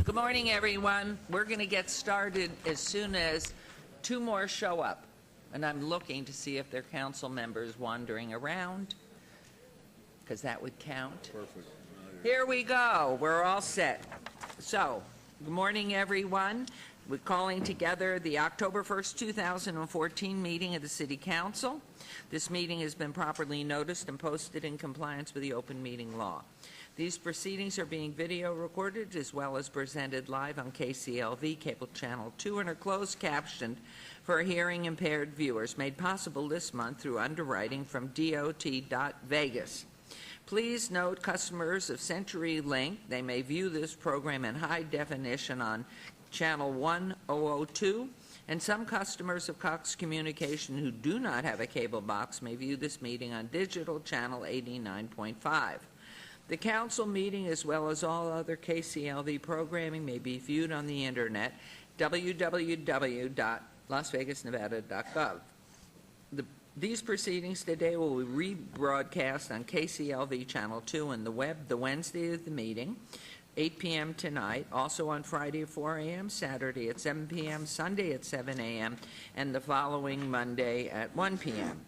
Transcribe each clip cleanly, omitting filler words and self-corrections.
Good morning, everyone. We're going to get started as soon as two more show up. And I'm looking to see if they're council members wandering around, because that would count. Perfect. Here we go. We're all set. So, good morning, everyone. We're calling together the October 1st, 2014 meeting of the City Council. This meeting has been properly noticed and posted in compliance with the open meeting law. These proceedings are being video recorded as well as presented live on KCLV Cable Channel 2 and are closed captioned for hearing impaired viewers, made possible this month through underwriting from DOT.Vegas. Please note customers of CenturyLink, they may view this program in high definition on Channel 1002, and some customers of Cox Communication who do not have a cable box may view this meeting on digital channel 89.5. The council meeting, as well as all other KCLV programming, may be viewed on the internet, www.lasvegasnevada.gov. These proceedings today will be rebroadcast on KCLV Channel 2 and the web the Wednesday of the meeting, 8 p.m. tonight, also on Friday at 4 a.m., Saturday at 7 p.m., Sunday at 7 a.m., and the following Monday at 1 p.m.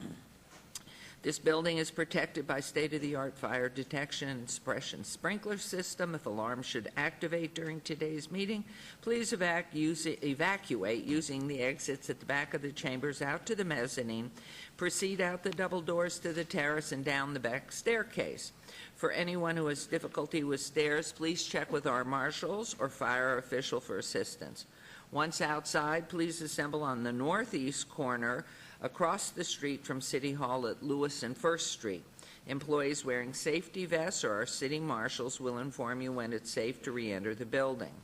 This building is protected by state-of-the-art fire detection and suppression sprinkler system. If alarms should activate during today's meeting, please evacuate using the exits at the back of the chambers out to the mezzanine, proceed out the double doors to the terrace and down the back staircase. For anyone who has difficulty with stairs, please check with our marshals or fire official for assistance. Once outside, please assemble on the northeast corner across the street from City Hall at Lewis and First Street. Employees wearing safety vests or our city marshals will inform you when it's safe to re-enter the building.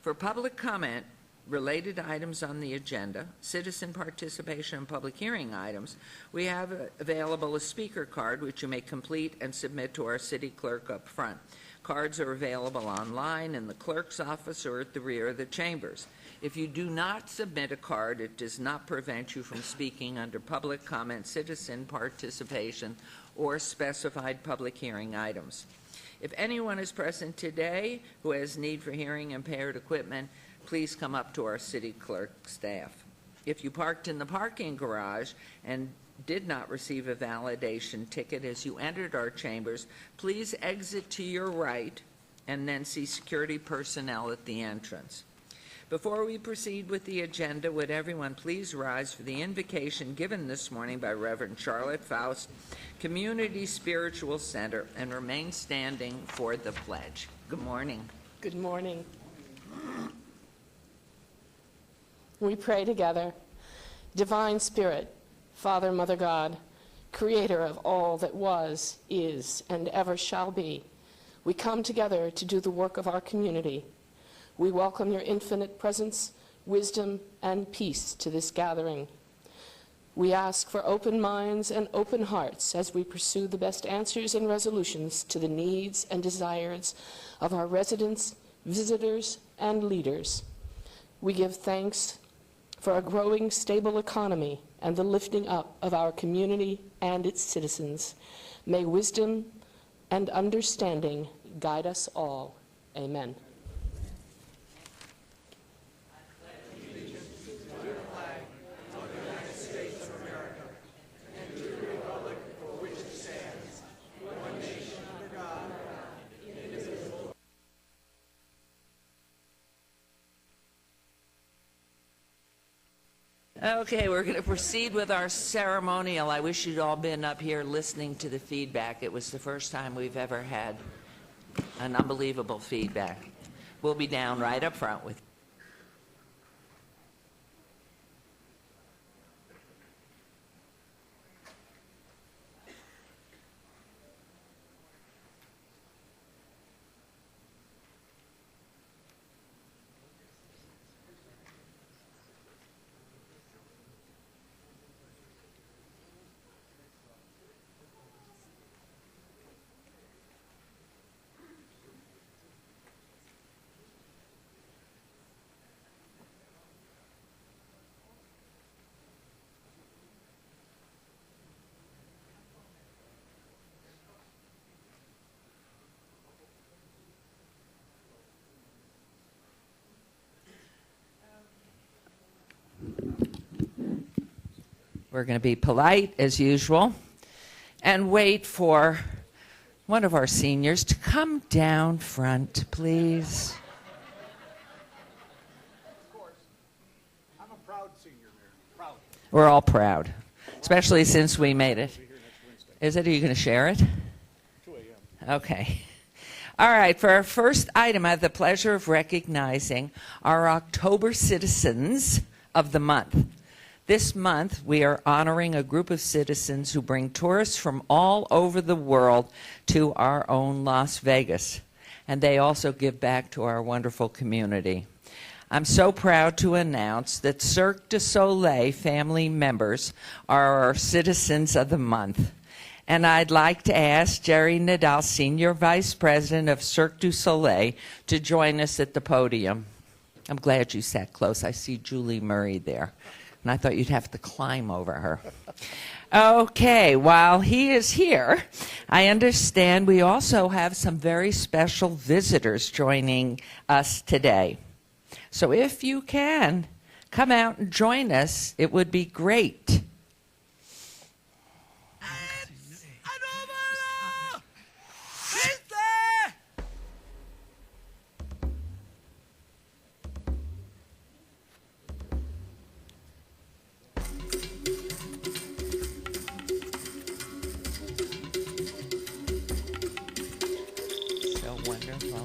For public comment, related items on the agenda, citizen participation and public hearing items, we have available a speaker card which you may complete and submit to our city clerk up front. Cards are available online in the clerk's office or at the rear of the chambers. If you do not submit a card, it does not prevent you from speaking under public comment, citizen participation, or specified public hearing items. If anyone is present today who has need for hearing impaired equipment, please come up to our city clerk staff. If you parked in the parking garage and did not receive a validation ticket as you entered our chambers, please exit to your right and then see security personnel at the entrance. Before we proceed with the agenda, would everyone please rise for the invocation given this morning by Reverend Charlotte Faust, Community Spiritual Center, and remain standing for the pledge. Good morning. Good morning. We pray together. Divine Spirit, Father, Mother God, Creator of all that was, is, and ever shall be, we come together to do the work of our community. We welcome your infinite presence, wisdom, and peace to this gathering. We ask for open minds and open hearts as we pursue the best answers and resolutions to the needs and desires of our residents, visitors, and leaders. We give thanks for a growing, stable economy and the lifting up of our community and its citizens. May wisdom and understanding guide us all. Amen. Okay, we're going to proceed with our ceremonial. I wish you'd all been up here listening to the feedback. It was the first time we've ever had an unbelievable feedback. We'll be down right up front with you. We're going to be polite as usual and wait for one of our seniors to come down front, please. Of course. I'm a proud senior, Mayor. Proud. We're all proud, especially since we made it. Be here next Wednesday, Is it? Are you going to share it? 2 a.m. Okay. All right, for our first item, I have the pleasure of recognizing our October Citizens of the Month. This month, we are honoring a group of citizens who bring tourists from all over the world to our own Las Vegas, and they also give back to our wonderful community. I'm so proud to announce that Cirque du Soleil family members are our Citizens of the Month. And I'd like to ask Jerry Nadal, Senior Vice President of Cirque du Soleil, to join us at the podium. I'm glad you sat close. I see Julie Murray there, and I thought you'd have to climb over her. Okay, while he is here, I understand we also have some very special visitors joining us today. So if you can, come out and join us. It would be great. So wonderful.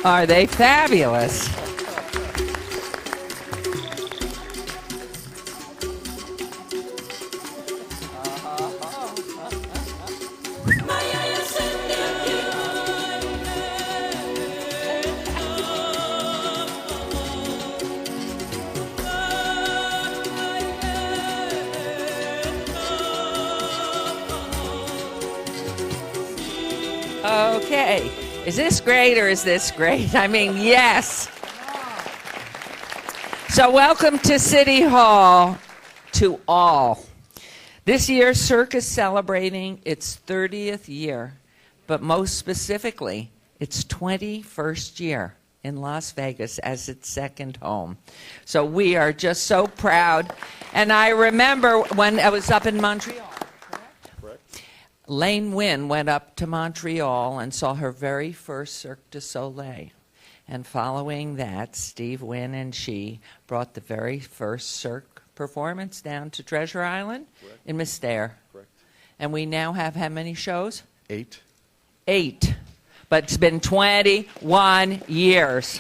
Are they fabulous? Okay. Is this great or is this great? I mean, yes. So welcome to City Hall to all. This year, Cirque is celebrating its 30th year, but most specifically, its 21st year in Las Vegas as its second home. So we are just so proud. And I remember when I was up in Montreal. Lane Wynn went up to Montreal and saw her very first Cirque du Soleil. And following that, Steve Wynn and she brought the very first Cirque performance down to Treasure Island in Mystere. Correct. And we now have how many shows? 8. 8. But it's been 21 years.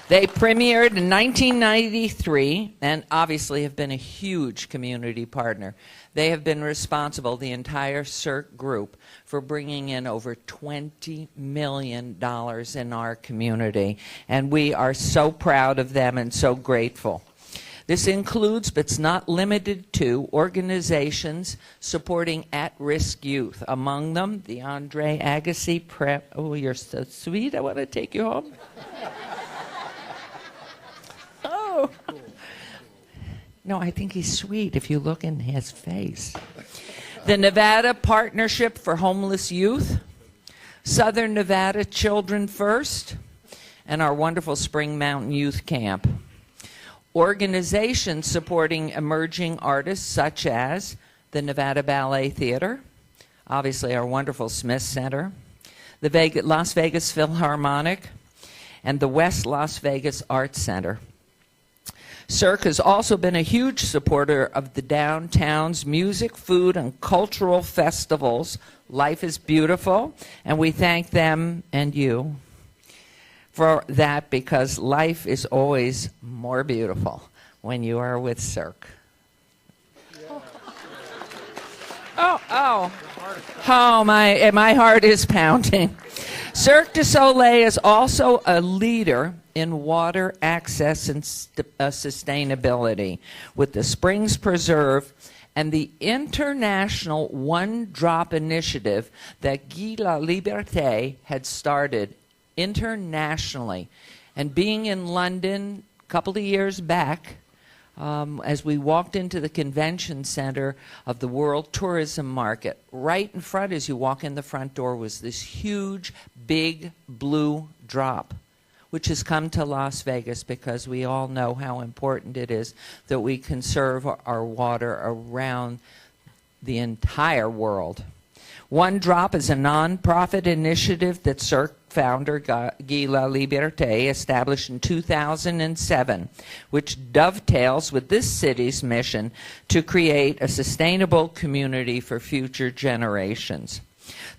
They premiered in 1993 and obviously have been a huge community partner. They have been responsible, the entire Cirque group, for bringing in over $20 million in our community. And we are so proud of them and so grateful. This includes, but it's not limited to, organizations supporting at-risk youth. Among them, the Andre Agassi Prep. Oh, you're so sweet. I want to take you home. Oh. No, I think he's sweet if you look in his face. The Nevada Partnership for Homeless Youth, Southern Nevada Children First, and our wonderful Spring Mountain Youth Camp. Organizations supporting emerging artists such as the Nevada Ballet Theater, obviously our wonderful Smith Center, the Las Vegas Philharmonic, and the West Las Vegas Arts Center. Cirque has also been a huge supporter of the downtown's music, food, and cultural festivals. Life is Beautiful, and we thank them and you for that, because life is always more beautiful when you are with Cirque. Oh, my heart is pounding. Cirque du Soleil is also a leader in water access and sustainability with the Springs Preserve and the international One Drop initiative that Guy Laliberté had started internationally. And being in London a couple of years back, as we walked into the convention center of the World Tourism Market, right in front as you walk in the front door was this huge, big blue drop, which has come to Las Vegas because we all know how important it is that we conserve our water around the entire world. One Drop is a nonprofit initiative that Cirque founder Guy Laliberté established in 2007, which dovetails with this city's mission to create a sustainable community for future generations.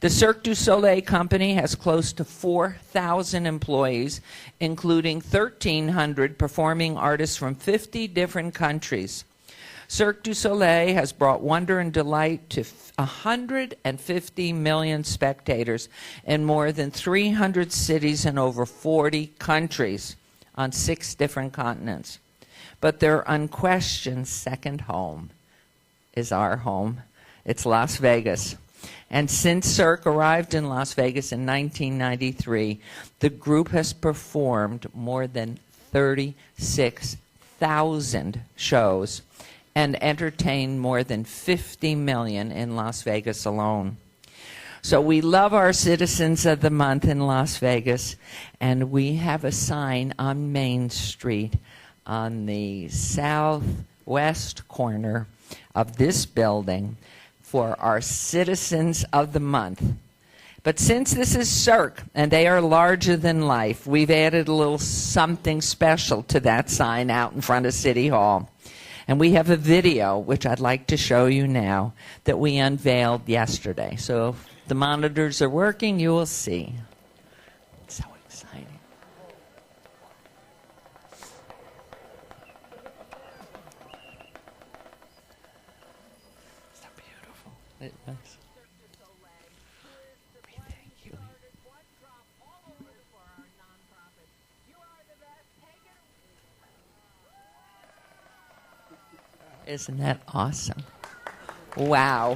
The Cirque du Soleil company has close to 4,000 employees, including 1,300 performing artists from 50 different countries. Cirque du Soleil has brought wonder and delight to 150 million spectators in more than 300 cities in over 40 countries on 6 different continents. But their unquestioned second home is our home. It's Las Vegas. And since Cirque arrived in Las Vegas in 1993, the group has performed more than 36,000 shows and entertained more than 50 million in Las Vegas alone. So we love our Citizens of the Month in Las Vegas, and we have a sign on Main Street on the southwest corner of this building for our Citizens of the Month. But since this is Cirque and they are larger than life, we've added a little something special to that sign out in front of City Hall. And we have a video, which I'd like to show you now, that we unveiled yesterday. So if the monitors are working, you will see. It's so exciting. So beautiful. It was. Thank you. Isn't that awesome? Wow.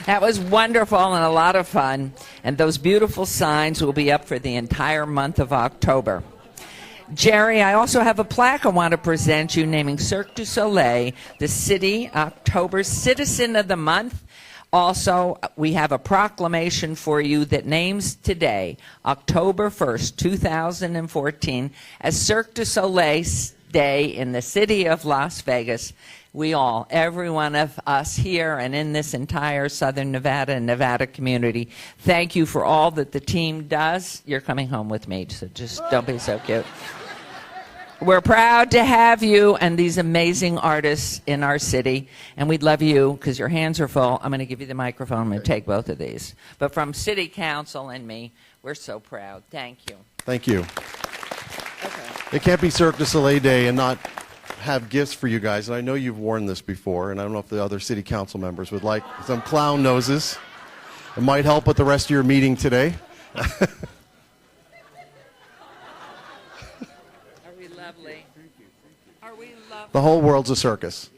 That was wonderful and a lot of fun. And those beautiful signs will be up for the entire month of October. Jerry, I also have a plaque I want to present you naming Cirque du Soleil the City October Citizen of the Month. Also, we have a proclamation for you that names today, October 1st, 2014, as Cirque du Soleil Day in the city of Las Vegas. We all, every one of us here and in this entire Southern Nevada and Nevada community, thank you for all that the team does. You're coming home with me, so just don't be so cute. We're proud to have you and these amazing artists in our city, and we'd love you, because your hands are full. I'm going to give you the microphone. I'm going to take both of these. But from City Council and me, we're so proud. Thank you. Thank you. Okay. It can't be Cirque du Soleil Day and not have gifts for you guys. And I know you've worn this before, and I don't know if the other city council members would like some clown noses. It might help with the rest of your meeting today. Lovely. Are we lovely? The whole world's a circus.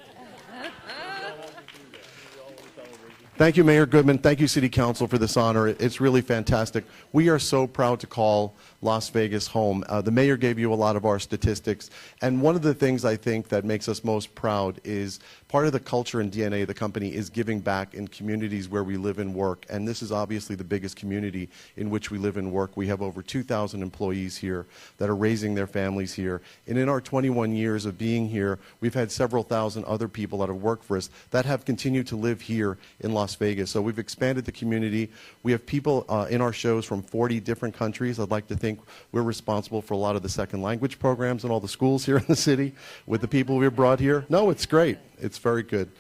Thank you, Mayor Goodman. Thank you, City Council, for this honor. It's really fantastic. We are so proud to call Las Vegas home. The mayor gave you a lot of our statistics, and one of the things I think that makes us most proud is part of the culture and DNA of the company is giving back in communities where we live and work, and this is obviously the biggest community in which we live and work. We have over 2,000 employees here that are raising their families here, and in our 21 years of being here, we've had several thousand other people that have worked for us that have continued to live here in Las Vegas. So we've expanded the community. We have people in our shows from 40 different countries. I'd like to think we're responsible for a lot of the second language programs in all the schools here in the city with the people we've brought here. No, it's great. It's very good.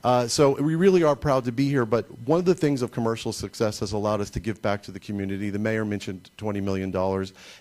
So we really are proud to be here, but one of the things of commercial success has allowed us to give back to the community. The mayor mentioned $20 million,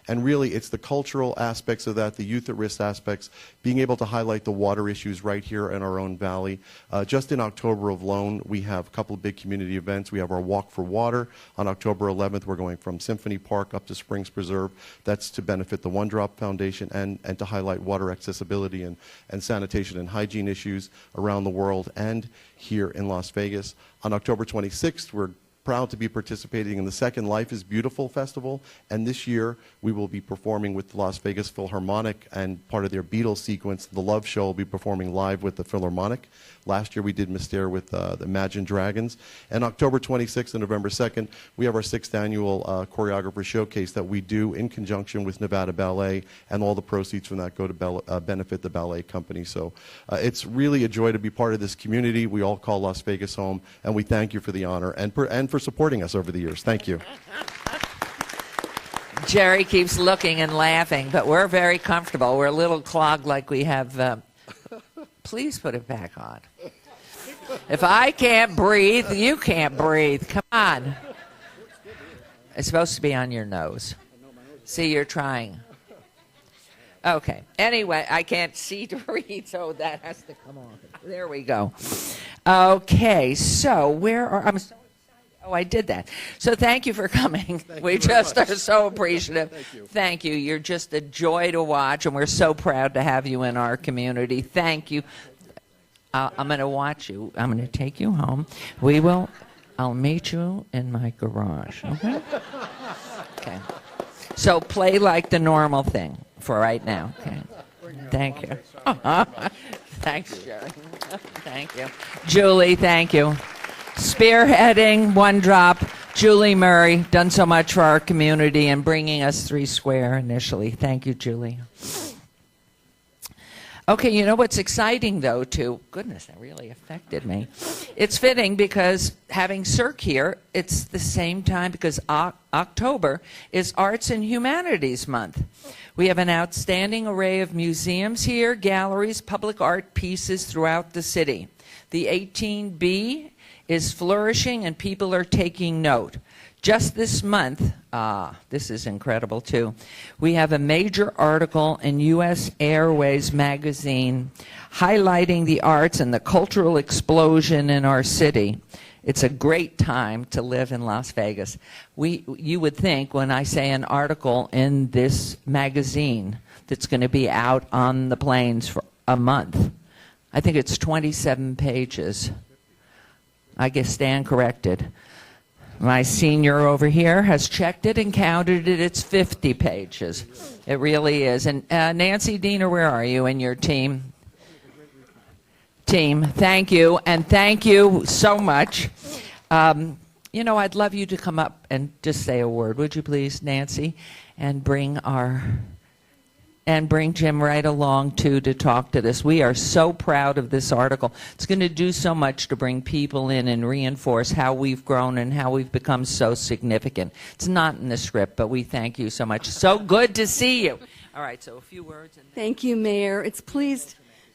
and really it's the cultural aspects of that, the youth at risk aspects, being able to highlight the water issues right here in our own valley. Just in October alone, we have a couple of big community events. We have our Walk for Water on October 11th. We're going from Symphony Park up to Springs Preserve. That's to benefit the One Drop Foundation and to highlight water accessibility and sanitation and hygiene issues around the world and here in Las Vegas. On October 26th, we're proud to be participating in the second Life is Beautiful Festival, and this year we will be performing with the Las Vegas Philharmonic, and part of their Beatles sequence, The Love Show, will be performing live with the Philharmonic. Last year we did Mystere with the Imagine Dragons. And October 26th and November 2nd, we have our 6th annual choreographer showcase that we do in conjunction with Nevada Ballet, and all the proceeds from that go to benefit the ballet company. So it's really a joy to be part of this community. We all call Las Vegas home, and we thank you for the honor and for supporting us over the years. Thank you. Jerry keeps looking and laughing, but we're very comfortable. We're a little clogged like we have. Please put it back on. If I can't breathe, you can't breathe. Come on. It's supposed to be on your nose. See, you're trying. Okay. Anyway, I can't see to read, so that has to come on. There we go. Okay, so where are... I'm so excited. Oh, I did that. So thank you for coming. We just are so appreciative. Thank you. Thank you. You're just a joy to watch, and we're so proud to have you in our community. Thank you. I'm going to watch you. I'm going to take you home. I'll meet you in my garage. Okay? Okay. So play like the normal thing for right now. Okay. Thank you. Thanks, Jerry. Thank you. Julie, thank you. Spearheading One Drop, Julie Murray, done so much for our community and bringing us 3 Square initially. Thank you, Julie. Okay, you know what's exciting, though, too? Goodness, that really affected me. It's fitting because having Cirque here, it's the same time because October is Arts and Humanities Month. We have an outstanding array of museums here, galleries, public art pieces throughout the city. The 18B is flourishing and people are taking note. Just this month, this is incredible too, we have a major article in U.S. Airways magazine highlighting the arts and the cultural explosion in our city. It's a great time to live in Las Vegas. You would think when I say an article in this magazine that's going to be out on the plains for a month, I think it's 27 pages. I guess stand corrected. My senior over here has checked it and counted it. It's 50 pages. It really is. And Nancy Diener, where are you and your team? Thank you. And thank you so much. You know, I'd love you to come up and just say a word, would you please, Nancy? And bring Jim right along, too, to talk to this. We are so proud of this article. It's going to do so much to bring people in and reinforce how we've grown and how we've become so significant. It's not in the script, but we thank you so much. So good to see you. All right, so a few words. And Thank you, Mayor.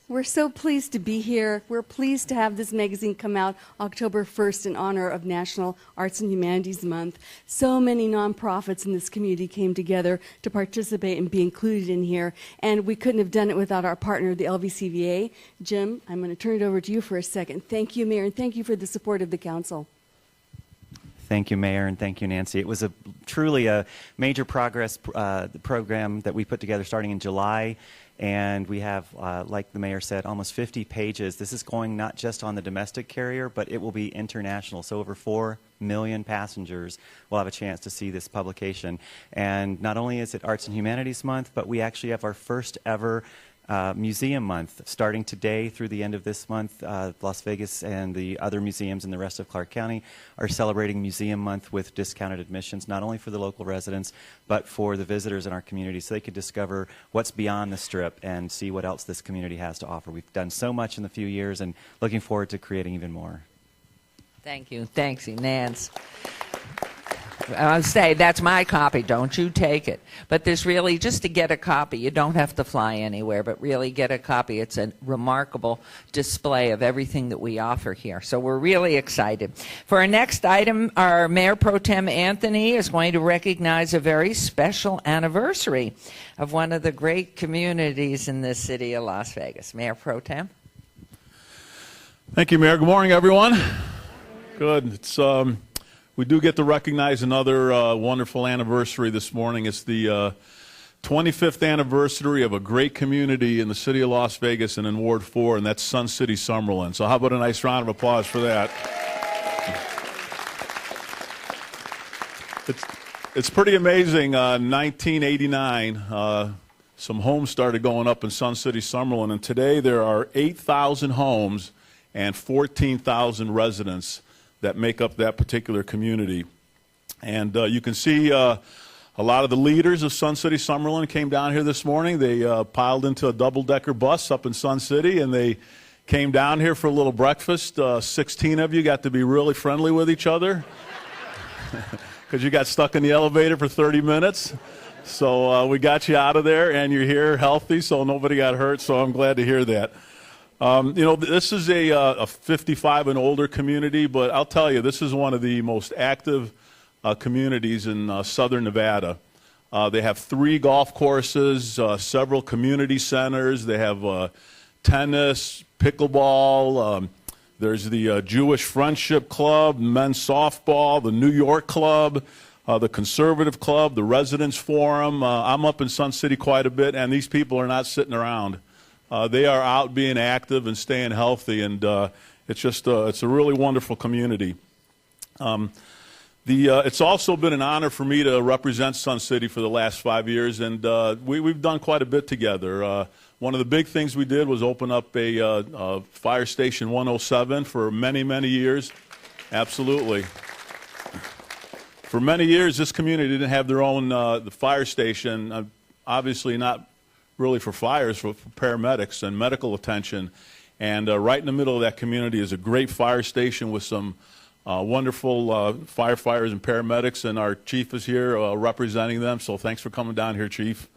We're so pleased to be here. We're pleased to have this magazine come out October 1st in honor of National Arts and Humanities Month. So many nonprofits in this community came together to participate and be included in here, and we couldn't have done it without our partner, the LVCVA. Jim, I'm going to turn it over to you for a second. Thank you, Mayor, and thank you for the support of the council. Thank you, Mayor, and thank you, Nancy. It was truly a major progress program that we put together starting in July. And we have, like the mayor said, almost 50 pages. This is going not just on the domestic carrier, but it will be international. So over 4 million passengers will have a chance to see this publication. And not only is it Arts and Humanities Month, but we actually have our first ever Museum Month. Starting today through the end of this month, Las Vegas and the other museums in the rest of Clark County are celebrating Museum Month with discounted admissions, not only for the local residents, but for the visitors in our community, so they could discover what's beyond the Strip and see what else this community has to offer. We've done so much in the few years and looking forward to creating even more. thank you. Thanks, Nance. I'll say that's my copy. Don't you take it. But there's really, just to get a copy, you don't have to fly anywhere, but really get a copy. It's a remarkable display of everything that we offer here. So we're really excited. For our next item, our Mayor Pro Tem Anthony is going to recognize a very special anniversary of one of the great communities in the city of Las Vegas. Mayor Pro Tem. Thank you, Mayor. Good morning, everyone. Good. It's we do get to recognize another wonderful anniversary this morning. It's the 25th anniversary of a great community in the city of Las Vegas and in Ward 4, and that's Sun City Summerlin. So how about a nice round of applause for that? It's pretty amazing. 1989, some homes started going up in Sun City Summerlin, and today there are 8,000 homes and 14,000 residents that make up that particular community. And you can see a lot of the leaders of Sun City Summerlin came down here this morning. They piled into a double-decker bus up in Sun City, and they came down here for a little breakfast. 16 of you got to be really friendly with each other because you got stuck in the elevator for 30 minutes. So we got you out of there, and you're here healthy, so nobody got hurt, so I'm glad to hear that. This is a 55 and older community, but I'll tell you, this is one of the most active communities in southern Nevada. They have 3 golf courses, several community centers. They have tennis, pickleball. There's the Jewish Friendship Club, men's softball, the New York Club, the Conservative Club, the Residents Forum. I'm up in Sun City quite a bit, and these people are not sitting around. They are out being active and staying healthy, and it's a really wonderful community. It's also been an honor for me to represent Sun City for the last 5 years, and we've done quite a bit together. One of the big things we did was open up a Fire Station 107 for many, many years. Absolutely. For many years, this community didn't have their own the fire station, obviously not really for fires, for paramedics and medical attention. And right in the middle of that community is a great fire station with some wonderful firefighters and paramedics, and our chief is here representing them, so thanks for coming down here, Chief.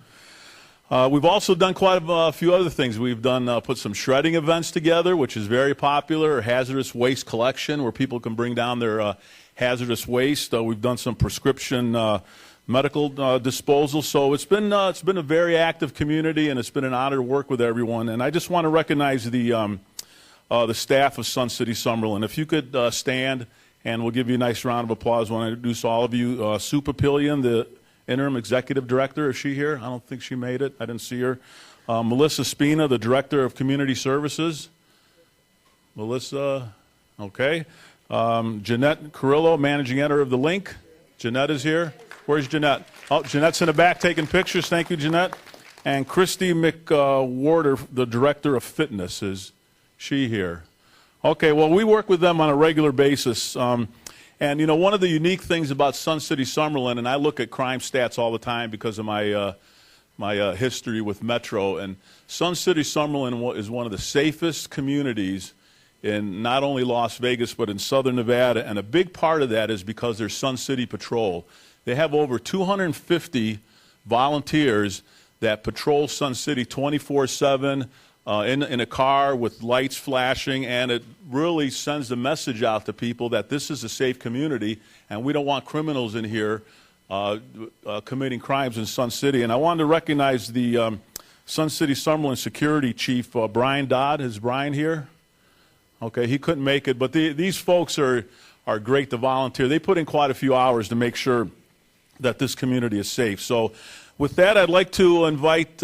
We've also done quite a few other things. We've done put some shredding events together, which is very popular, hazardous waste collection, where people can bring down their hazardous waste. We've done some prescription medical disposal. So it's been a very active community, and it's been an honor to work with everyone. And I just want to recognize the staff of Sun City Summerlin. If you could stand, and we'll give you a nice round of applause when I introduce all of you. Sue Papillion, the interim executive director, is she here? I don't think she made it. I didn't see her. Melissa Spina, the director of community services. Melissa, okay. Jeanette Carrillo, managing editor of The Link. Jeanette is here. Where's Jeanette? Oh, Jeanette's in the back taking pictures. Thank you, Jeanette. And Christy McWarder, the director of fitness. Is she here? Okay, well, we work with them on a regular basis. And, one of the unique things about Sun City Summerlin, and I look at crime stats all the time because of my history with Metro, and Sun City Summerlin is one of the safest communities in not only Las Vegas but in southern Nevada, and a big part of that is because there's Sun City Patrol. They have over 250 volunteers that patrol Sun City 24/7 in a car with lights flashing, and it really sends a message out to people that this is a safe community, and we don't want criminals in here committing crimes in Sun City. And I wanted to recognize the Sun City Summerlin Security Chief, Brian Dodd. Is Brian here? Okay, he couldn't make it, but these folks are great to volunteer. They put in quite a few hours to make sure that this community is safe. So with that, I'd like to invite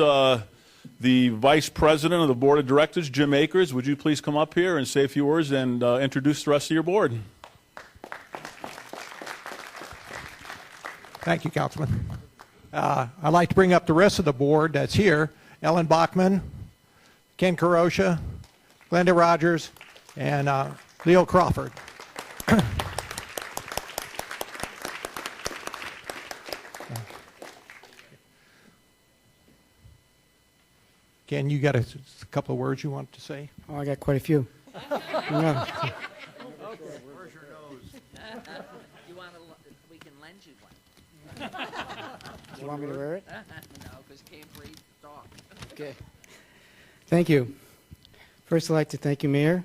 the Vice President of the Board of Directors, Jim Akers. Would you please come up here and say a few words and introduce the rest of your board? Thank you, Councilman. I'd like to bring up the rest of the board that's here. Ellen Bachman, Ken Karosha, Glenda Rogers, and Leo Crawford. Ken, you got a couple of words you want to say? Oh, I got quite a few. Yeah. We can lend you Do you want me to wear it? No, because can't breathe, talk. Okay. Thank you. First, I'd like to thank you, Mayor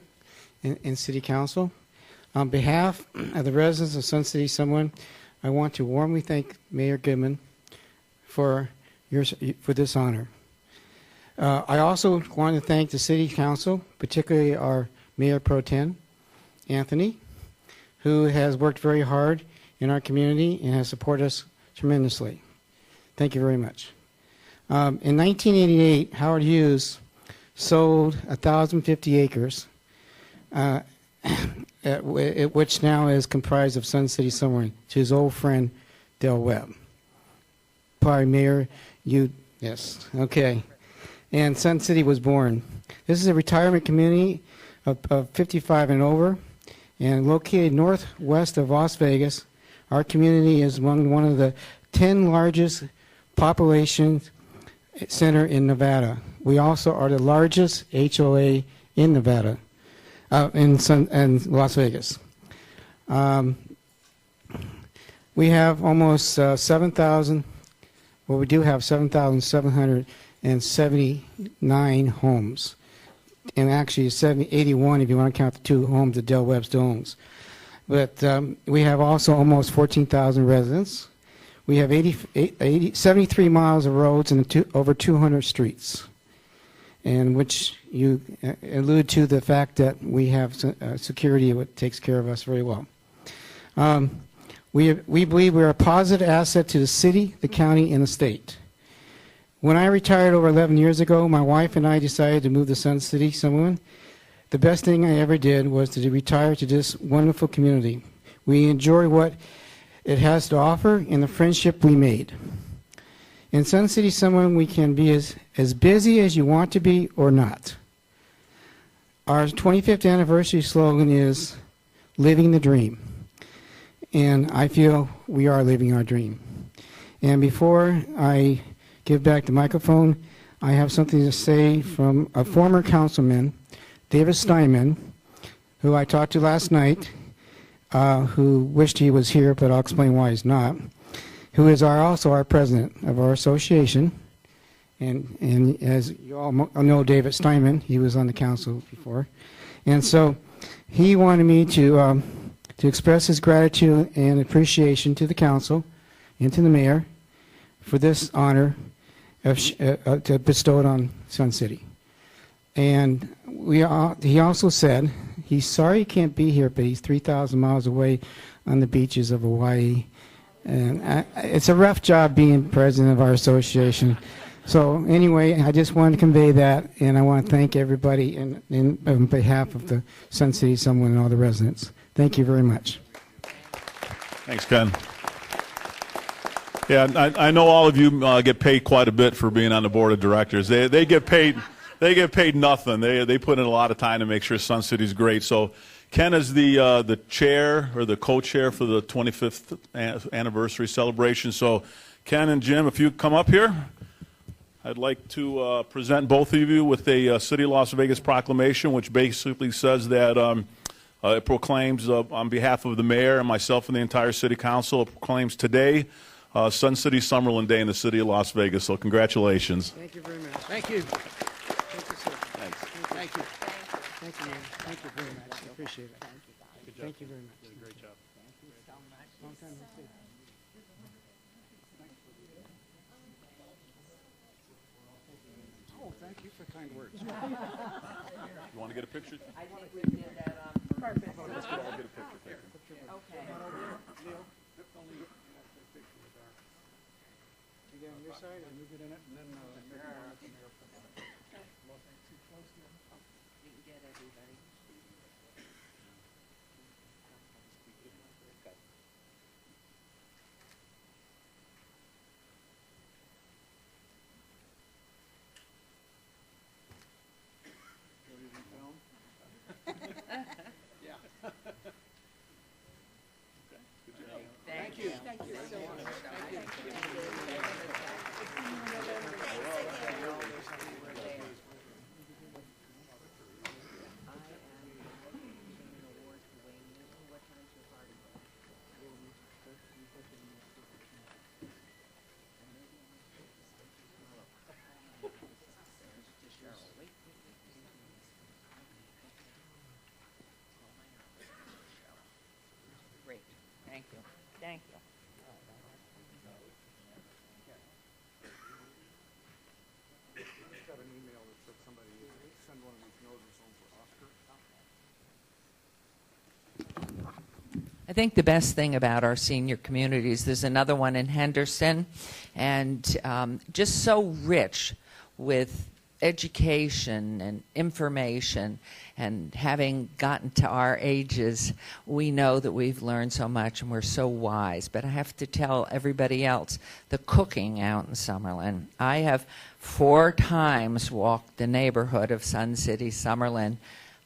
and City Council. On behalf of the residents of Sun City Summerlin, I want to warmly thank Mayor Goodman for this honor. I also want to thank the City Council, particularly our Mayor Pro Tem, Anthony, who has worked very hard in our community and has supported us tremendously. Thank you very much. In 1988, Howard Hughes sold 1,050 acres, which now is comprised of Sun City Summerlin, to his old friend Dale Webb. Probably Mayor, yes, okay. And Sun City was born. This is a retirement community of 55 and over, and located northwest of Las Vegas. Our community is one of the 10 largest population center in Nevada. We also are the largest HOA in Nevada, in Las Vegas. We have almost 7,000. Well, we do have 7,779 homes, and actually 81 if you want to count the 2 homes that Del Webb still owns. But we have also almost 14,000 residents. We have 73 miles of roads and over 200 streets, and which you allude to the fact that we have security that takes care of us very well. We believe we're a positive asset to the city, the county, and the state. When I retired over 11 years ago, my wife and I decided to move to Sun City Summerlin. The best thing I ever did was to retire to this wonderful community. We enjoy what it has to offer and the friendship we made. In Sun City Summerlin, we can be as busy as you want to be or not. Our 25th anniversary slogan is living the dream. And I feel we are living our dream. And before I give back the microphone, I have something to say from a former councilman, David Steinman, who I talked to last night, who wished he was here, but I'll explain why he's not, who is also our president of our association. And as you all know David Steinman, he was on the council before. And so he wanted me to express his gratitude and appreciation to the council and to the mayor for this honor to bestow it on Sun City. And he also said he's sorry he can't be here, but he's 3,000 miles away on the beaches of Hawaii. And it's a rough job being president of our association. So anyway, I just wanted to convey that, and I want to thank everybody on behalf of the Sun City Summerlin and all the residents. Thank you very much. Thanks, Ken. Yeah, I know all of you get paid quite a bit for being on the board of directors. They get paid nothing. They put in a lot of time to make sure Sun City's great. So Ken is the chair or the co-chair for the 25th anniversary celebration. So Ken and Jim, if you come up here, I'd like to present both of you with a City of Las Vegas proclamation, which basically says that it proclaims on behalf of the mayor and myself and the entire city council, it proclaims today Sun City Summerlin Day in the city of Las Vegas. So congratulations. Thank you very much. Thank you. Thank you, sir. Thanks. Thank you. Thank you, man. Thank you very much. I appreciate it. Thank you very much. Great job. Long time no see. Oh, thank you for kind words. You want to get a picture? I think we did that on purpose. Let's all get a picture. Okay. You get on your side, and you get in it, and then mayor. You can get everybody. Thank you. Thank you so much. I Thank you. Got an email that said somebody send one of these noses home for Oscar. I think the best thing about our senior communities, there's another one in Henderson, and just so rich with education and information, and having gotten to our ages, we know that we've learned so much and we're so wise. But I have to tell everybody else, the cooking out in Summerlin. I have 4 times walked the neighborhood of Sun City, Summerlin,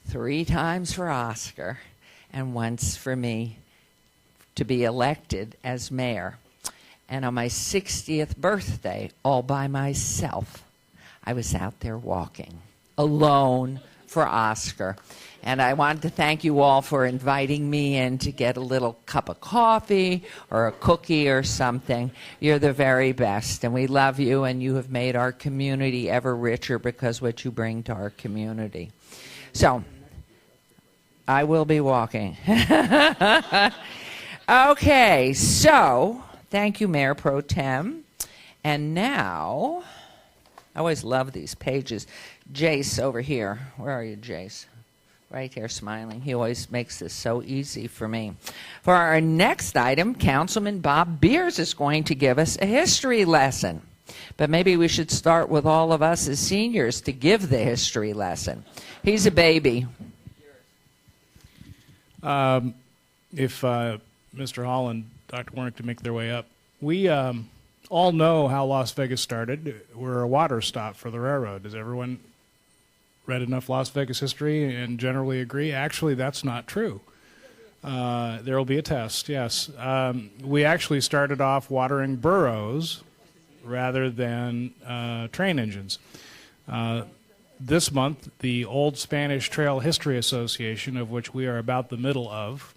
3 times for Oscar and once for me to be elected as mayor. And on my 60th birthday, all by myself, I was out there walking, alone for Oscar. And I wanted to thank you all for inviting me in to get a little cup of coffee or a cookie or something. You're the very best, and we love you, and you have made our community ever richer because what you bring to our community. So, I will be walking. Okay, so thank you, Mayor Pro Tem. And now, I always love these pages. Jace over here. Where are you, Jace? Right here, smiling. He always makes this so easy for me. For our next item, Councilman Bob Beers is going to give us a history lesson. But maybe we should start with all of us as seniors to give the history lesson. He's a baby. If Mr. Hall and Dr. Warnick to make their way up, we all know how Las Vegas started. We're a water stop for the railroad. Does everyone read enough Las Vegas history and generally agree? Actually, that's not true. There will be a test, yes. We actually started off watering burros rather than train engines. This month, the Old Spanish Trail History Association, of which we are about the middle of,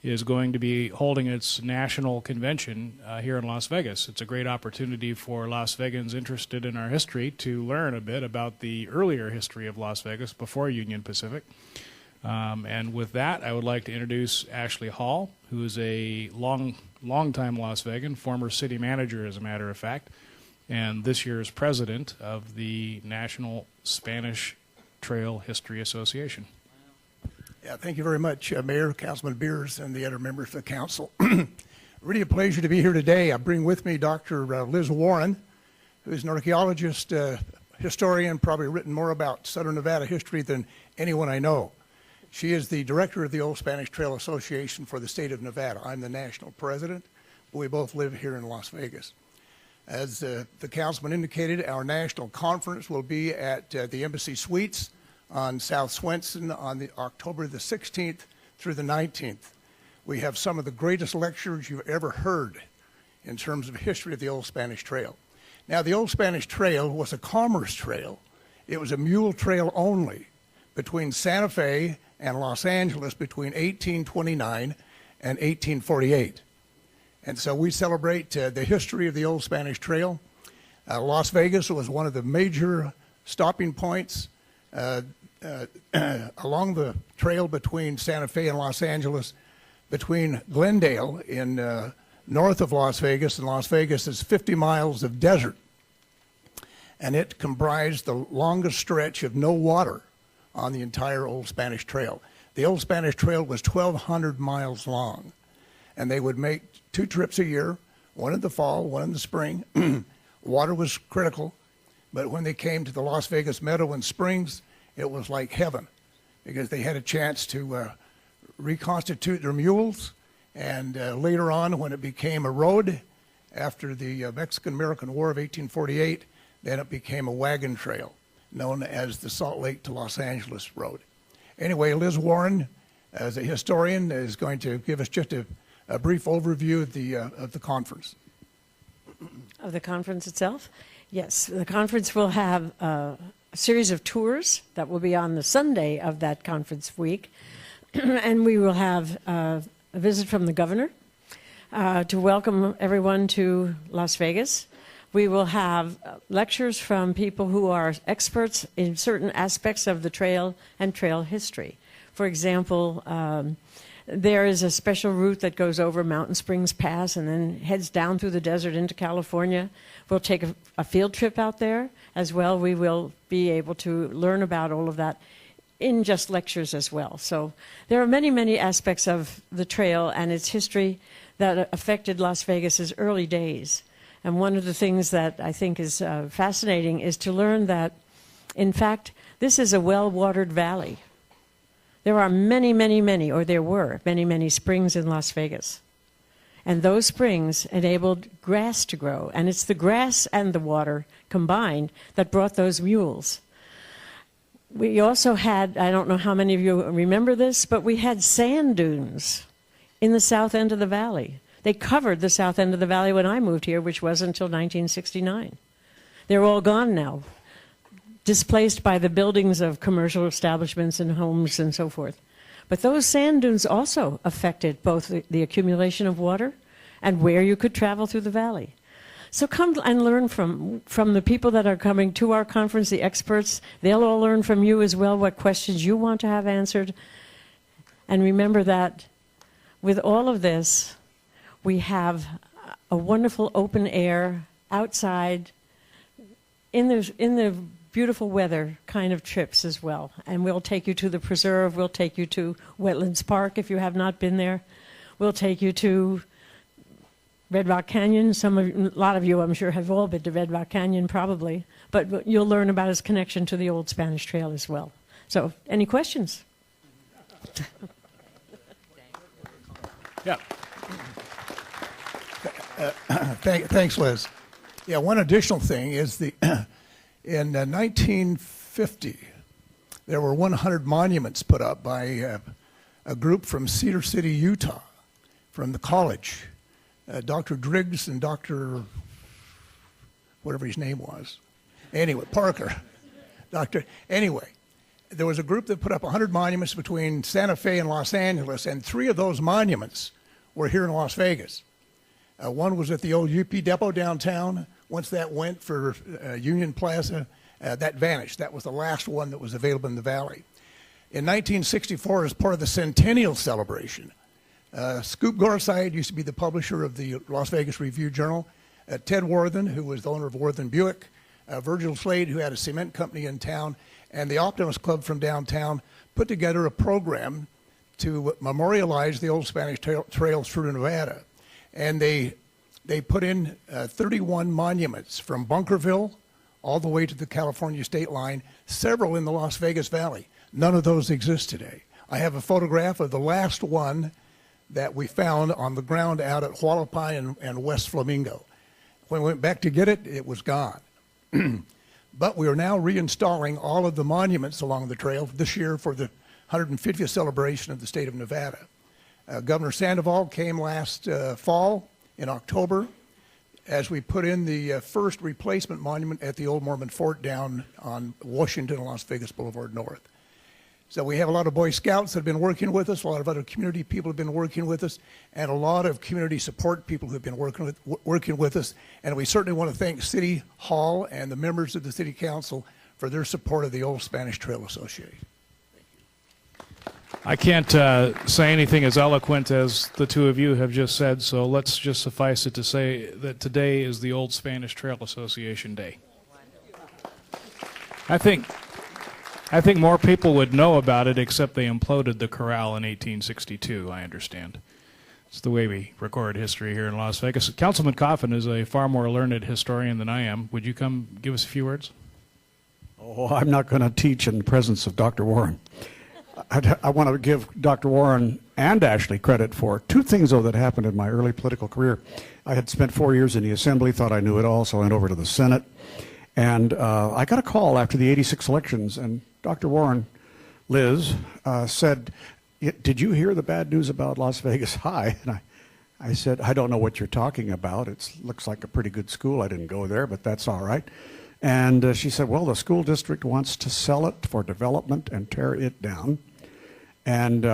is going to be holding its national convention here in Las Vegas. It's a great opportunity for Las Vegans interested in our history to learn a bit about the earlier history of Las Vegas before Union Pacific. And with that, I would like to introduce Ashley Hall, who is a long-time Las Vegan, former city manager, as a matter of fact, and this year's president of the National Spanish Trail History Association. Yeah, thank you very much, Mayor, Councilman Beers, and the other members of the council. Really a pleasure to be here today. I bring with me Dr. Liz Warren, who is an archaeologist, historian, probably written more about Southern Nevada history than anyone I know. She is the director of the Old Spanish Trail Association for the state of Nevada. I'm the national president. We both live here in Las Vegas. As the councilman indicated, our national conference will be at the Embassy Suites on South Swenson on October the 16th through the 19th. We have some of the greatest lectures you've ever heard in terms of history of the Old Spanish Trail. Now, the Old Spanish Trail was a commerce trail. It was a mule trail only between Santa Fe and Los Angeles between 1829 and 1848. And so we celebrate the history of the Old Spanish Trail. Las Vegas was one of the major stopping points along the trail between Santa Fe and Los Angeles. Between Glendale in north of Las Vegas and Las Vegas is 50 miles of desert. And it comprised the longest stretch of no water on the entire Old Spanish Trail. The Old Spanish Trail was 1,200 miles long. And they would make 2 trips a year, one in the fall, one in the spring. Water was critical, but when they came to the Las Vegas Meadow and Springs, it was like heaven because they had a chance to reconstitute their mules. And later on, when it became a road, after the Mexican-American War of 1848, then it became a wagon trail known as the Salt Lake to Los Angeles Road. Anyway, Liz Warren, as a historian, is going to give us just a brief overview of the conference. Of the conference itself? Yes, the conference will have a series of tours that will be on the Sunday of that conference week. And we will have a visit from the governor to welcome everyone to Las Vegas. We will have lectures from people who are experts in certain aspects of the trail and trail history. For example, There is a special route that goes over Mountain Springs Pass and then heads down through the desert into California. We'll take a field trip out there as well. We will be able to learn about all of that in just lectures as well. So there are many, many aspects of the trail and its history that affected Las Vegas's early days. And one of the things that I think is fascinating is to learn that, in fact, this is a well-watered valley. There are many, many, many, or there were many, many springs in Las Vegas. And those springs enabled grass to grow. And it's the grass and the water combined that brought those mules. We also had, I don't know how many of you remember this, but we had sand dunes in the south end of the valley. They covered the south end of the valley when I moved here, which was until 1969. They're all gone now, displaced by the buildings of commercial establishments and homes and so forth. But those sand dunes also affected both the accumulation of water and where you could travel through the valley. So come and learn from the people that are coming to our conference, the experts. They'll all learn from you as well what questions you want to have answered. And remember that with all of this, we have a wonderful open air outside in the beautiful weather kind of trips as well. And we'll take you to the preserve. We'll take you to Wetlands Park if you have not been there. We'll take you to Red Rock Canyon. A lot of you, I'm sure, have all been to Red Rock Canyon probably. But you'll learn about its connection to the Old Spanish Trail as well. So, any questions? Yeah. Thanks, Liz. Yeah, one additional thing is in 1950, there were 100 monuments put up by a group from Cedar City, Utah, from the college. Dr. Driggs and Dr. whatever his name was. Anyway, Parker. Anyway, there was a group that put up 100 monuments between Santa Fe and Los Angeles, and 3 of those monuments were here in Las Vegas. One was at the old UP depot downtown. Once that went for Union Plaza, that vanished. That was the last one that was available in the valley. In 1964, as part of the centennial celebration, Scoop Garside used to be the publisher of the Las Vegas Review-Journal. Ted Worthen, who was the owner of Worthen Buick, Virgil Slade, who had a cement company in town, and the Optimist Club from downtown put together a program to memorialize the old Spanish trails through Nevada. And they put in 31 monuments from Bunkerville all the way to the California state line, several in the Las Vegas Valley. None of those exist today. I have a photograph of the last one that we found on the ground out at Hualapai and West Flamingo. When we went back to get it, it was gone. But we are now reinstalling all of the monuments along the trail this year for the 150th celebration of the state of Nevada. Governor Sandoval came last fall in October as we put in the first replacement monument at the old Mormon fort down on Washington and Las Vegas Boulevard North. So we have a lot of Boy Scouts that have been working with us, a lot of other community people have been working with us, and a lot of community support people who have been working with us. And we certainly want to thank City Hall and the members of the City Council for their support of the Old Spanish Trail Association. I can't say anything as eloquent as the two of you have just said, so let's just suffice it to say that today is the Old Spanish Trail Association Day. I think more people would know about it, except they imploded the corral in 1862, I understand. It's the way we record history here in Las Vegas. Councilman Coffin is a far more learned historian than I am. Would you come give us a few words? Oh, I'm not going to teach in the presence of Dr. Warren. I want to give Dr. Warren and Ashley credit for 2 things, though, that happened in my early political career. I had spent 4 years in the Assembly, thought I knew it all, so I went over to the Senate. And I got a call after the 86 elections, and Dr. Warren, Liz, said, "Did you hear the bad news about Las Vegas High?" And I said, "I don't know what you're talking about. It looks like a pretty good school. I didn't go there, but that's all right." And she said, "Well, the school district wants to sell it for development and tear it down." And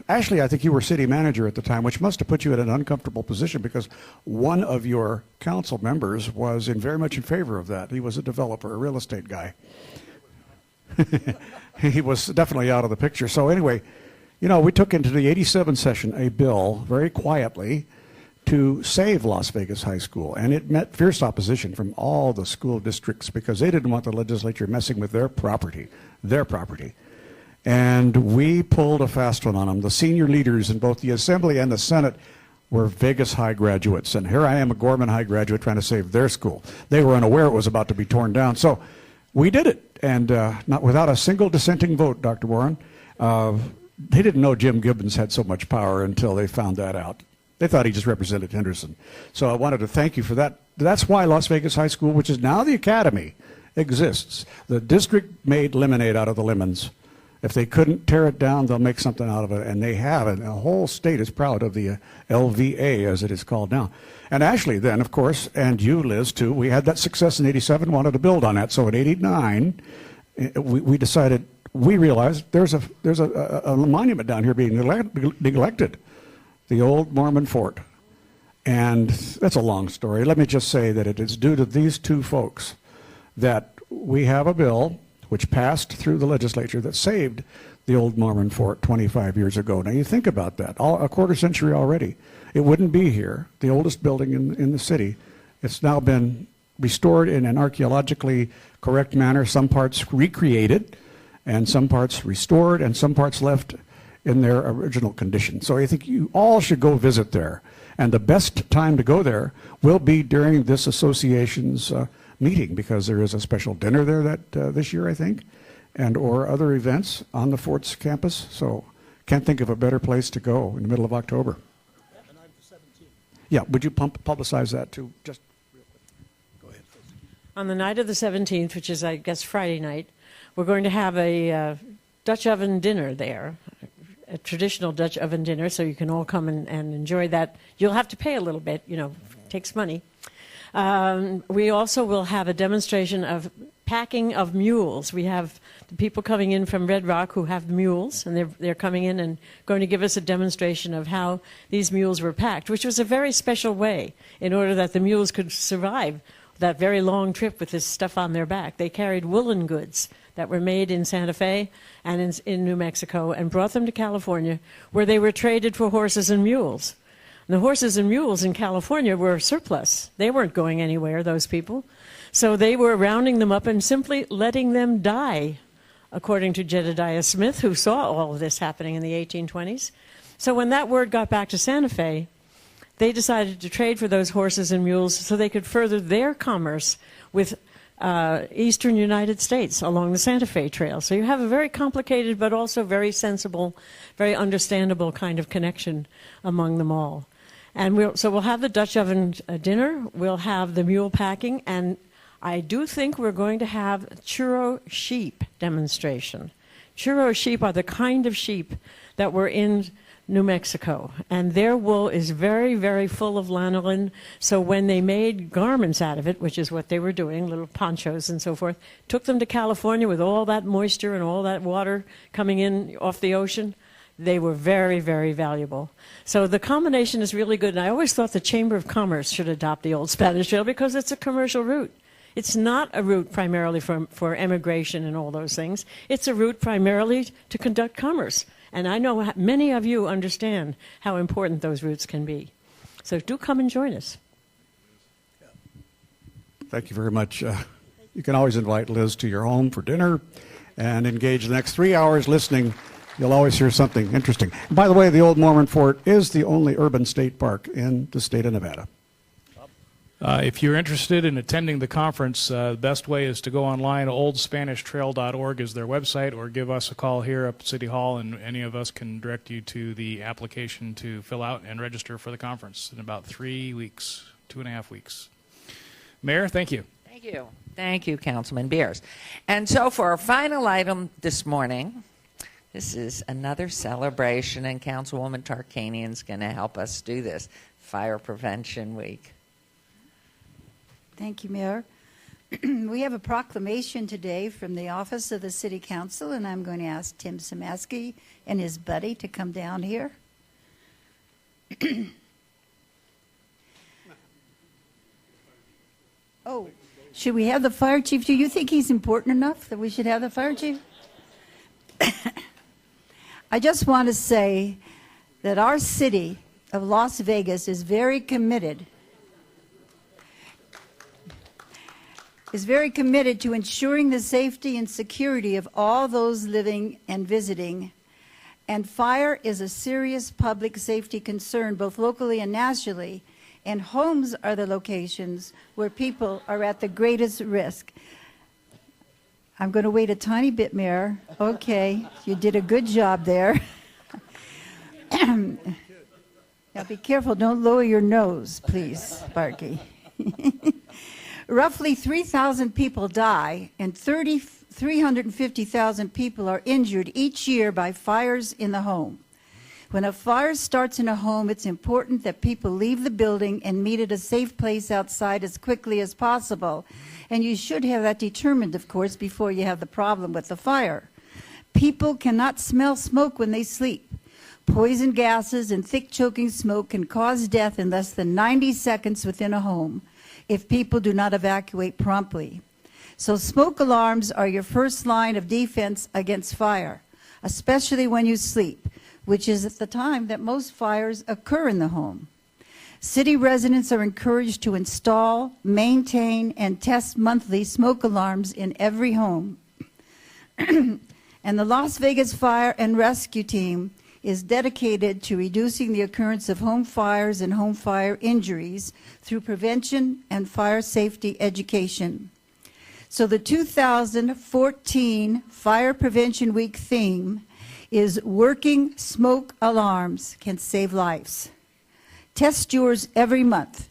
Ashley, I think you were city manager at the time, which must have put you in an uncomfortable position because one of your council members was very much in favor of that. He was a developer, a real estate guy. He was definitely out of the picture. So anyway, You know, we took into the 87 session a bill very quietly to save Las Vegas High School, and it met fierce opposition from all the school districts because they didn't want the legislature messing with their property. And we pulled a fast one on them. The senior leaders in both the Assembly and the Senate were Vegas High graduates, and here I am, a Gorman High graduate, trying to save their school. They were unaware it was about to be torn down. So we did it, and not without a single dissenting vote, Dr. Warren. They didn't know Jim Gibbons had so much power until they found that out. They thought he just represented Henderson. So I wanted to thank you for that. That's why Las Vegas High School, which is now the Academy, exists. The district made lemonade out of the lemons. If they couldn't tear it down, they'll make something out of it, and they have. And the whole state is proud of the LVA, as it is called now. And Ashley then, of course, and you, Liz, too, we had that success in 87, wanted to build on that. So in 89, we decided, we realized there's a monument down here being neglected, the old Mormon fort. And that's a long story. Let me just say that it is due to these two folks that we have a bill which passed through the legislature that saved the old Mormon fort 25 years ago. Now you think about that, a quarter century already. It wouldn't be here, the oldest building in the city. It's now been restored in an archaeologically correct manner, some parts recreated, and some parts restored, and some parts left in their original condition. So I think you all should go visit there. And the best time to go there will be during this association's meeting, because there is a special dinner there that this year, I think, and or other events on the fort's campus. So can't think of a better place to go in the middle of October. Yeah, would you publicize that too? Just real quick. Go ahead. On the night of the 17th, which is, I guess, Friday night, we're going to have a Dutch oven dinner there, a traditional Dutch oven dinner, so you can all come and enjoy that. You'll have to pay a little bit, you know, it takes money. We also will have a demonstration of packing of mules. We have the people coming in from Red Rock who have mules, and they're coming in and going to give us a demonstration of how these mules were packed, which was a very special way in order that the mules could survive that very long trip with this stuff on their back. They carried woolen goods that were made in Santa Fe and in New Mexico and brought them to California, where they were traded for horses and mules. The horses and mules in California were surplus. They weren't going anywhere, those people. So they were rounding them up and simply letting them die, according to Jedediah Smith, who saw all of this happening in the 1820s. So when that word got back to Santa Fe, they decided to trade for those horses and mules so they could further their commerce with eastern United States along the Santa Fe Trail. So you have a very complicated but also very sensible, very understandable kind of connection among them all. And we'll have the Dutch oven dinner, we'll have the mule packing, and I do think we're going to have churro sheep demonstration. Churro sheep are the kind of sheep that were in New Mexico, and their wool is very, very full of lanolin, so when they made garments out of it, which is what they were doing, little ponchos and so forth, took them to California with all that moisture and all that water coming in off the ocean, they were very, very valuable. So the combination is really good, and I always thought the Chamber of Commerce should adopt the Old Spanish Trail because it's a commercial route. It's not a route primarily for emigration and all those things. It's a route primarily to conduct commerce. And I know many of you understand how important those routes can be. So do come and join us. Thank you very much. You can always invite Liz to your home for dinner and engage the next 3 hours listening. You'll always hear something interesting. And by the way, the Old Mormon Fort is the only urban state park in the state of Nevada. If you're interested in attending the conference, the best way is to go online. oldspanishtrail.org is their website, or give us a call here up at City Hall, and any of us can direct you to the application to fill out and register for the conference in about 3 weeks, 2.5 weeks. Mayor, thank you. Thank you. Thank you, Councilman Beers. And so for our final item this morning, this is another celebration, and Councilwoman Tarkanian's going to help us do this, Fire Prevention Week. Thank you, Mayor. We have a proclamation today from the Office of the City Council, and I'm going to ask Tim Samaski and his buddy to come down here. Oh, should we have the fire chief? Do you think he's important enough that we should have the fire chief? I just want to say that our city of Las Vegas is very committed to ensuring the safety and security of all those living and visiting. And fire is a serious public safety concern, both locally and nationally. And homes are the locations where people are at the greatest risk. I'm going to wait a tiny bit, Mayor. Okay, you did a good job there. Now be careful, don't lower your nose, please, Sparky. Roughly 3,000 people die and 350,000 people are injured each year by fires in the home. When a fire starts in a home, it's important that people leave the building and meet at a safe place outside as quickly as possible. And you should have that determined, of course, before you have the problem with the fire. People cannot smell smoke when they sleep. Poison gases and thick choking smoke can cause death in less than 90 seconds within a home if people do not evacuate promptly. So smoke alarms are your first line of defense against fire, especially when you sleep, which is at the time that most fires occur in the home. City residents are encouraged to install, maintain, and test monthly smoke alarms in every home. And the Las Vegas Fire and Rescue Team is dedicated to reducing the occurrence of home fires and home fire injuries through prevention and fire safety education. So the 2014 Fire Prevention Week theme is Working Smoke Alarms Can Save Lives. Test yours every month.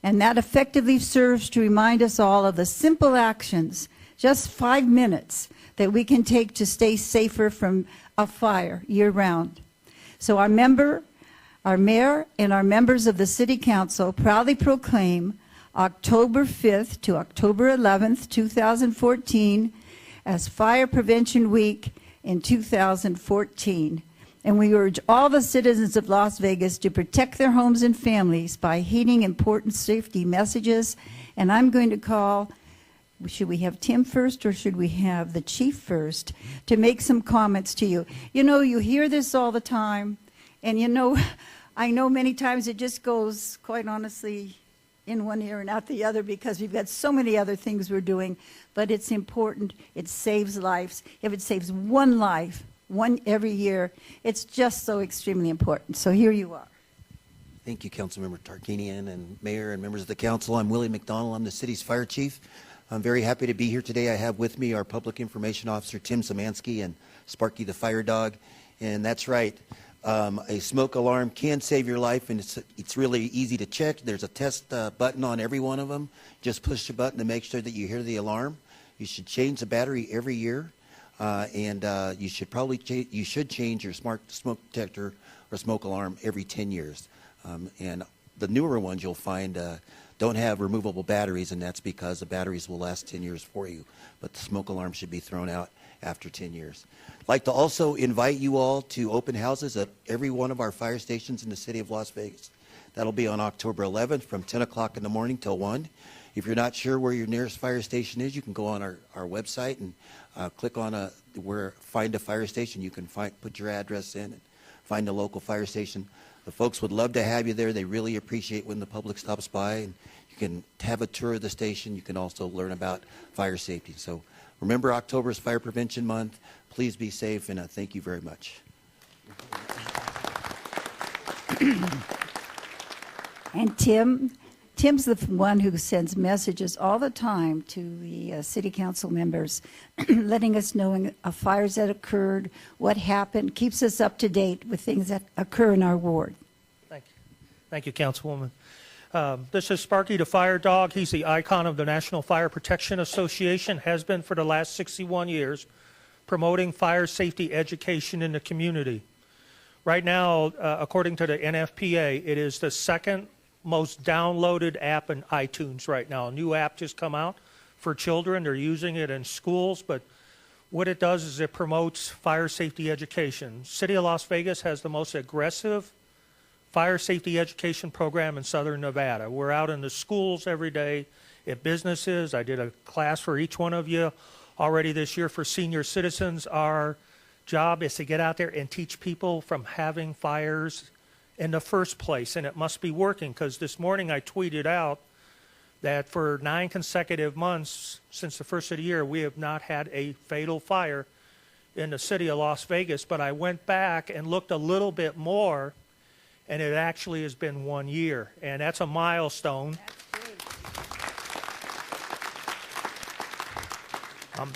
And that effectively serves to remind us all of the simple actions, just 5 minutes, that we can take to stay safer from a fire year-round. So our mayor, and our members of the City Council proudly proclaim October 5th to October 11th, 2014 as Fire Prevention Week in 2014. And we urge all the citizens of Las Vegas to protect their homes and families by heeding important safety messages. And I'm going to call, should we have Tim first or should we have the chief first to make some comments to you? You know, you hear this all the time, and you know, I know many times it just goes, quite honestly, in one ear and out the other because we've got so many other things we're doing, but it's important. It saves lives. If it saves one life, one every year, it's just so extremely important. So here you are. Thank you, Councilmember Tarkanian and Mayor and members of the council. I'm Willie McDonald. I'm the city's fire chief. I'm very happy to be here today. I have with me our public information officer, Tim Szymanski, and Sparky the fire dog. And that's right, a smoke alarm can save your life, and it's really easy to check. There's a test button on every one of them. Just push the button to make sure that you hear the alarm. You should change the battery every year, and you should probably change your smart smoke detector or smoke alarm every 10 years. And the newer ones you'll find don't have removable batteries, and that's because the batteries will last 10 years for you. But the smoke alarm should be thrown out after 10 years. I'd like to also invite you all to open houses at every one of our fire stations in the city of Las Vegas. That'll be on October 11th from 10 o'clock in the morning till 1. If you're not sure where your nearest fire station is, you can go on our website and click on find a fire station. You can put your address in and find a local fire station. The folks would love to have you there. They really appreciate when the public stops by, and you can have a tour of the station. You can also learn about fire safety. So remember, October is Fire Prevention Month. Please be safe, and thank you very much. And Tim's the one who sends messages all the time to the city council members, letting us know of fires that occurred, what happened, keeps us up to date with things that occur in our ward. Thank you. Thank you, Councilwoman. This is Sparky the fire dog. He's the icon of the National Fire Protection Association, has been for the last 61 years, promoting fire safety education in the community. Right now, according to the NFPA, it is the second most downloaded app in iTunes right now. A new app just come out for children. They're using it in schools, but what it does is it promotes fire safety education. City of Las Vegas has the most aggressive fire safety education program in Southern Nevada. We're out in the schools every day, at businesses. I did a class for each one of you already this year for senior citizens. Our job is to get out there and teach people from having fires in the first place, and it must be working, because this morning I tweeted out that for 9 consecutive months since the first of the year, we have not had a fatal fire in the city of Las Vegas. But I went back and looked a little bit more, and it actually has been 1 year, and that's a milestone.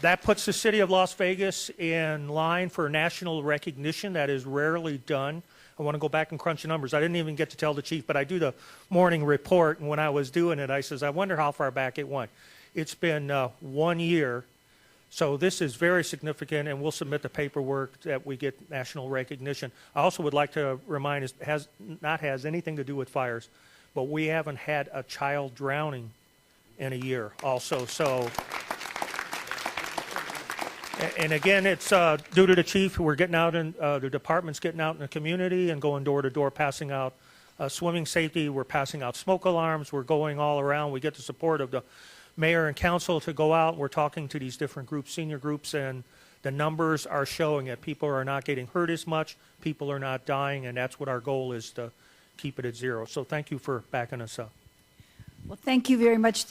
That puts the city of Las Vegas in line for national recognition. That is rarely done. I want to go back and crunch the numbers. I didn't even get to tell the chief, but I do the morning report, and when I was doing it, I says, I wonder how far back it went. It's been 1 year, so this is very significant, and we'll submit the paperwork that we get national recognition. I also would like to remind us, has anything to do with fires, but we haven't had a child drowning in a year also. So, and again, it's due to the chief. We're getting out, and the department's getting out in the community and going door to door, passing out swimming safety. We're passing out smoke alarms. We're going all around. We get the support of the mayor and council to go out. We're talking to these different groups, senior groups, and the numbers are showing it. People are not getting hurt as much. People are not dying, and that's what our goal is, to keep it at 0. So thank you for backing us up. Well, thank you very much.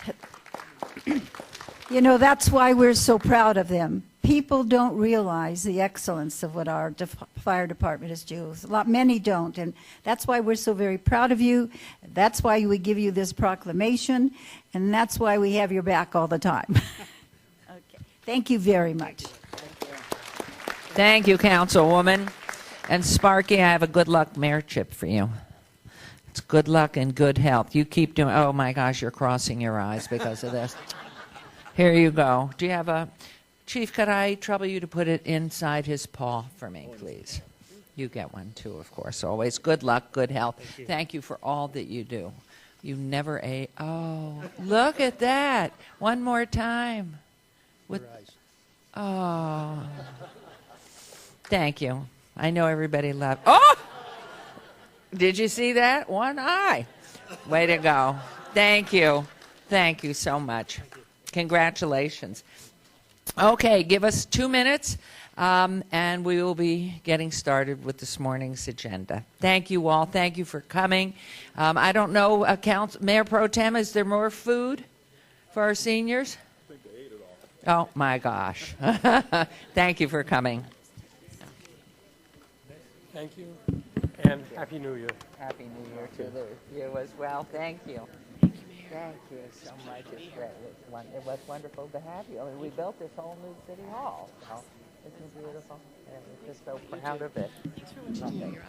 You know, that's why we're so proud of them. People don't realize the excellence of what our fire department is doing. Many don't, and that's why we're so very proud of you. That's why we give you this proclamation, and that's why we have your back all the time. Okay. Thank you very much. Thank you, Councilwoman. And Sparky, I have a good luck mayor chip for you. It's good luck and good health. You keep doing, oh my gosh, you're crossing your eyes because of this. Here you go. Do you have a, Chief, could I trouble you to put it inside his paw for me, please? You get one too, of course, always. Good luck, good health. Thank you for all that you do. You never ate, oh, look at that. One more time. With, oh. Thank you. I know everybody loved, oh! Did you see that? One eye. Way to go. Thank you. Thank you so much. Congratulations. Okay, give us 2 minutes, and we will be getting started with this morning's agenda. Thank you all. Thank you for coming. I don't know, Mayor Pro Tem, is there more food for our seniors? I think they ate it all. Oh, my gosh. Thank you for coming. Thank you, and Happy New Year. Happy New Year to you as well. Thank you. Thank you so much. It was wonderful to have you. I mean, we built this whole new city hall. So isn't it beautiful? And we're just so proud of it. Thanks for watching. You're out.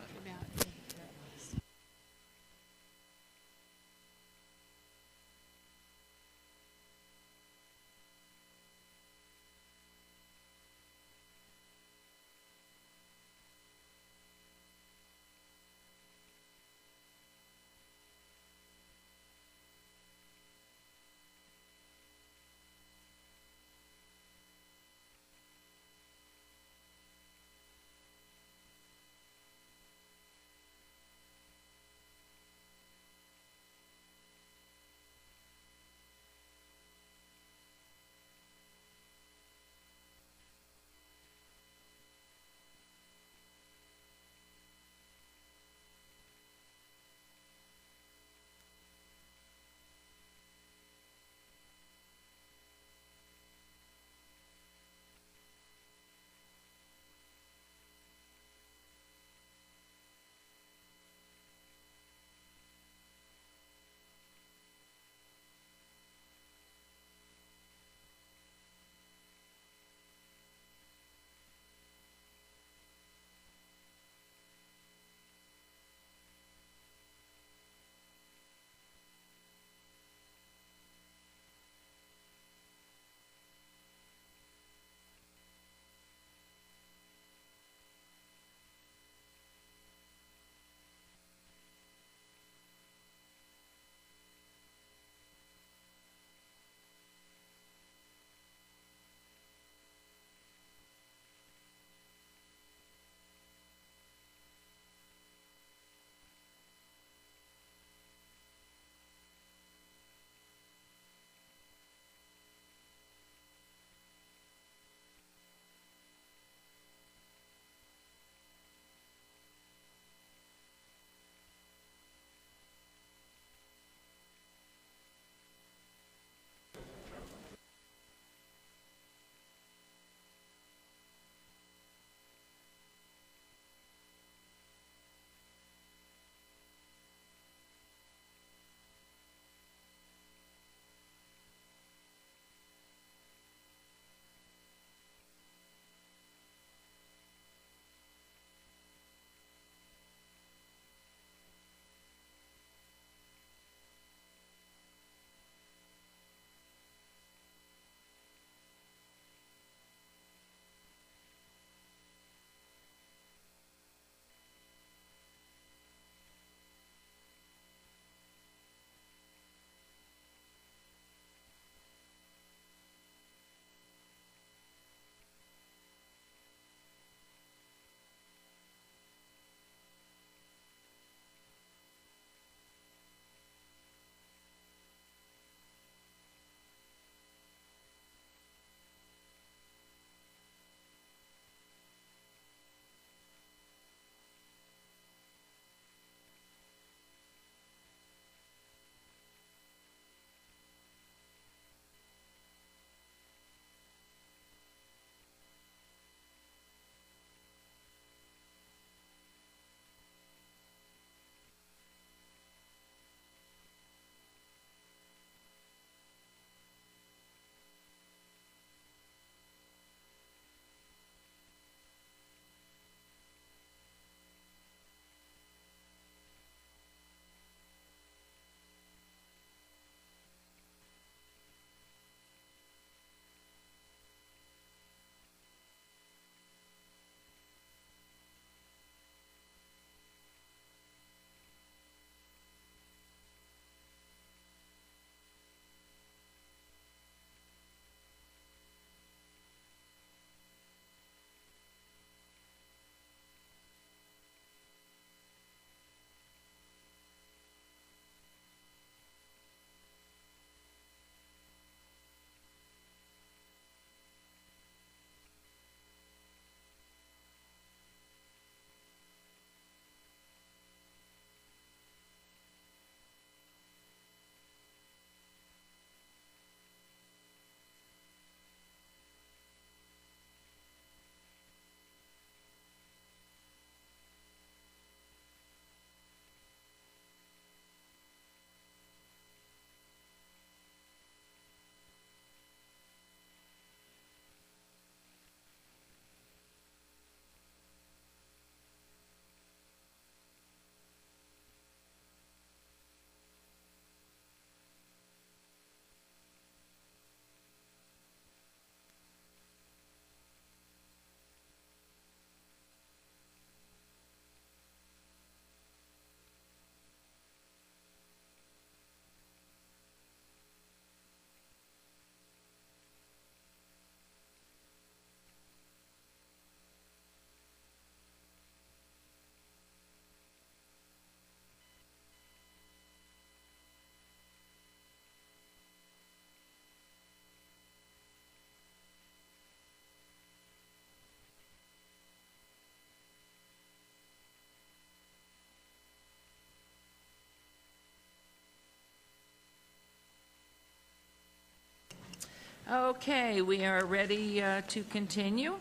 Okay, we are ready to continue.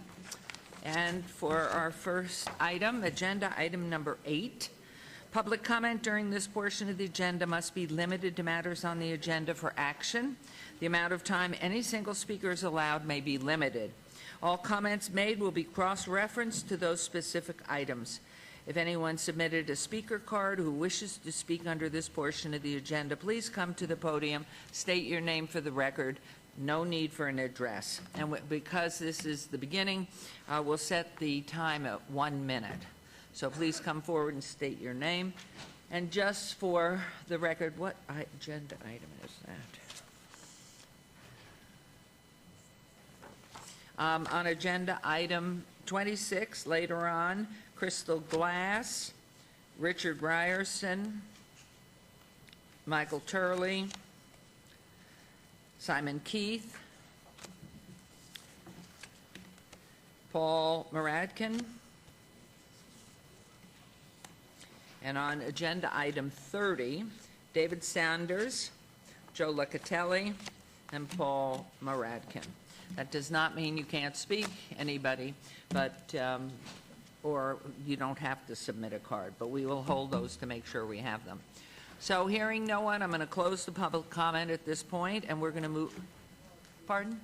And for our first item, agenda item number 8, public comment during this portion of the agenda must be limited to matters on the agenda for action. The amount of time any single speaker is allowed may be limited. All comments made will be cross-referenced to those specific items. If anyone submitted a speaker card who wishes to speak under this portion of the agenda, please come to the podium, state your name for the record. No need for an address. And because this is the beginning, we'll set the time at 1 minute. So please come forward and state your name. And just for the record, what agenda item is that? On agenda item 26, later on, Crystal Glass, Richard Ryerson, Michael Turley, Simon Keith, Paul Maradkin, and on agenda item 30, David Sanders, Joe Locatelli, and Paul Maradkin. That does not mean you can't speak, anybody, but or you don't have to submit a card, but we will hold those to make sure we have them. So hearing no one, I'm going to close the public comment at this point, and we're going to move. Pardon?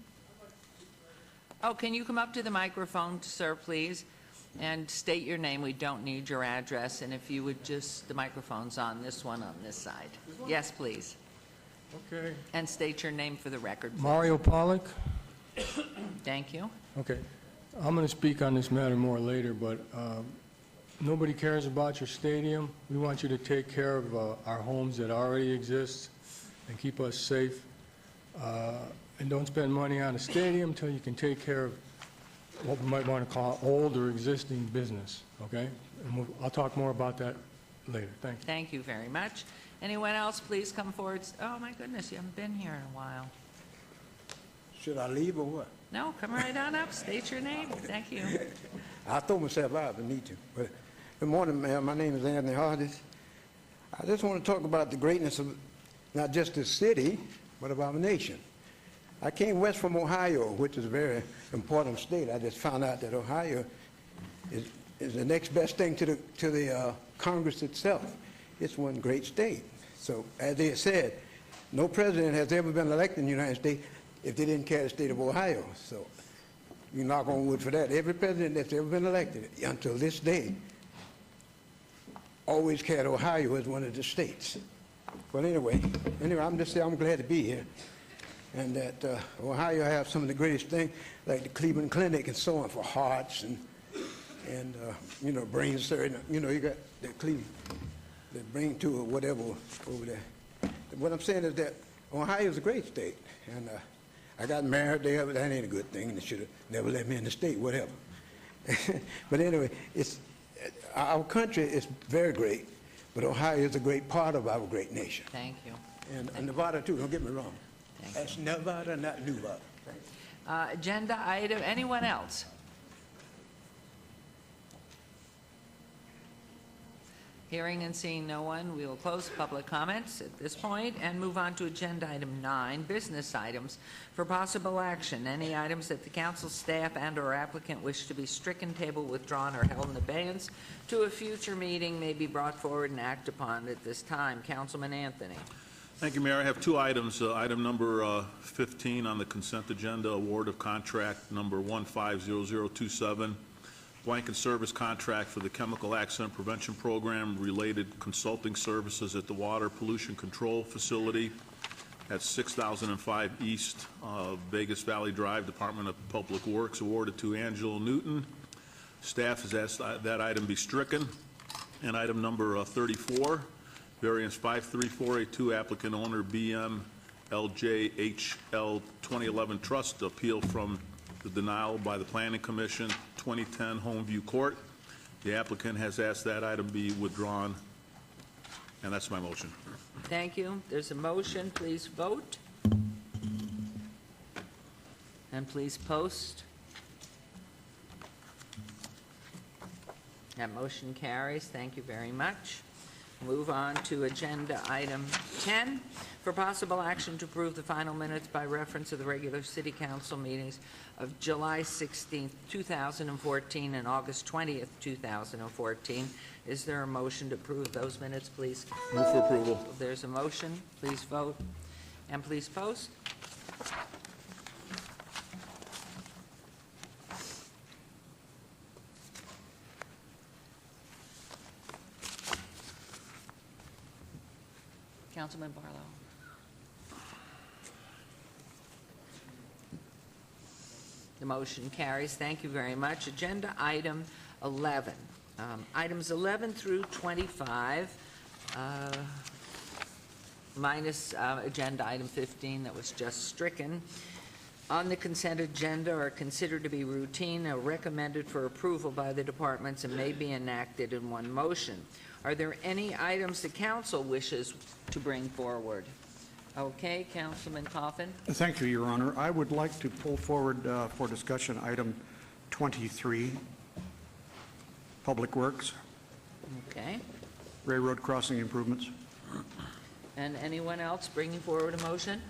Oh, can you come up to the microphone, sir, please, and state your name. We don't need your address, and if you would just, the microphone's on this one on this side. Yes, please. Okay. And state your name for the record, please. Mario Pollock. Thank you. Okay. I'm going to speak on this matter more later, but nobody cares about your stadium. We want you to take care of our homes that already exist and keep us safe. And don't spend money on a stadium until you can take care of what we might want to call old or existing business, okay? And I'll talk more about that later. Thank you. Thank you very much. Anyone else, please come forward. Oh, my goodness, you haven't been here in a while. Should I leave or what? No, come right on up. State your name. Thank you. I'll throw myself out if I need to. But good morning, ma'am. My name is Anthony Hardis. I just want to talk about the greatness of not just the city, but of our nation. I came west from Ohio, which is a very important state. I just found out that Ohio is the next best thing to the Congress itself. It's one great state. So, as they said, no president has ever been elected in the United States if they didn't carry the state of Ohio. So, you knock on wood for that. Every president that's ever been elected until this day always carried Ohio as one of the states. But anyway, I'm just saying I'm glad to be here. And that Ohio have some of the greatest things, like the Cleveland Clinic and so on, for hearts and you know, brain surgery. You know, you got the Cleveland, the brain tube or whatever over there. What I'm saying is that Ohio is a great state, and I got married there, but that ain't a good thing. They should have never let me in the state, whatever. But anyway, our country is very great, but Ohio is a great part of our great nation. Thank you. And Nevada too. Don't get me wrong. That's Nevada, not Nevada. Agenda item, anyone else? Hearing and seeing no one, we will close public comments at this point and move on to agenda item 9, business items for possible action. Any items that the council staff and or applicant wish to be stricken, tabled, withdrawn, or held in abeyance to a future meeting may be brought forward and acted upon at this time. Councilman Anthony. Thank you, Mayor. I have two items. Item number 15 on the consent agenda, award of contract number 150027, blanket service contract for the Chemical Accident Prevention Program related consulting services at the Water Pollution Control Facility at 6005 East Vegas Valley Drive, Department of Public Works, awarded to Angela Newton. Staff has asked that item be stricken. And item number 34, variance 53482, applicant owner BM LJHL 2011 Trust, appeal from the denial by the Planning Commission, 2010 Homeview Court. The applicant has asked that item be withdrawn, and that's my motion. Thank you. There's a motion. Please vote. And please post. That motion carries. Thank you very much. Move on to agenda item 10, for possible action to approve the final minutes by reference of the regular city council meetings of July 16th, 2014 and August 20th, 2014. Is there a motion to approve those minutes, please? Move for approval. If there's a motion, please vote and please post. Councilman Barlow. The motion carries. Thank you very much. Agenda item 11. Items 11 through 25, minus agenda item 15 that was just stricken, on the consent agenda are considered to be routine or recommended for approval by the departments and may be enacted in one motion. Are there any items the council wishes to bring forward? Okay, Councilman Coffin. Thank you, Your Honor. I would like to pull forward for discussion item 23, Public Works, Okay. railroad crossing improvements. And anyone else bringing forward a motion?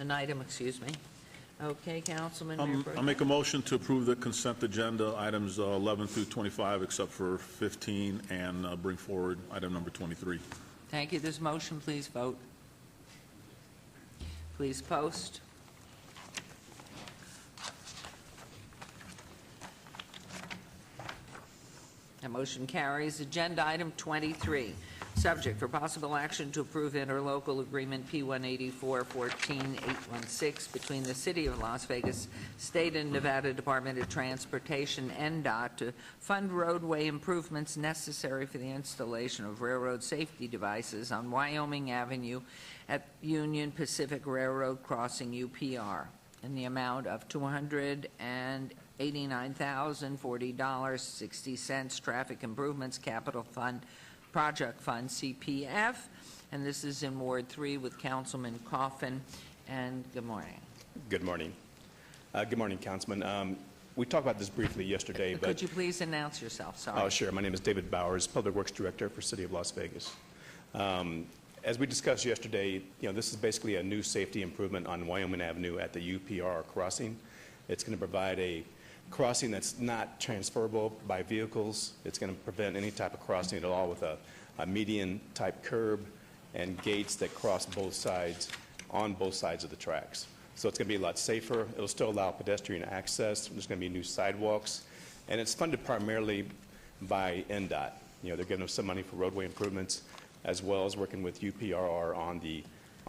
An item, excuse me. Okay, Councilman. Mayor Pro I'll make a motion to approve the consent agenda items 11 through 25, except for 15, and bring forward item number 23. Thank you. This motion, please vote. Please post. That motion carries. Agenda item 23. Subject for possible action to approve interlocal agreement P-184-14-816 between the City of Las Vegas, State and Nevada Department of Transportation, NDOT, to fund roadway improvements necessary for the installation of railroad safety devices on Wyoming Avenue at Union Pacific Railroad Crossing, UPR, in the amount of $289,040.60, Traffic Improvements Capital Fund, Project Fund, CPF, and this is in Ward 3 with Councilman Coffin. And good morning. Good morning. Good morning, Councilman. We talked about this briefly yesterday, but... Could you please announce yourself? Sorry. Oh, sure. My name is David Bowers, Public Works Director for City of Las Vegas. As we discussed yesterday, this is basically a new safety improvement on Wyoming Avenue at the UPR crossing. It's going to provide a crossing that's not transferable by vehicles. It's going to prevent any type of crossing at all with a median type curb and gates that cross both sides on both sides of the tracks. So it's going to be a lot safer. It'll still allow pedestrian access. There's going to be new sidewalks, and it's funded primarily by NDOT. They're giving us some money for roadway improvements, as well as working with UPRR on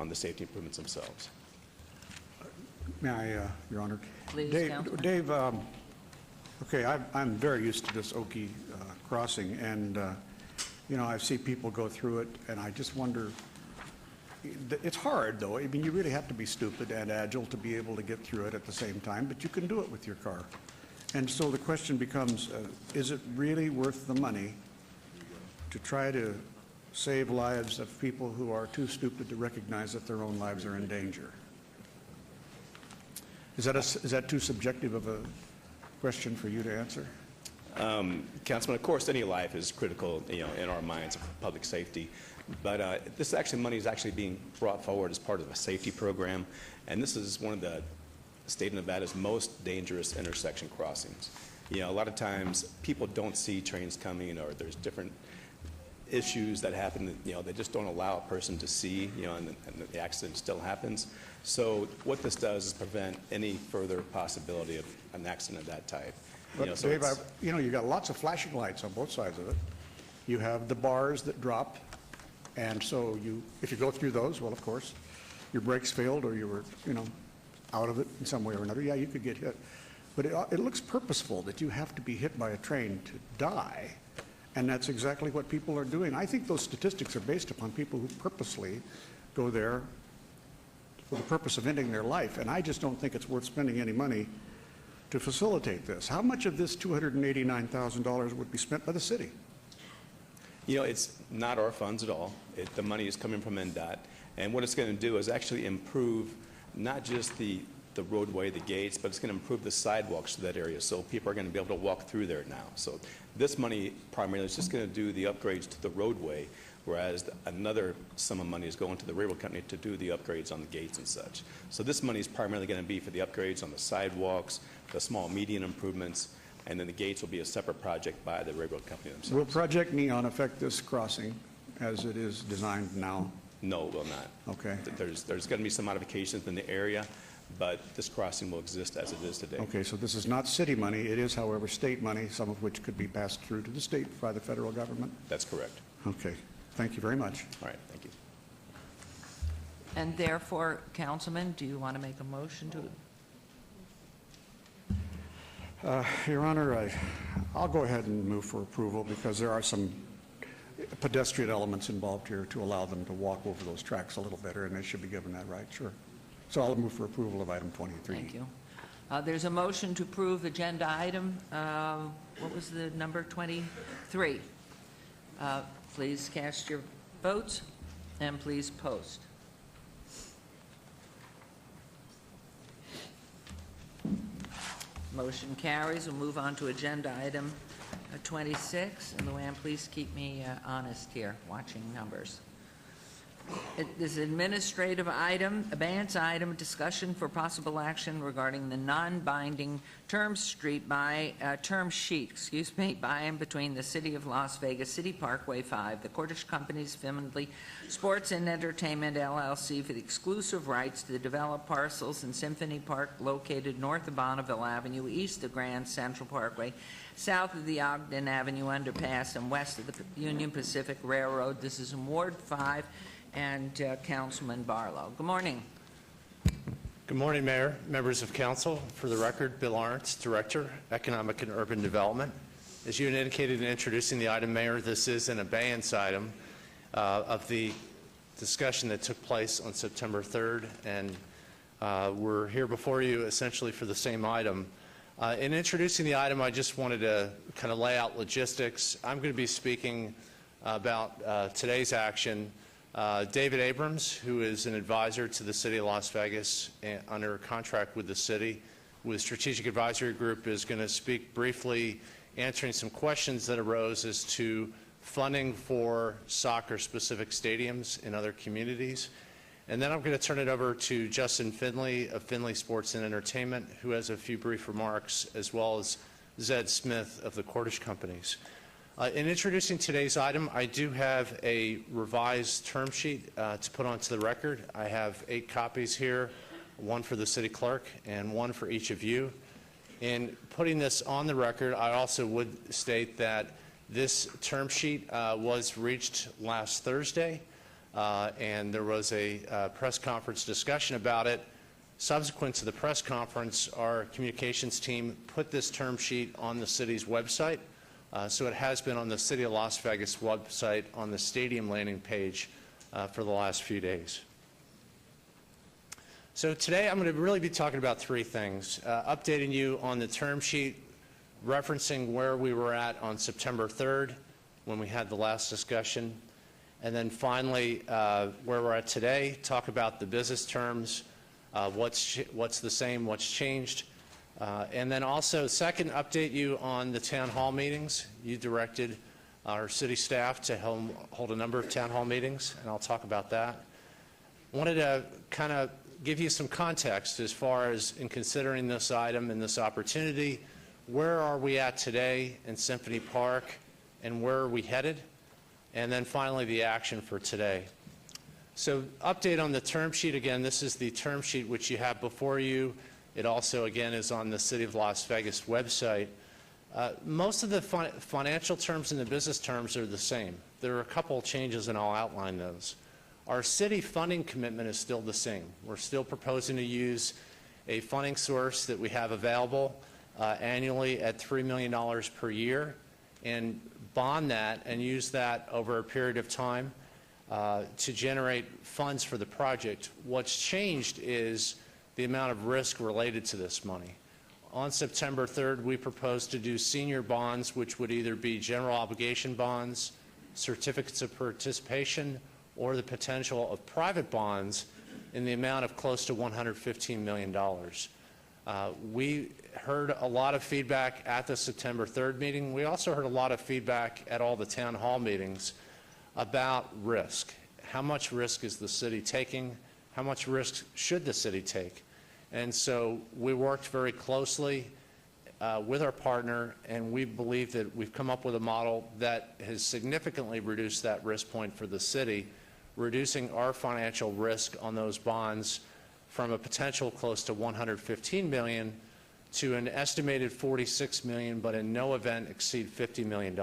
the safety improvements themselves. May I, Your Honor? Please, Dave, okay, I'm very used to this Okie crossing, and I see people go through it, and I just wonder, it's hard, though. I mean, you really have to be stupid and agile to be able to get through it at the same time, but you can do it with your car. And so the question becomes, is it really worth the money to try to save lives of people who are too stupid to recognize that their own lives are in danger? Is that too subjective of a question for you to answer? Councilman, of course, any life is critical, in our minds of public safety. But this money is actually being brought forward as part of a safety program, and this is one of the state of Nevada's most dangerous intersection crossings. A lot of times people don't see trains coming, or there's different issues that happen. They just don't allow a person to see, and the accident still happens. So what this does is prevent any further possibility of an accident of that type. But So Dave, it's- you've got lots of flashing lights on both sides of it. You have the bars that drop, and so if you go through those, well, of course, your brakes failed or you were, out of it in some way or another, yeah, you could get hit. But it looks purposeful that you have to be hit by a train to die, and that's exactly what people are doing. I think those statistics are based upon people who purposely go there for the purpose of ending their life, and I just don't think it's worth spending any money to facilitate this. How much of this $289,000 would be spent by the city? It's not our funds at all. The money is coming from NDOT, and what it's going to do is actually improve not just the the roadway, the gates, but it's going to improve the sidewalks to that area, so people are going to be able to walk through there now. So this money primarily is just going to do the upgrades to the roadway, whereas another sum of money is going to the railroad company to do the upgrades on the gates and such. So this money is primarily going to be for the upgrades on the sidewalks, the small median improvements, and then the gates will be a separate project by the railroad company themselves. Will Project Neon affect this crossing as it is designed now? No, it will not. Okay. There's going to be some modifications in the area, but this crossing will exist as it is today. Okay, so this is not city money. It is, however, state money, some of which could be passed through to the state by the federal government? That's correct. Okay. Thank you very much. All right, thank you. And therefore, Councilman, do you want to make a motion to? Your Honor, I'll go ahead and move for approval because there are some pedestrian elements involved here to allow them to walk over those tracks a little better, and they should be given that right, sure. So I'll move for approval of item 23. Thank you. There's a motion to approve agenda item, what was the number, 23? Please cast your votes and please post. Motion carries. We'll move on to agenda item 26. And Luann, please keep me honest here, watching numbers. This administrative item, abeyance item, discussion for possible action regarding the non-binding term sheet by and between the City of Las Vegas, City Parkway 5, the Cordish Companies, Findlay Sports and Entertainment LLC for the exclusive rights to develop parcels in Symphony Park located north of Bonneville Avenue, east of Grand Central Parkway, south of the Ogden Avenue underpass, and west of the Union Pacific Railroad. This is in Ward 5. And Councilman Barlow. Good morning. Good morning, Mayor, members of council. For the record, Bill Arntz, Director, Economic and Urban Development. As you had indicated in introducing the item, Mayor, this is an abeyance item of the discussion that took place on September 3rd, and we're here before you essentially for the same item. In introducing the item, I just wanted to kind of lay out logistics. I'm going to be speaking about today's action. David Abrams, who is an advisor to the City of Las Vegas under contract with the city with Strategic Advisory Group, is going to speak briefly, answering some questions that arose as to funding for soccer-specific stadiums in other communities. And then I'm going to turn it over to Justin Findlay of Findlay Sports and Entertainment, who has a few brief remarks, as well as Zed Smith of the Cordish Companies. In introducing today's item, I do have a revised term sheet to put onto the record. I have 8 copies here, one for the city clerk and one for each of you. In putting this on the record, I also would state that this term sheet was reached last Thursday, and there was a press conference discussion about it. Subsequent to the press conference, our communications team put this term sheet on the city's website. So it has been on the City of Las Vegas website on the stadium landing page for the last few days. So today I'm going to really be talking about 3 things. Updating you on the term sheet, referencing where we were at on September 3rd when we had the last discussion, and then finally where we're at today, talk about the business terms, what's the same, what's changed, and then also, second, update you on the town hall meetings. You directed our city staff to hold a number of town hall meetings, and I'll talk about that. Wanted to kind of give you some context as far as in considering this item and this opportunity. Where are we at today in Symphony Park, and where are we headed? And then finally, the action for today. So update on the term sheet. Again, this is the term sheet which you have before you. It also, again, is on the City of Las Vegas website. Most of the financial terms and the business terms are the same. There are a couple of changes, and I'll outline those. Our city funding commitment is still the same. We're still proposing to use a funding source that we have available annually at $3 million per year and bond that and use that over a period of time to generate funds for the project. What's changed is the amount of risk related to this money. On September 3rd, we proposed to do senior bonds, which would either be general obligation bonds, certificates of participation, or the potential of private bonds in the amount of close to $115 million. We heard a lot of feedback at the September 3rd meeting. We also heard a lot of feedback at all the town hall meetings about risk. How much risk is the city taking? How much risk should the city take? And so we worked very closely with our partner, and we believe that we've come up with a model that has significantly reduced that risk point for the city, reducing our financial risk on those bonds from a potential close to $115 million to an estimated $46 million, but in no event exceed $50 million.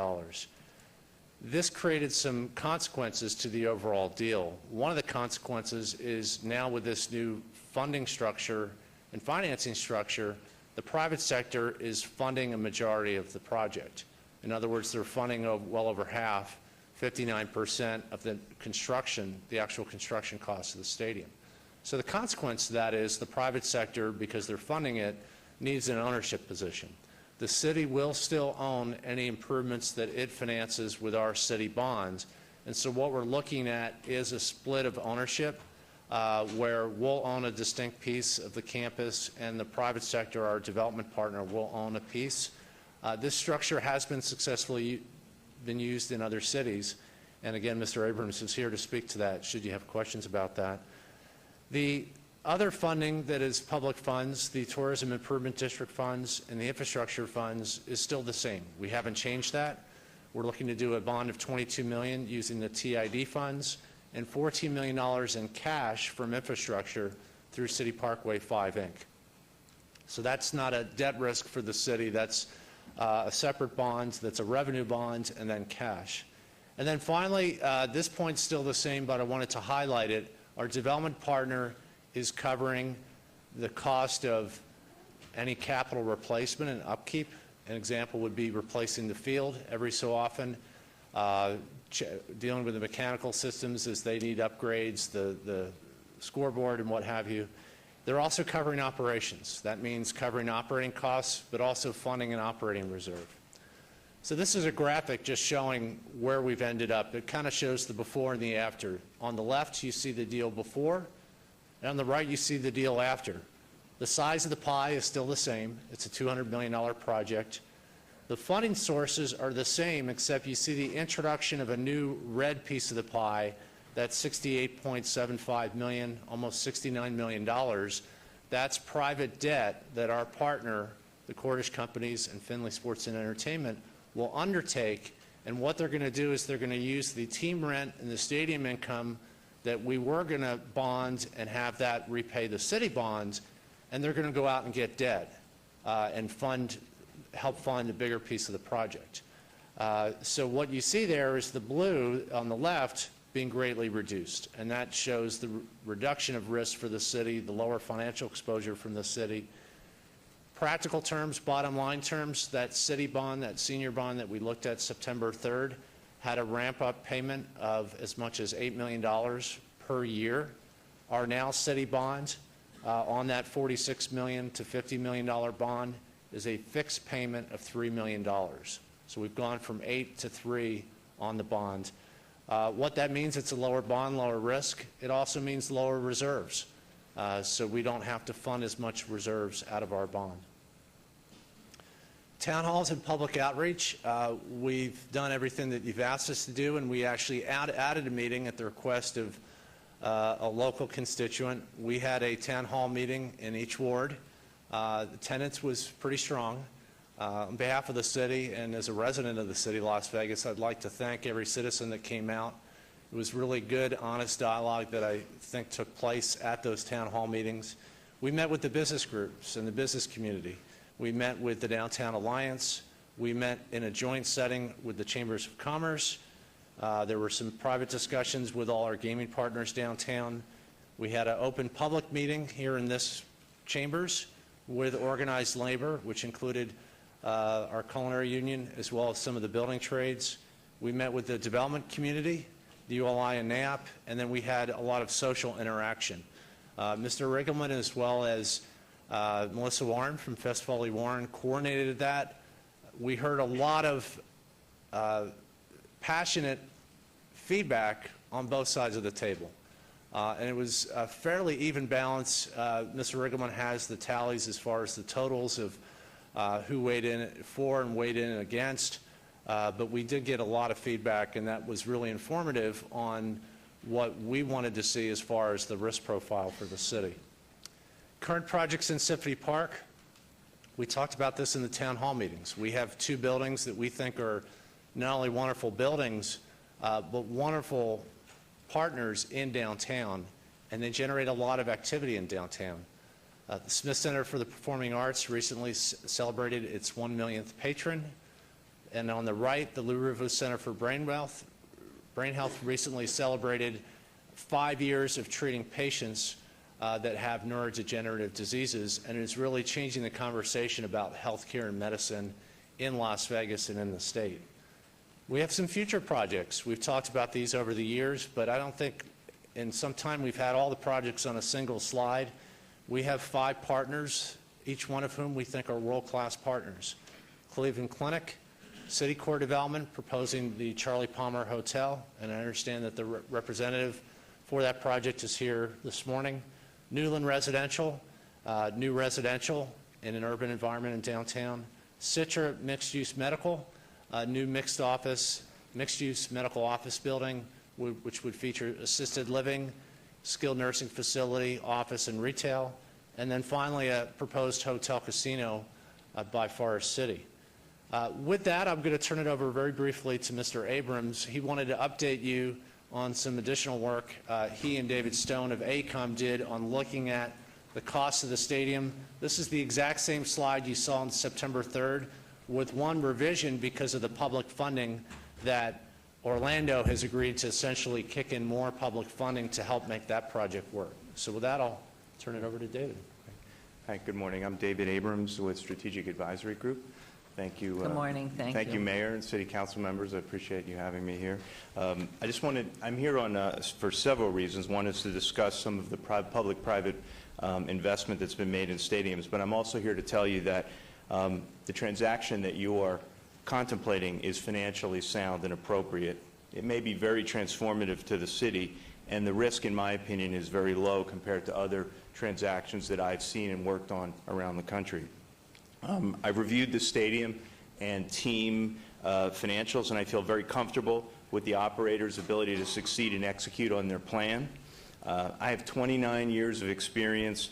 This created some consequences to the overall deal. One of the consequences is now with this new funding structure and financing structure, the private sector is funding a majority of the project. In other words, they're funding well over half, 59% of the construction, the actual construction cost of the stadium. So the consequence of that is the private sector, because they're funding it, needs an ownership position. The city will still own any improvements that it finances with our city bonds. And so what we're looking at is a split of ownership where we'll own a distinct piece of the campus and the private sector, our development partner, will own a piece. This structure has been successfully used in other cities. And again, Mr. Abrams is here to speak to that, should you have questions about that. The other funding that is public funds, the Tourism Improvement District funds and the infrastructure funds, is still the same. We haven't changed that. We're looking to do a bond of $22 million using the TID funds and $14 million in cash from infrastructure through City Parkway 5 Inc. So that's not a debt risk for the city. That's a separate bond, that's a revenue bond, and then cash. And then finally, this point's still the same, but I wanted to highlight it. Our development partner is covering the cost of any capital replacement and upkeep. An example would be replacing the field every so often, dealing with the mechanical systems as they need upgrades, the scoreboard and what have you. They're also covering operations. That means covering operating costs, but also funding an operating reserve. So this is a graphic just showing where we've ended up. It kind of shows the before and the after. On the left, you see the deal before, and on the right, you see the deal after. The size of the pie is still the same. It's a $200 million project. The funding sources are the same, except you see the introduction of a new red piece of the pie. That's $68.75 million, almost $69 million. That's private debt that our partner, the Cordish Companies and Findlay Sports and Entertainment, will undertake. And what they're going to do is they're going to use the team rent and the stadium income that we were going to bond and have that repay the city bonds, and they're going to go out and get debt and help fund a bigger piece of the project. So what you see there is the blue on the left being greatly reduced, and that shows the reduction of risk for the city, the lower financial exposure from the city. Practical terms, bottom line terms, that city bond, that senior bond that we looked at September 3rd, had a ramp-up payment of as much as $8 million per year. Our now city bond on that $46 million to $50 million bond is a fixed payment of $3 million. So we've gone from 8 to 3 on the bond. What that means, it's a lower bond, lower risk. It also means lower reserves. So we don't have to fund as much reserves out of our bond. Town halls and public outreach, we've done everything that you've asked us to do, and we actually added a meeting at the request of a local constituent. We had a town hall meeting in each ward. The attendance was pretty strong. On behalf of the city and as a resident of the city of Las Vegas, I'd like to thank every citizen that came out. It was really good, honest dialogue that I think took place at those town hall meetings. We met with the business groups and the business community. We met with the Downtown Alliance. We met in a joint setting with the Chambers of Commerce. There were some private discussions with all our gaming partners downtown. We had an open public meeting here in this chambers with organized labor, which included our culinary union as well as some of the building trades. We met with the development community, the ULI and NAP, and then we had a lot of social interaction. Mr. Riggleman, as well as Melissa Warren from Festival Warren, coordinated that. We heard a lot of passionate feedback on both sides of the table. And it was a fairly even balance. Mr. Riggleman has the tallies as far as the totals of who weighed in for and weighed in against. But we did get a lot of feedback, and that was really informative on what we wanted to see as far as the risk profile for the city. Current projects in Symphony Park, we talked about this in the town hall meetings. We have two buildings that we think are not only wonderful buildings, but wonderful partners in downtown, and they generate a lot of activity in downtown. The Smith Center for the Performing Arts recently celebrated its 1 millionth patron. And on the right, the Lou Ruvo Center for Brain Health recently celebrated 5 years of treating patients that have neurodegenerative diseases, and is really changing the conversation about healthcare and medicine in Las Vegas and in the state. We have some future projects. We've talked about these over the years, but I don't think in some time we've had all the projects on a single slide. We have 5 partners, each one of whom we think are world-class partners. Cleveland Clinic, City Core Development proposing the Charlie Palmer Hotel, and I understand that the representative for that project is here this morning. Newland Residential, new residential in an urban environment in downtown. Citra Mixed Use Medical, new mixed-use medical office building, which would feature assisted living, skilled nursing facility, office, and retail. And then finally, a proposed hotel casino by Forest City. With that, I'm going to turn it over very briefly to Mr. Abrams. He wanted to update you on some additional work he and David Stone of AECOM did on looking at the cost of the stadium. This is the exact same slide you saw on September 3rd, with one revision because of the public funding that Orlando has agreed to essentially kick in more public funding to help make that project work. So with that, I'll turn it over to David. Hi, good morning. I'm David Abrams with Strategic Advisory Group. Thank you. Good morning. Thank you. Thank you, Mayor and City Council members. I appreciate you having me here. I'm here for several reasons. One is to discuss some of the public-private investment that's been made in stadiums, but I'm also here to tell you that the transaction that you are contemplating is financially sound and appropriate. It may be very transformative to the city, and the risk, in my opinion, is very low compared to other transactions that I've seen and worked on around the country. I've reviewed the stadium and team financials, and I feel very comfortable with the operator's ability to succeed and execute on their plan. I have 29 years of experience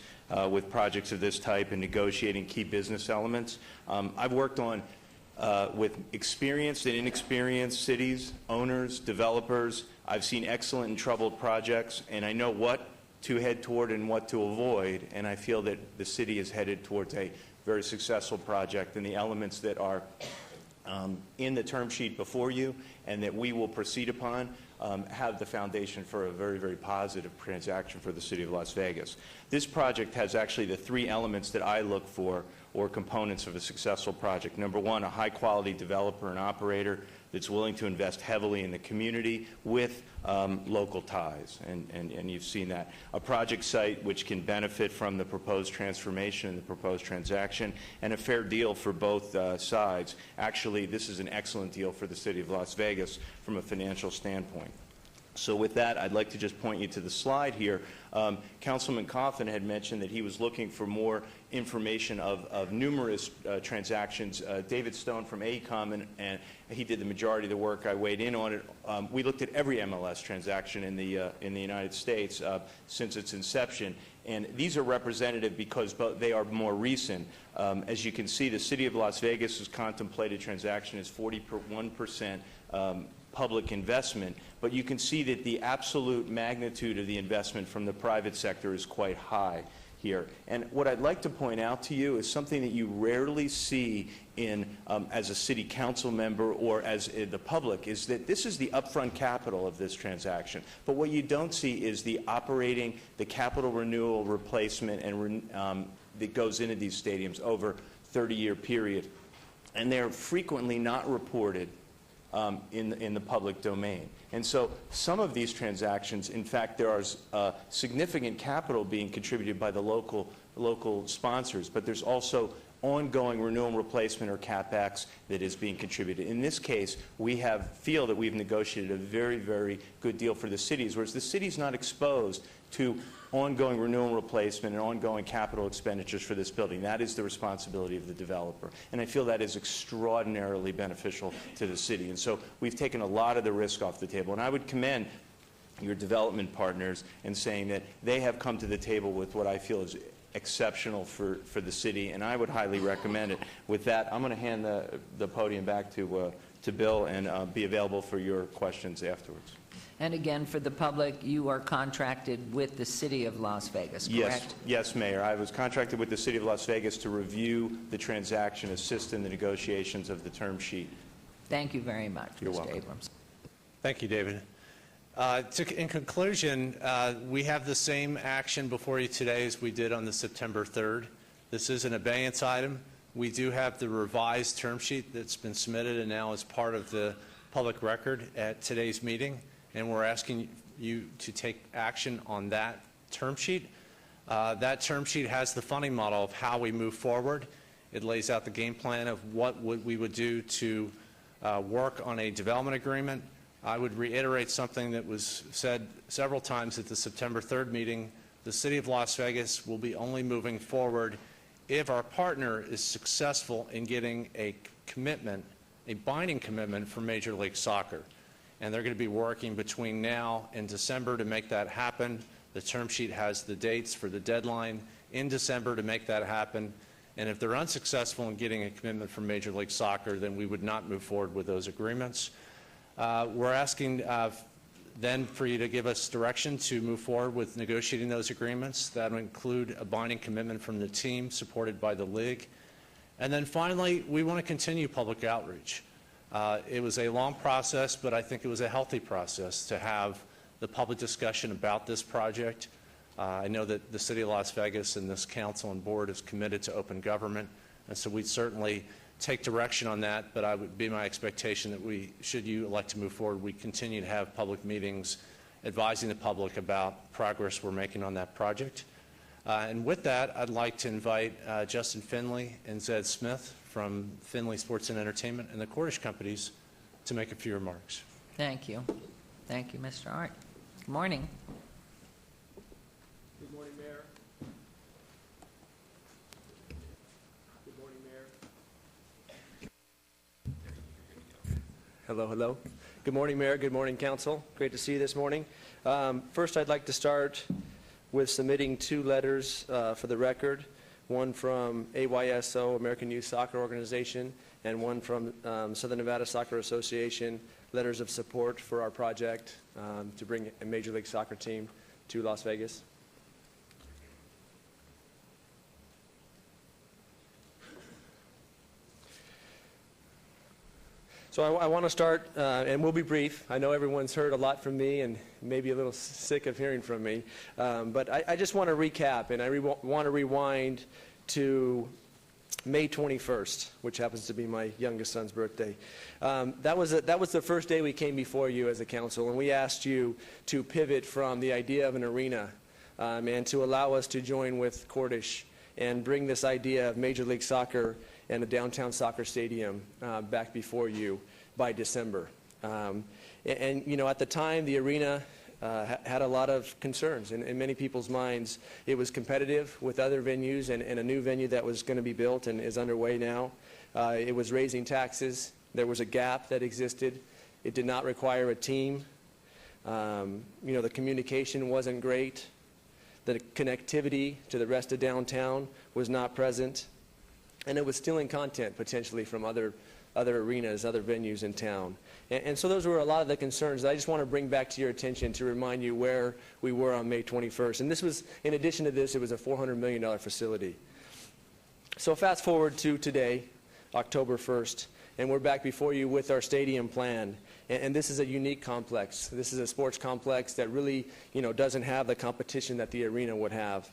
with projects of this type and negotiating key business elements. I've worked on with experienced and inexperienced cities, owners, developers. I've seen excellent and troubled projects, and I know what to head toward and what to avoid, and I feel that the city is headed towards a very successful project, and the elements that are in the term sheet before you and that we will proceed upon have the foundation for a very, very positive transaction for the city of Las Vegas. This project has actually the 3 elements that I look for, or components of a successful project. Number 1, a high-quality developer and operator that's willing to invest heavily in the community with local ties, and you've seen that. A project site which can benefit from the proposed transformation and the proposed transaction, and a fair deal for both sides. Actually, this is an excellent deal for the city of Las Vegas from a financial standpoint. So with that, I'd like to just point you to the slide here. Councilman Coffin had mentioned that he was looking for more information of numerous transactions. David Stone from AECOM, and he did the majority of the work. I weighed in on it. We looked at every MLS transaction in the United States since its inception. And these are representative because they are more recent. As you can see, the city of Las Vegas's contemplated transaction is 41% public investment, but you can see that the absolute magnitude of the investment from the private sector is quite high here. And what I'd like to point out to you is something that you rarely see in as a city council member or as the public, is that this is the upfront capital of this transaction. But what you don't see is the operating, the capital renewal, replacement, and that goes into these stadiums over a 30-year period. And they're frequently not reported in the public domain. And so some of these transactions, in fact, there are significant capital being contributed by the local sponsors, but there's also ongoing renewal and replacement or CapEx that is being contributed. In this case, we feel that we've negotiated a very, very good deal for the cities, whereas the city's not exposed to ongoing renewal and replacement and ongoing capital expenditures for this building. That is the responsibility of the developer. And I feel that is extraordinarily beneficial to the city. And so we've taken a lot of the risk off the table. And I would commend your development partners in saying that they have come to the table with what I feel is exceptional for the city, and I would highly recommend it. With that, I'm going to hand the podium back to Bill and be available for your questions afterwards. And again, for the public, you are contracted with the City of Las Vegas, correct? Yes, Mayor. I was contracted with the City of Las Vegas to review the transaction, assist in the negotiations of the term sheet. Thank you very much, You're Mr. welcome. Abrams. Thank you, David. In conclusion, we have the same action before you today as we did on the September 3rd. This is an abeyance item. We do have the revised term sheet that's been submitted and now is part of the public record at today's meeting, and we're asking you to take action on that term sheet. That term sheet has the funding model of how we move forward. It lays out the game plan of what we would do to work on a development agreement. I would reiterate something that was said several times at the September 3rd meeting. The City of Las Vegas will be only moving forward if our partner is successful in getting a commitment, a binding commitment from Major League Soccer. And they're going to be working between now and December to make that happen. The term sheet has the dates for the deadline in December to make that happen. And if they're unsuccessful in getting a commitment from Major League Soccer, then we would not move forward with those agreements. We're asking then for you to give us direction to move forward with negotiating those agreements. That will include a binding commitment from the team supported by the league. And then finally, we want to continue public outreach. It was a long process, but I think it was a healthy process to have the public discussion about this project. I know that the City of Las Vegas and this council and board is committed to open government, and so we'd certainly take direction on that, but it would be my expectation that we, should you elect to move forward, we continue to have public meetings advising the public about progress we're making on that project. And with that, I'd like to invite Justin Finley and Zed Smith from Finley Sports and Entertainment and the Cordish Companies to make a few remarks. Thank you. Thank you, Mr. Art. Good morning. Good morning, Mayor. Good morning, Mayor. Hello, hello. Good morning, Mayor. Good morning, Council. Great to see you this morning. First, I'd like to start with submitting 2 letters for the record, one from AYSO, American Youth Soccer Organization, and one from Southern Nevada Soccer Association, letters of support for our project to bring a Major League Soccer team to Las Vegas. So I want to start, and we'll be brief. I know everyone's heard a lot from me and maybe a little sick of hearing from me. But I just want to recap, and I want to rewind to May 21st, which happens to be my youngest son's birthday. That was the first day we came before you as a council, and we asked you to pivot from the idea of an arena and to allow us to join with Cordish and bring this idea of Major League Soccer and a downtown soccer stadium back before you by December. And you know, at the time, the arena had a lot of concerns. In many people's minds, it was competitive with other venues and a new venue that was going to be built and is underway now. It was raising taxes. There was a gap that existed. It did not require a team. You know, the communication wasn't great. The connectivity to the rest of downtown was not present. And it was stealing content potentially from other arenas, other venues in town. And so those were a lot of the concerns that I just want to bring back to your attention to remind you where we were on May 21st. And this was, in addition to this, it was a $400 million facility. So fast forward to today, October 1st, and we're back before you with our stadium plan. And this is a unique complex. This is a sports complex that really, you know, doesn't have the competition that the arena would have.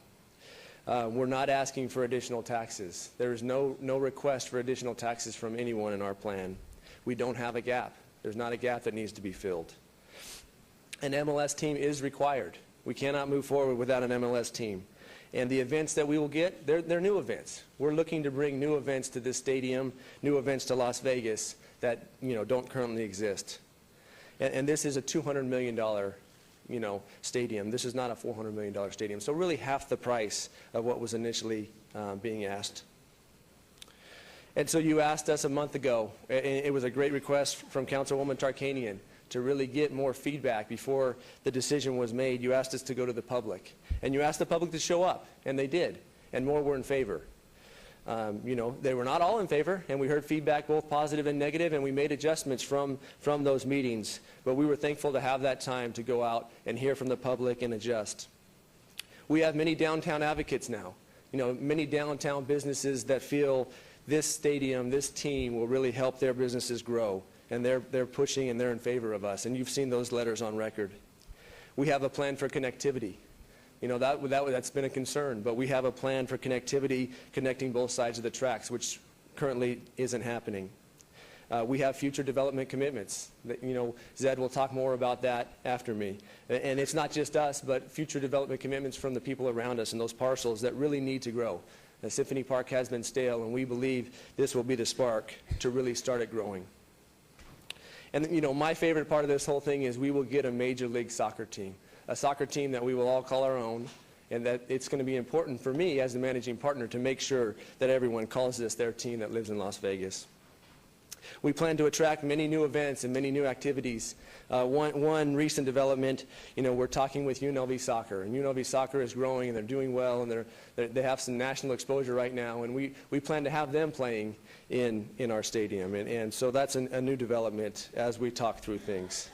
We're not asking for additional taxes. There is no request for additional taxes from anyone in our plan. We don't have a gap. There's not a gap that needs to be filled. An MLS team is required. We cannot move forward without an MLS team. And the events that we will get, they're new events. We're looking to bring new events to this stadium, new events to Las Vegas that, don't currently exist. And this is a $200 million, stadium. This is not a $400 million stadium. So really half the price of what was initially being asked. And so you asked us a month ago, and it was a great request from Councilwoman Tarkanian to really get more feedback before the decision was made. You asked us to go to the public. And you asked the public to show up, and they did. And more were in favor. They were not all in favor, and we heard feedback both positive and negative, and we made adjustments from those meetings. But we were thankful to have that time to go out and hear from the public and adjust. We have many downtown advocates now, many downtown businesses that feel this stadium, this team will really help their businesses grow, and they're pushing and they're in favor of us, and you've seen those letters on record. We have a plan for connectivity. That's been a concern, but we have a plan for connectivity, connecting both sides of the tracks, which currently isn't happening. We have future development commitments. Zed will talk more about that after me. And it's not just us, but future development commitments from the people around us and those parcels that really need to grow. Symphony Park has been stale, and we believe this will be the spark to really start it growing. And, my favorite part of this whole thing is we will get a Major League Soccer team. A soccer team that we will all call our own, and that it's going to be important for me as the managing partner to make sure that everyone calls this their team that lives in Las Vegas. We plan to attract many new events and many new activities. One recent development, we're talking with UNLV Soccer, and UNLV Soccer is growing and they're doing well, and they have some national exposure right now, and we plan to have them playing in our stadium, and so that's a new development as we talk through things.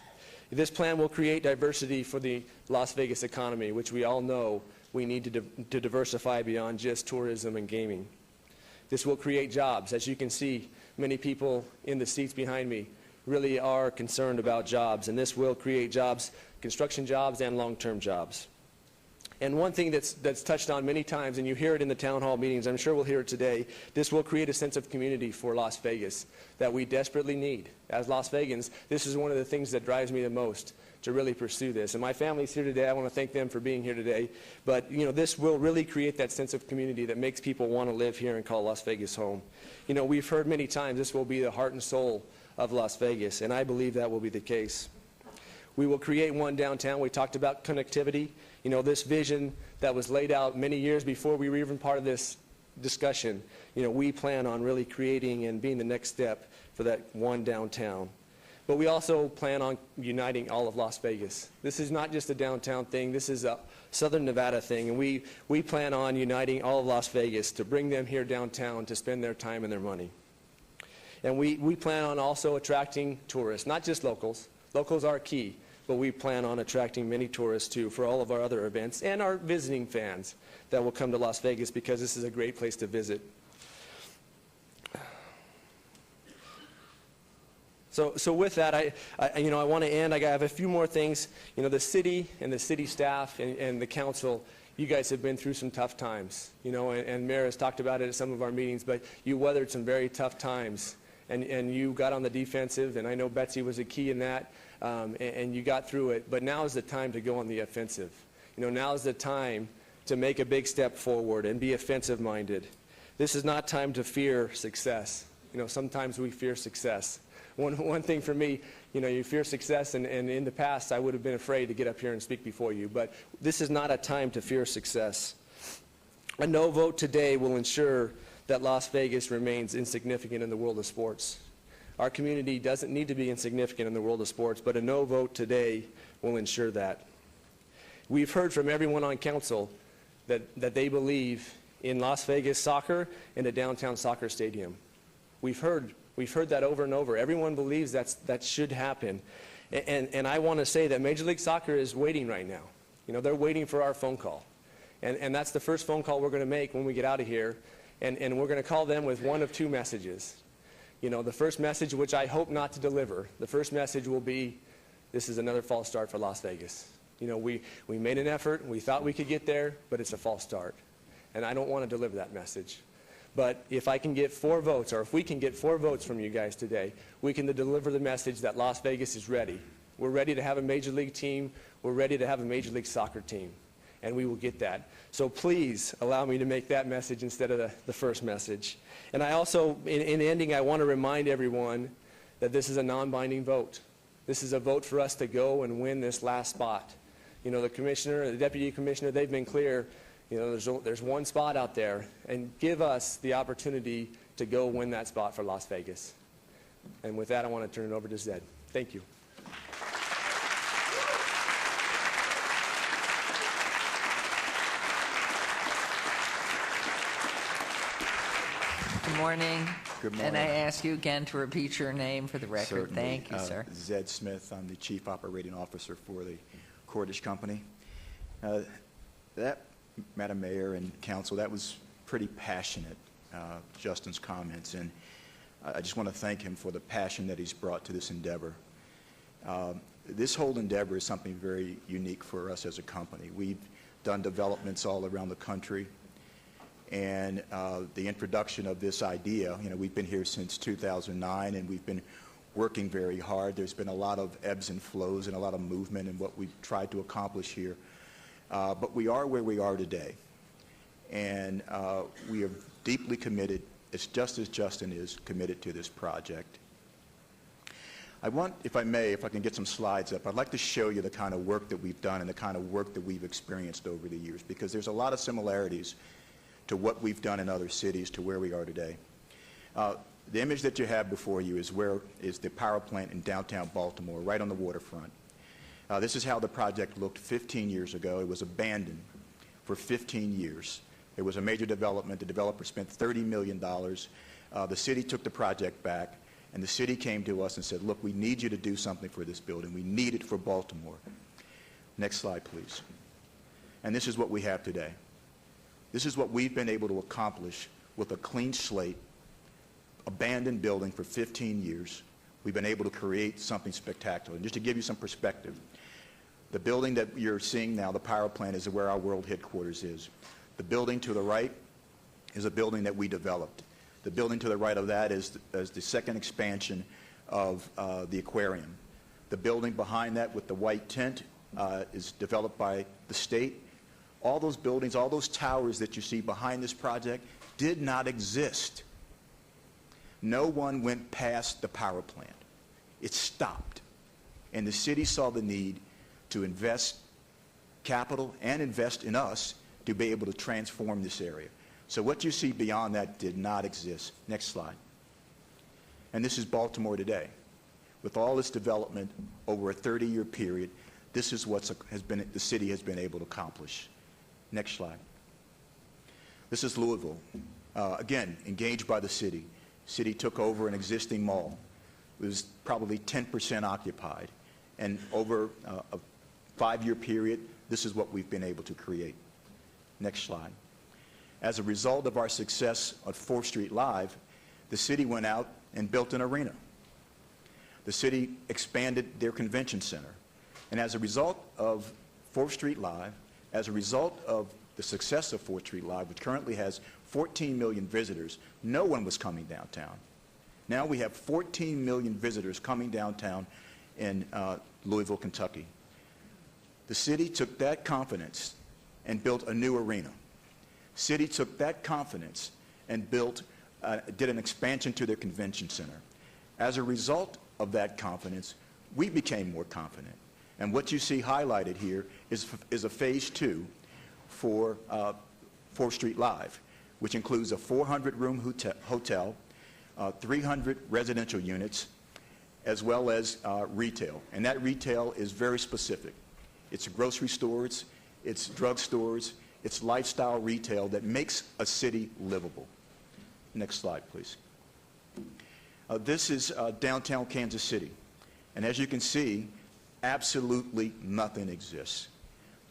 This plan will create diversity for the Las Vegas economy, which we all know we need to diversify beyond just tourism and gaming. This will create jobs. As you can see, many people in the seats behind me really are concerned about jobs, and this will create jobs, construction jobs and long-term jobs. And one thing that's touched on many times, and you hear it in the town hall meetings, I'm sure we'll hear it today, this will create a sense of community for Las Vegas that we desperately need. As Las Vegans, this is one of the things that drives me the most to really pursue this. And my family's here today. I want to thank them for being here today. But, this will really create that sense of community that makes people want to live here and call Las Vegas home. We've heard many times this will be the heart and soul of Las Vegas, and I believe that will be the case. We will create one downtown. We talked about connectivity. This vision that was laid out many years before we were even part of this discussion, we plan on really creating and being the next step for that one downtown. But we also plan on uniting all of Las Vegas. This is not just a downtown thing. This is a Southern Nevada thing, and we plan on uniting all of Las Vegas to bring them here downtown to spend their time and their money. And we plan on also attracting tourists, not just locals. Locals are key, but we plan on attracting many tourists too for all of our other events and our visiting fans that will come to Las Vegas because this is a great place to visit. So with that, I want to end. I have a few more things. The city and the city staff and the council, you guys have been through some tough times. And Mayor has talked about it at some of our meetings, but you weathered some very tough times. And you got on the defensive, and I know Betsy was a key in that, and you got through it. But now is the time to go on the offensive. Now is the time to make a big step forward and be offensive-minded. This is not time to fear success. Sometimes we fear success. One thing for me, you fear success, and in the past I would have been afraid to get up here and speak before you, but this is not a time to fear success. A no vote today will ensure that Las Vegas remains insignificant in the world of sports. Our community doesn't need to be insignificant in the world of sports, but a no vote today will ensure that. We've heard from everyone on council that they believe in Las Vegas soccer and a downtown soccer stadium. We've heard that over and over. Everyone believes that should happen. And I want to say that Major League Soccer is waiting right now. They're waiting for our phone call. And that's the first phone call we're going to make when we get out of here. And we're going to call them with one of two messages. The first message, which I hope not to deliver, the first message will be, this is another false start for Las Vegas. We made an effort, we thought we could get there, but it's a false start. And I don't want to deliver that message. But if I can get 4 votes, or if we can get 4 votes from you guys today, we can deliver the message that Las Vegas is ready. We're ready to have a Major League team. We're ready to have a Major League Soccer team. and we will get that. So please allow me to make that message instead of the first message. And I also, in ending, I want to remind everyone that this is a non-binding vote. This is a vote for us to go and win this last spot. You know, the commissioner, the deputy commissioner, they've been clear. You know, there's one spot out there, and give us the opportunity to go win that spot for Las Vegas. And with that, I want to turn it over to Zed. Thank you. Good morning. Good morning. And I ask you again to repeat your name for the record. Certainly. Thank you, sir. Zed Smith. I'm the Chief Operating Officer for the Cordish Company. That, Madam Mayor and Council, that was pretty passionate, Justin's comments, and I just want to thank him for the passion that he's brought to this endeavor. This whole endeavor is something very unique for us as a company. We've done developments all around the country, and the introduction of this idea, you know, we've been here since 2009, and we've been working very hard. There's been a lot of ebbs and flows and a lot of movement in what we've tried to accomplish here. But we are where we are today, and we are deeply committed, it's just as Justin is, committed to this project. I want, if I may, if I can get some slides up, I'd like to show you the kind of work that we've done and the kind of work that we've experienced over the years, because there's a lot of similarities to what we've done in other cities to where we are today. The image that you have before you is the power plant in downtown Baltimore, right on the waterfront. This is how the project looked 15 years ago. It was abandoned for 15 years. It was a major development. The developer spent $30 million. The city took the project back, and the city came to us and said, look, we need you to do something for this building. We need it for Baltimore. Next slide, please. And this is what we have today. This is what we've been able to accomplish with a clean slate, abandoned building for 15 years. We've been able to create something spectacular. And just to give you some perspective, the building that you're seeing now, the power plant, is where our world headquarters is. The building to the right is a building that we developed. The building to the right of that is the second expansion of the aquarium. The building behind that with the white tent is developed by the state. All those buildings, all those towers that you see behind this project did not exist. No one went past the power plant. It stopped. And the city saw the need to invest capital and invest in us to be able to transform this area. So what you see beyond that did not exist. Next slide. And this is Baltimore today. With all its development over a 30-year period, this is what the city has been able to accomplish. Next slide. This is Louisville. Again, engaged by the city. City took over an existing mall. It was probably 10% occupied. And over a 5-year period, this is what we've been able to create. Next slide. As a result of our success at 4th Street Live, the city went out and built an arena. The city expanded their convention center. And as a result of 4th Street Live, as a result of the success of 4th Street Live, which currently has 14 million visitors, no one was coming downtown. Now we have 14 million visitors coming downtown in Louisville, Kentucky. The city took that confidence and built a new arena. City took that confidence and did an expansion to their convention center. As a result of that confidence, we became more confident. And what you see highlighted here is a phase 2 for 4th Street Live, which includes a 400-room hotel, 300 residential units, as well as retail. And that retail is very specific. It's grocery stores, it's drugstores, it's lifestyle retail that makes a city livable. Next slide, please. This is downtown Kansas City. And as you can see, absolutely nothing exists.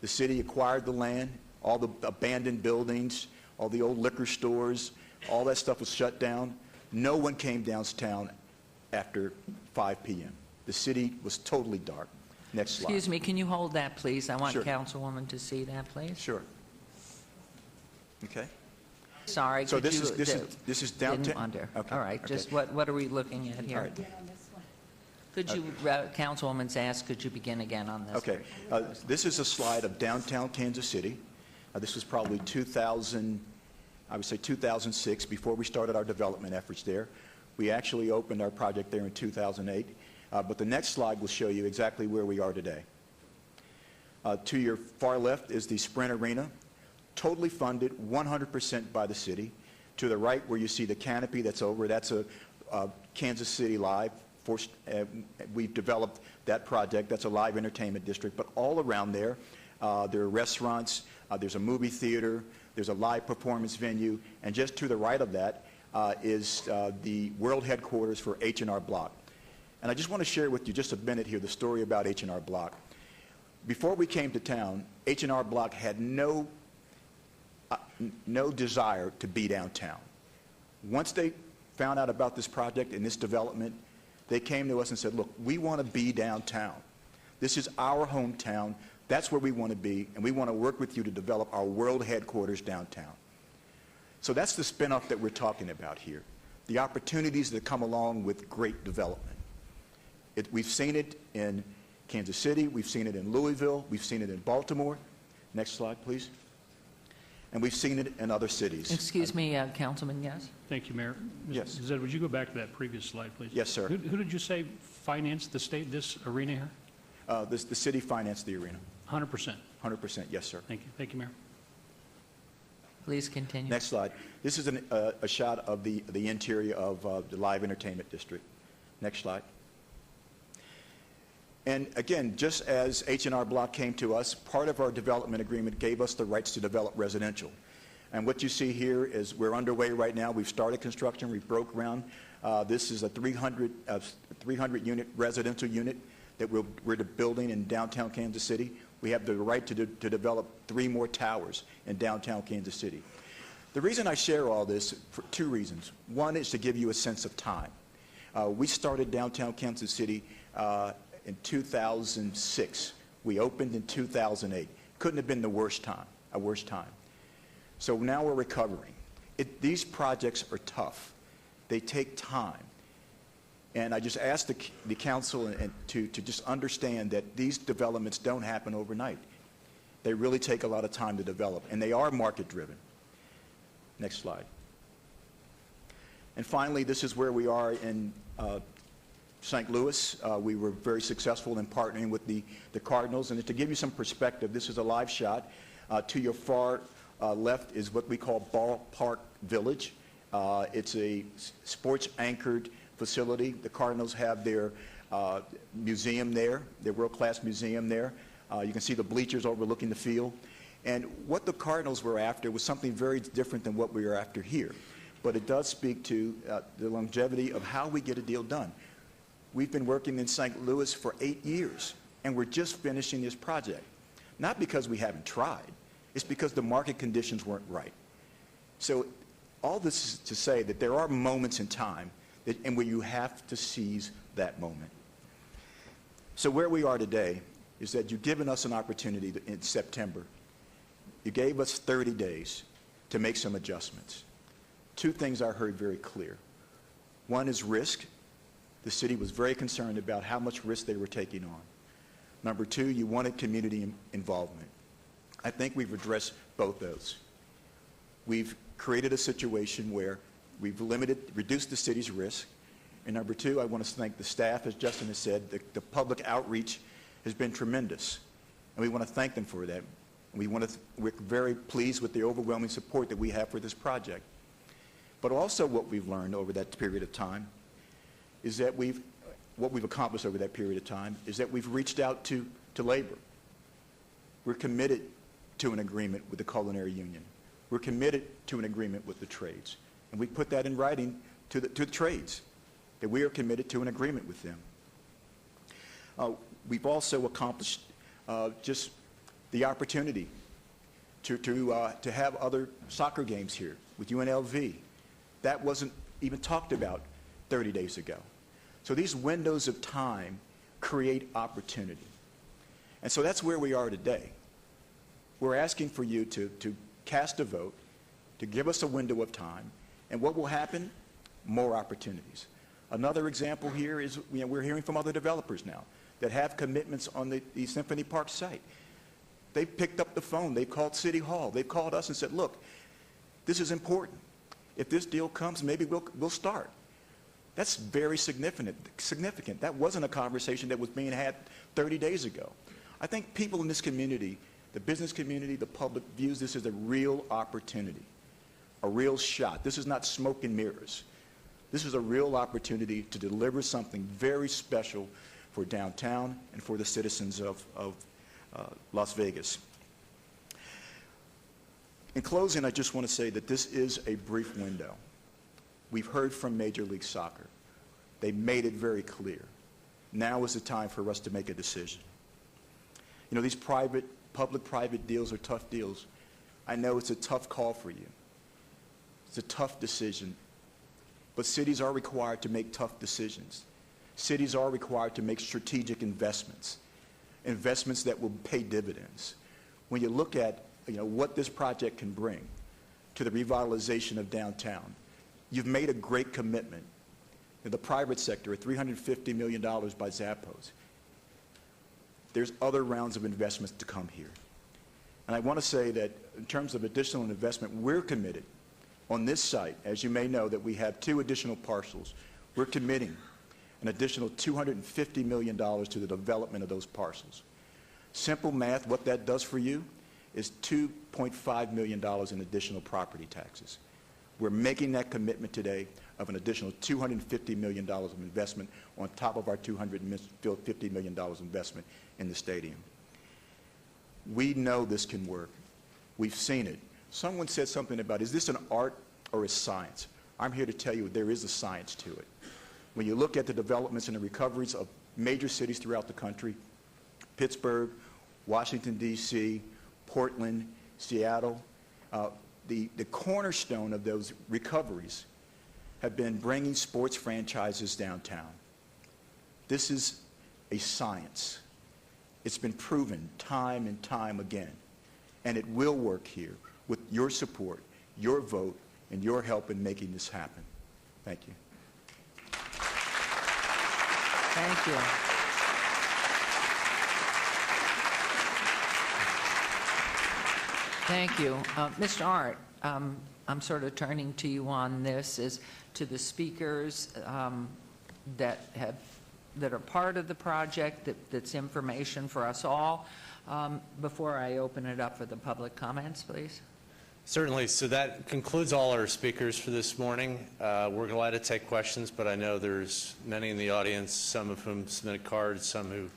The city acquired the land, all the abandoned buildings, all the old liquor stores, all that stuff was shut down. No one came downtown after 5 p.m. The city was totally dark. Next slide. Excuse me, can you hold that, please? I want Sure. Councilwoman to see that, please. Sure. Okay. Sorry, So could this is downtown. Didn't wonder. Okay. All right, Okay. just what are we looking at here? All right. Could you, Councilwoman's asked, could you begin again on this? Okay. This is a slide of downtown Kansas City. This was probably 2006, before we started our development efforts there. We actually opened our project there in 2008. But the next slide will show you exactly where we are today. To your far left is the Sprint Arena, totally funded 100% by the city. To the right, where you see the canopy that's over, that's a Kansas City Live. We've developed that project. That's a live entertainment district. But all around there, there are restaurants, there's a movie theater, there's a live performance venue, and just to the right of that is the world headquarters for H&R Block. And I just want to share with you just a minute here the story about H&R Block. Before we came to town, H&R Block had no desire to be downtown. Once they found out about this project and this development, they came to us and said, look, we want to be downtown. This is our hometown. That's where we want to be, and we want to work with you to develop our world headquarters downtown. So that's the spin-off that we're talking about here, the opportunities that come along with great development. We've seen it in Kansas City, we've seen it in Louisville, we've seen it in Baltimore. Next slide, please. And we've seen it in other cities. Excuse me, Councilman, yes? Thank you, Mayor. Yes. Mr. Zed, would you go back to that previous slide, please? Yes, sir. Who did you say financed the state, this arena here? The city financed the arena. 100%. 100%, yes, sir. Thank you. Thank you, Mayor. Please continue. Next slide. This is a shot of the interior of the live entertainment district. Next slide. And again, just as H&R Block came to us, part of our development agreement gave us the rights to develop residential. And what you see here is we're underway right now. We've started construction. We've broke ground. This is a 300-unit residential unit that we're building in downtown Kansas City. We have the right to develop 3 more towers in downtown Kansas City. The reason I share all this, for 2 reasons. One is to give you a sense of time. We started downtown Kansas City in 2006. We opened in 2008. Couldn't have been a worse time. So now we're recovering. These projects are tough. They take time. And I just ask the council to just understand that these developments don't happen overnight. They really take a lot of time to develop, and they are market driven. Next slide. And finally, this is where we are in St. Louis. We were very successful in partnering with the Cardinals. And to give you some perspective, this is a live shot. To your far left is what we call Ballpark Village. It's a sports-anchored facility. The Cardinals have their museum there, their world-class museum there. You can see the bleachers overlooking the field. And what the Cardinals were after was something very different than what we are after here. But it does speak to the longevity of how we get a deal done. We've been working in St. Louis for 8 years, and we're just finishing this project. Not because we haven't tried. It's because the market conditions weren't right. So all this is to say that there are moments in time and where you have to seize that moment. So where we are today is that you've given us an opportunity in September. You gave us 30 days to make some adjustments. 2 things I heard very clear. One is risk. The city was very concerned about how much risk they were taking on. Number 2, you wanted community involvement. I think we've addressed both those. We've created a situation where we've reduced the city's risk. And number 2, I want to thank the staff, as Justin has said. The public outreach has been tremendous. And we want to thank them for that. We're very pleased with the overwhelming support that we have for this project. But also what we've learned over that period of time is that what we've accomplished over that period of time is that we've reached out to labor. We're committed to an agreement with the Culinary Union. We're committed to an agreement with the trades. And we put that in writing to the trades, that we are committed to an agreement with them. We've also accomplished just the opportunity to have other soccer games here with UNLV. That wasn't even talked about 30 days ago. So these windows of time create opportunity. And so that's where we are today. We're asking for you to cast a vote, to give us a window of time, and what will happen? More opportunities. Another example here is, we're hearing from other developers now that have commitments on the Symphony Park site. They've picked up the phone. They've called City Hall. They've called us and said, look, this is important. If this deal comes, maybe we'll start. That's very significant. That wasn't a conversation that was being had 30 days ago. I think people in this community, the business community, the public, views this as a real opportunity, a real shot. This is not smoke and mirrors. This is a real opportunity to deliver something very special for downtown and for the citizens of Las Vegas. In closing, I just want to say that this is a brief window. We've heard from Major League Soccer. They made it very clear. Now is the time for us to make a decision. You know, these public-private deals are tough deals. I know it's a tough call for you. It's a tough decision. But cities are required to make tough decisions. Cities are required to make strategic investments, investments that will pay dividends. When you look at what this project can bring to the revitalization of downtown, you've made a great commitment in the private sector at $350 million by Zappos. There's other rounds of investments to come here. And I want to say that in terms of additional investment, we're committed on this site, as you may know, that we have 2 additional parcels. We're committing an additional $250 million to the development of those parcels. Simple math, what that does for you is $2.5 million in additional property taxes. We're making that commitment today of an additional $250 million of investment on top of our $250 million investment in the stadium. We know this can work. We've seen it. Someone said something about, is this an art or a science? I'm here to tell you there is a science to it. When you look at the developments and the recoveries of major cities throughout the country, Pittsburgh, Washington, D.C., Portland, Seattle, the cornerstone of those recoveries have been bringing sports franchises downtown. This is a science. It's been proven time and time again, and it will work here with your support, your vote, and your help in making this happen. Thank you. Thank you. Thank you. Mr. Art, I'm sort of turning to you on this, as to the speakers that are part of the project, that's information for us all. Before I open it up for the public comments, please. Certainly. So that concludes all our speakers for this morning. We're glad to take questions, but I know there's many in the audience, some of whom submitted cards, some who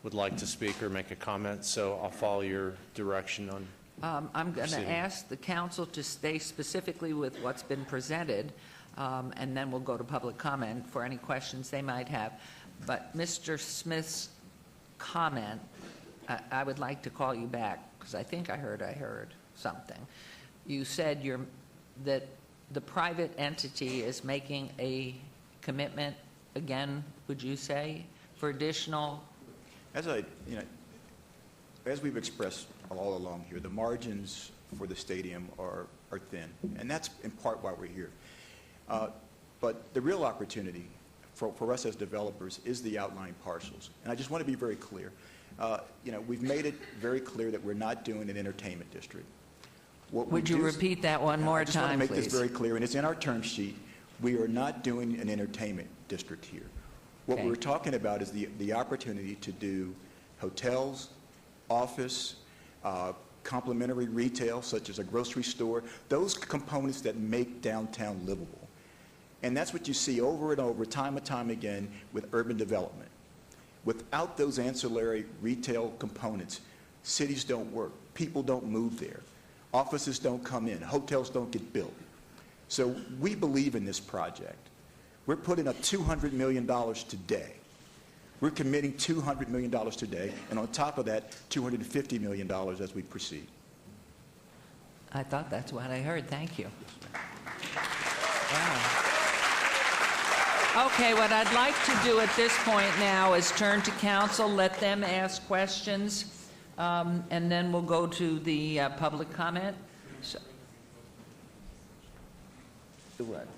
would like to speak or make a comment. So I'll follow your direction on I'm going to ask the council to stay specifically with what's been presented, and then we'll go to public comment for any questions they might have. But Mr. Smith's comment, I would like to call you back, because I think I heard something. You said that the private entity is making a commitment, again, would you say, for additional? As we've expressed all along here, the margins for the stadium are thin, and that's in part why we're here. But the real opportunity for us as developers is the outlying parcels. And I just want to be very clear. We've made it very clear that we're not doing an entertainment district. Would you repeat that one more time, please? I just want to make this very clear, and it's in our term sheet. We are not doing an entertainment district here. What we're talking about is the opportunity to do hotels, office, complementary retail, such as a grocery store, those components that make downtown livable. And that's what you see over and over, time and time again, with urban development. Without those ancillary retail components, cities don't work. People don't move there. Offices don't come in. Hotels don't get built. So we believe in this project. We're putting up $200 million today. We're committing $200 million today, and on top of that, $250 million as we proceed. I thought that's what I heard. Thank you. Wow. Okay, what I'd like to do at this point now is turn to council, let them ask questions, and then we'll go to the public comment.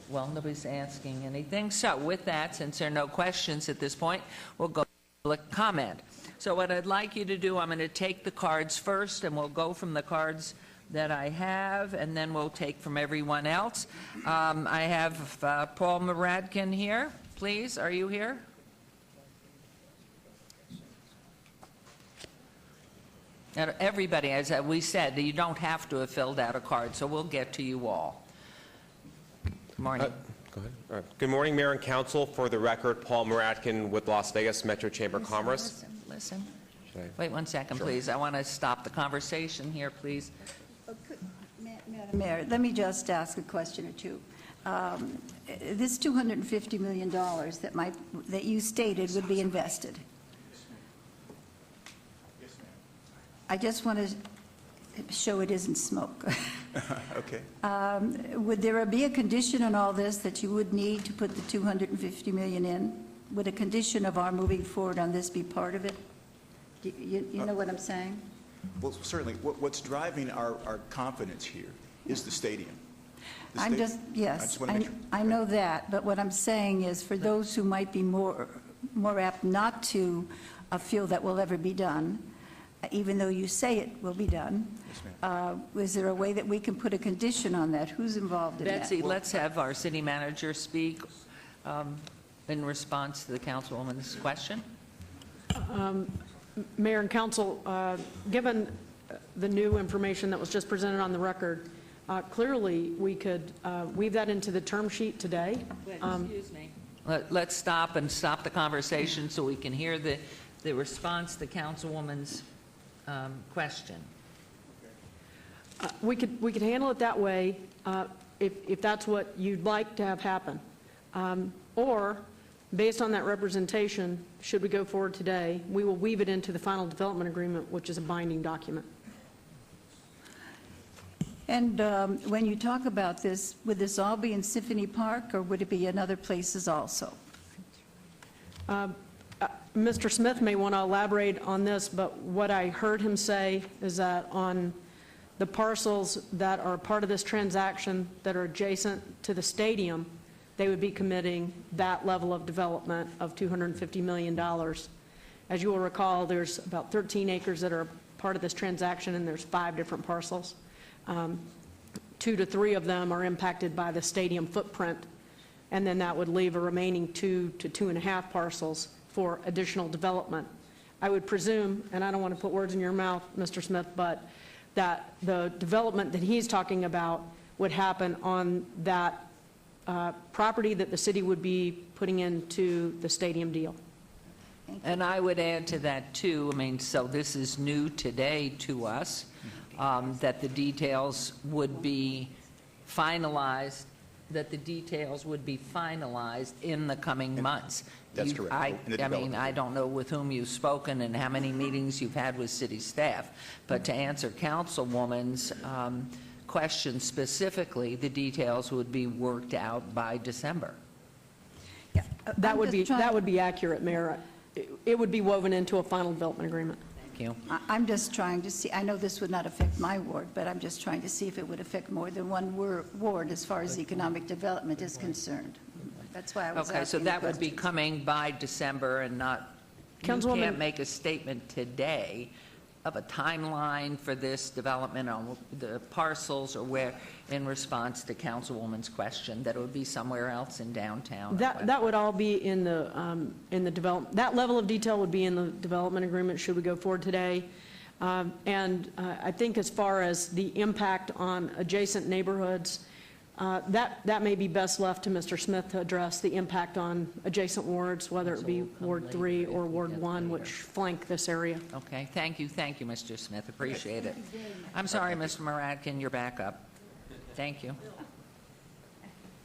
Well, nobody's asking anything. So with that, since there are no questions at this point, we'll go to public comment. So what I'd like you to do, I'm going to take the cards first, and we'll go from the cards that I have, and then we'll take from everyone else. I have Paul Muradkin here. Please, are you here? And everybody, as we said, you don't have to have filled out a card, so we'll get to you all. Good morning. Go ahead. All right. Good morning, Mayor and Council. For the record, Paul Muradkin with Las Vegas Metro Chamber of Commerce. Listen. Wait 1 second, please. I want to stop the conversation here, please. Madam Mayor, let me just ask a question or two. This $250 million that you stated would be invested. I just want to show it isn't smoke. Okay. Would there be a condition on all this that you would need to put the $250 million in? Would a condition of our moving forward on this be part of it? You know what I'm saying? Well, certainly. What's driving our confidence here is the stadium. I know that, but what I'm saying is for those who might be more apt not to feel that will ever be done, even though you say it will be done, is there a way that we can put a condition on that? Who's involved in that? Betsy, let's have our city manager speak in response to the councilwoman's question. Mayor and Council, given the new information that was just presented on the record, clearly we could weave that into the term sheet today. Excuse me. Let's stop the conversation so we can hear the response to Councilwoman's question. We could handle it that way if that's what you'd like to have happen. Or, based on that representation, should we go forward today, we will weave it into the final development agreement, which is a binding document. And when you talk about this, would this all be in Symphony Park, or would it be in other places also? Mr. Smith may want to elaborate on this, but what I heard him say is that on the parcels that are part of this transaction that are adjacent to the stadium, they would be committing that level of development of $250 million. As you will recall, there's about 13 acres that are part of this transaction, and there's 5 different parcels. 2 to 3 of them are impacted by the stadium footprint, and then that would leave a remaining 2 to 2.5 parcels for additional development. I would presume, and I don't want to put words in your mouth, Mr. Smith, but that the development that he's talking about would happen on that property that the city would be putting into the stadium deal. And I would add to that too, I mean, so this is new today to us, that the details would be finalized, in the coming months. That's correct. I mean, I don't know with whom you've spoken and how many meetings you've had with city staff, but to answer Councilwoman's question specifically, the details would be worked out by December. Yeah, that would be accurate, Mayor. It would be woven into a final development agreement. Thank you. I'm just trying to see, I know this would not affect my ward, but I'm just trying to see if it would affect more than one ward as far as economic development is concerned. That's why I was asking. Okay, so that would be coming by December and not, you can't make a statement today of a timeline for this development on the parcels or where, in response to Councilwoman's question, that it would be somewhere else in downtown? That would all be in the development. That level of detail would be in the development agreement should we go forward today. And I think as far as the impact on adjacent neighborhoods, that may be best left to Mr. Smith to address the impact on adjacent wards, whether it be Ward 3 or Ward 1, which flank this area. Okay, thank you, Mr. Smith, appreciate it. I'm sorry, Mr. Muradkin, you're back up. Thank you.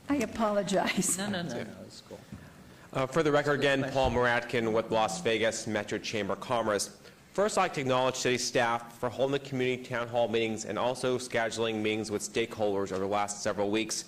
I apologize. No, it's cool. For the record, again, Paul Muradkin with Las Vegas Metro Chamber of Commerce. First, I'd like to acknowledge city staff for holding the community town hall meetings and also scheduling meetings with stakeholders over the last several weeks.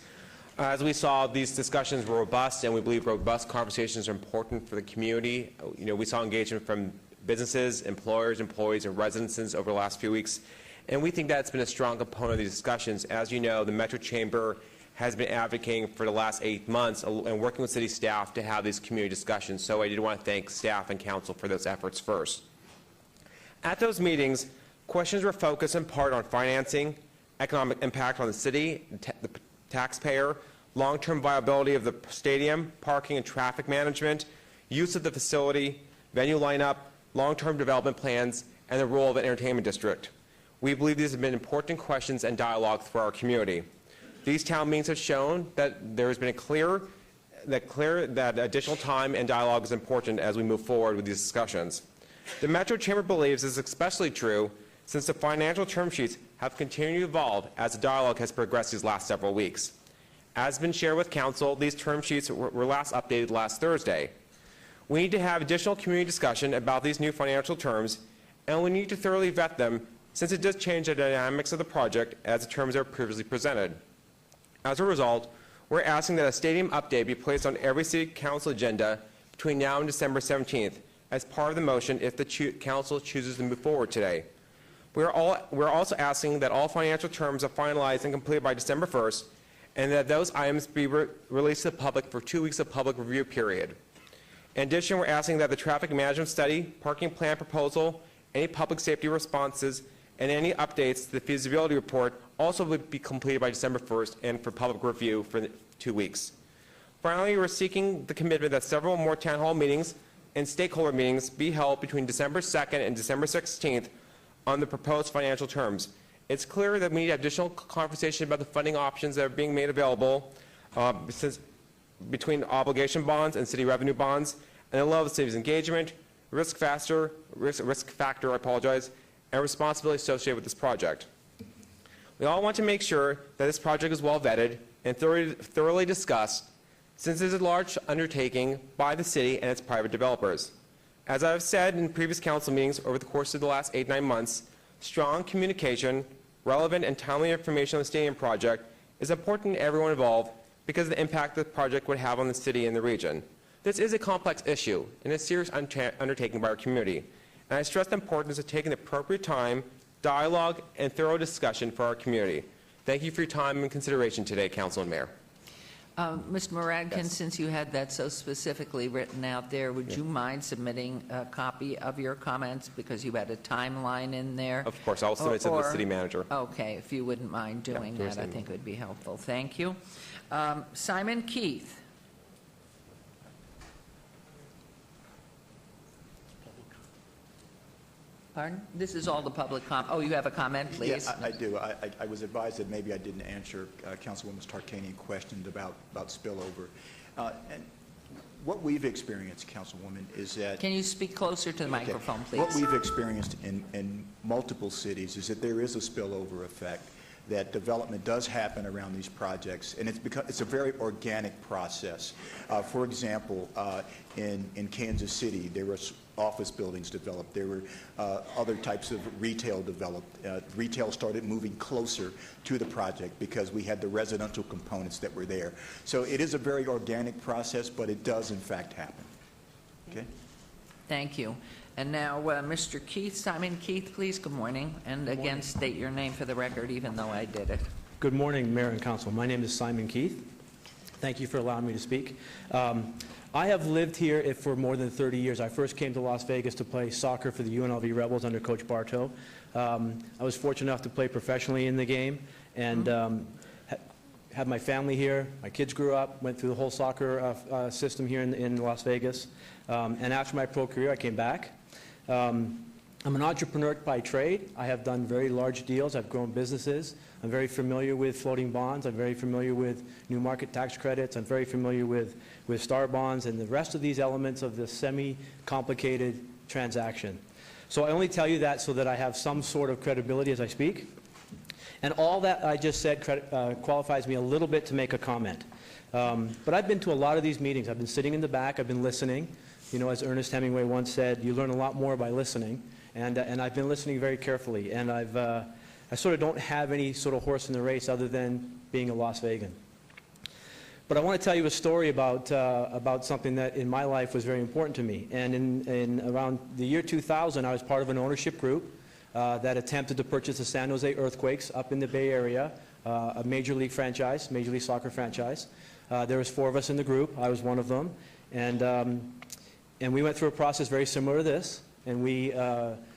As we saw, these discussions were robust, and we believe robust conversations are important for the community. You know, we saw engagement from businesses, employers, employees, and residents over the last few weeks, and we think that's been a strong component of these discussions. As you know, the Metro Chamber has been advocating for the last 8 months and working with city staff to have these community discussions. So I did want to thank staff and council for those efforts first. At those meetings, questions were focused in part on financing, economic impact on the city, the taxpayer, long-term viability of the stadium, parking and traffic management, use of the facility, venue lineup, long-term development plans, and the role of an entertainment district. We believe these have been important questions and dialogue for our community. These town meetings have shown that there has been that additional time and dialogue is important as we move forward with these discussions. The Metro Chamber believes this is especially true since the financial term sheets have continued to evolve as the dialogue has progressed these last several weeks. As has been shared with Council, these term sheets were last updated last Thursday. We need to have additional community discussion about these new financial terms, and we need to thoroughly vet them since it does change the dynamics of the project as the terms are previously presented. As a result, we're asking that a stadium update be placed on every City Council agenda between now and December 17th as part of the motion if the Council chooses to move forward today. We're also asking that all financial terms are finalized and completed by December 1st, and that those items be released to the public for 2 weeks of public review period. In addition, we're asking that the traffic management study, parking plan proposal, any public safety responses, and any updates to the feasibility report also would be completed by December 1st and for public review for 2 weeks. Finally, we're seeking the commitment that several more town hall meetings and stakeholder meetings be held between December 2nd and December 16th on the proposed financial terms. It's clear that we need additional conversation about the funding options that are being made available between obligation bonds and city revenue bonds, and the level of the city's engagement, risk factor, and responsibility associated with this project. We all want to make sure that this project is well vetted and thoroughly discussed, since it is a large undertaking by the city and its private developers. As I have said in previous council meetings over the course of the last 8-9 months, strong communication, relevant and timely information on the stadium project is important to everyone involved because of the impact the project would have on the city and the region. This is a complex issue and a serious undertaking by our community, and I stress the importance of taking the appropriate time, dialogue, and thorough discussion for our community. Thank you for your time and consideration today, Council and Mayor. Mr. Muradkin, Yes. since you had that so specifically written out there, would you mind submitting a copy of your comments because you had a timeline in there? Of course, I'll submit it to the Or- city manager. Okay, if you wouldn't mind doing sure that, I thing. think it would be helpful. Thank you. Simon Keith. Pardon? This is all the public oh, you have a comment, please? Yeah, I do. I was advised that maybe I didn't answer Councilwoman Tarkanian questioned about spillover. And what we've experienced, Councilwoman, is that... Can you speak closer to the microphone, please? What we've experienced in multiple cities is that there is a spillover effect, that development does happen around these projects, and it's a very organic process. For example, in Kansas City, there were office buildings developed. There were other types of retail developed. Retail started moving closer to the project because we had the residential components that were there. So it is a very organic process, but it does in fact happen. Okay? Thank you. And now, Mr. Keith, Simon Keith, please, good morning. And again, state your name for the record, even though I did it. Good morning, Mayor and Council. My name is Simon Keith. Thank you for allowing me to speak. I have lived here for more than 30 years. I first came to Las Vegas to play soccer for the UNLV Rebels under Coach Bartow. I was fortunate enough to play professionally in the game and had my family here. My kids grew up, went through the whole soccer system here in Las Vegas. And after my pro career, I came back. I'm an entrepreneur by trade. I have done very large deals. I've grown businesses. I'm very familiar with floating bonds. I'm very familiar with new market tax credits. I'm very familiar with star bonds and the rest of these elements of this semi-complicated transaction. So I only tell you that so that I have some sort of credibility as I speak. And all that I just said qualifies me a little bit to make a comment. But I've been to a lot of these meetings. I've been sitting in the back. I've been listening. You know, as Ernest Hemingway once said, you learn a lot more by listening. And I've been listening very carefully. And I sort of don't have any sort of horse in the race other than being a Las Vegan. But I want to tell you a story about something that in my life was very important to me. And in around the year 2000, I was part of an ownership group that attempted to purchase the San Jose Earthquakes up in the Bay Area a Major League franchise, Major League Soccer franchise. There was 4 of us in the group. I was one of them. And we went through a process very similar to this, and we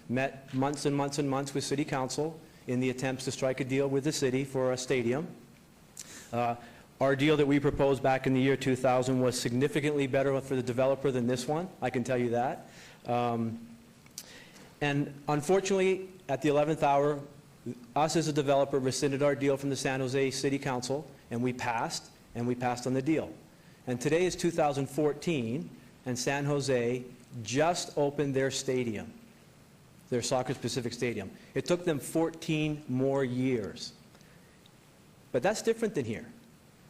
met months and months and months with City Council in the attempts to strike a deal with the city for a stadium. Our deal that we proposed back in the year 2000 was significantly better for the developer than this one, I can tell you that. And unfortunately, at the 11th hour, us as a developer rescinded our deal from the San Jose City Council, and we passed on the deal. And today is 2014, and San Jose just opened their stadium, their soccer-specific stadium. It took them 14 more years. But that's different than here,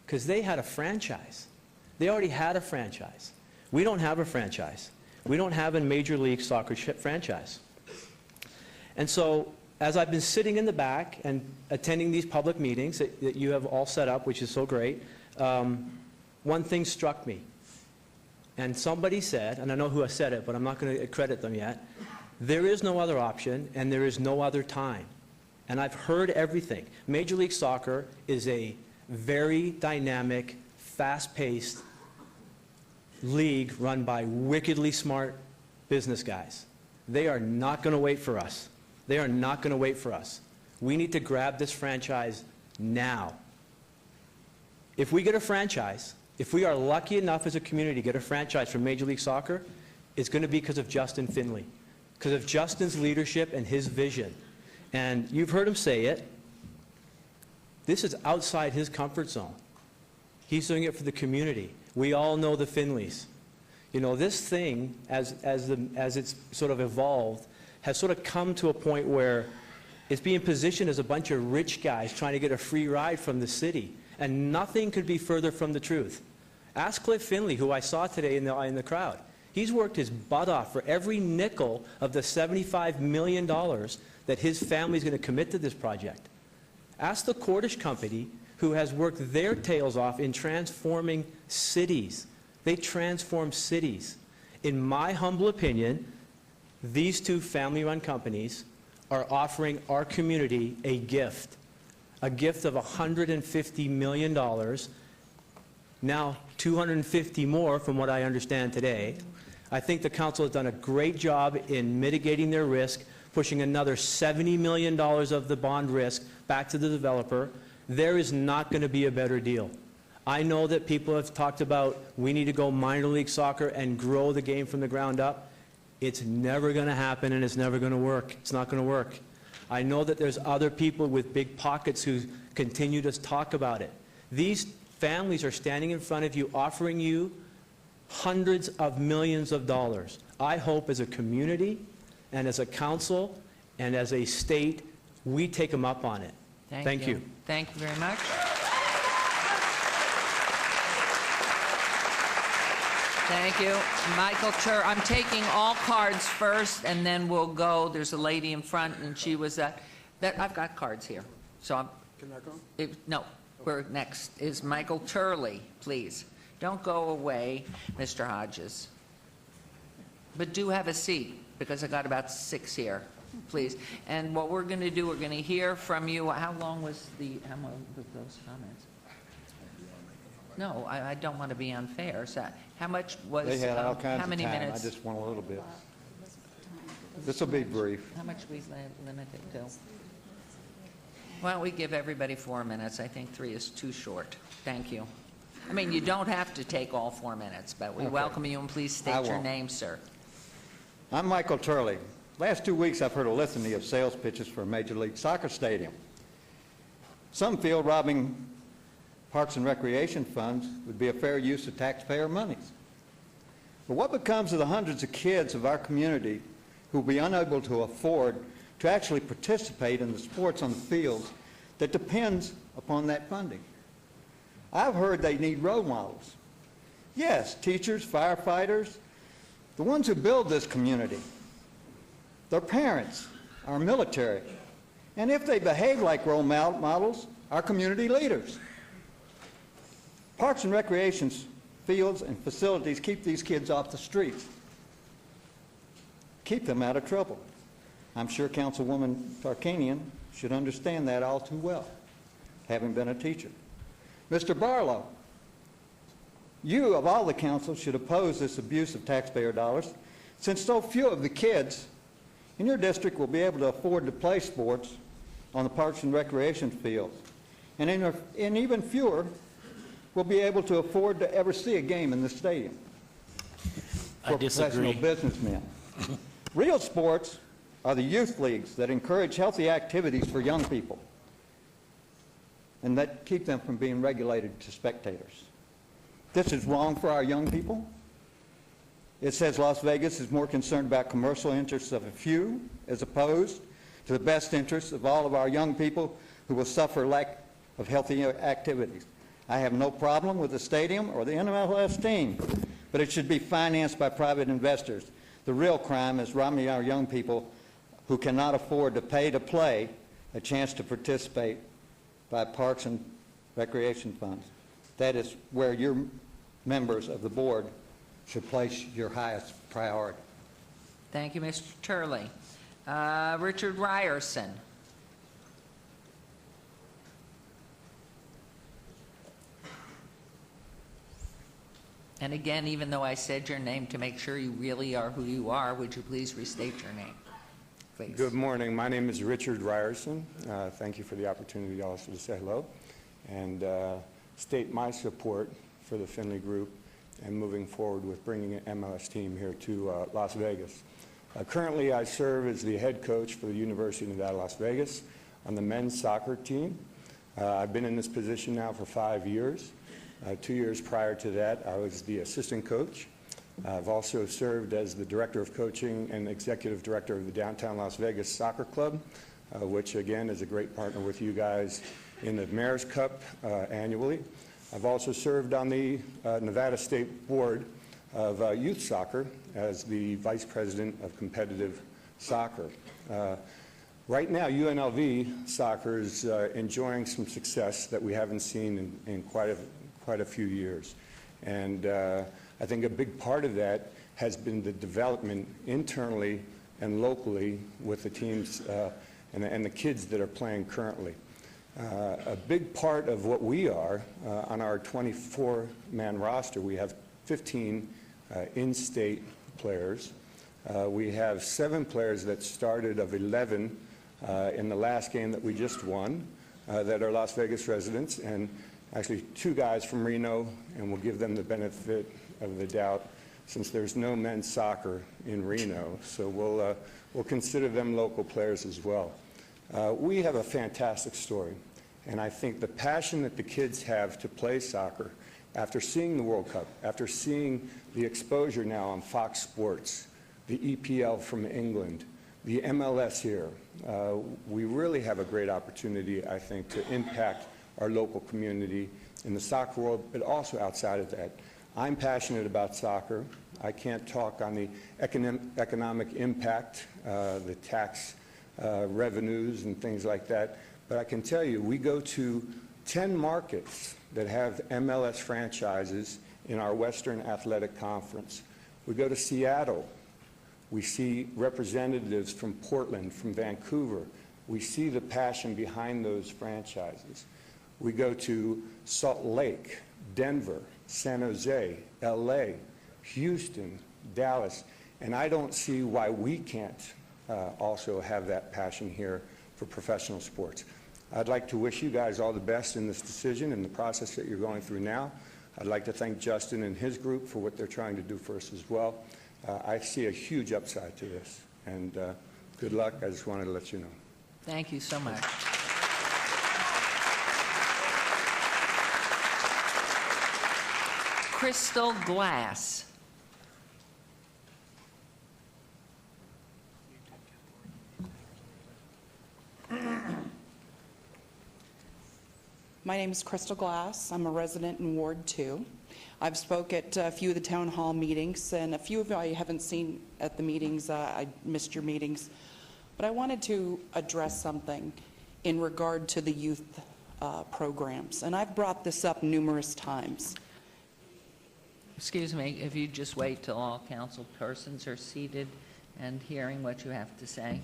because they had a franchise. They already had a franchise. We don't have a franchise. We don't have a Major League Soccer franchise. And so, as I've been sitting in the back and attending these public meetings that you have all set up, which is so great, one thing struck me. And somebody said, and I know who said it, but I'm not going to credit them yet, there is no other option and there is no other time. And I've heard everything. Major League Soccer is a very dynamic, fast-paced league run by wickedly smart business guys. They are not going to wait for us. They are not going to wait for us. We need to grab this franchise now. If we get a franchise, if we are lucky enough as a community to get a franchise from Major League Soccer, it's going to be because of Justin Finley, because of Justin's leadership and his vision. And you've heard him say it. This is outside his comfort zone. He's doing it for the community. We all know the Finleys. You know, this thing, as it's sort of evolved, has sort of come to a point where it's being positioned as a bunch of rich guys trying to get a free ride from the city. And nothing could be further from the truth. Ask Cliff Finley, who I saw today in the crowd. He's worked his butt off for every nickel of the $75 million that his family is going to commit to this project. Ask the Cordish Company, who has worked their tails off in transforming cities. They transform cities. In my humble opinion, these 2 family-run companies are offering our community a gift of $150 million, now 250 more from what I understand today. I think the council has done a great job in mitigating their risk, pushing another $70 million of the bond risk back to the developer. There is not going to be a better deal. I know that people have talked about we need to go minor league soccer and grow the game from the ground up. It's never going to happen, and it's never going to work. It's not going to work. I know that there's other people with big pockets who continue to talk about it. These families are standing in front of you, offering you hundreds of millions of dollars. I hope as a community and as a council and as a state, we take them up on it. Thank you. Thank you very much. Thank you. Michael Tur, I'm taking all cards first, and then we'll go. There's a lady in front, and she was that I've got cards here. So I'm... Can I go? No, we're next is Michael Turley, please. Don't go away, Mr. Hodges. But do have a seat, because I got about 6 here, please. And what we're going to do, we're going to hear from you. How long was those comments? No, I don't want to be unfair. So how much was, They had all kinds how many of time. minutes? I just want a little bit. This will be brief. How much we limited to? Why don't we give everybody 4 minutes? I think 3 is too short. Thank you. I mean, you don't have to take all 4 minutes, but we welcome you, and please state your name, sir. I'm Michael Turley. Last 2 weeks, I've heard a litany of sales pitches for a Major League Soccer stadium. Some feel robbing Parks and Recreation funds would be a fair use of taxpayer monies. But what becomes of the hundreds of kids of our community who will be unable to afford to actually participate in the sports on the fields that depends upon that funding? I've heard they need role models. Yes, teachers, firefighters, the ones who build this community, their parents, our military, and if they behave like role models, our community leaders. Parks and Recreation fields and facilities keep these kids off the streets, keep them out of trouble. I'm sure Councilwoman Tarkanian should understand that all too well. having been a teacher. Mr. Barlow, you of all the council should oppose this abuse of taxpayer dollars, since so few of the kids in your district will be able to afford to play sports on the parks and recreation fields, and even fewer will be able to afford to ever see a game in the stadium for professional businessmen. Real sports are the youth leagues that encourage healthy activities for young people and that keep them from being regulated to spectators. This is wrong for our young people. It says Las Vegas is more concerned about commercial interests of a few as opposed to the best interests of all of our young people who will suffer lack of healthy activities. I have no problem with the stadium or the MLS team, but it should be financed by private investors. The real crime is robbing our young people who cannot afford to pay to play a chance to participate by parks and recreation funds. That is where your members of the board should place your highest priority. Thank you, Mr. Turley. Richard Ryerson. And again, even though I said your name, to make sure you really are who you are, would you please restate your name, please? Good morning. My name is Richard Ryerson. Thank you for the opportunity also to say hello and state my support for the Finley Group and moving forward with bringing an MLS team here to Las Vegas. Currently, I serve as the head coach for the University of Nevada, Las Vegas on the men's soccer team. I've been in this position now for 5 years. 2 years prior to that, I was the assistant coach. I've also served as the director of coaching and executive director of the Downtown Las Vegas Soccer Club, which again is a great partner with you guys in the Mayor's Cup annually. I've also served on the Nevada State Board of Youth Soccer as the vice president of competitive soccer. Right now, UNLV soccer is enjoying some success that we haven't seen in quite a few years. And I think a big part of that has been the development internally and locally with the teams and the kids that are playing currently. A big part of what we are on our 24-man roster, we have 15 in-state players. We have 7 players that started of 11 in the last game that we just won that are Las Vegas residents, and actually 2 guys from Reno, and we'll give them the benefit of the doubt since there's no men's soccer in Reno, so we'll consider them local players as well. We have a fantastic story, and I think the passion that the kids have to play soccer after seeing the World Cup, after seeing the exposure now on Fox Sports, the EPL from England, the MLS here, we really have a great opportunity, I think, to impact our local community in the soccer world, but also outside of that. I'm passionate about soccer. I can't talk on the economic impact, the tax revenues and things like that, but I can tell you we go to 10 markets that have MLS franchises in our Western Athletic Conference. We go to Seattle. We see representatives from Portland, from Vancouver. We see the passion behind those franchises. We go to Salt Lake, Denver, San Jose, LA, Houston, Dallas, and I don't see why we can't also have that passion here for professional sports. I'd like to wish you guys all the best in this decision and the process that you're going through now. I'd like to thank Justin and his group for what they're trying to do for us as well. I see a huge upside to this, and good luck. I just wanted to let you know. Thank you so much. Crystal Glass. My name is Crystal Glass. I'm a resident in Ward 2. I've spoke at a few of the town hall meetings, and a few of you I haven't seen at the meetings. I missed your meetings. But I wanted to address something in regard to the youth programs, and I've brought this up numerous times. Excuse me, if you just wait till all council persons are seated and hearing what you have to say.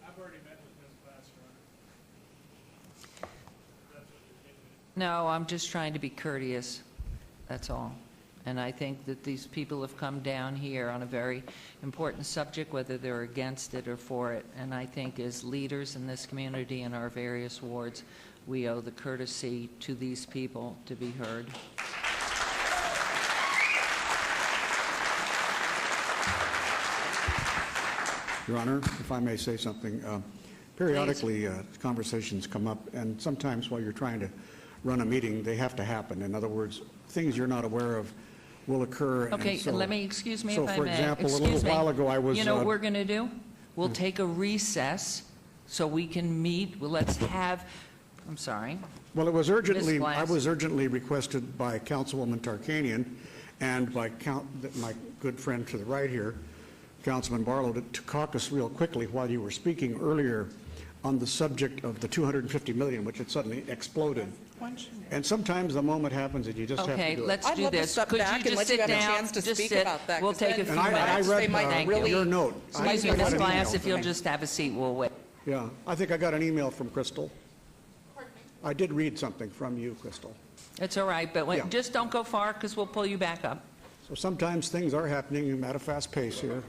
I've already met with Ms. Glass, Your Honor. No, I'm just trying to be courteous, that's all. And I think that these people have come down here on a very important subject, whether they're against it or for it. And I think as leaders in this community in our various wards, we owe the courtesy to these people to be heard. Your Honor, if I may say something, periodically conversations come up, and sometimes while you're trying to run a meeting, they have to happen. In other words, things you're not aware of will occur. Okay, so, let me, excuse me so if I for may. example, a Excuse little me. while ago I was... You know what we're going to do? We'll take a recess so we can meet. Well, let's have, I'm sorry. Well, it was urgently, Ms. Glass. I was urgently requested by Councilwoman Tarkanian and by my good friend to the right here, Councilman Barlow, to caucus real quickly while you were speaking earlier on the subject of the $250 million, which had suddenly exploded. And sometimes the moment happens that you just have to Okay, do it. let's I'd do love to this. step Could back you and just let you sit have a down? chance to Just speak sit. about that, We'll 'cause take a then few And I minutes. read They might your really- note. Excuse me, I got Ms. an Glass, email. if you'll just have a seat, we'll wait. Yeah, I think I got an email from Crystal. I did read something from you, Crystal. It's all right, but Yeah. just don't go far because we'll pull you back up. So sometimes things are happening at a fast pace here.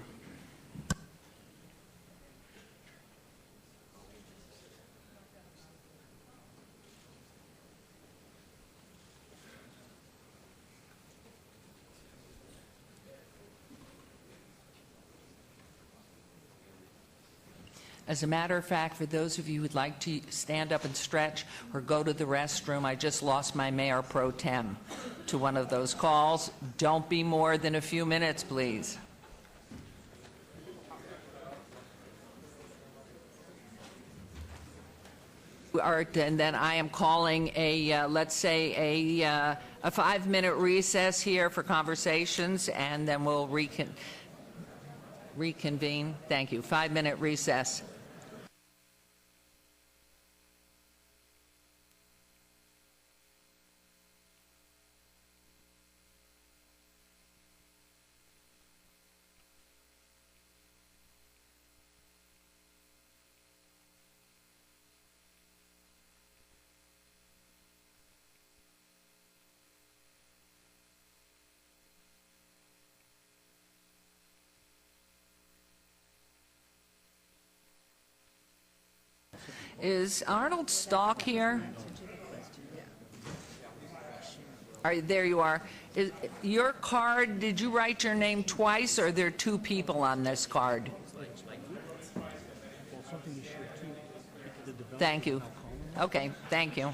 As a matter of fact, for those of you who'd like to stand up and stretch or go to the restroom, I just lost my mayor pro tem to one of those calls. Don't be more than a few minutes, please. And then I am calling a, let's say, a 5-minute recess here for conversations, and then we'll reconvene. Thank you. 5-minute recess. Is Arnold Stock here? There you are. Your card, did you write your name twice, or are there 2 people on this card? Thank you. Okay, thank you.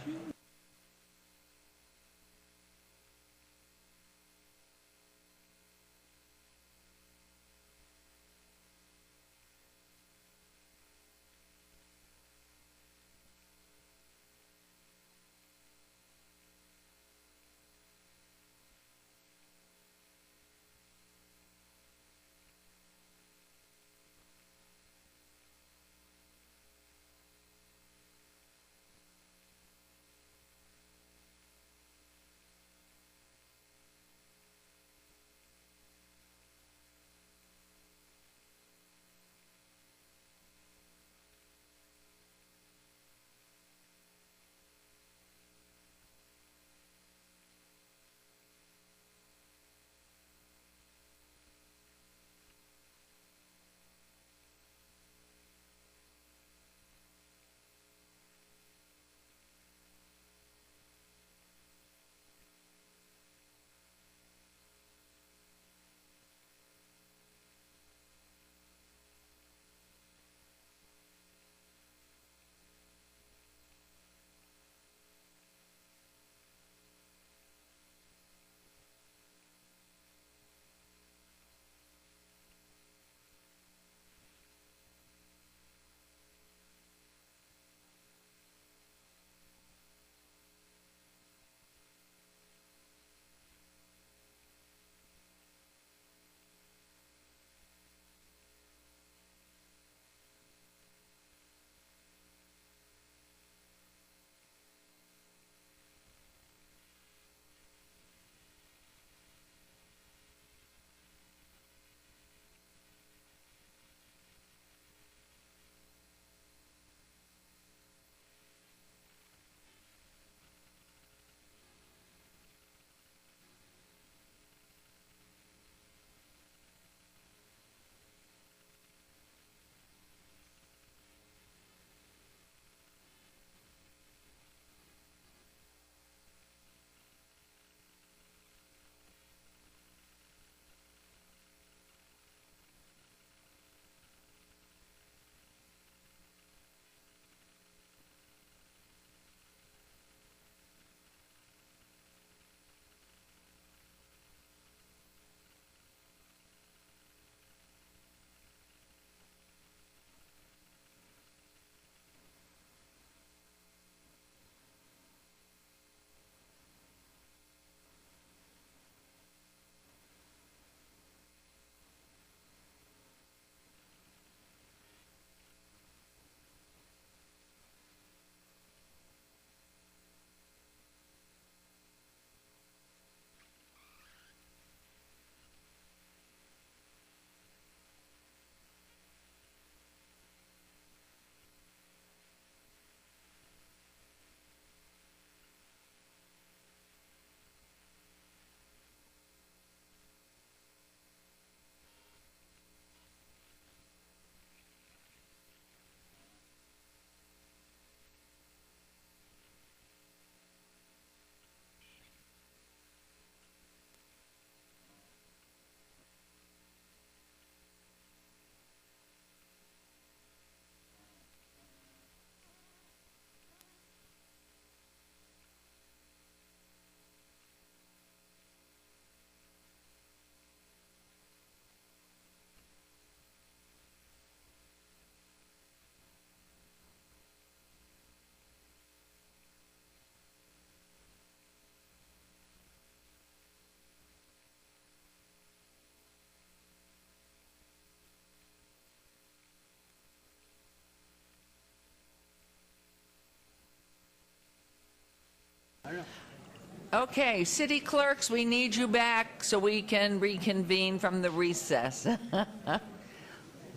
Okay, city clerks, we need you back so we can reconvene from the recess.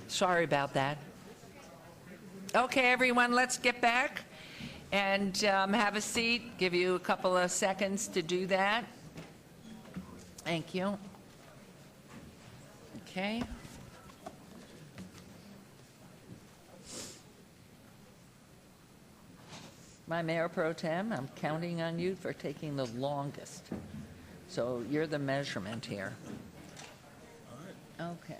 Sorry about that. Okay, everyone, let's get back and have a seat. Give you a couple of seconds to do that. Thank you. Okay. My Mayor Pro Tem, I'm counting on you for taking the longest. So you're the measurement here. Okay.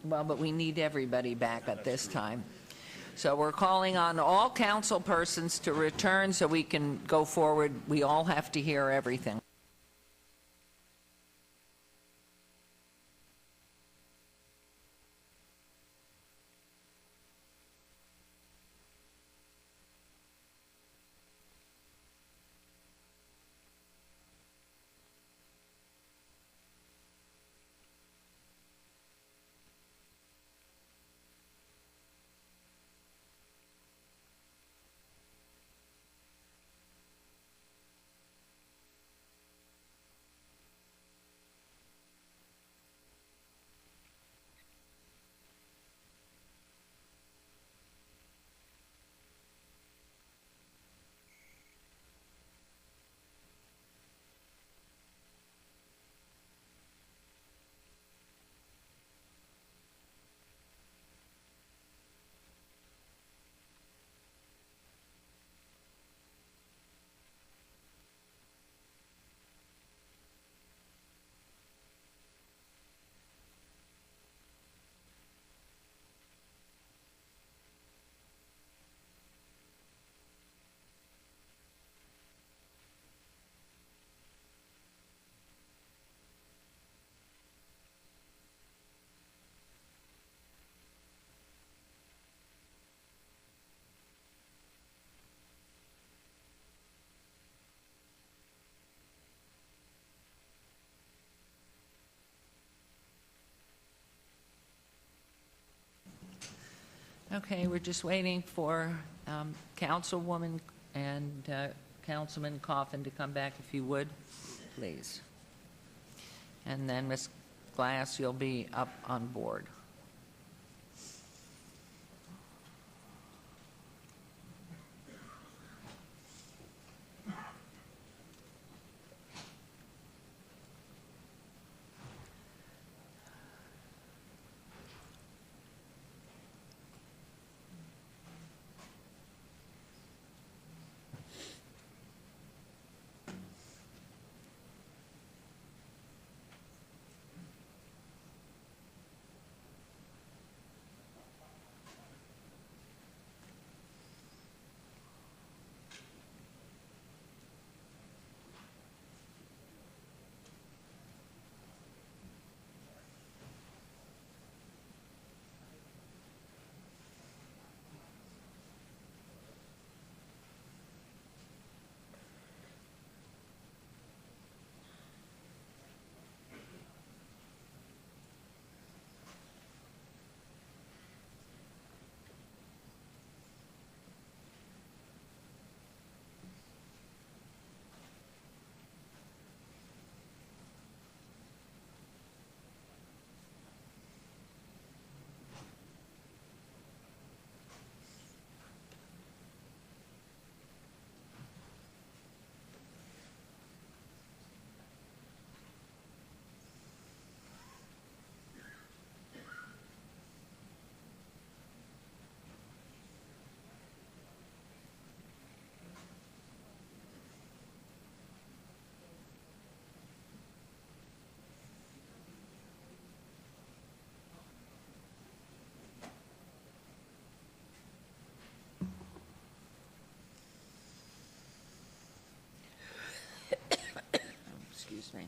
Well, but we need everybody back at this time. So we're calling on all council persons to return so we can go forward. We all have to hear everything. Okay, we're just waiting for Councilwoman and Councilman Coffin to come back, if you would, please. And then Ms. Glass, you'll be up on board. Excuse me.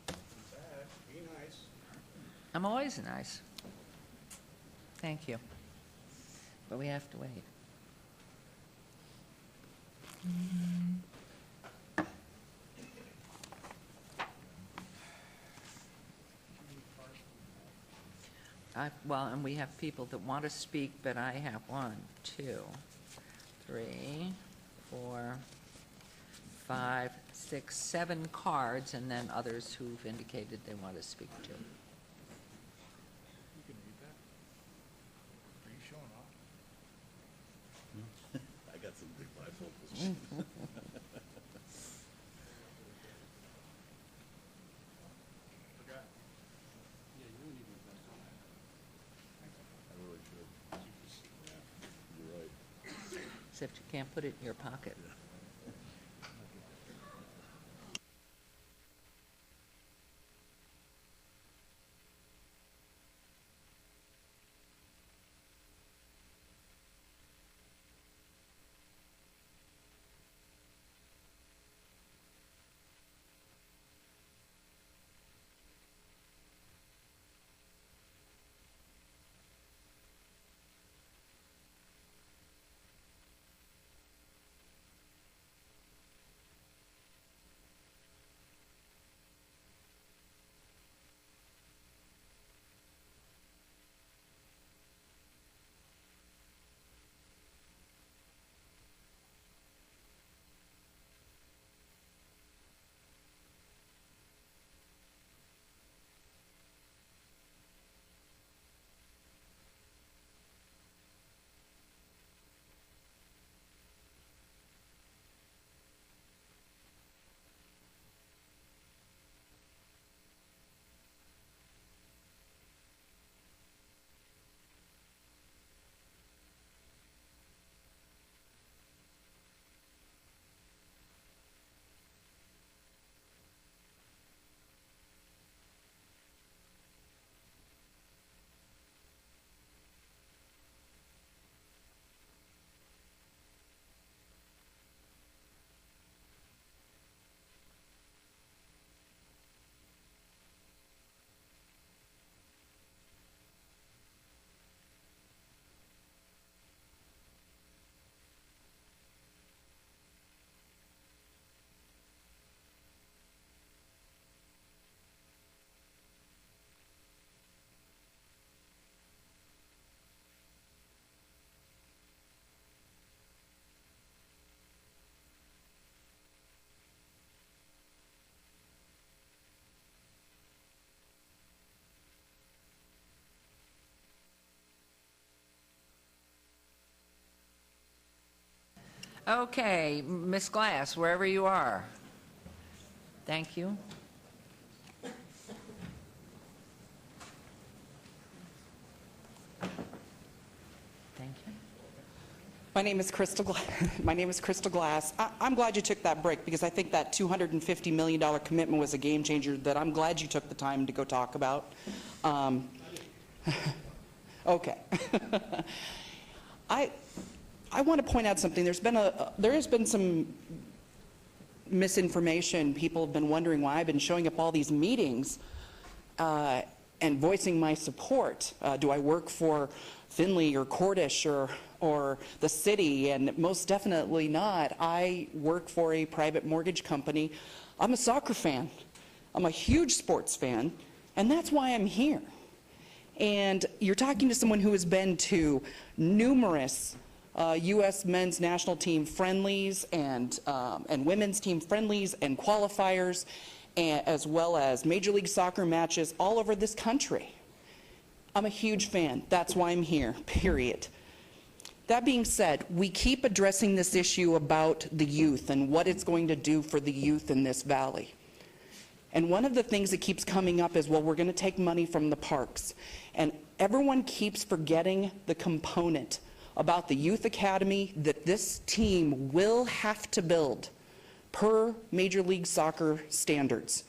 Be nice. I'm always nice. Thank you. But we have to wait. Well, and we have people that want to speak, but I have 1, 2, 3, 4, 5, 6, 7 cards, and then others who've indicated they want to speak to. I got some big bifocals. Except you can't put it in your pocket. Okay, Ms. Glass, wherever you are. Thank you. Thank you. My name is Crystal Glass. I'm glad you took that break because I think that $250 million commitment was a game changer that I'm glad you took the time to go talk about. Okay. I want to point out something. There has been some misinformation. People have been wondering why I've been showing up all these meetings and voicing my support. Do I work for Findlay or Cordish or the city? And most definitely not. I work for a private mortgage company. I'm a soccer fan. I'm a huge sports fan, and that's why I'm here. And you're talking to someone who has been to numerous U.S. men's national team friendlies and women's team friendlies and qualifiers, as well as Major League Soccer matches all over this country. I'm a huge fan. That's why I'm here, period. That being said, we keep addressing this issue about the youth and what it's going to do for the youth in this valley. And one of the things that keeps coming up is, well, we're going to take money from the parks. And everyone keeps forgetting the component about the youth academy that this team will have to build per Major League Soccer standards.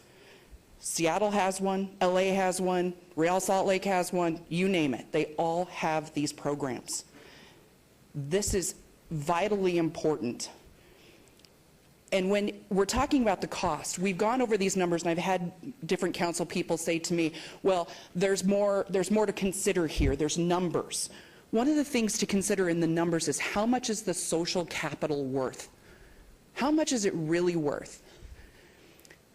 Seattle has one, LA has one, Real Salt Lake has one, you name it. They all have these programs. This is vitally important. And when we're talking about the cost, we've gone over these numbers, and I've had different council people say to me, well, there's more to consider here. There's numbers. One of the things to consider in the numbers is how much is the social capital worth? How much is it really worth?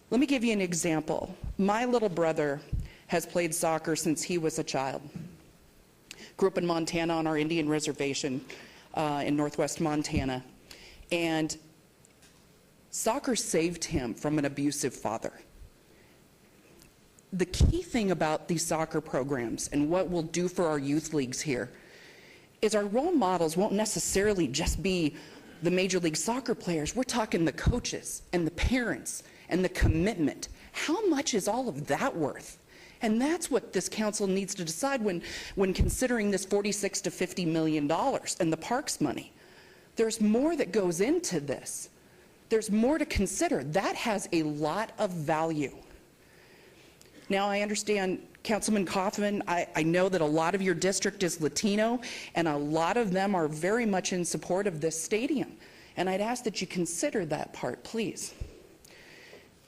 Let me give you an example. My little brother has played soccer since he was a child. Grew up in Montana on our Indian reservation in northwest Montana. And soccer saved him from an abusive father. The key thing about these soccer programs and what we'll do for our youth leagues here is our role models won't necessarily just be the Major League Soccer players. We're talking the coaches and the parents and the commitment. How much is all of that worth? And that's what this council needs to decide when considering this $46 to $50 million and the parks money. There's more that goes into this. There's more to consider. That has a lot of value. Now, I understand, Councilman Kaufman, I know that a lot of your district is Latino, and a lot of them are very much in support of this stadium. And I'd ask that you consider that part, please.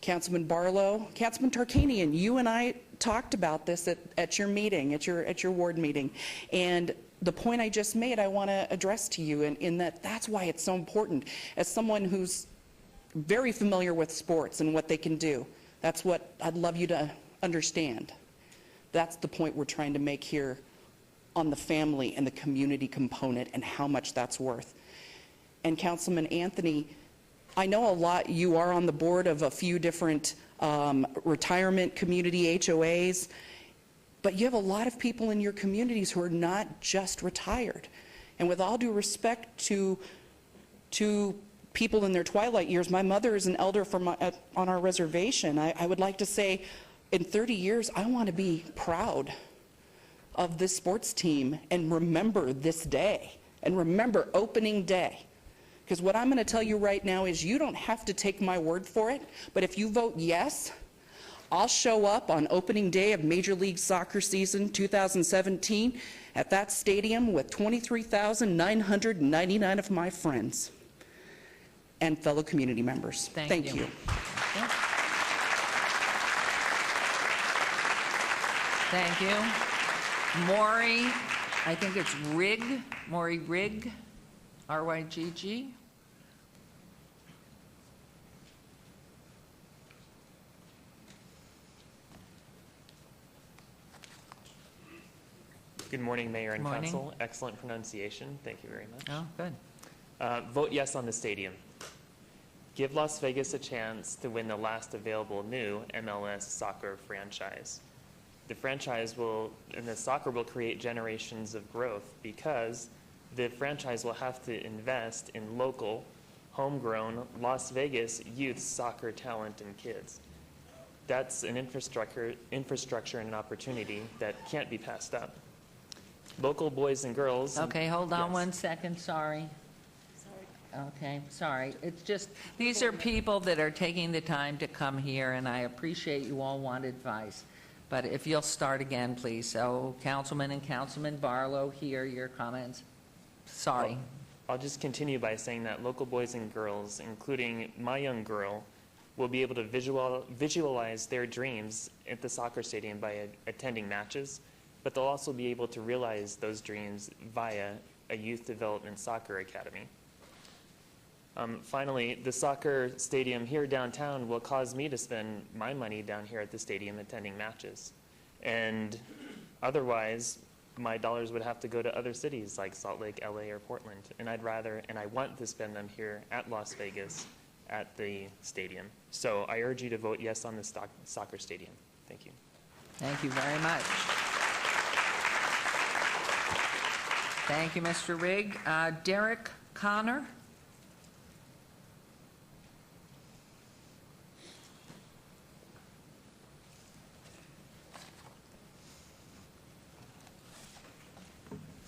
Councilman Barlow, Councilman Tarkanian, you and I talked about this at your meeting, at your ward meeting. And the point I just made, I want to address to you in that that's why it's so important. As someone who's very familiar with sports and what they can do, that's what I'd love you to understand. That's the point we're trying to make here on the family and the community component and how much that's worth. And Councilman Anthony, I know a lot, you are on the board of a few different retirement community HOAs, but you have a lot of people in your communities who are not just retired. And with all due respect to people in their twilight years, my mother is an elder on our reservation. I would like to say, in 30 years, I want to be proud of this sports team and remember this day and remember opening day. Because what I'm going to tell you right now is you don't have to take my word for it, but if you vote yes, I'll show up on opening day of Major League Soccer season 2017 at that stadium with 23,999 of my friends and fellow community members. Thank you. Thank you. Maury, I think it's Rigg, Maury Rigg, R-Y-G-G. Good morning, Mayor and Morning. Council. Excellent pronunciation. Thank you very much. Oh, good. Vote yes on the stadium. Give Las Vegas a chance to win the last available new MLS soccer franchise. The franchise and the soccer will create generations of growth because the franchise will have to invest in local, homegrown Las Vegas youth soccer talent and kids. That's an infrastructure and an opportunity that can't be passed up. Local boys and girls. Okay, hold on Yes. 1 second, sorry. Okay, sorry. It's just, these are people that are taking the time to come here, and I appreciate you all want advice. But if you'll start again, please. So Councilman and Councilman Barlow, hear your comments. Sorry. I'll just continue by saying that local boys and girls, including my young girl, will be able to visualize their dreams at the soccer stadium by attending matches, but they'll also be able to realize those dreams via a youth development soccer academy. Finally, the soccer stadium here downtown will cause me to spend my money down here at the stadium attending matches. And otherwise, my dollars would have to go to other cities like Salt Lake, LA, or Portland. And I'd rather, and I want to spend them here at Las Vegas at the stadium. So I urge you to vote yes on the soccer stadium. Thank you. Thank you very much. Thank you, Mr. Rigg. Derek Connor?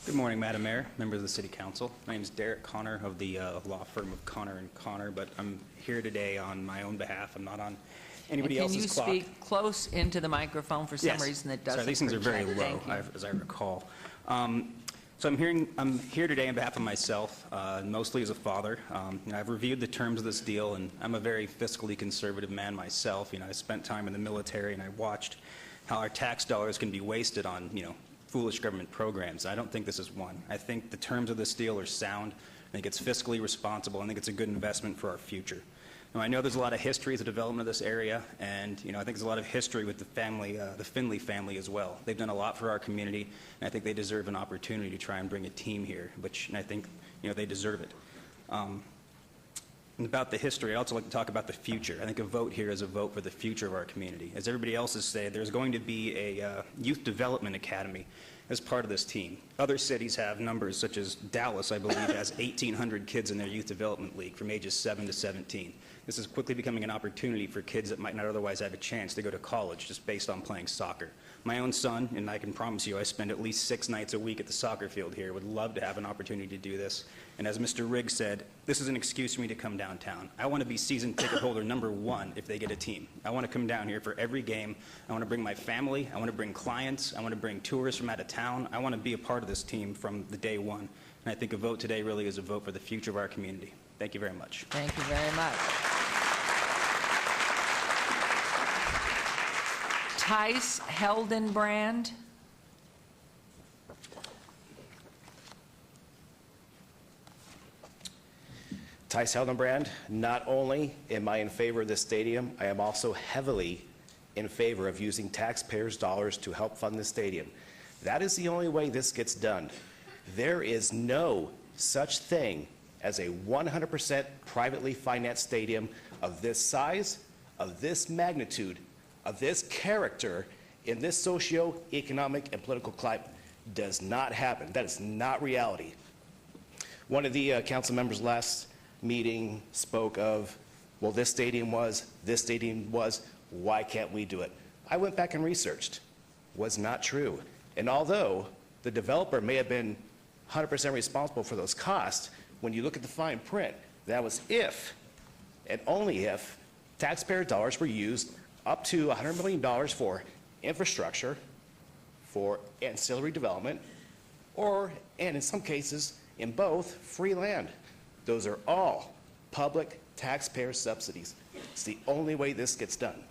Good morning, Madam Mayor, members of the City Council. My name is Derek Connor of the law firm of Connor & Connor, but I'm here today on my own behalf. I'm not on anybody else's clock. Can you speak close into the microphone? For some Yes. reason it doesn't Sorry, these things are very project. low, Thank you. as I recall. So I'm here today on behalf of myself, mostly as a father. I've reviewed the terms of this deal, and I'm a very fiscally conservative man myself. I spent time in the military, and I watched how our tax dollars can be wasted on, foolish government programs. I don't think this is one. I think the terms of this deal are sound. I think it's fiscally responsible. I think it's a good investment for our future. Now, I know there's a lot of history with the development of this area, and I think there's a lot of history with the family, the Finley family as well. They've done a lot for our community, and I think they deserve an opportunity to try and bring a team here, which and I think they deserve it. about the history, I'd also like to talk about the future. I think a vote here is a vote for the future of our community. As everybody else has said, there's going to be a youth development academy as part of this team. Other cities have numbers, such as Dallas, I believe, has 1,800 kids in their youth development league from ages 7 to 17. This is quickly becoming an opportunity for kids that might not otherwise have a chance to go to college just based on playing soccer. My own son, and I can promise you I spend at least 6 nights a week at the soccer field here, would love to have an opportunity to do this. And as Mr. Riggs said, this is an excuse for me to come downtown. I want to be season ticket holder #1 if they get a team. I want to come down here for every game. I want to bring my family. I want to bring clients. I want to bring tourists from out of town. I want to be a part of this team from the day one. And I think a vote today really is a vote for the future of our community. Thank you very much. Thank you very much. Tice Heldenbrand. Tice Heldenbrand, not only am I in favor of this stadium, I am also heavily in favor of using taxpayers' dollars to help fund the stadium. That is the only way this gets done. There is no such thing as a 100% privately financed stadium of this size, of this magnitude, of this character, in this socio-economic and political climate. Does not happen. That is not reality. One of the council members last meeting spoke of, well, this stadium was, why can't we do it? I went back and researched. Was not true. And although the developer may have been 100% responsible for those costs, when you look at the fine print, that was if, and only if, taxpayer dollars were used up to $100 million for infrastructure, for ancillary development, or, and in some cases, in both, free land. Those are all public taxpayer subsidies. It's the only way this gets done.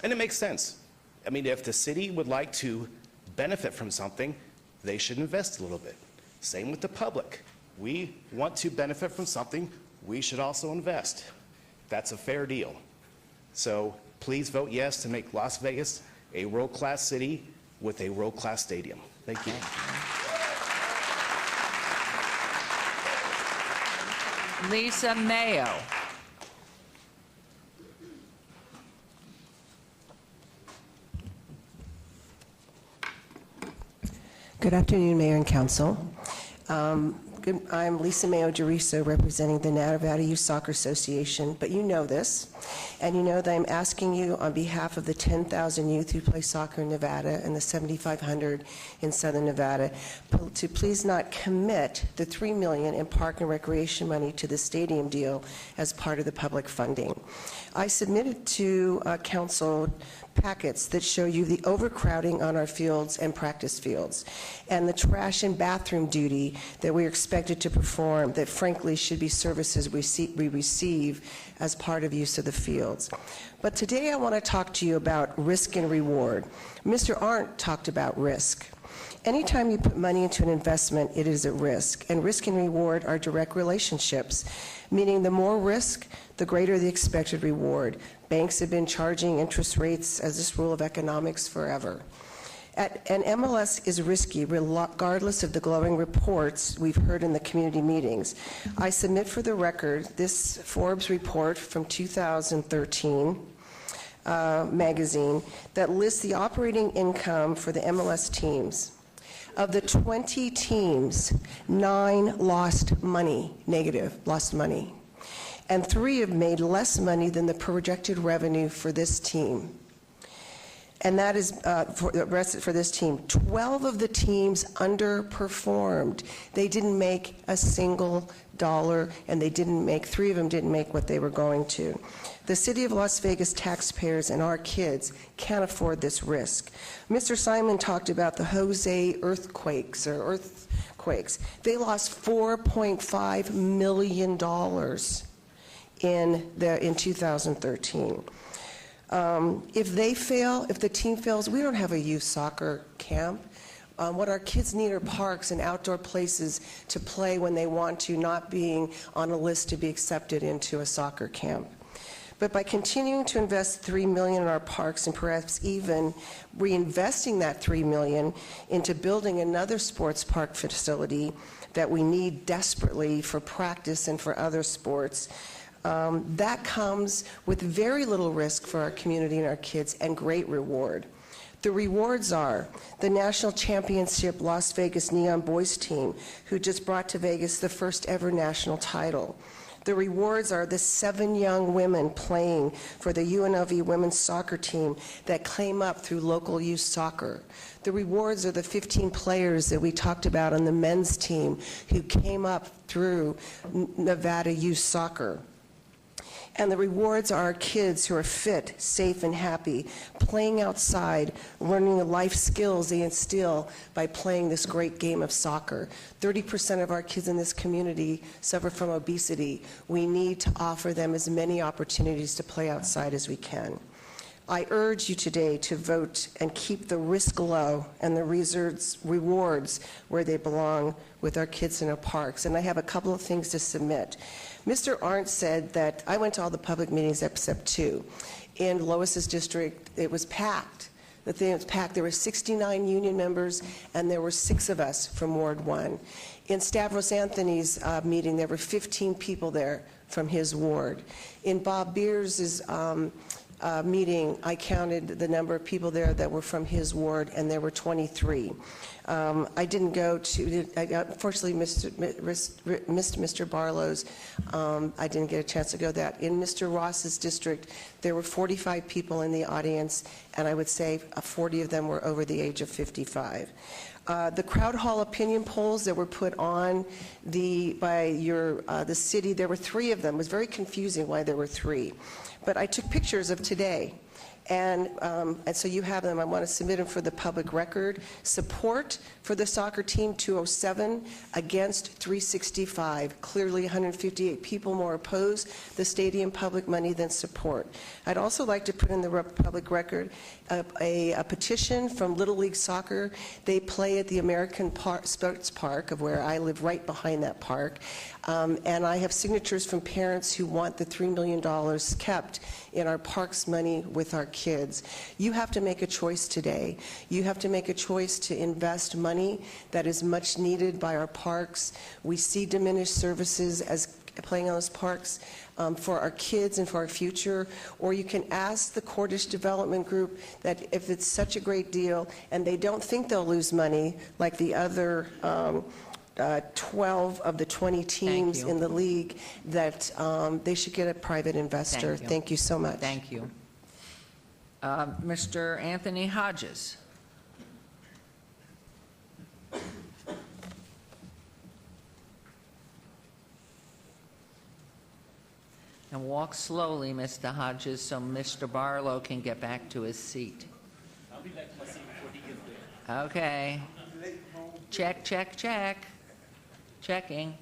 And it makes sense. I mean, if the city would like to benefit from something, they should invest a little bit. Same with the public. We want to benefit from something, we should also invest. That's a fair deal. So please vote yes to make Las Vegas a world-class city with a world-class stadium. Thank you. Lisa Mayo. Good afternoon, Mayor and Council. I'm Lisa Mayo Jeriso, representing the Nevada Youth Soccer Association, but you know this, and you know that I'm asking you on behalf of the 10,000 youth who play soccer in Nevada and the 7,500 in Southern Nevada to please not commit the $3 million in park and recreation money to the stadium deal as part of the public funding. I submitted to Council packets that show you the overcrowding on our fields and practice fields, and the trash and bathroom duty that we're expected to perform that frankly should be services we receive as part of use of the fields. But today I want to talk to you about risk and reward. Mr. Arndt talked about risk. Anytime you put money into an investment, it is a risk, and risk and reward are direct relationships, meaning the more risk, the greater the expected reward. Banks have been charging interest rates as this rule of economics forever. And MLS is risky regardless of the glowing reports we've heard in the community meetings. I submit for the record this Forbes report from 2013 magazine that lists the operating income for the MLS teams. Of the 20 teams, 9 lost money, lost money. And 3 have made less money than the projected revenue for this team. And that is for this team. 12 of the teams underperformed. They didn't make a single dollar, and 3 of them didn't make what they were going to. The City of Las Vegas taxpayers and our kids can't afford this risk. Mr. Simon talked about the Jose earthquakes. They lost $4.5 million in 2013. If they fail, if the team fails, we don't have a youth soccer camp. What our kids need are parks and outdoor places to play when they want to, not being on a list to be accepted into a soccer camp. But by continuing to invest $3 million in our parks and perhaps even reinvesting that $3 million into building another sports park facility that we need desperately for practice and for other sports, That comes with very little risk for our community and our kids and great reward. The rewards are the national championship Las Vegas Neon Boys team, who just brought to Vegas the first ever national title. The rewards are the 7 young women playing for the UNLV women's soccer team that came up through local youth soccer. The rewards are the 15 players that we talked about on the men's team who came up through Nevada youth soccer. And the rewards are our kids who are fit, safe, and happy, playing outside, learning the life skills they instill by playing this great game of soccer. 30% of our kids in this community suffer from obesity. We need to offer them as many opportunities to play outside as we can. I urge you today to vote and keep the risk low and the rewards where they belong with our kids in our parks. And I have a couple of things to submit. Mr. Arndt said that I went to all the public meetings except 2. In Lois's district, it was packed. The thing was packed. There were 69 union members, and there were 6 of us from Ward 1. In Stavros Anthony's meeting, there were 15 people there from his ward. In Bob Beers' meeting, I counted the number of people there that were from his ward, and there were 23. I didn't go to, I unfortunately missed Mr. Barlow's. I didn't get a chance to go that. In Mr. Ross's district, there were 45 people in the audience, and I would say 40 of them were over the age of 55. The Crowd Hall opinion polls that were put on the city, there were 3 of them. It was very confusing why there were 3. But I took pictures of today. And so you have them. I want to submit them for the public record. Support for the soccer team, 207. Against, 365. Clearly, 158 people more oppose the stadium public money than support. I'd also like to put in the public record a petition from Little League Soccer. They play at the American Sports Park, of where I live, right behind that park. And I have signatures from parents who want the $3 million kept in our parks money with our kids. You have to make a choice today. You have to make a choice to invest money that is much needed by our parks. We see diminished services as playing on those parks for our kids and for our future. Or you can ask the Cordish Development Group that if it's such a great deal and they don't think they'll lose money like the other 12 of the 20 teams in the league, that they should get a private investor. Thank you so much. Thank you. Mr. Anthony Hodges. And walk slowly, Mr. Hodges, so Mr. Barlow can get back to his seat. I'll be back to my seat before he gets there. Okay. Check, check, check. Checking.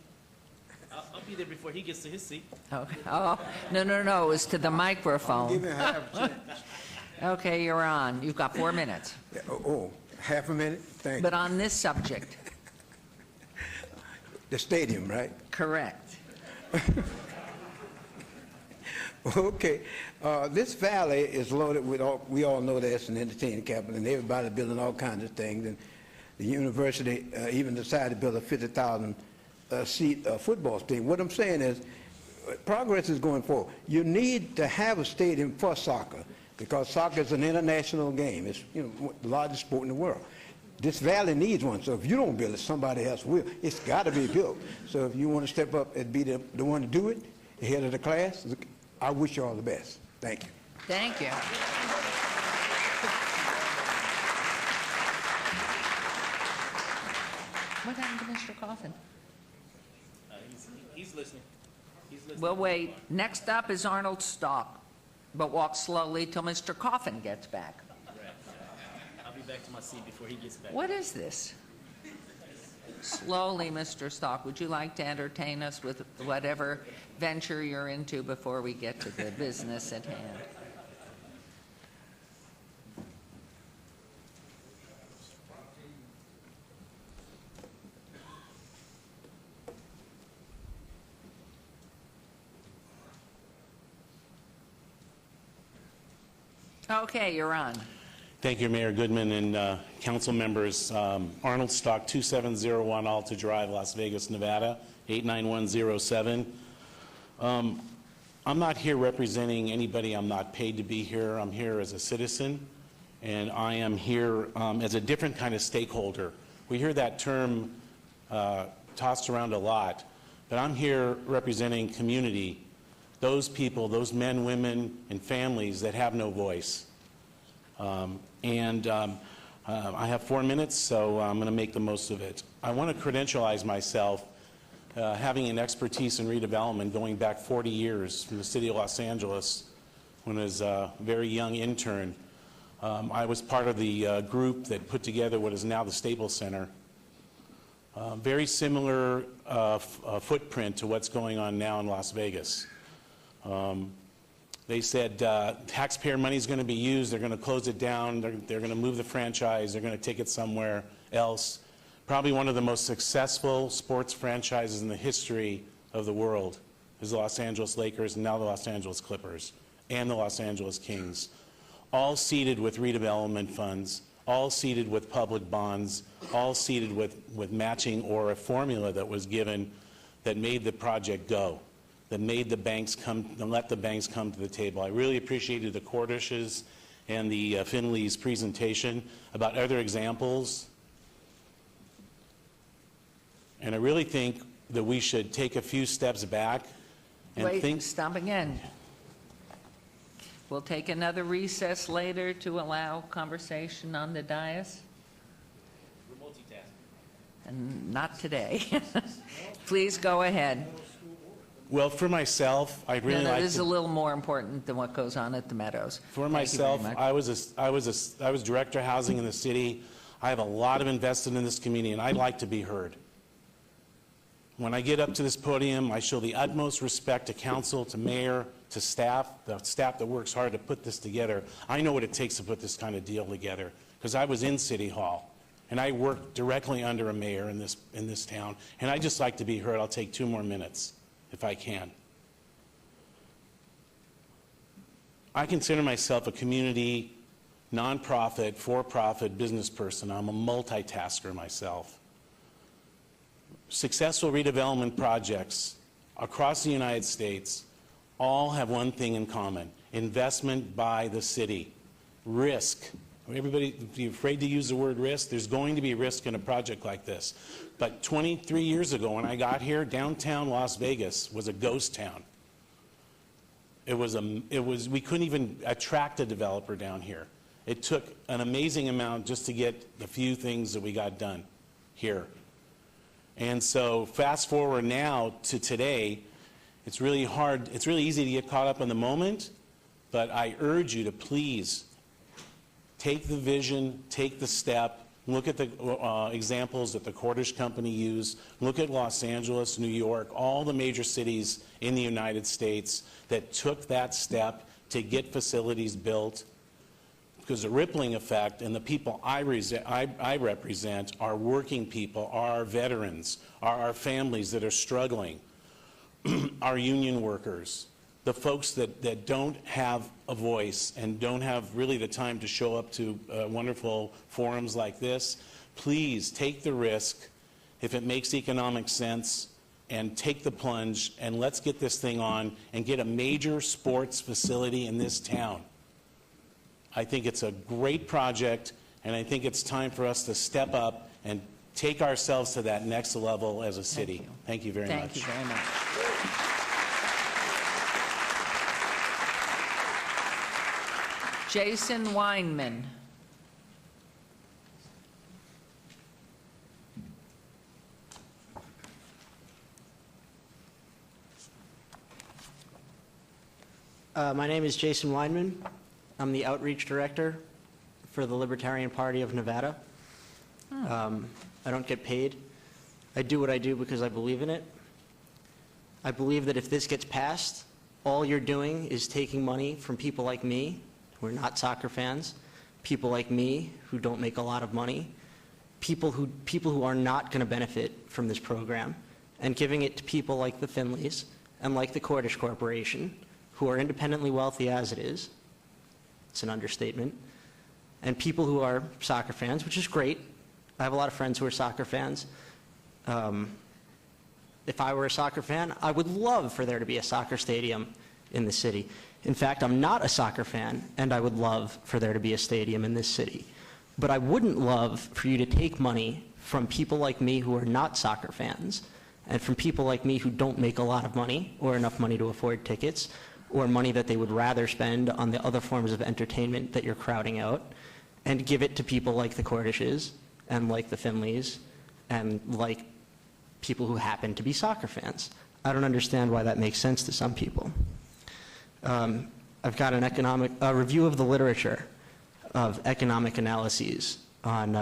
I'll be there before he gets to his seat. Okay. Oh, no, it was to the microphone. Give me a half a chance. Okay, you're on. You've got 4 minutes. Yeah, half a minute? Thank you. But on this subject. The stadium, right? Correct. Okay. This valley is loaded with we all know that it's an entertainment capital, and everybody's building all kinds of things. And the university even decided to build a 50,000 seat football stadium. What I'm saying is, progress is going forward. You need to have a stadium for soccer, because soccer is an international game. It's the largest sport in the world. This valley needs one, so if you don't build it, somebody else will. It's got to be built. So if you want to step up and be the one to do it, the head of the class, I wish you all the best. Thank you. Thank you. What happened to Mr. Coffin? He's listening. He's listening. We'll wait. Next up is Arnold Stock, but walk slowly till Mr. Coffin gets back. Right. I'll be back to my seat before he gets back. What is this? Slowly, Mr. Stock. Would you like to entertain us with whatever venture you're into before we get to the business at hand? Okay, you're on. Thank you, Mayor Goodman and council members. Arnold Stock, 2701 Alta Drive, Las Vegas, Nevada, 89107. I'm not here representing anybody. I'm not paid to be here. I'm here as a citizen, and I am here as a different kind of stakeholder. We hear that term tossed around a lot, but I'm here representing community, those people, those men, women, and families that have no voice. I have 4 minutes, so I'm going to make the most of it. I want to credentialize myself, having an expertise in redevelopment going back 40 years from the city of Los Angeles when I was a very young intern. I was part of the group that put together what is now the Staples Center. Very similar footprint to what's going on now in Las Vegas. They said taxpayer money is going to be used, they're going to close it down, they're going to move the franchise, they're going to take it somewhere else. Probably one of the most successful sports franchises in the history of the world is the Los Angeles Lakers and now the Los Angeles Clippers and the Los Angeles Kings. All seeded with redevelopment funds, all seeded with public bonds, all seeded with matching or a formula that was given that made the project go, that made the banks come, and let the banks come to the table. I really appreciated the Cordish's and the Finley's presentation about other examples. And I really think that we should take a few steps back and think. Stop again. We'll take another recess later to allow conversation on the dais. We're multitasking. And not today. Please go ahead. Well, for myself, I'd really like This is to. a little more important than what goes on at the Meadows. For Thank you very myself, much. I was director of housing in the city. I have a lot of invested in this community, and I'd like to be heard. When I get up to this podium, I show the utmost respect to council, to mayor, to staff, the staff that works hard to put this together. I know what it takes to put this kind of deal together, because I was in City Hall, and I worked directly under a mayor in this town, and I'd just like to be heard. I'll take 2 more minutes, if I can. I consider myself a community, nonprofit, for-profit business person. I'm a multitasker myself. Successful redevelopment projects across the United States all have one thing in common: investment by the city. Risk. Everybody, if you're afraid to use the word risk, there's going to be risk in a project like this. But 23 years ago when I got here, downtown Las Vegas was a ghost town. We couldn't even attract a developer down here. It took an amazing amount just to get the few things that we got done here. And so fast forward now to today, it's really hard, it's really easy to get caught up in the moment, but I urge you to please take the vision, take the step, look at the examples that the Cordish Company used, look at Los Angeles, New York, all the major cities in the United States that took that step to get facilities built. Because the rippling effect, and the people I represent are working people, are our veterans, are our families that are struggling, our union workers, the folks that don't have a voice and don't have really the time to show up to wonderful forums like this. Please take the risk if it makes economic sense, and take the plunge, and let's get this thing on and get a major sports facility in this town. I think it's a great project, and I think it's time for us to step up and take ourselves to that next level as a city. Thank you very much. Thank you very much. Jason Weinman. My name is Jason Weinman. I'm the Outreach Director for the Libertarian Party of Nevada. I don't get paid. I do what I do because I believe in it. I believe that if this gets passed, all you're doing is taking money from people like me, who are not soccer fans, people like me, who don't make a lot of money, people who are not going to benefit from this program, and giving it to people like the Finleys and like the Cordish Corporation, who are independently wealthy as it is. It's an understatement. And people who are soccer fans, which is great. I have a lot of friends who are soccer fans. If I were a soccer fan, I would love for there to be a soccer stadium in the city. In fact, I'm not a soccer fan, and I would love for there to be a stadium in this city. But I wouldn't love for you to take money from people like me who are not soccer fans, and from people like me who don't make a lot of money or enough money to afford tickets, or money that they would rather spend on the other forms of entertainment that you're crowding out, and give it to people like the Cordishes and like the Finleys and like people who happen to be soccer fans. I don't understand why that makes sense to some people. I've got a review of the literature of economic analyses on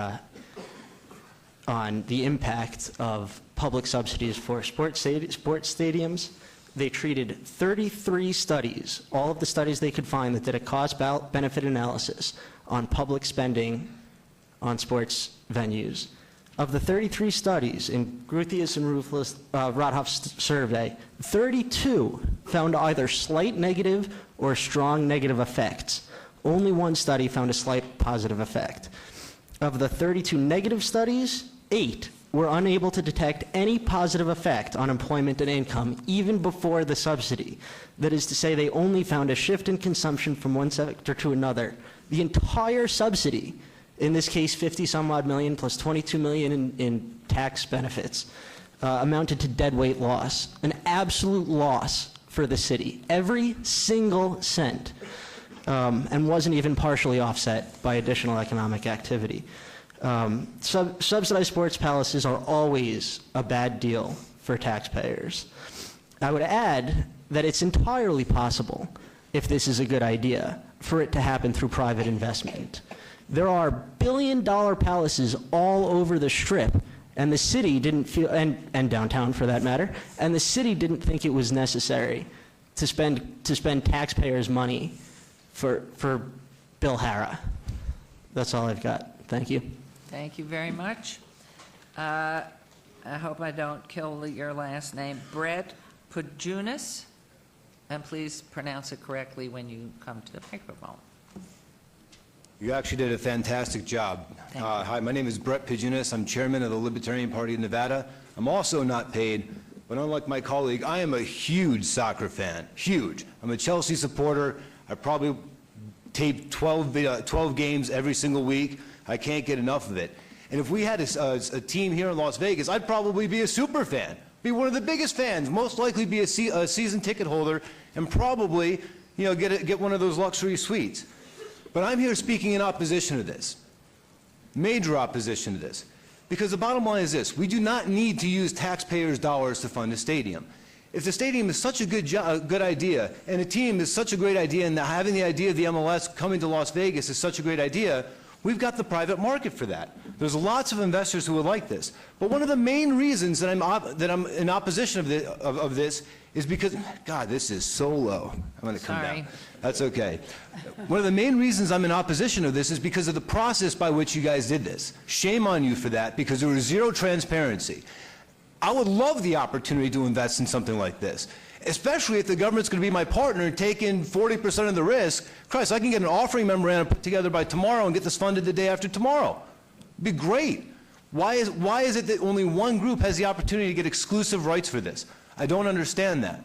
the impact of public subsidies for sports stadiums. They treated 33 studies, all of the studies they could find that did a cost-benefit analysis on public spending on sports venues. Of the 33 studies in Groothuis and Rothoff's survey, 32 found either slight negative or strong negative effects. Only one study found a slight positive effect. Of the 32 negative studies, 8 were unable to detect any positive effect on employment and income even before the subsidy. That is to say, they only found a shift in consumption from one sector to another. The entire subsidy, in this case 50-some-odd million plus 22 million in tax benefits, amounted to deadweight loss, an absolute loss for the city. Every single cent, and wasn't even partially offset by additional economic activity. Subsidized sports palaces are always a bad deal for taxpayers. I would add that it's entirely possible, if this is a good idea, for it to happen through private investment. There are billion-dollar palaces all over the Strip, and the city didn't feel, and downtown for that matter, and the city didn't think it was necessary to spend taxpayers' money for Bill Hara. That's all I've got. Thank you. Thank you very much. I hope I don't kill your last name. Brett Pujunas, and please pronounce it correctly when you come to the microphone. You actually did a fantastic job. Hi, my name is Brett Pujunas. I'm chairman of the Libertarian Party of Nevada. I'm also not paid, but unlike my colleague, I am a huge soccer fan. Huge. I'm a Chelsea supporter. I probably tape 12 games every single week. I can't get enough of it. And if we had a team here in Las Vegas, I'd probably be a super fan, be one of the biggest fans, most likely be a season ticket holder, and probably, you know, get one of those luxury suites. But I'm here speaking in opposition to this, major opposition to this, because the bottom line is this: we do not need to use taxpayers' dollars to fund a stadium. If the stadium is such a good idea, and a team is such a great idea, and having the idea of the MLS coming to Las Vegas is such a great idea, we've got the private market for that. There's lots of investors who would like this. But one of the main reasons that I'm in opposition of this is because, God, this is so low. I'm going to come down. That's okay. One of the main reasons I'm in opposition of this is because of the process by which you guys did this. Shame on you for that, because there was zero transparency. I would love the opportunity to invest in something like this, especially if the government's going to be my partner and take in 40% of the risk. Christ, I can get an offering memorandum put together by tomorrow and get this funded the day after tomorrow. It'd be great. Why is it that only one group has the opportunity to get exclusive rights for this? I don't understand that.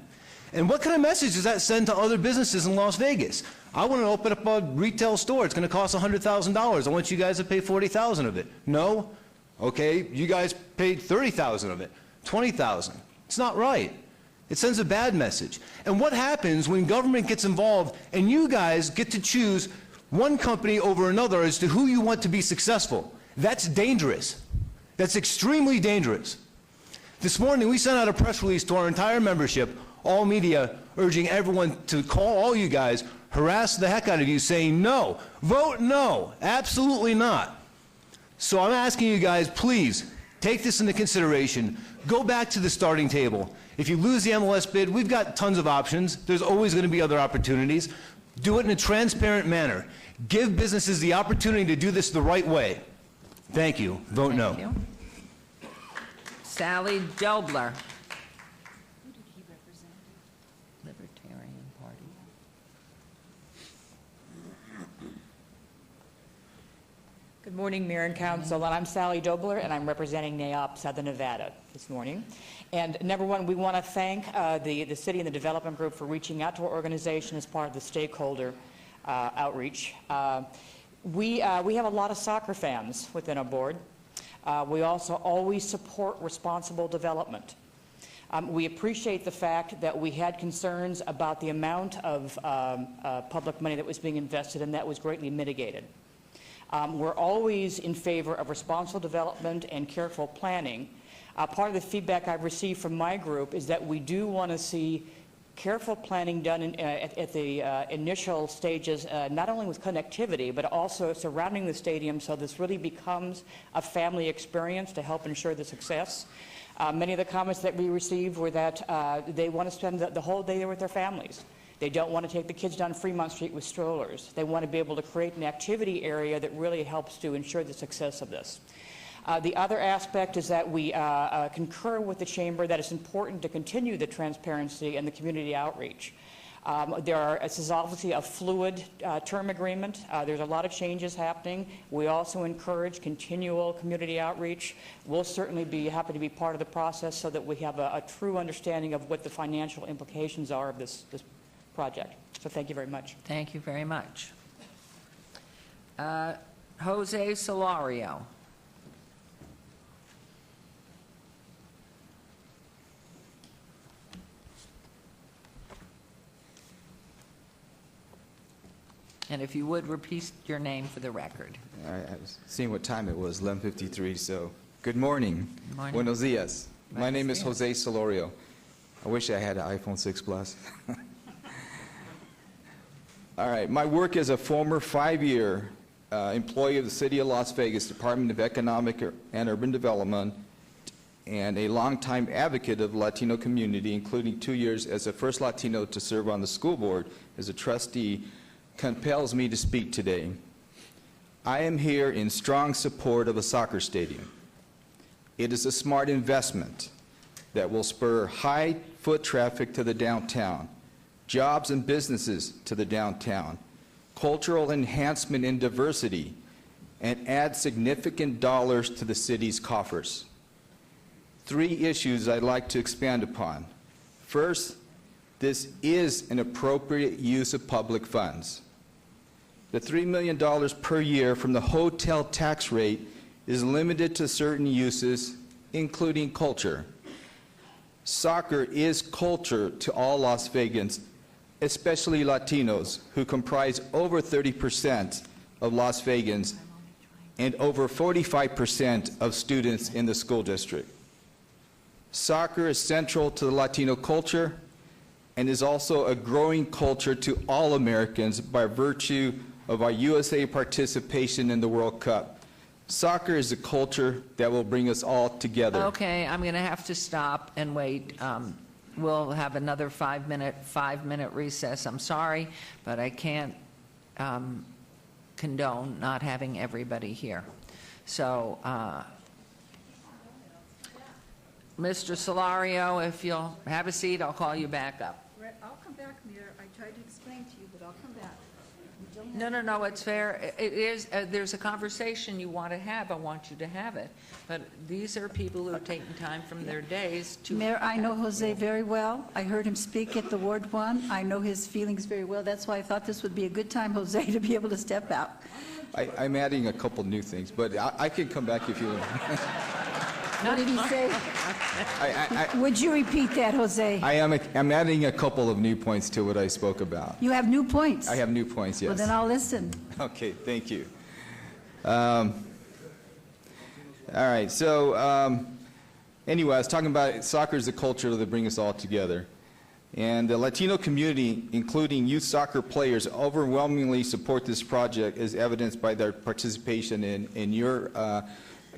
And what kind of message does that send to other businesses in Las Vegas? I want to open up a retail store. It's going to cost $100,000. I want you guys to pay $40,000 of it. No? Okay, you guys paid $30,000 of it. $20,000. It's not right. It sends a bad message. And what happens when government gets involved and you guys get to choose one company over another as to who you want to be successful? That's dangerous. That's extremely dangerous. This morning we sent out a press release to our entire membership, all media, urging everyone to call all you guys, harass the heck out of you, saying no, vote no, absolutely not. So I'm asking you guys, please, take this into consideration. Go back to the starting table. If you lose the MLS bid, we've got tons of options. There's always going to be other opportunities. Do it in a transparent manner. Give businesses the opportunity to do this the right way. Thank you. Vote no. Thank you. Sally Dobler. Who did he represent? Libertarian Party. Good morning. morning, Mayor and Council. And I'm Sally Dobler, and I'm representing NAIOP Southern Nevada this morning. And number one, we want to thank the city and the development group for reaching out to our organization as part of the stakeholder outreach. We have a lot of soccer fans within our board. We also always support responsible development. We appreciate the fact that we had concerns about the amount of public money that was being invested, and that was greatly mitigated. We're always in favor of responsible development and careful planning. Part of the feedback I've received from my group is that we do want to see careful planning done at the initial stages, not only with connectivity, but also surrounding the stadium, so this really becomes a family experience to help ensure the success. Many of the comments that we received were that they want to spend the whole day there with their families. They don't want to take the kids down Fremont Street with strollers. They want to be able to create an activity area that really helps to ensure the success of this. The other aspect is that we concur with the Chamber that it's important to continue the transparency and the community outreach. This is obviously a fluid term agreement. There's a lot of changes happening. We also encourage continual community outreach. We'll certainly be happy to be part of the process so that we have a true understanding of what the financial implications are of this project. So thank you very much. Thank you very much. Jose Solario. And if you would, repeat your name for the record. I was seeing what time it was, 11:53, so good morning. Good morning. Buenos dias. My name is Jose Solorio. I wish I had an iPhone 6 Plus. All right, my work as a former 5-year employee of the City of Las Vegas Department of Economic and Urban Development and a longtime advocate of the Latino community, including 2 years as the first Latino to serve on the school board as a trustee, compels me to speak today. I am here in strong support of a soccer stadium. It is a smart investment that will spur high foot traffic to the downtown, jobs and businesses to the downtown, cultural enhancement and diversity, and add significant dollars to the city's coffers. 3 issues I'd like to expand upon. First, this is an appropriate use of public funds. The $3 million per year from the hotel tax rate is limited to certain uses, including culture. Soccer is culture to all Las Vegans, especially Latinos, who comprise over 30% of Las Vegans and over 45% of students in the school district. Soccer is central to the Latino culture and is also a growing culture to all Americans by virtue of our USA participation in the World Cup. Soccer is a culture that will bring us all together. Okay, I'm going to have to stop and wait. We'll have another 5-minute recess. I'm sorry, but I can't condone not having everybody here. So, Mr. Solario, if you'll have a seat, I'll call you back up. I'll come back, Mayor. I tried to explain to you, but I'll come back. No, it's fair. It is, there's a conversation you want to have. I want you to have it. But these are people who have taken time from their days to... Mayor, I know Jose very well. I heard him speak at the Ward 1. I know his feelings very well. That's why I thought this would be a good time, Jose, to be able to step out. I'm adding a couple new things, but I can come back if you want. What did he say? Would you repeat that, Jose? I'm adding a couple of new points to what I spoke about. You have new points? I have new points, yes. Well, then I'll listen. Okay, thank you. All right, so anyway, I was talking about soccer is a culture that brings us all together. And the Latino community, including youth soccer players, overwhelmingly support this project, as evidenced by their participation in your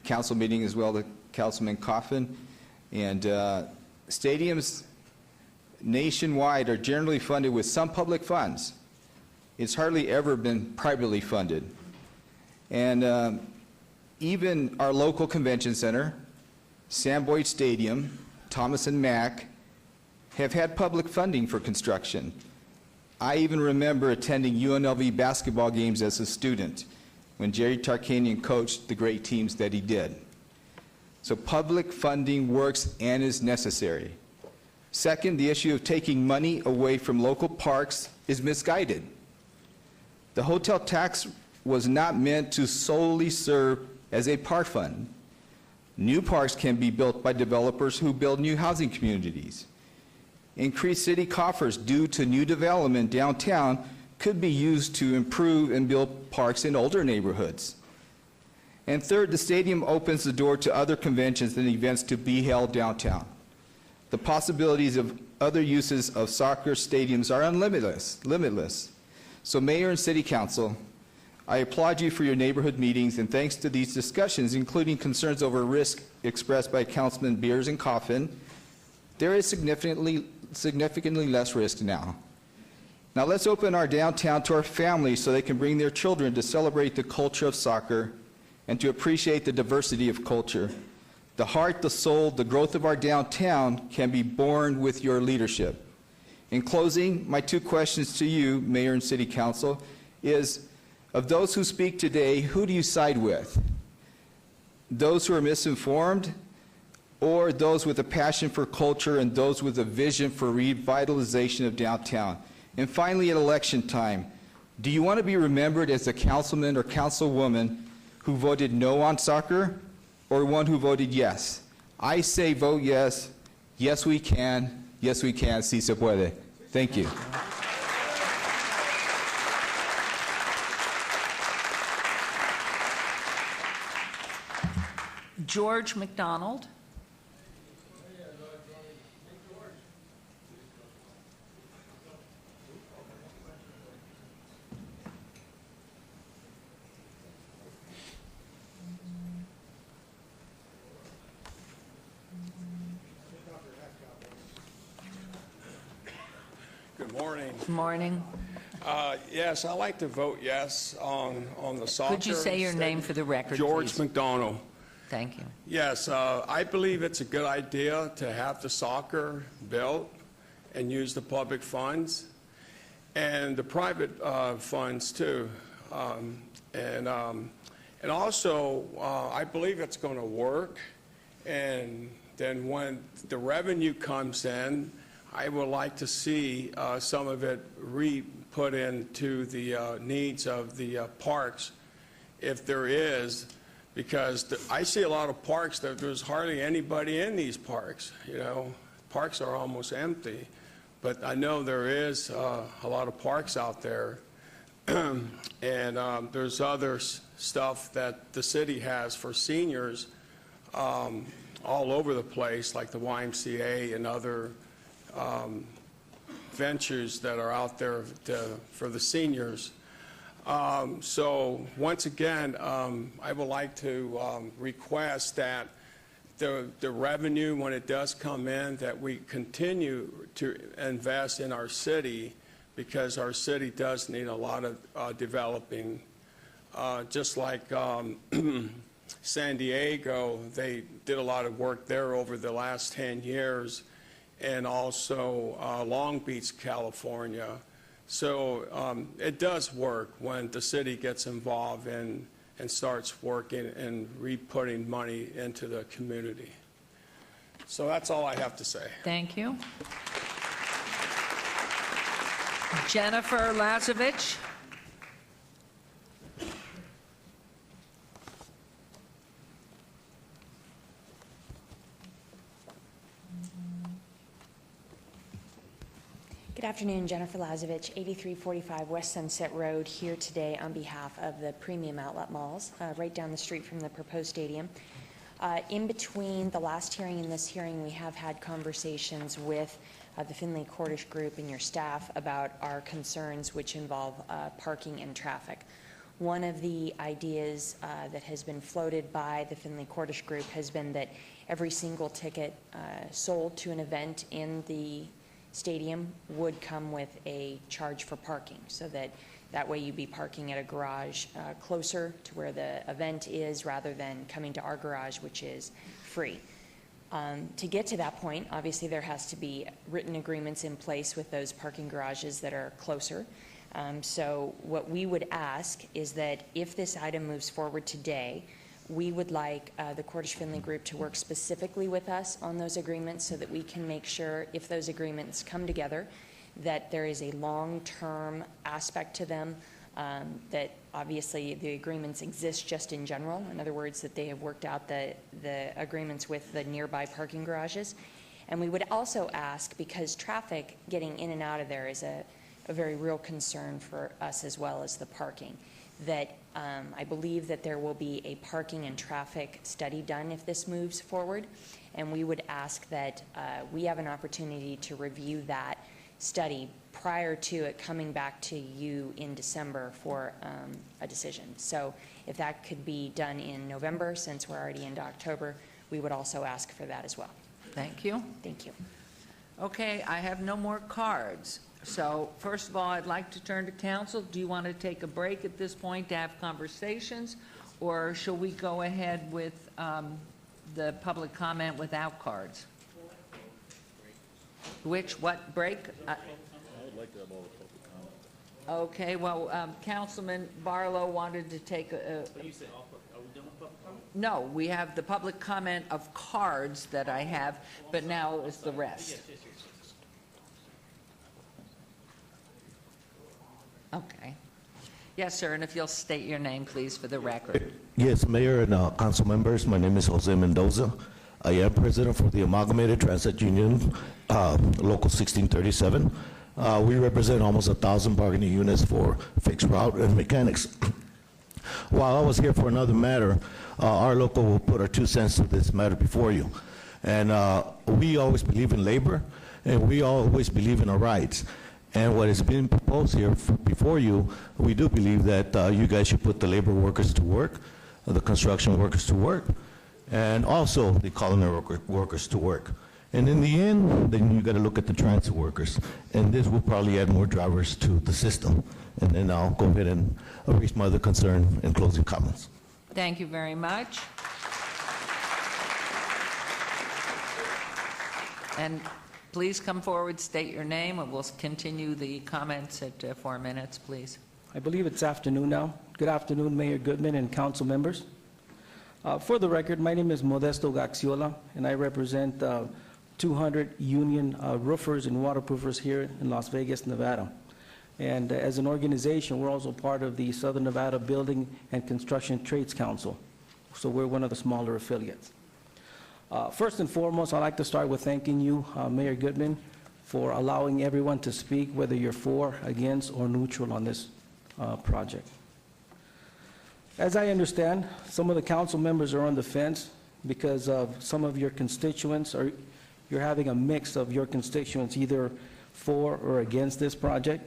council meeting, as well as Councilman Coffin. And stadiums nationwide are generally funded with some public funds. It's hardly ever been privately funded. And even our local convention center, Sam Boyd Stadium, Thomas and Mack, have had public funding for construction. I even remember attending UNLV basketball games as a student. when Jerry Tarkanian coached the great teams that he did. So public funding works and is necessary. Second, the issue of taking money away from local parks is misguided. The hotel tax was not meant to solely serve as a park fund. New parks can be built by developers who build new housing communities. Increased city coffers due to new development downtown could be used to improve and build parks in older neighborhoods. And third, the stadium opens the door to other conventions and events to be held downtown. The possibilities of other uses of soccer stadiums are limitless. So Mayor and City Council, I applaud you for your neighborhood meetings, and thanks to these discussions, including concerns over risk expressed by Councilman Beers and Coffin, there is significantly less risk now. Now let's open our downtown to our families so they can bring their children to celebrate the culture of soccer and to appreciate the diversity of culture. The heart, the soul, the growth of our downtown can be born with your leadership. In closing, my two questions to you, Mayor and City Council, is, of those who speak today, who do you side with? Those who are misinformed, or those with a passion for culture and those with a vision for revitalization of downtown? And finally, at election time, do you want to be remembered as a councilman or councilwoman who voted no on soccer, or one who voted yes? I say vote yes. Yes, we can. Yes, we can. Si se puede. Thank you. George McDonald. Good morning. Good morning. Yes, I like to vote yes on the soccer. Could you say your name for the record, George please? McDonald. Thank you. Yes, I believe it's a good idea to have the soccer built and use the public funds and the private funds too. And also, I believe it's going to work. And then when the revenue comes in, I would like to see some of it put into the needs of the parks, if there is, because I see a lot of parks that there's hardly anybody in these parks. You know, parks are almost empty, but I know there is a lot of parks out there, and there's other stuff that the city has for seniors all over the place, like the YMCA and other ventures that are out there for the seniors. So once again, I would like to request that the revenue, when it does come in, that we continue to invest in our city, because our city does need a lot of developing. Just like San Diego, they did a lot of work there over the last 10 years, and also Long Beach, California. So it does work when the city gets involved and starts working and re-putting money into the community. So that's all I have to say. Thank you. Jennifer Lazovich. Good afternoon, Jennifer Lazovich, 8345 West Sunset Road, here today on behalf of the Premium Outlet Malls, right down the street from the proposed stadium. In between the last hearing and this hearing, we have had conversations with the Finley Cordish Group and your staff about our concerns which involve parking and traffic. One of the ideas that has been floated by the Finley Cordish Group has been that every single ticket sold to an event in the stadium would come with a charge for parking, so that way you'd be parking at a garage closer to where the event is, rather than coming to our garage, which is free. To get to that point, obviously there has to be written agreements in place with those parking garages that are closer. So what we would ask is that if this item moves forward today, we would like the Cordish Finley Group to work specifically with us on those agreements so that we can make sure if those agreements come together, that there is a long-term aspect to them, that obviously the agreements exist just in general. In other words, that they have worked out the agreements with the nearby parking garages. And we would also ask, because traffic getting in and out of there is a very real concern for us as well as the parking, that I believe that there will be a parking and traffic study done if this moves forward, and we would ask that we have an opportunity to review that study prior to it coming back to you in December for a decision. So if that could be done in November, since we're already into October, we would also ask for that as well. Thank you. Thank you. Okay, I have no more cards. So first of all, I'd like to turn to council. Do you want to take a break at this point to have conversations? Or shall we go ahead with the public comment without cards? What break? I would like to have all the public comment. Okay, well, Councilman Barlow wanted to take a... But you said, are we done with public comment? No, we have the public comment of cards that I have, but now is the rest. Yes. Okay. Yes, sir, and if you'll state your name, please, for the record. Yes, Mayor and council members, my name is Jose Mendoza. I am president for the Amalgamated Transit Union, Local 1637. We represent almost 1,000 bargaining units for fixed route and mechanics. While I was here for another matter, our local will put our 2 cents to this matter before you. And we always believe in labor, and we always believe in our rights. And what is being proposed here before you, we do believe that you guys should put the labor workers to work, the construction workers to work, and also the culinary workers to work. And in the end, then you got to look at the transit workers. And this will probably add more drivers to the system. And then I'll go ahead and raise my other concern in closing comments. Thank you very much. And please come forward, state your name, and we'll continue the comments at 4 minutes, please. I believe it's afternoon now. Good afternoon, Mayor Goodman and council members. For the record, my name is Modesto Gaxiola, and I represent 200 union roofers and waterproofers here in Las Vegas, Nevada. And as an organization, we're also part of the Southern Nevada Building and Construction Trades Council. So we're one of the smaller affiliates. First and foremost, I'd like to start with thanking you, Mayor Goodman, for allowing everyone to speak, whether you're for, against, or neutral on this project. As I understand, some of the council members are on the fence because of some of your constituents, or you're having a mix of your constituents either for or against this project.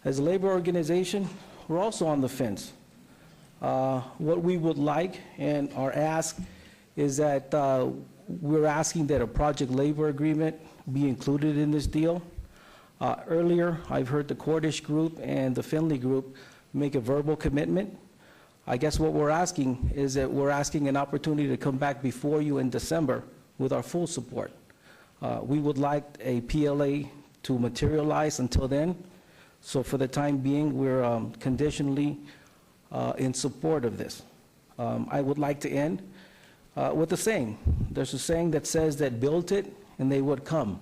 As a labor organization, we're also on the fence. What we would like and our ask is that we're asking that a project labor agreement be included in this deal. Earlier, I've heard the Cordish Group and the Finley Group make a verbal commitment. I guess what we're asking is that we're asking an opportunity to come back before you in December with our full support. We would like a PLA to materialize until then. So for the time being, we're conditionally in support of this. I would like to end with a saying. There's a saying that says that build it and they would come.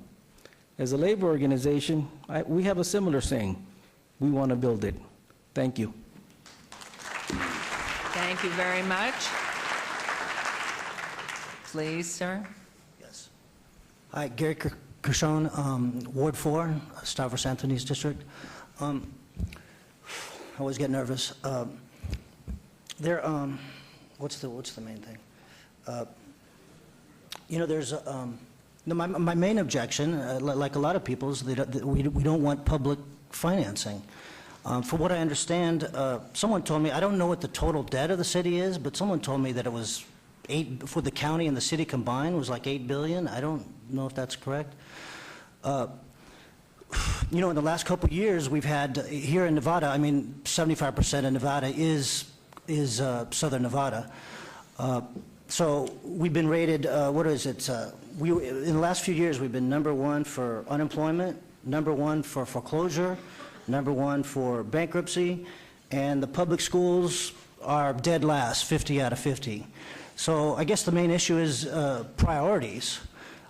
As a labor organization, we have a similar saying. We want to build it. Thank you. Thank you very much. Please, sir. Yes. Hi, Gary Kershon, Ward 4, Stavros Anthony's district. I always get nervous. What's the main thing? You know, there's my main objection, like a lot of people's, that we don't want public financing. For what I understand, someone told me, I don't know what the total debt of the city is, but someone told me that it was for the county and the city combined was like $8 billion. I don't know if that's correct. You know, in the last couple of years, we've had here in Nevada, I mean, 75% of Nevada is Southern Nevada. So we've been rated, what is it? In the last few years, we've been #1 for unemployment, #1 for foreclosure, number one for bankruptcy, and the public schools are dead last, 50 out of 50. So I guess the main issue is priorities.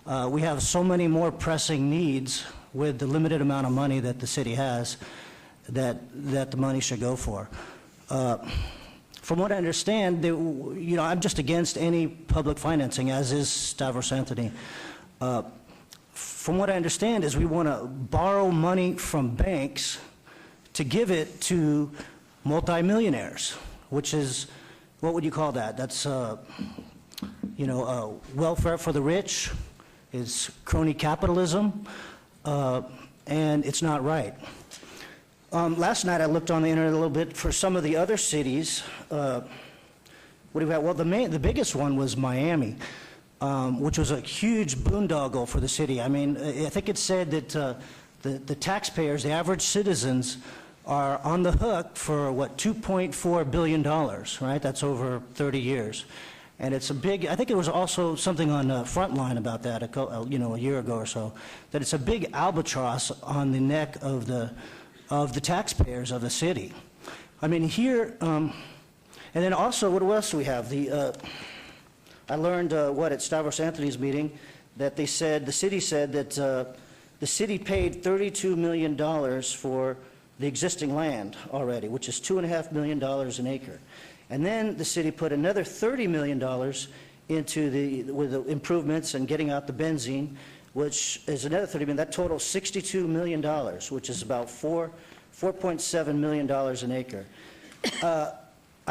We have so many more pressing needs with the limited amount of money that the city has that the money should go for. From what I understand, I'm just against any public financing, as is Stavros Anthony. From what I understand is we want to borrow money from banks to give it to multimillionaires, which is, what would you call that? That's, welfare for the rich. It's crony capitalism, and it's not right. Last night I looked on the internet a little bit for some of the other cities. What do we have? Well, the biggest one was Miami, which was a huge boondoggle for the city. I mean, I think it said that the taxpayers, the average citizens, are on the hook for, $2.4 billion, right? That's over 30 years. And it's a big, I think it was also something on Frontline about that, a year ago or so, that it's a big albatross on the neck of the taxpayers of the city. I mean, here, and then also, what else do we have? I learned, at Stavros Anthony's meeting, that the city said that the city paid $32 million for the existing land already, which is $2.5 million an acre. And then the city put another $30 million into with the improvements and getting out the benzene, which is another $30 million. That totals $62 million, which is about $4.7 million an acre. I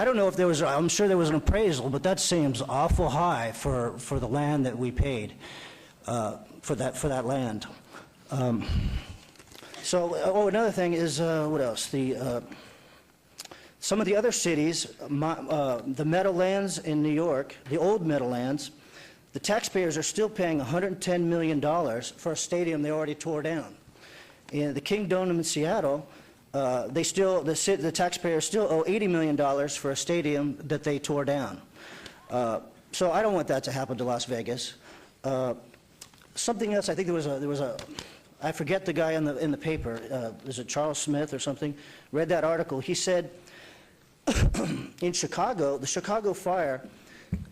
don't know if there was, I'm sure there was an appraisal, but that seems awful high for the land that we paid for that land. Another thing is, what else? Some of the other cities, the Meadowlands in New York, the old Meadowlands, the taxpayers are still paying $110 million for a stadium they already tore down. In the Kingdom in Seattle, the taxpayers still owe $80 million for a stadium that they tore down. So I don't want that to happen to Las Vegas. Something else, I think there was a I forget the guy in the paper, is it Charles Smith or something, read that article. He said, in Chicago, the Chicago Fire,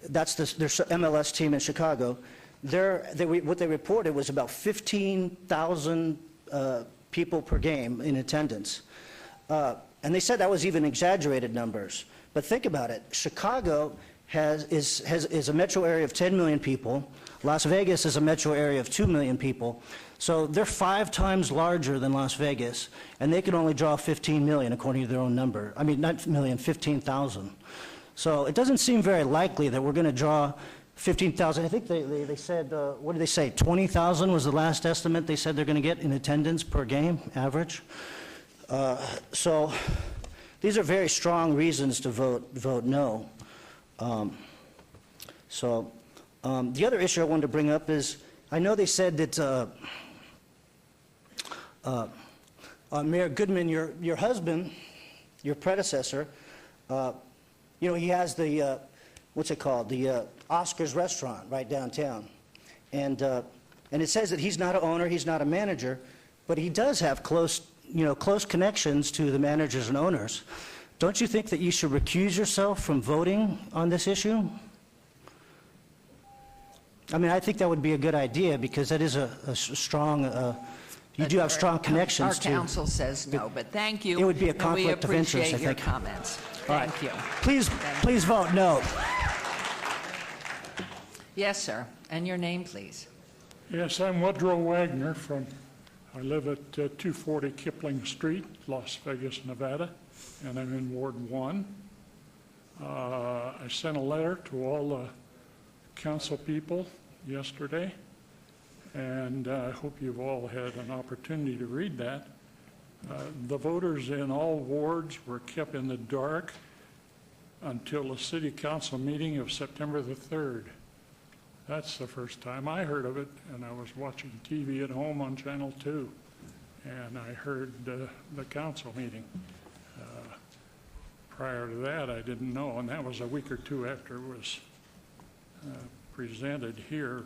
that's their MLS team in Chicago, what they reported was about 15,000 people per game in attendance. And they said that was even exaggerated numbers. But think about it. Chicago is a metro area of 10 million people. Las Vegas is a metro area of 2 million people. So they're 5 times larger than Las Vegas, and they can only draw 15 million according to their own number. I mean, not million, 15,000. So it doesn't seem very likely that we're going to draw 15,000. I think they said, what did they say, 20,000 was the last estimate they said they're going to get in attendance per game, average. So these are very strong reasons to vote no. The other issue I wanted to bring up is, I know they said that Mayor Goodman, your husband, your predecessor, he has the, what's it called, the Oscars restaurant right downtown. And it says that he's not an owner, he's not a manager, but he does have close connections to the managers and owners. Don't you think that you should recuse yourself from voting on this issue? I mean, I think that would be a good idea, because that is a strong, you do have strong connections to... Our council says no, but thank you. It would be a conflict of interest, I think. We appreciate your comments. Thank you. Please vote no. Yes, sir. And your name, please. Yes, I'm Woodrow Wagner I live at 240 Kipling Street, Las Vegas, Nevada, and I'm in Ward 1. I sent a letter to all the council people yesterday, and I hope you've all had an opportunity to read that. The voters in all wards were kept in the dark until the city council meeting of September the 3rd. That's the first time I heard of it, and I was watching TV at home on Channel 2, and I heard the council meeting. Prior to that, I didn't know, and that was a week or two after it was presented here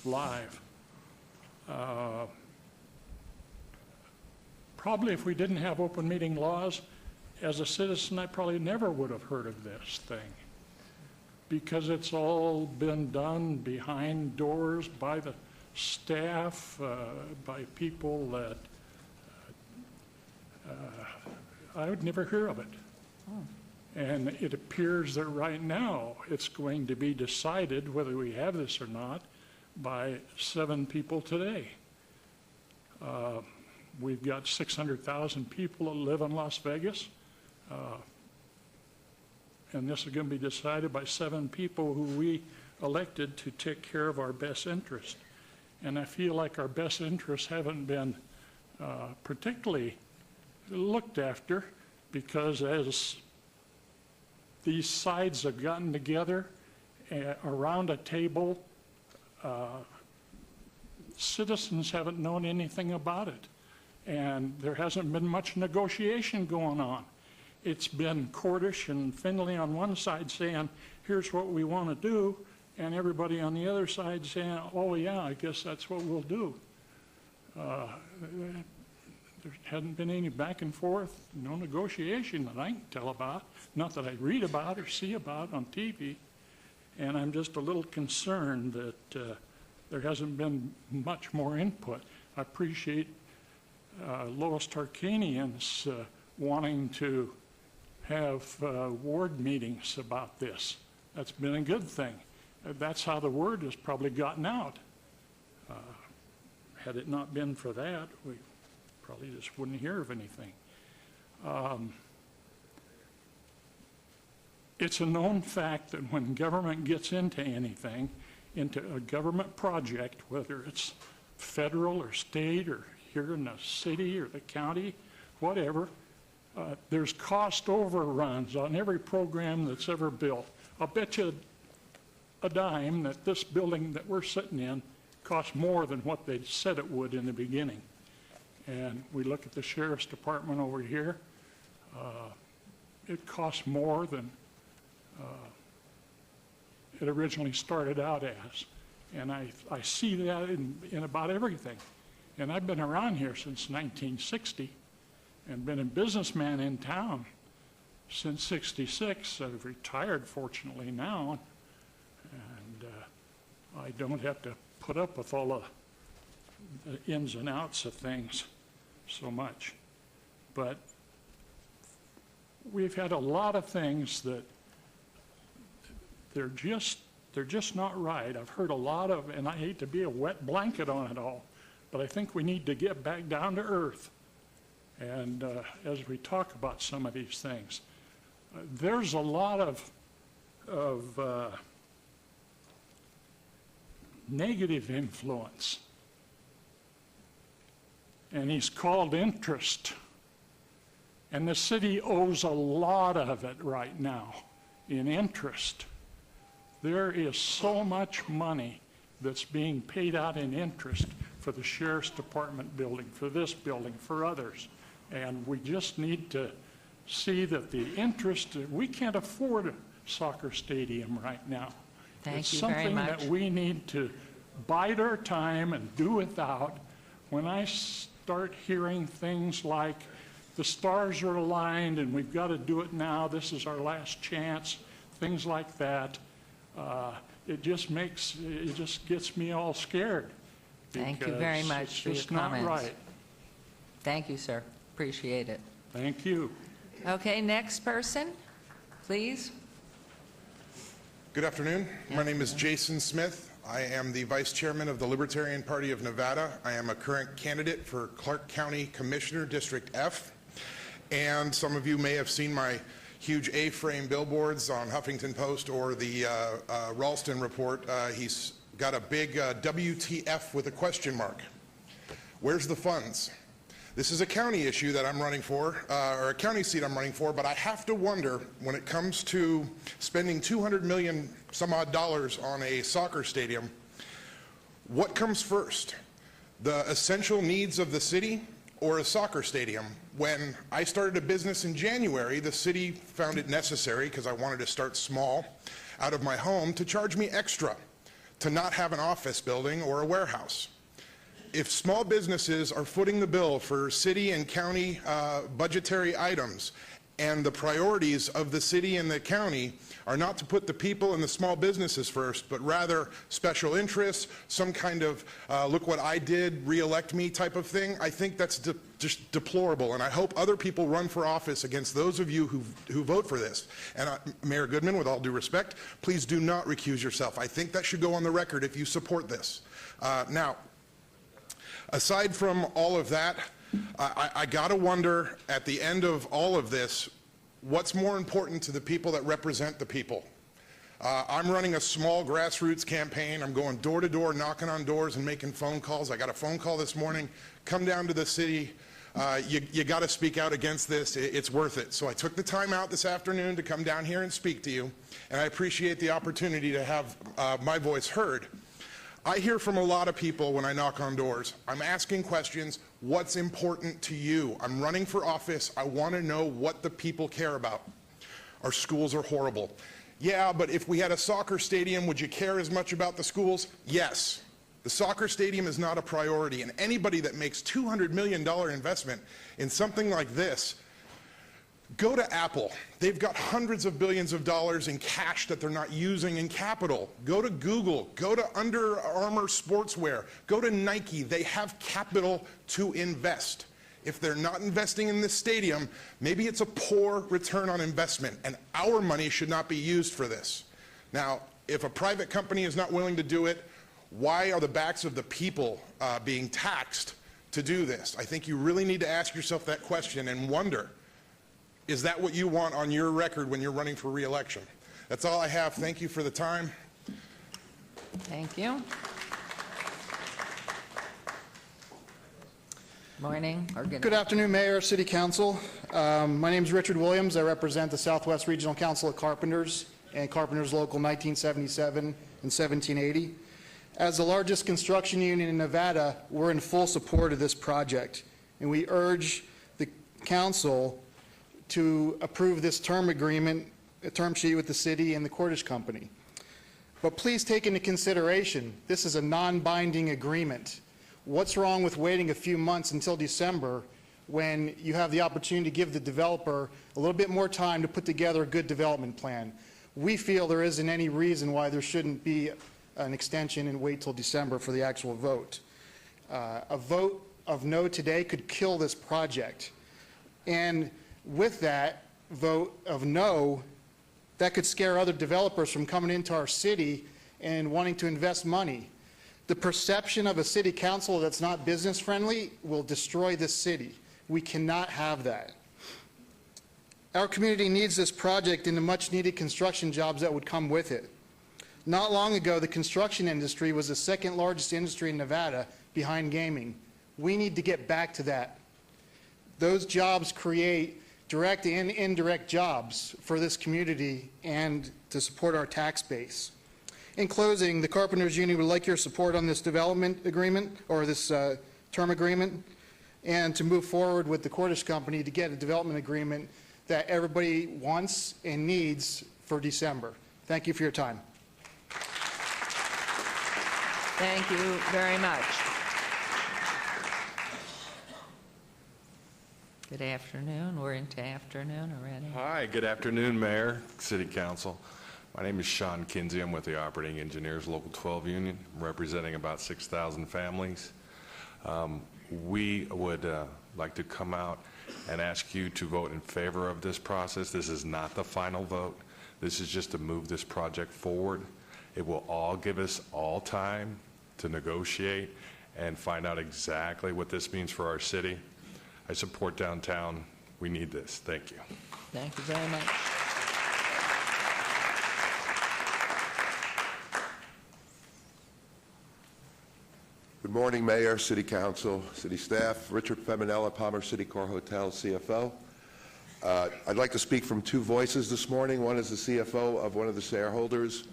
live. probably if we didn't have open meeting laws, as a citizen, I probably never would have heard of this thing, because it's all been done behind doors by the staff, by people that I would never hear of it. And it appears that right now it's going to be decided whether we have this or not by 7 people today. We've got 600,000 people that live in Las Vegas. And this is going to be decided by 7 people who we elected to take care of our best interest. And I feel like our best interests haven't been particularly looked after, because as these sides have gotten together around a table, citizens haven't known anything about it. And there hasn't been much negotiation going on. It's been Cordish and Finley on one side saying, here's what we want to do, and everybody on the other side saying, oh yeah, I guess that's what we'll do. There hadn't been any back and forth, no negotiation that I can tell about, not that I read about or see about on TV. And I'm just a little concerned that there hasn't been much more input. I appreciate Lois Tarkanian's wanting to have ward meetings about this. That's been a good thing. That's how the word has probably gotten out. Had it not been for that, we probably just wouldn't hear of anything. It's a known fact that when government gets into anything, into a government project, whether it's federal or state or here in the city or the county, whatever, there's cost overruns on every program that's ever built. I'll bet you a dime that this building that we're sitting in costs more than what they said it would in the beginning. And we look at the sheriff's department over here, it costs more than it originally started out as. And I see that in about everything. And I've been around here since 1960 and been a businessman in town since '66. I've retired, fortunately, now. And I don't have to put up with all the ins and outs of things so much. But we've had a lot of things that they're just not right. I've heard a lot of, and I hate to be a wet blanket on it all, but I think we need to get back down to earth. And as we talk about some of these things, there's a lot of negative influence. And he's called interest. And the city owes a lot of it right now in interest. There is so much money that's being paid out in interest for the sheriff's department building, for this building, for others. And we just need to see that the interest, we can't afford a soccer stadium right now. Thank you very much. It's something that we need to bide our time and do without. When I start hearing things like the stars are aligned and we've got to do it now, this is our last chance, things like that, it just gets me all scared. Thank you very much for your It's just not comments. right. Thank you, sir. Appreciate it. Thank you. Okay, next person, please. Good afternoon. My name is Jason Smith. I am the Vice Chairman of the Libertarian Party of Nevada. I am a current candidate for Clark County Commissioner, District F. And some of you may have seen my huge A-frame billboards on Huffington Post or the Ralston Report. He's got a big WTF with a question mark. Where's the funds? This is a county issue that I'm running for, or a county seat I'm running for, but I have to wonder when it comes to spending $200 million some odd dollars on a soccer stadium, what comes first? The essential needs of the city or a soccer stadium? When I started a business in January, the city found it necessary, because I wanted to start small, out of my home, to charge me extra to not have an office building or a warehouse. if small businesses are footing the bill for city and county budgetary items, and the priorities of the city and the county are not to put the people and the small businesses first, but rather special interests, some kind of look what I did, re-elect me type of thing, I think that's just deplorable. And I hope other people run for office against those of you who vote for this. And Mayor Goodman, with all due respect, please do not recuse yourself. I think that should go on the record if you support this. Now, aside from all of that, I gotta wonder at the end of all of this, what's more important to the people that represent the people? I'm running a small grassroots campaign. I'm going door to door, knocking on doors and making phone calls. I got a phone call this morning. Come down to the city. You got to speak out against this. It's worth it. So I took the time out this afternoon to come down here and speak to you, and I appreciate the opportunity to have my voice heard. I hear from a lot of people when I knock on doors. I'm asking questions. What's important to you? I'm running for office. I want to know what the people care about. Our schools are horrible. Yeah, but if we had a soccer stadium, would you care as much about the schools? Yes. The soccer stadium is not a priority, and anybody that makes $200 million investment in something like this, go to Apple. They've got hundreds of billions of dollars in cash that they're not using in capital. Go to Google. Go to Under Armour Sportswear. Go to Nike. They have capital to invest. If they're not investing in this stadium, maybe it's a poor return on investment, and our money should not be used for this. Now, if a private company is not willing to do it, why are the backs of the people being taxed to do this? I think you really need to ask yourself that question and wonder, is that what you want on your record when you're running for re-election? That's all I have. Thank you for the time. Thank you. Morning. Good afternoon, Mayor, City Council. My name is Richard Williams. I represent the Southwest Regional Council of Carpenters and Carpenters Local 1977 and 1780. As the largest construction union in Nevada, we're in full support of this project, and we urge the council to approve this term agreement, a term sheet with the city and the Cordish Company. But please take into consideration, this is a non-binding agreement. What's wrong with waiting a few months until December when you have the opportunity to give the developer a little bit more time to put together a good development plan? We feel there isn't any reason why there shouldn't be an extension and wait till December for the actual vote. A vote of no today could kill this project. And with that vote of no, that could scare other developers from coming into our city and wanting to invest money. The perception of a city council that's not business friendly will destroy this city. We cannot have that. Our community needs this project and the much needed construction jobs that would come with it. Not long ago, the construction industry was the second largest industry in Nevada behind gaming. We need to get back to that. Those jobs create direct and indirect jobs for this community and to support our tax base. In closing, the Carpenters Union would like your support on this development agreement, or this term agreement, and to move forward with the Cordish Company to get a development agreement that everybody wants and needs for December. Thank you for your time. Thank you very much. Good afternoon. We're into afternoon already. Hi, good afternoon, Mayor, City Council. My name is Sean Kinsey. I'm with the Operating Engineers Local 12 Union, representing about 6,000 families. We would like to come out and ask you to vote in favor of this process. This is not the final vote. This is just to move this project forward. It will all give us all time to negotiate and find out exactly what this means for our city. I support downtown. We need this. Thank you. Thank you very much. Good morning, Mayor, City Council, City staff. Richard Feminella, Palmer City Core Hotel, CFO. I'd like to speak from two voices this morning. One is the CFO of one of the shareholders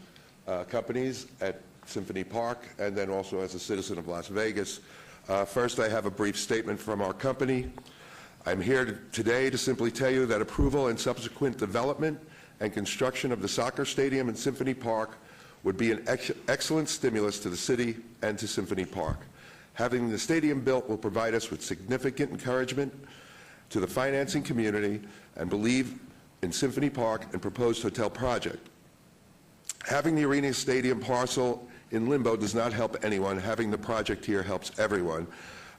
companies at Symphony Park, and then also as a citizen of Las Vegas. First, I have a brief statement from our company. I'm here today to simply tell you that approval and subsequent development and construction of the soccer stadium in Symphony Park would be an excellent stimulus to the city and to Symphony Park. Having the stadium built will provide us with significant encouragement to the financing community and believe in Symphony Park and proposed hotel project. Having the arena stadium parcel in limbo does not help anyone. Having the project here helps everyone.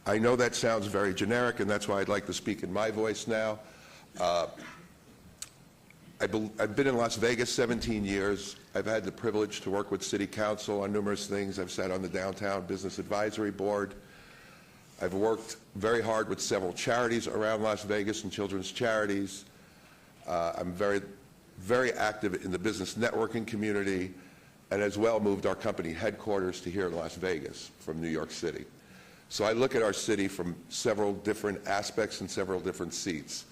I know that sounds very generic, and that's why I'd like to speak in my voice now. I've been in Las Vegas 17 years. I've had the privilege to work with City Council on numerous things. I've sat on the Downtown Business Advisory Board. I've worked very hard with several charities around Las Vegas and children's charities. I'm very, very active in the business networking community, and as well moved our company headquarters to here in Las Vegas from New York City. So I look at our city from several different aspects and several different seats.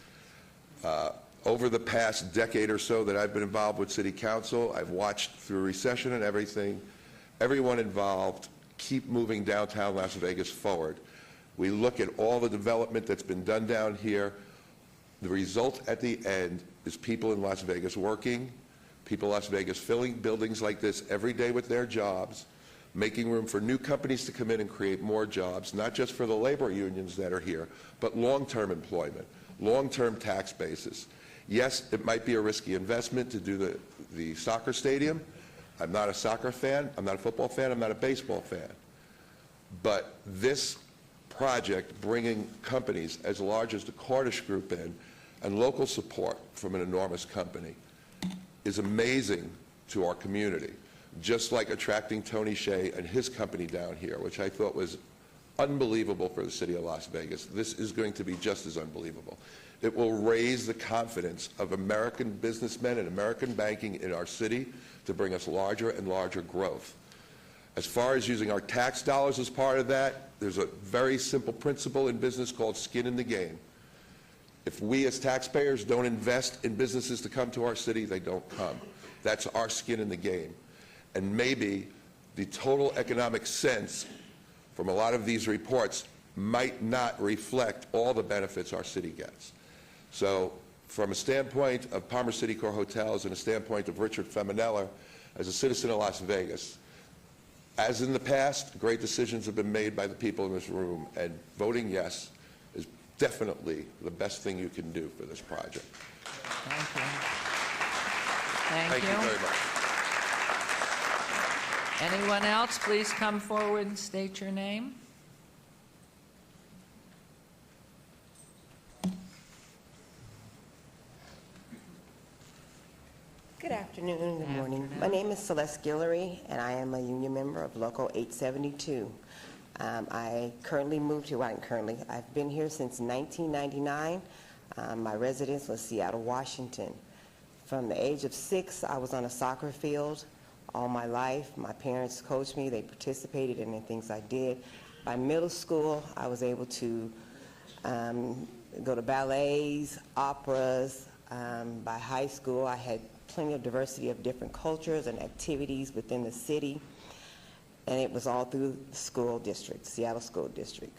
Over the past decade or so that I've been involved with City Council, I've watched through recession and everything, everyone involved keep moving downtown Las Vegas forward. We look at all the development that's been done down here. The result at the end is people in Las Vegas working, people in Las Vegas filling buildings like this every day with their jobs, making room for new companies to come in and create more jobs, not just for the labor unions that are here, but long-term employment, long-term tax basis. Yes, it might be a risky investment to do the soccer stadium. I'm not a soccer fan, I'm not a football fan, I'm not a baseball fan. But this project, bringing companies as large as the Cordish Group in, and local support from an enormous company, is amazing to our community. Just like attracting Tony Hsieh and his company down here, which I thought was unbelievable for the city of Las Vegas. This is going to be just as unbelievable. It will raise the confidence of American businessmen and American banking in our city to bring us larger and larger growth. As far as using our tax dollars as part of that, there's a very simple principle in business called skin in the game. If we as taxpayers don't invest in businesses to come to our city, they don't come. That's our skin in the game. And maybe the total economic sense from a lot of these reports might not reflect all the benefits our city gets. So from a standpoint of Palmer City Core Hotels and a standpoint of Richard Feminella, as a citizen of Las Vegas, as in the past, great decisions have been made by the people in this room, and voting yes is definitely the best thing you can do for this project. Thank you. Thank you very much. Anyone else, please come forward and state your name. Good afternoon and good morning. My name is Celeste Guillory, and I am a union member of Local 872. I currently moved here, I've been here since 1999. My residence was Seattle, Washington. From the age of 6, I was on a soccer field all my life. My parents coached me. They participated in the things I did. By middle school, I was able to go to ballets, operas. By high school, I had plenty of diversity of different cultures and activities within the city, and it was all through the school district, Seattle School District.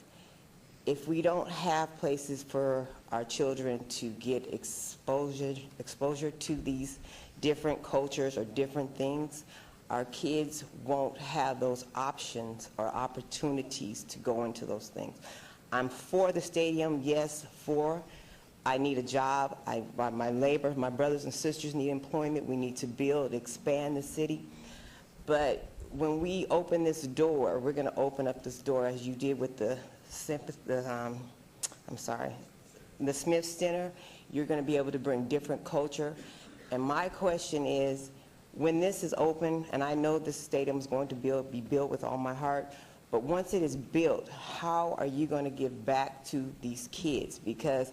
If we don't have places for our children to get exposure to these different cultures or different things, our kids won't have those options or opportunities to go into those things. I'm for the stadium, yes, I need a job. My brothers and sisters need employment. We need to build, expand the city. But when we open this door, we're going to open up this door as you did with the Smith Center. You're going to be able to bring different culture. And my question is, when this is open, and I know this stadium is going to be built with all my heart, but once it is built, how are you going to give back to these kids? Because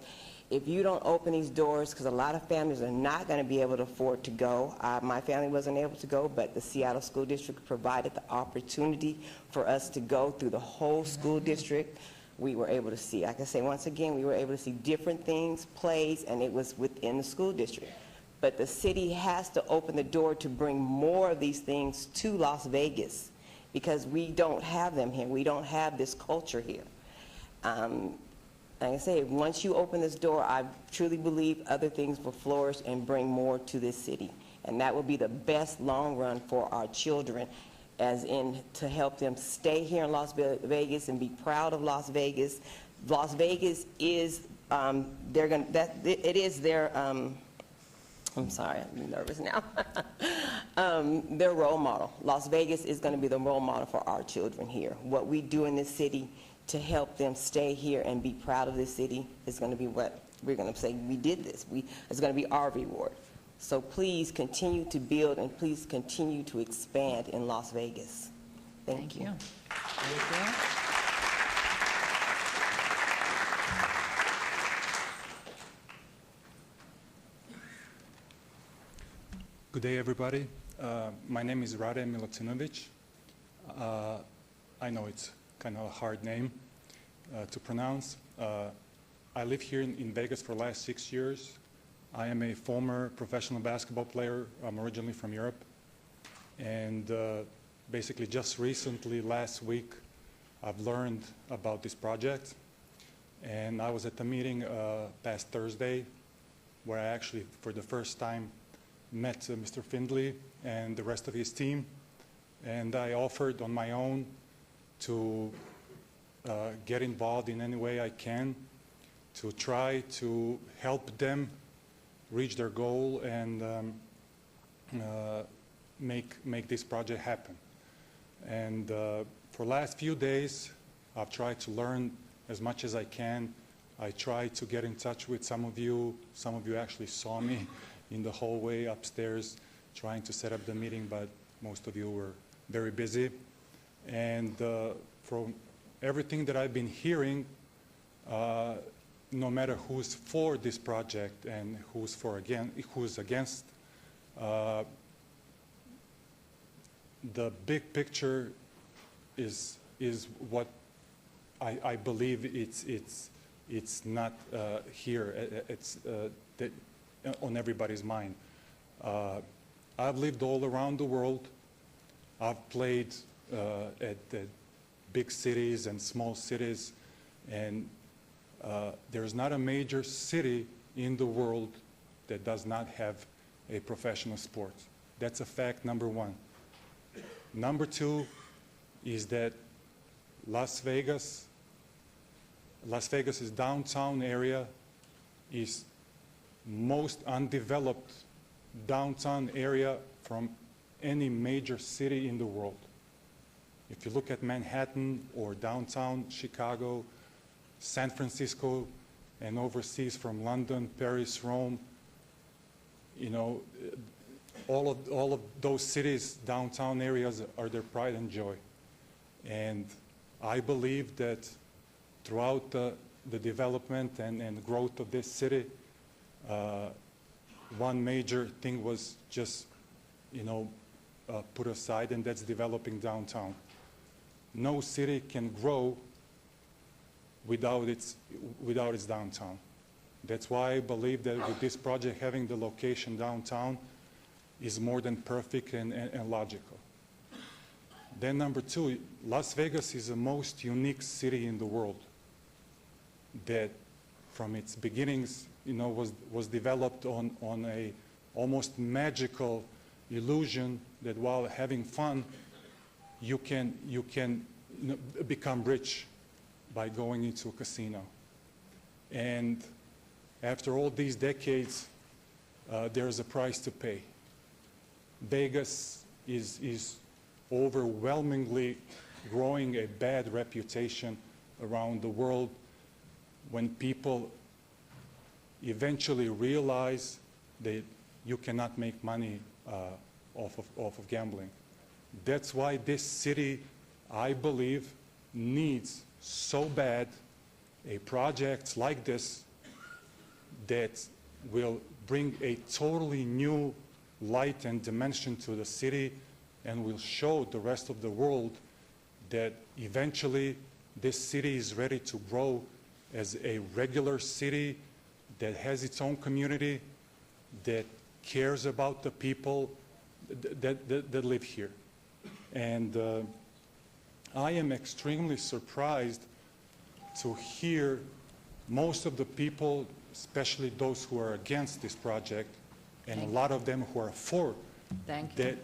if you don't open these doors, because a lot of families are not going to be able to afford to go. My family wasn't able to go, but the Seattle School District provided the opportunity for us to go through the whole school district. We were able to see, like I say, once again, we were able to see different things, plays, and it was within the school district. But the city has to open the door to bring more of these things to Las Vegas, because we don't have them here. We don't have this culture here. Like I say, once you open this door, I truly believe other things will flourish and bring more to this city. And that will be the best long run for our children as in to help them stay here in Las Vegas and be proud of Las Vegas. Las Vegas is, it is their, I'm sorry, I'm nervous now. Their role model. Las Vegas is going to be the role model for our children here. What we do in this city to help them stay here and be proud of this city is going to be what we're going to say, we did this. It's going to be our reward. So please continue to build and please continue to expand in Las Vegas. Thank you. Thank you. Good day, everybody. My name is Rade Milutinovic. I know it's kind of a hard name to pronounce. I live here in Vegas for the last 6 years. I am a former professional basketball player. I'm originally from Europe. And basically just recently, last week, I've learned about this project. And I was at the meeting past Thursday where I actually, for the first time, met Mr. Findley and the rest of his team. And I offered on my own to get involved in any way I can to try to help them reach their goal and make this project happen. And for the last few days, I've tried to learn as much as I can. I tried to get in touch with some of you. Some of you actually saw me in the hallway upstairs trying to set up the meeting, but most of you were very busy. And from everything that I've been hearing, no matter who's for this project and who's against, the big picture is what I believe it's not here. It's on everybody's mind. I've lived all around the world. I've played at big cities and small cities, and there's not a major city in the world that does not have a professional sport. That's a fact number one. Number two is that Las Vegas's downtown area is most undeveloped downtown area from any major city in the world. If you look at Manhattan or downtown Chicago, San Francisco, and overseas from London, Paris, Rome, you know, all of those cities, downtown areas are their pride and joy. And I believe that throughout the development and growth of this city, one major thing was just, you know, put aside, and that's developing downtown. No city can grow without its downtown. That's why I believe that with this project, having the location downtown is more than perfect and logical. Then number two, Las Vegas is the most unique city in the world that from its beginnings, you know, was developed on a almost magical illusion that while having fun, you can become rich by going into a casino. And after all these decades, there's a price to pay. Vegas is overwhelmingly growing a bad reputation around the world when people eventually realize that you cannot make money off of gambling. That's why this city, I believe, needs so bad a project like this that will bring a totally new light and dimension to the city and will show the rest of the world that eventually this city is ready to grow as a regular city that has its own community, that cares about the people that live here. And I am extremely surprised to hear most of the people, especially those who are against this project, and a lot of them who are for, that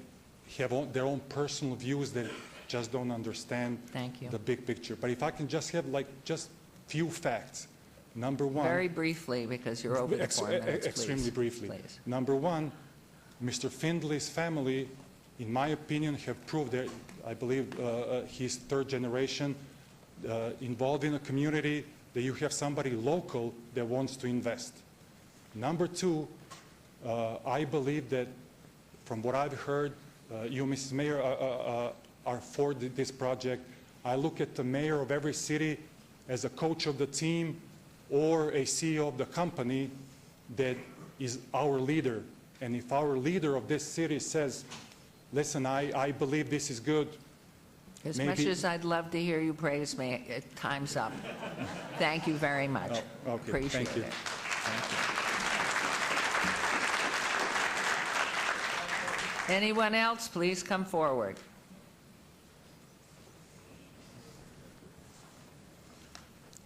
have their own personal views that just don't understand Thank you. the big picture. But if I can just have like just few facts. Number one. Very briefly, because you're over the 4 minutes, Extremely please. briefly. Please. Number one, Mr. Findley's family, in my opinion, have proved that, I believe he's third generation, involved in a community, that you have somebody local that wants to invest. Number two, I believe that from what I've heard, you, Mrs. Mayor, are for this project. I look at the mayor of every city as a coach of the team or a CEO of the company that is our leader. And if our leader of this city says, listen, I believe this is good. As much as I'd love to hear you praise me, time's up. Thank you very much. Oh, okay. Appreciate Thank you. it. Thank you. Anyone else, please come forward.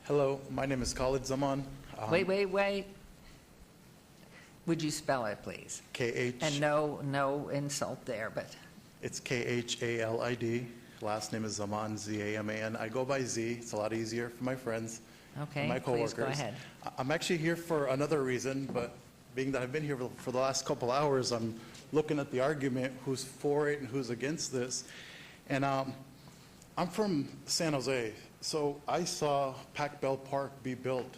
Hello, my name is Khalid Zaman. Wait. Would you spell it, please? KH. And no insult there, but It's KHALID. Last name is Zaman, Z-A-M-A-N. I go by Z. It's a lot easier for my friends okay, and my please coworkers. go ahead. I'm actually here for another reason, but being that I've been here for the last couple hours, I'm looking at the argument, who's for it and who's against this. And I'm from San Jose, so I saw Pac Bell Park be built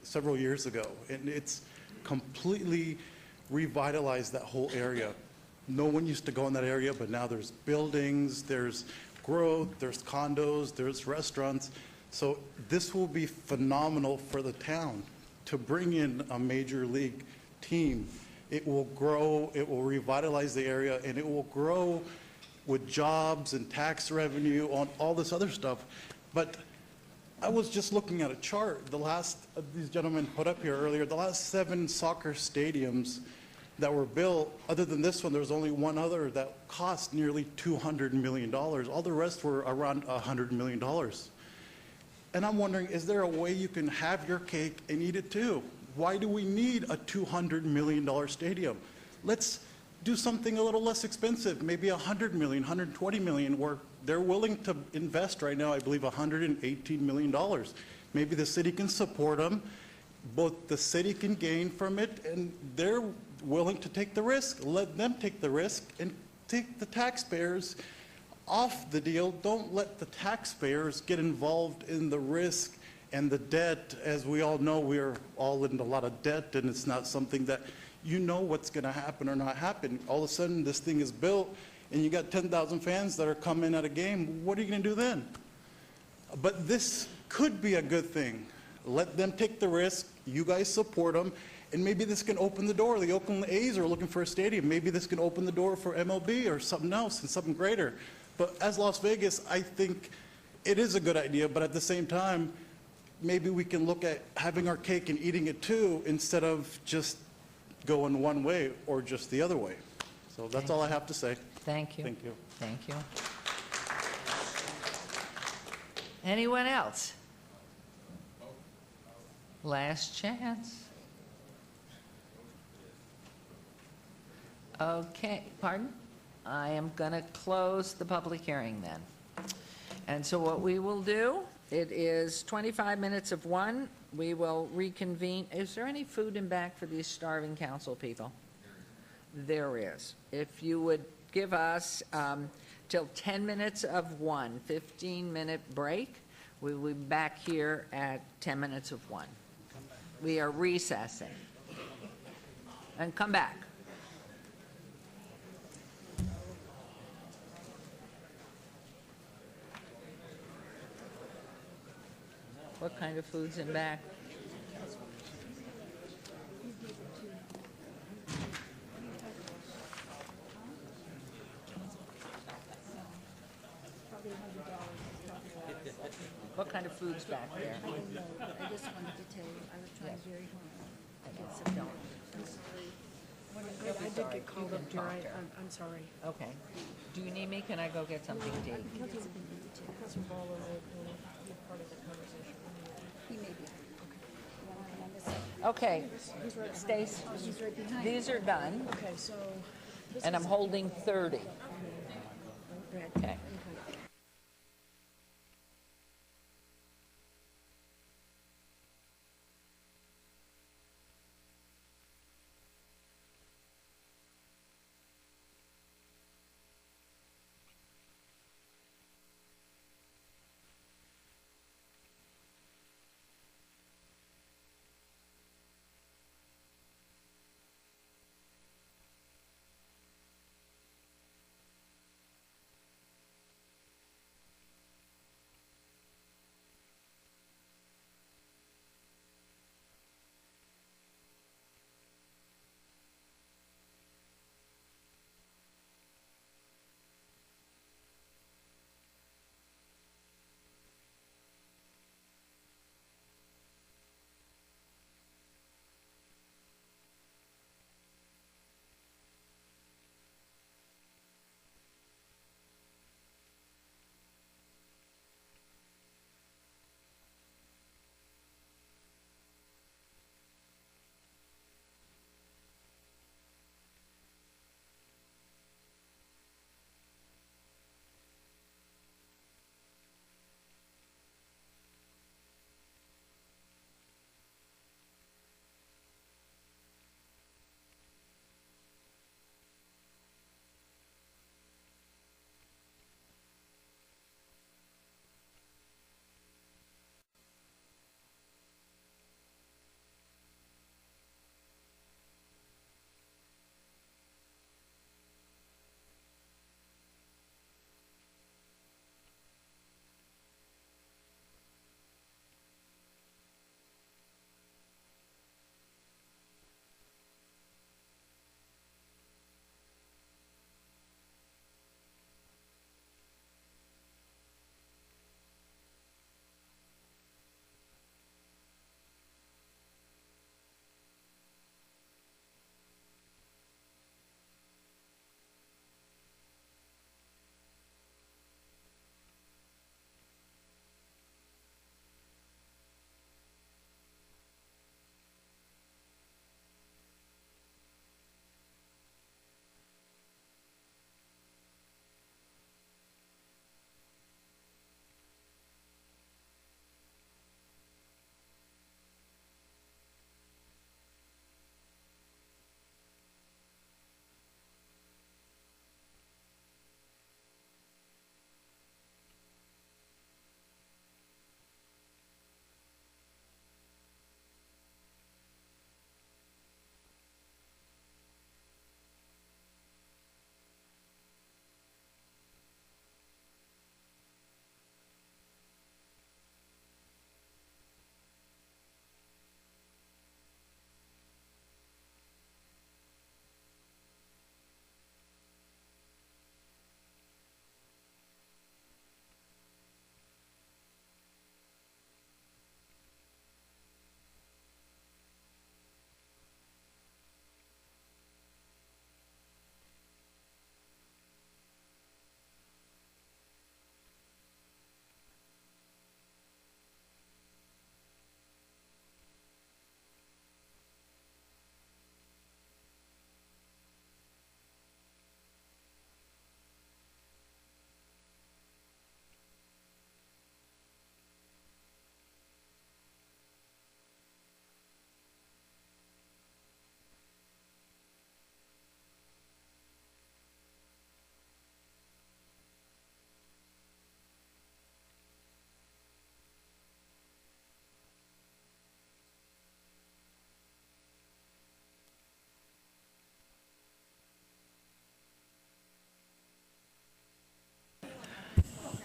several years ago, and it's completely revitalized that whole area. No one used to go in that area, but now there's buildings, there's growth, there's condos, there's restaurants. So this will be phenomenal for the town to bring in a major league team. It will grow, it will revitalize the area, and it will grow with jobs and tax revenue on all this other stuff. But I was just looking at a chart, the last, these gentlemen put up here earlier, the last 7 soccer stadiums that were built, other than this one, there was only one other that cost nearly $200 million. All the rest were around $100 million. And I'm wondering, is there a way you can have your cake and eat it too? Why do we need a $200 million stadium? Let's do something a little less expensive, maybe $100 million, $120 million, where they're willing to invest right now, I believe, $118 million. Maybe the city can support them. Both the city can gain from it, and they're willing to take the risk. Let them take the risk and take the taxpayers off the deal. Don't let the taxpayers get involved in the risk and the debt. As we all know, we're all in a lot of debt, and it's not something that you know what's going to happen or not happen. All of a sudden, this thing is built, and you got 10,000 fans that are coming at a game. What are you going to do then? But this could be a good thing. Let them take the risk. You guys support them. And maybe this can open the door. The Oakland A's are looking for a stadium. Maybe this can open the door for MLB or something else and something greater. But as Las Vegas, I think it is a good idea. But at the same time, maybe we can look at having our cake and eating it too, instead of just going one way or just the other way. So that's all I have to say. Thank you. Thank you. Thank you. Anyone else? Last chance. Okay, pardon? I am going to close the public hearing then. And so what we will do, it is 25 minutes of 1. We will reconvene. Is there any food in back for these starving council people? There is. If you would give us till 10 minutes of 1, 15-minute break, we will be back here at 10 minutes of 1. We are recessing. And come back. What kind of food's in back? What kind of food's back there? I don't know. I just wanted to tell you, I was trying very hard to get some dollars. I did get called up here. I'm sorry. Okay. Do you need me? Can I go get something to eat? Councilor Ball will be part of the conversation. He may be. Okay. He's right behind. Stace, He's right behind. these are done. Okay, so And I'm holding 30. Okay.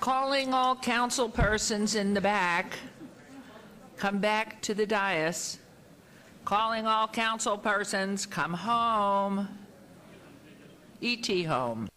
Calling all council persons in the back, come back to the dais. Calling all council persons, come home. E.T. home.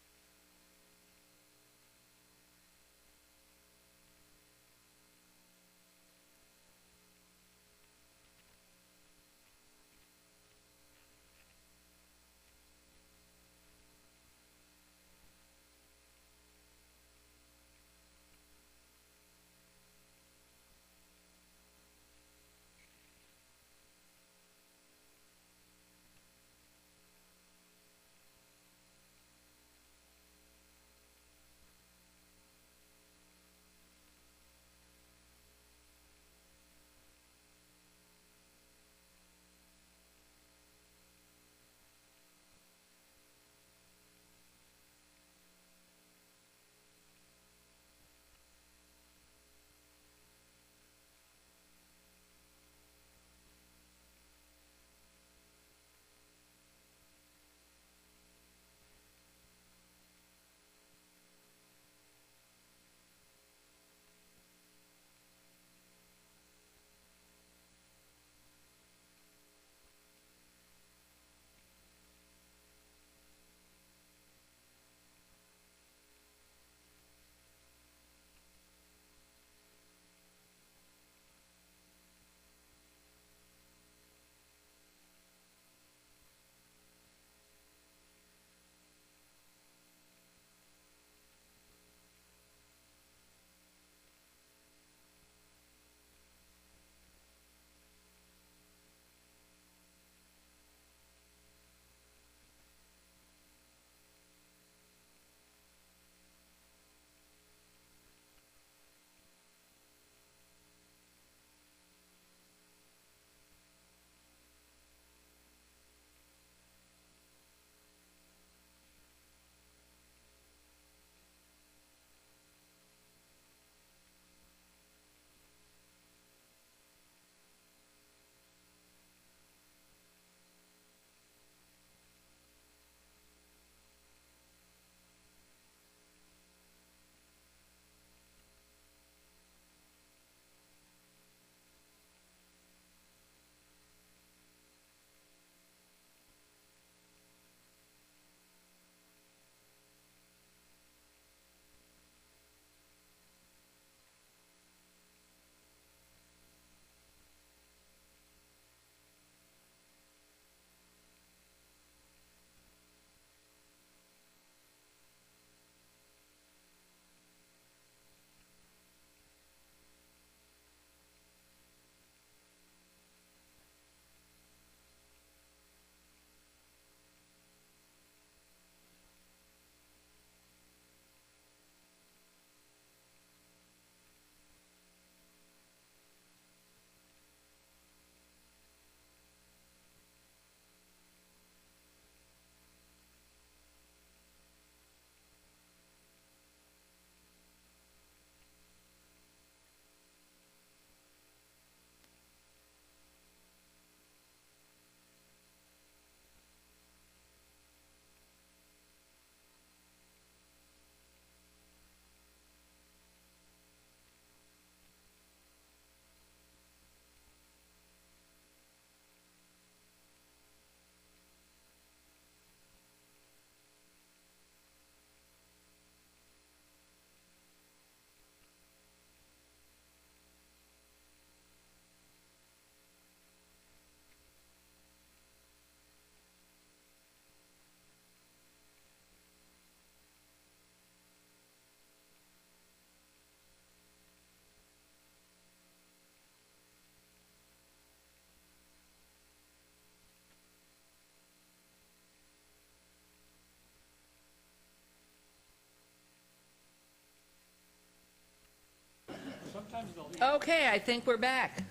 Okay, I think we're back.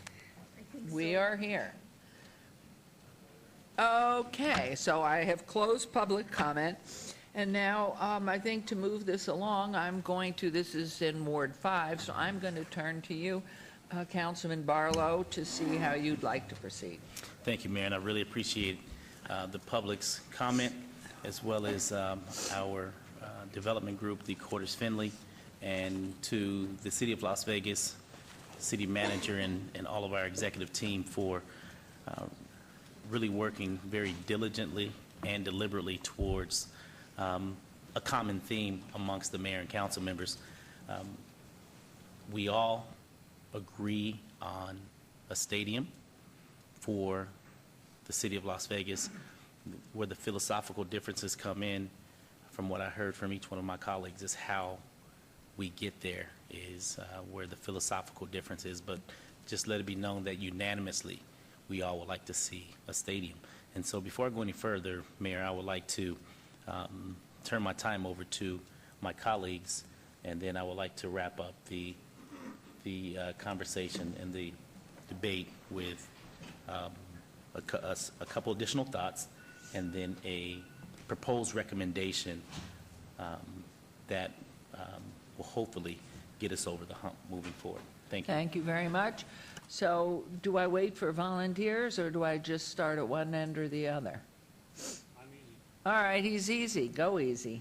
We are here. Okay, so I have closed public comment, and now I think to move this along, this is in Ward 5, so I'm going to turn to you, Councilman Barlow, to see how you'd like to proceed. Thank you, Mayor, and I really appreciate the public's comment, as well as our development group, the Quarters Finley, and to the City of Las Vegas, City Manager, and all of our executive team for really working very diligently and deliberately towards a common theme amongst the mayor and council members. We all agree on a stadium for the City of Las Vegas. Where the philosophical differences come in, from what I heard from each one of my colleagues, is how we get there is where the philosophical difference is. But just let it be known that unanimously, we all would like to see a stadium. And so before I go any further, Mayor, I would like to turn my time over to my colleagues, and then I would like to wrap up the conversation and the debate with a couple additional thoughts, and then a proposed recommendation that will hopefully get us over the hump moving forward. Thank you. Thank you very much. So do I wait for volunteers, or do I just start at one end or the other? I'm easy. All right, he's easy. Go easy.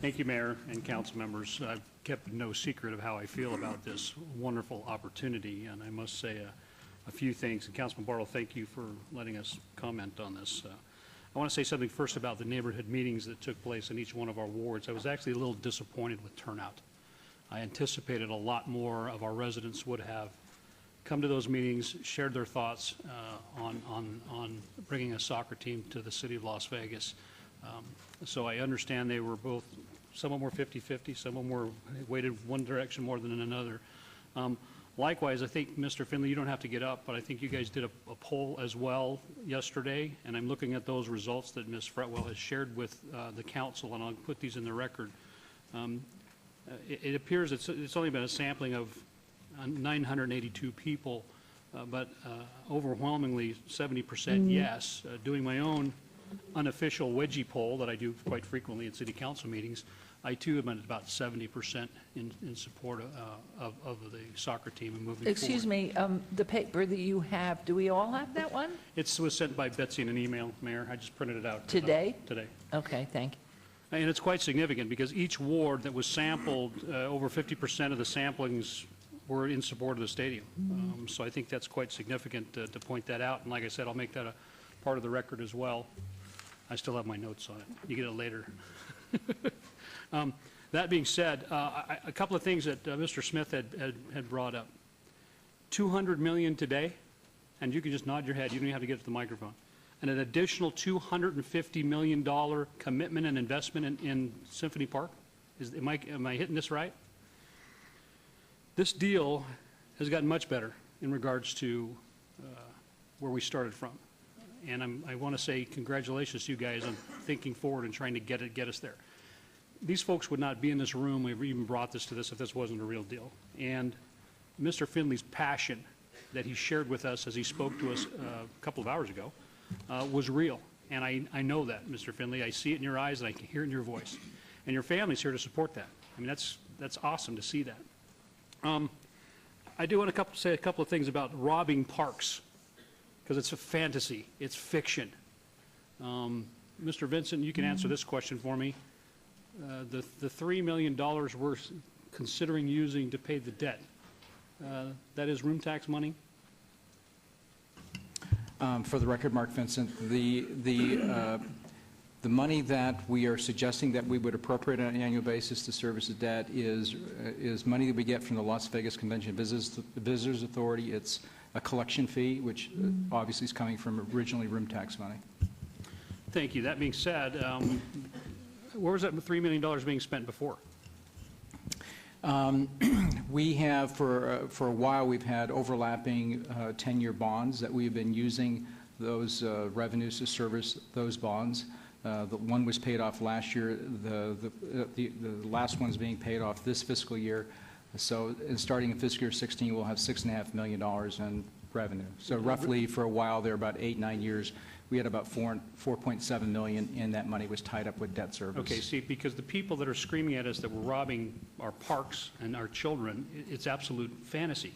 Thank you, Mayor and council members. I've kept no secret of how I feel about this wonderful opportunity, and I must say a few things. And Councilman Barlow, thank you for letting us comment on this. I want to say something first about the neighborhood meetings that took place in each one of our wards. I was actually a little disappointed with turnout. I anticipated a lot more of our residents would have come to those meetings, shared their thoughts on bringing a soccer team to the city of Las Vegas. So I understand they were both, some of them were 50-50, some of them were weighted one direction more than in another. Likewise, I think, Mr. Finley, you don't have to get up, but I think you guys did a poll as well yesterday, and I'm looking at those results that Ms. Fretwell has shared with the council, and I'll put these in the record. It appears it's only been a sampling of 982 people, but overwhelmingly 70% yes. Doing my own unofficial wedgie poll that I do quite frequently in city council meetings, I too have been at about 70% in support of the soccer team and moving forward. Excuse me, the paper that you have, do we all have that one? It was sent by Betsy in an email, Mayor. I just printed it out. Today? Today. Okay, thank you. And it's quite significant because each ward that was sampled, over 50% of the samplings were in support of the stadium. So I think that's quite significant to point that out. And like I said, I'll make that a part of the record as well. I still have my notes on it. You get it later. That being said, a couple of things that Mr. Smith had brought up. $200 million today, and you can just nod your head. You don't even have to get to the microphone. And an additional $250 million commitment and investment in Symphony Park. Am I hitting this right? This deal has gotten much better in regards to where we started from. And I want to say congratulations to you guys on thinking forward and trying to get us there. These folks would not be in this room, we even brought this to this, if this wasn't a real deal. And Mr. Finley's passion that he shared with us as he spoke to us a couple of hours ago was real. And I know that, Mr. Finley. I see it in your eyes and I can hear it in your voice. And your family's here to support that. I mean, that's awesome to see that. I do want to say a couple of things about robbing parks, because it's a fantasy, it's fiction. Mr. Vincent, you can answer this question for me. The $3 million we're considering using to pay the debt, that is room tax money? For the record, Mark Vincent, the money that we are suggesting that we would appropriate on an annual basis to service the debt is money that we get from the Las Vegas Convention Visitors Authority. It's a collection fee, which obviously is coming from originally room tax money. Thank you. That being said, where was that $3 million being spent before? We have, for a while, we've had overlapping 10-year bonds that we've been using those revenues to service those bonds. The one was paid off last year. The last one's being paid off this fiscal year. So starting in fiscal year 16, we'll have $6.5 million in revenue. So roughly for a while there, about 8-9 years, we had about $4.7 million, and that money was tied up with debt service. Okay, see, because the people that are screaming at us that we're robbing our parks and our children, it's absolute fantasy.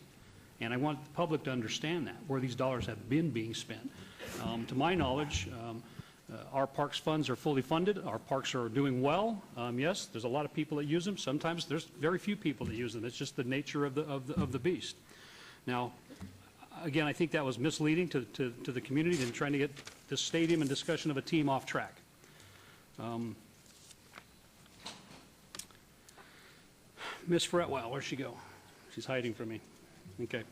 And I want the public to understand that, where these dollars have been being spent. To my knowledge, our parks funds are fully funded. Our parks are doing well. Yes, there's a lot of people that use them. Sometimes there's very few people that use them. It's just the nature of the beast. Now, again, I think that was misleading to the community and trying to get this stadium and discussion of a team off track. Ms. Fretwell, where'd she go? She's hiding from me. Okay.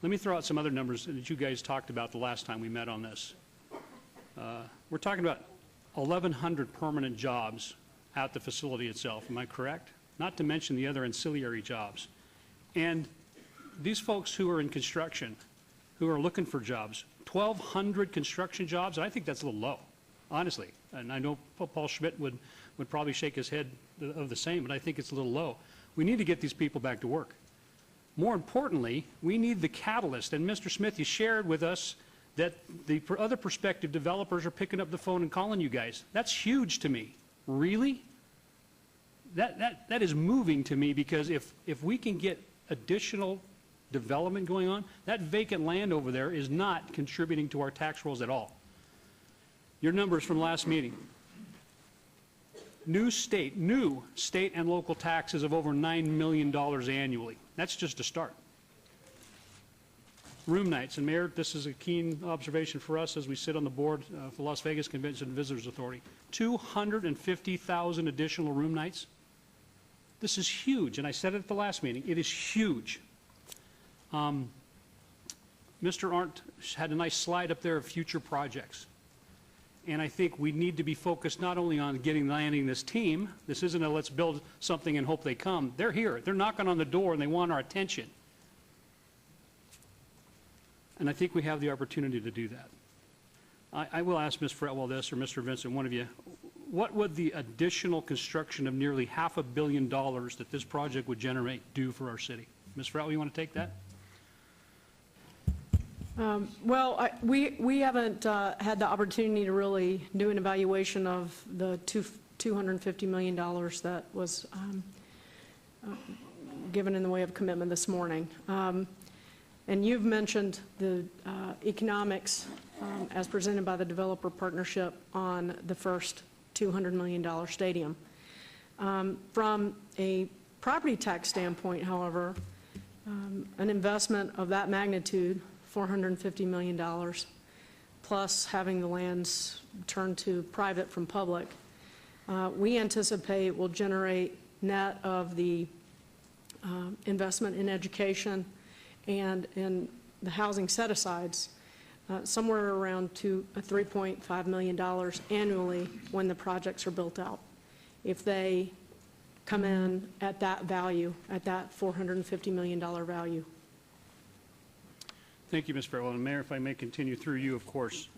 Let me throw out some other numbers that you guys talked about the last time we met on this. We're talking about 1,100 permanent jobs at the facility itself. Am I correct? Not to mention the other ancillary jobs. And these folks who are in construction, who are looking for jobs, 1,200 construction jobs, and I think that's a little low, honestly. And I know Paul Schmidt would probably shake his head of the same, but I think it's a little low. We need to get these people back to work. More importantly, we need the catalyst. And Mr. Smith, you shared with us that the other prospective developers are picking up the phone and calling you guys. That's huge to me. Really? That is moving to me, because if we can get additional development going on, that vacant land over there is not contributing to our tax rolls at all. Your numbers from last meeting. New state and local taxes of over $9 million annually. That's just a start. Room nights, and Mayor, this is a keen observation for us as we sit on the board for Las Vegas Convention and Visitors Authority. 250,000 additional room nights. This is huge, and I said it at the last meeting. It is huge. Mr. Arndt had a nice slide up there of future projects. And I think we need to be focused not only on landing this team. This isn't a let's build something and hope they come. They're here. They're knocking on the door, and they want our attention. And I think we have the opportunity to do that. I will ask Ms. Fretwell this, or Mr. Vincent, one of you. What would the additional construction of nearly $500 million that this project would generate do for our city? Ms. Fretwell, you want to take that? Well, we haven't had the opportunity to really do an evaluation of the $250 million that was given in the way of commitment this morning. And you've mentioned the economics as presented by the developer partnership on the first $200 million stadium. From a property tax standpoint, however, an investment of that magnitude, $450 million, plus having the lands turned to private from public, we anticipate will generate net of the investment in education and in the housing set-asides, somewhere around $3.5 million annually when the projects are built out. If they come in at that value, at that $450 million value. Thank you, Ms. Farrell. And Mayor, if I may continue through you, of course.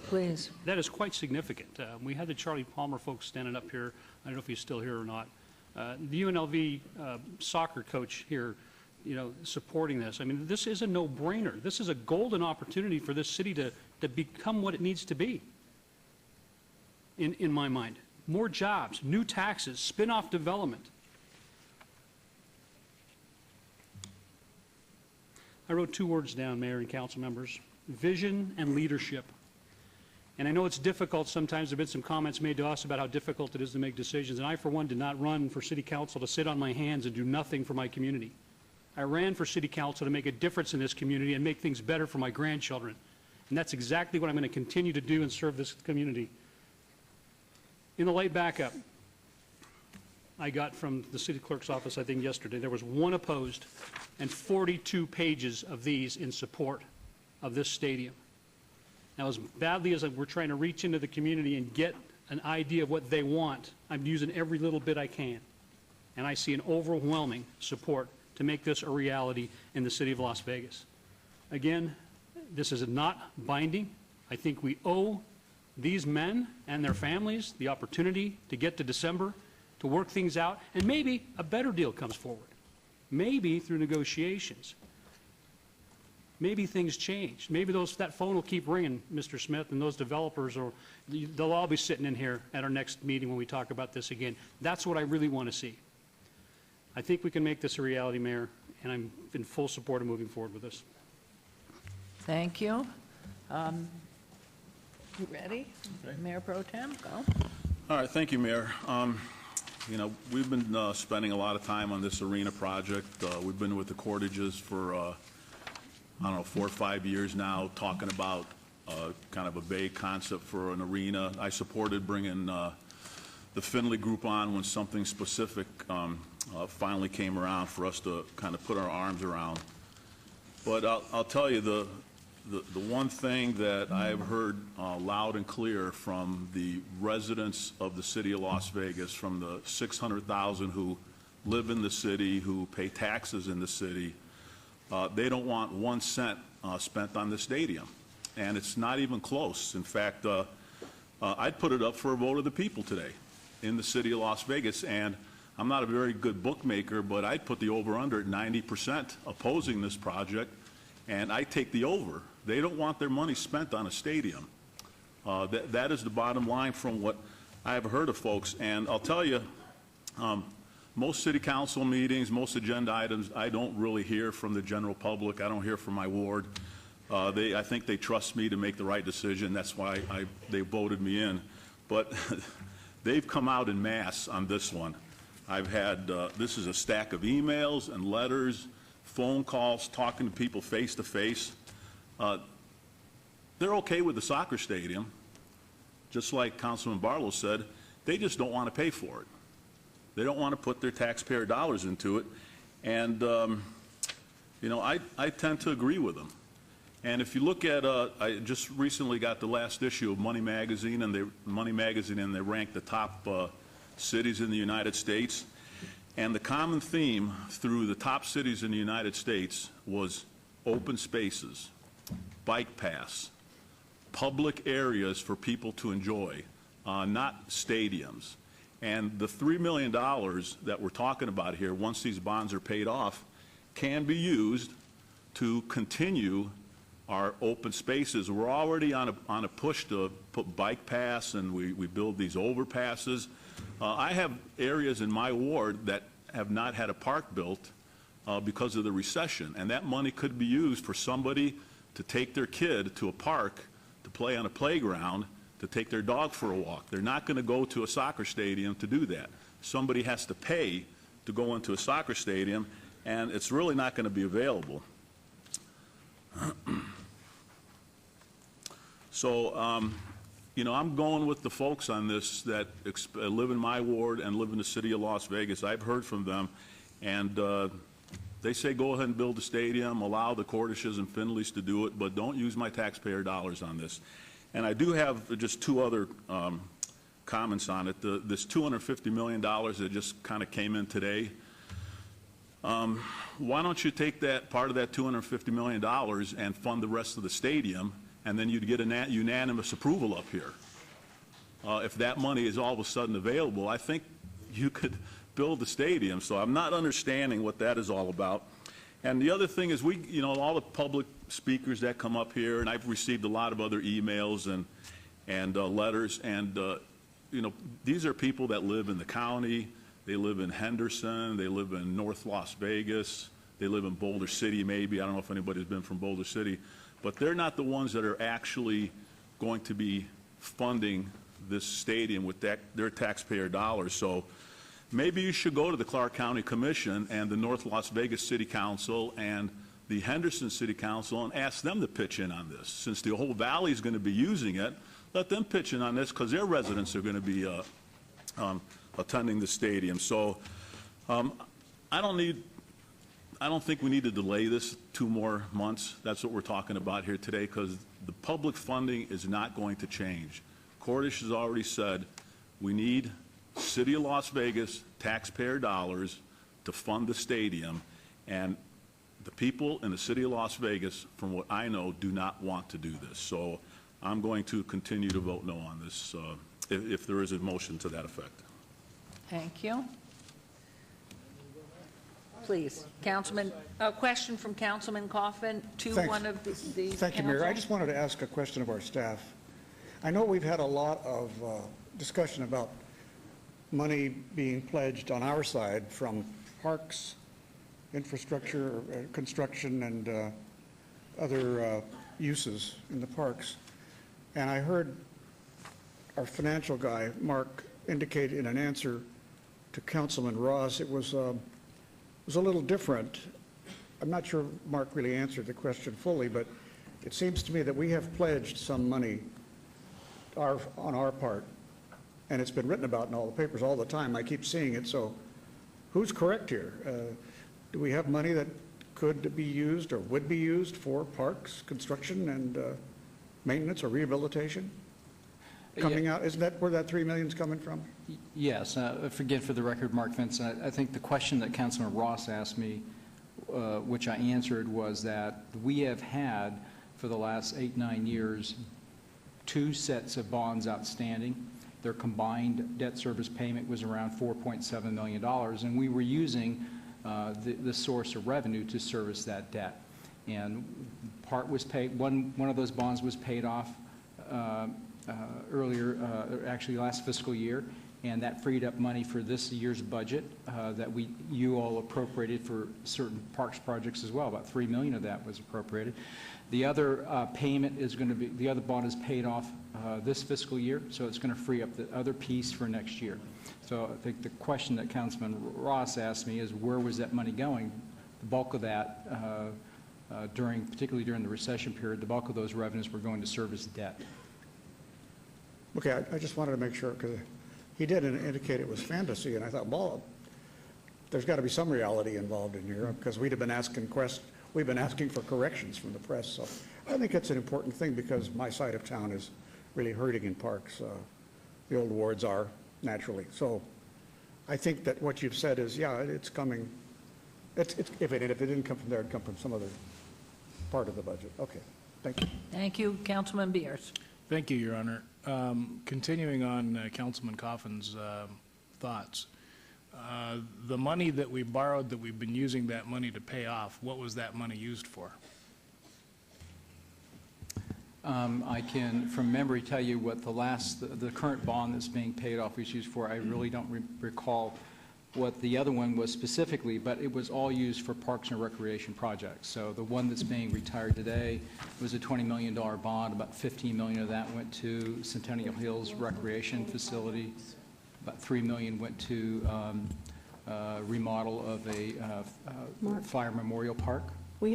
Please. That is quite significant. We had the Charlie Palmer folks standing up here. I don't know if he's still here or not. The UNLV soccer coach here, supporting this. I mean, this is a no-brainer. This is a golden opportunity for this city to become what it needs to be, in my mind. More jobs, new taxes, spin-off development. I wrote 2 words down, Mayor and council members: vision and leadership. And I know it's difficult sometimes. There have been some comments made to us about how difficult it is to make decisions. And I, for one, did not run for city council to sit on my hands and do nothing for my community. I ran for city council to make a difference in this community and make things better for my grandchildren. And that's exactly what I'm going to continue to do and serve this community. In the late backup I got from the city clerk's office, I think yesterday, there was 1 opposed and 42 pages of these in support of this stadium. Now, as badly as we're trying to reach into the community and get an idea of what they want, I'm using every little bit I can. And I see an overwhelming support to make this a reality in the city of Las Vegas. Again, this is not binding. I think we owe these men and their families the opportunity to get to December, to work things out, and maybe a better deal comes forward. maybe through negotiations, maybe things change. Maybe that phone will keep ringing, Mr. Smith, and those developers, they'll all be sitting in here at our next meeting when we talk about this again. That's what I really want to see. I think we can make this a reality, Mayor, and I'm in full support of moving forward with this. Thank you. You ready? Mayor Pro Tem, go. All right, thank you, Mayor. You know, we've been spending a lot of time on this arena project. We've been with the Cordages for, I don't know, 4 or 5 years now, talking about kind of a vague concept for an arena. I supported bringing the Finley Group on when something specific finally came around for us to kind of put our arms around. But I'll tell you, the one thing that I've heard loud and clear from the residents of the city of Las Vegas, from the 600,000 who live in the city, who pay taxes in the city, they don't want 1 cent spent on the stadium. And it's not even close. In fact, I'd put it up for a vote of the people today in the city of Las Vegas. And I'm not a very good bookmaker, but I'd put the over-under at 90% opposing this project, and I take the over. They don't want their money spent on a stadium. That is the bottom line from what I've heard of folks. And I'll tell you, most city council meetings, most agenda items, I don't really hear from the general public. I don't hear from my ward. I think they trust me to make the right decision. That's why they voted me in. But they've come out en masse on this one. I've had, this is a stack of emails and letters, phone calls, talking to people face to face. They're okay with the soccer stadium, just like Councilman Barlow said. They just don't want to pay for it. They don't want to put their taxpayer dollars into it. And, you know, I tend to agree with them. And if you look at, I just recently got the last issue of Money Magazine, and they ranked the top cities in the United States. And the common theme through the top cities in the United States was open spaces, bike paths, public areas for people to enjoy, not stadiums. And the $3 million that we're talking about here, once these bonds are paid off, can be used to continue our open spaces. We're already on a push to put bike paths, and we build these overpasses. I have areas in my ward that have not had a park built because of the recession, and that money could be used for somebody to take their kid to a park to play on a playground, to take their dog for a walk. They're not going to go to a soccer stadium to do that. Somebody has to pay to go into a soccer stadium, and it's really not going to be available. So, you know, I'm going with the folks on this that live in my ward and live in the city of Las Vegas. I've heard from them, and they say go ahead and build a stadium, allow the Cordishes and Finleys to do it, but don't use my taxpayer dollars on this. And I do have just 2 other comments on it. This $250 million that just kind of came in today, why don't you take that part of that $250 million and fund the rest of the stadium, and then you'd get a unanimous approval up here. If that money is all of a sudden available, I think you could build the stadium. So I'm not understanding what that is all about. And the other thing is you know, all the public speakers that come up here, and I've received a lot of other emails and letters, and you know, these are people that live in the county. They live in Henderson. They live in North Las Vegas. They live in Boulder City, maybe. I don't know if anybody's been from Boulder City. But they're not the ones that are actually going to be funding this stadium with their taxpayer dollars. So maybe you should go to the Clark County Commission and the North Las Vegas City Council and the Henderson City Council and ask them to pitch in on this. Since the whole valley is going to be using it, let them pitch in on this, because their residents are going to be attending the stadium. So I don't think we need to delay this 2 more months. That's what we're talking about here today, because the public funding is not going to change. Cordish has already said we need City of Las Vegas taxpayer dollars to fund the stadium, and the people in the City of Las Vegas, from what I know, do not want to do this. So I'm going to continue to vote no on this if there is a motion to that effect. Thank you. please. Councilman, a question from Councilman Coffin to Thanks. one of the Thank you, Mayor. I council. just wanted to ask a question of our staff. I know we've had a lot of discussion about money being pledged on our side from parks, infrastructure, construction, and other uses in the parks. And I heard our financial guy, Mark, indicate in an answer to Councilman Ross, it was a little different. I'm not sure Mark really answered the question fully, but it seems to me that we have pledged some money on our part, and it's been written about in all the papers all the time. I keep seeing it, so who's correct here? Do we have money that could be used or would be used for parks, construction, and maintenance or rehabilitation? Coming out, isn't that where that $3 million is coming from? Yes. Again, for the record, Mark Vincent, I think the question that Councilman Ross asked me, which I answered, was that we have had, for the last 8-9 years, 2 sets of bonds outstanding. Their combined debt service payment was around $4.7 million, and we were using the source of revenue to service that debt. And part was paid, one of those bonds was paid off earlier, actually last fiscal year, and that freed up money for this year's budget that you all appropriated for certain parks projects as well. About $3 million of that was appropriated. The other payment is going to be, the other bond is paid off this fiscal year, so it's going to free up the other piece for next year. So I think the question that Councilman Ross asked me is, where was that money going? The bulk of that, particularly during the recession period, the bulk of those revenues were going to service debt. Okay, I just wanted to make sure, because he did indicate it was fantasy, and I thought, well, there's got to be some reality involved in here, because we've been asking for corrections from the press. So I think it's an important thing, because my side of town is really hurting in parks. The old wards are, naturally. So I think that what you've said is, yeah, it's coming. If it didn't come from there, it'd come from some other part of the budget. Okay, thank you. Thank you. Councilman Beers. Thank you, Your Honor. Continuing on Councilman Coffin's thoughts, the money that we borrowed, that we've been using that money to pay off, what was that money used for? I can, from memory, tell you what the current bond that's being paid off was used for. I really don't recall what the other one was specifically, but it was all used for parks and recreation projects. So the one that's being retired today was a $20 million bond. About $15 million of that went to Centennial Hills Recreation Facility. About $3 million went to remodel of a fire memorial park. I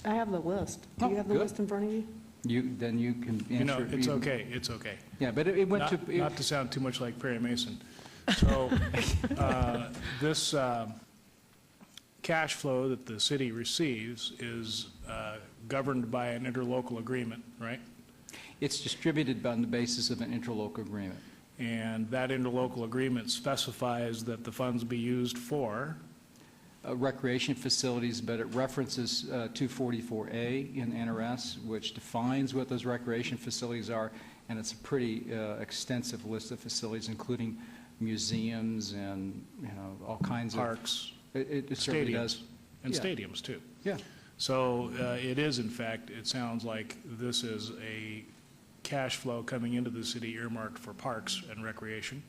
have the list. Do you have the list in front of you? Then you can answer. You know, it's okay. It's okay. Yeah, but it went not to sound too much like Perry Mason. So this cash flow that the city receives is governed by an interlocal agreement, right? It's distributed on the basis of an interlocal agreement. And that interlocal agreement specifies that the funds be used for? Recreation facilities, but it references 244A in NRS, which defines what those recreation facilities are, and it's a pretty extensive list of facilities, including museums and all kinds of parks, it certainly does. And Yeah. stadiums too. Yeah. So it is, in fact, it sounds like this is a cash flow coming into the city earmarked for parks and recreation.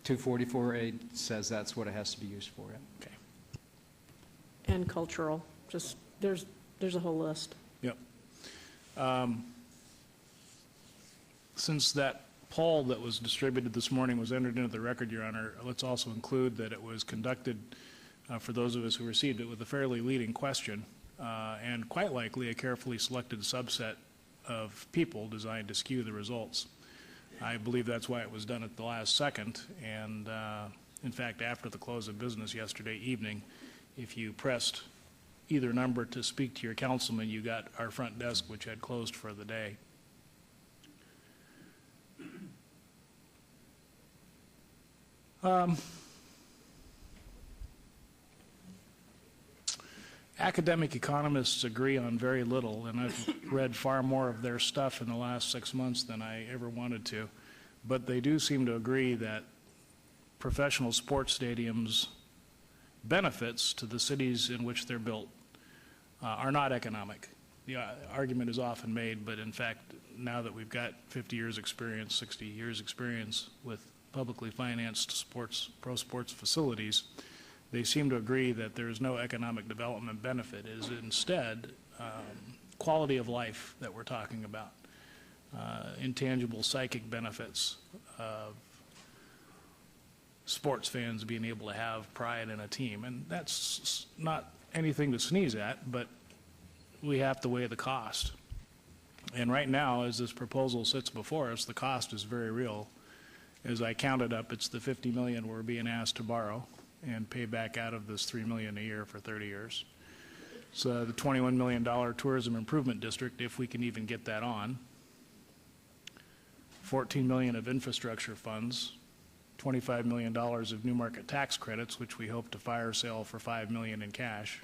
244A says that's what it has to be used for. Yeah. Okay. And cultural, just, there's a whole list. Yep. Since that poll that was distributed this morning was entered into the record, Your Honor, let's also include that it was conducted, for those of us who received it, with a fairly leading question, and quite likely a carefully selected subset of people designed to skew the results. I believe that's why it was done at the last second, and in fact, after the close of business yesterday evening, if you pressed either number to speak to your councilman, you got our front desk, which had closed for the day. Academic economists agree on very little, and I've read far more of their stuff in the last 6 months than I ever wanted to. But they do seem to agree that professional sports stadiums benefits to the cities in which they're built are not economic. The argument is often made, but in fact, now that we've got 50 years experience, 60 years experience with publicly financed pro sports facilities, they seem to agree that there is no economic development benefit. It is instead quality of life that we're talking about, intangible psychic benefits of sports fans being able to have pride in a team. And that's not anything to sneeze at, but we have to weigh the cost. And right now, as this proposal sits before us, the cost is very real. As I counted up, it's the $50 million we're being asked to borrow and pay back out of this $3 million a year for 30 years. So the $21 million tourism improvement district, if we can even get that on, $14 million of infrastructure funds, $25 million of new market tax credits, which we hope to fire sale for $5 million in cash.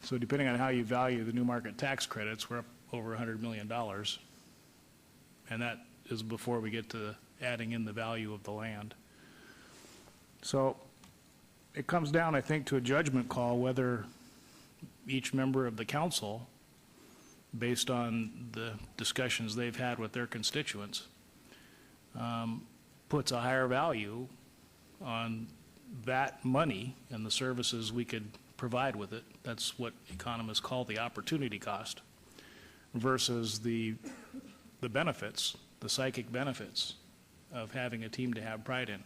So depending on how you value the new market tax credits, we're up over $100 million. And that is before we get to adding in the value of the land. So it comes down, I think, to a judgment call whether each member of the council, based on the discussions they've had with their constituents, puts a higher value on that money and the services we could provide with it. That's what economists call the opportunity cost, versus the benefits, the psychic benefits of having a team to have pride in.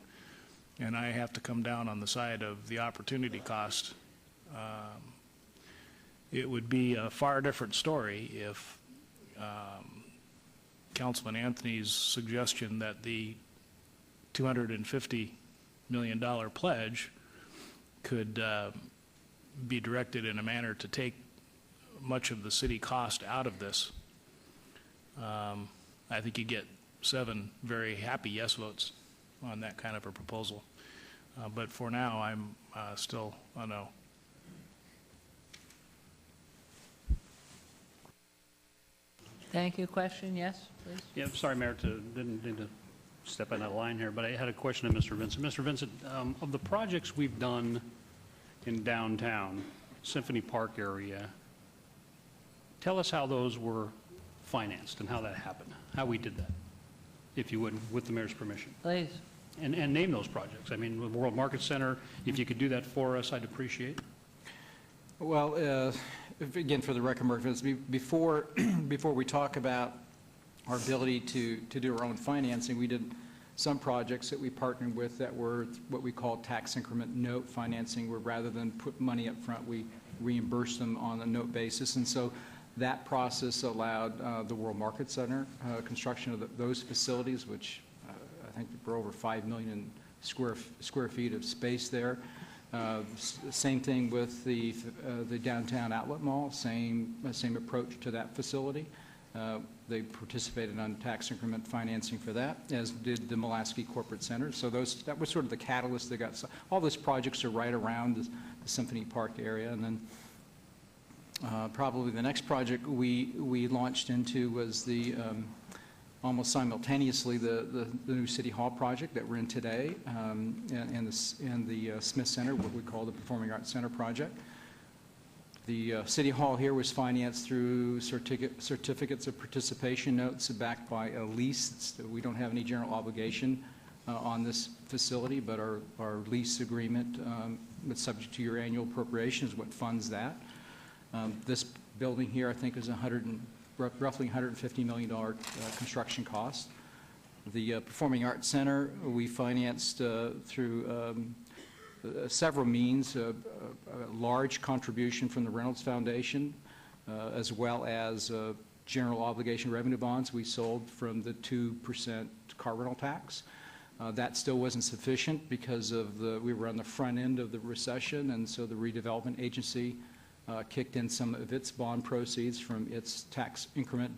And I have to come down on the side of the opportunity cost. It would be a far different story if Councilman Anthony's suggestion that the $250 million pledge could be directed in a manner to take much of the city cost out of this. I think you get 7 very happy yes votes on that kind of a proposal. But for now, I'm still a no. Thank you. Question? Yes, please. Yeah, sorry, Mayor, didn't need to step in that line here, but I had a question of Mr. Vincent. Mr. Vincent, of the projects we've done in downtown, Symphony Park area, tell us how those were financed and how that happened, how we did that, if you would, with the mayor's permission. Please. And name those projects. I mean, the World Market Center, if you could do that for us, I'd appreciate it. Well, again, for the record, before we talk about our ability to do our own financing, we did some projects that we partnered with that were what we call tax increment note financing, where rather than put money up front, we reimburse them on a note basis. And so that process allowed the World Market Center construction of those facilities, which I think we're over 5 million square feet of space there. Same thing with the downtown outlet mall, same approach to that facility. They participated on tax increment financing for that, as did the Mulaski Corporate Center. So that was sort of the catalyst that got, all those projects are right around the Symphony Park area. And then probably the next project we launched into was the almost simultaneously the new City Hall project that we're in today, and the Smith Center, what we call the Performing Arts Center project. The City Hall here was financed through certificates of participation notes backed by a lease. So we don't have any general obligation on this facility, but our lease agreement, that's subject to your annual appropriation, is what funds that. This building here, I think, is roughly $150 million construction cost. The Performing Arts Center, we financed through several means, a large contribution from the Reynolds Foundation, as well as general obligation revenue bonds we sold from the 2% car rental tax. That still wasn't sufficient because we were on the front end of the recession, and so the redevelopment agency kicked in some of its bond proceeds from its tax increment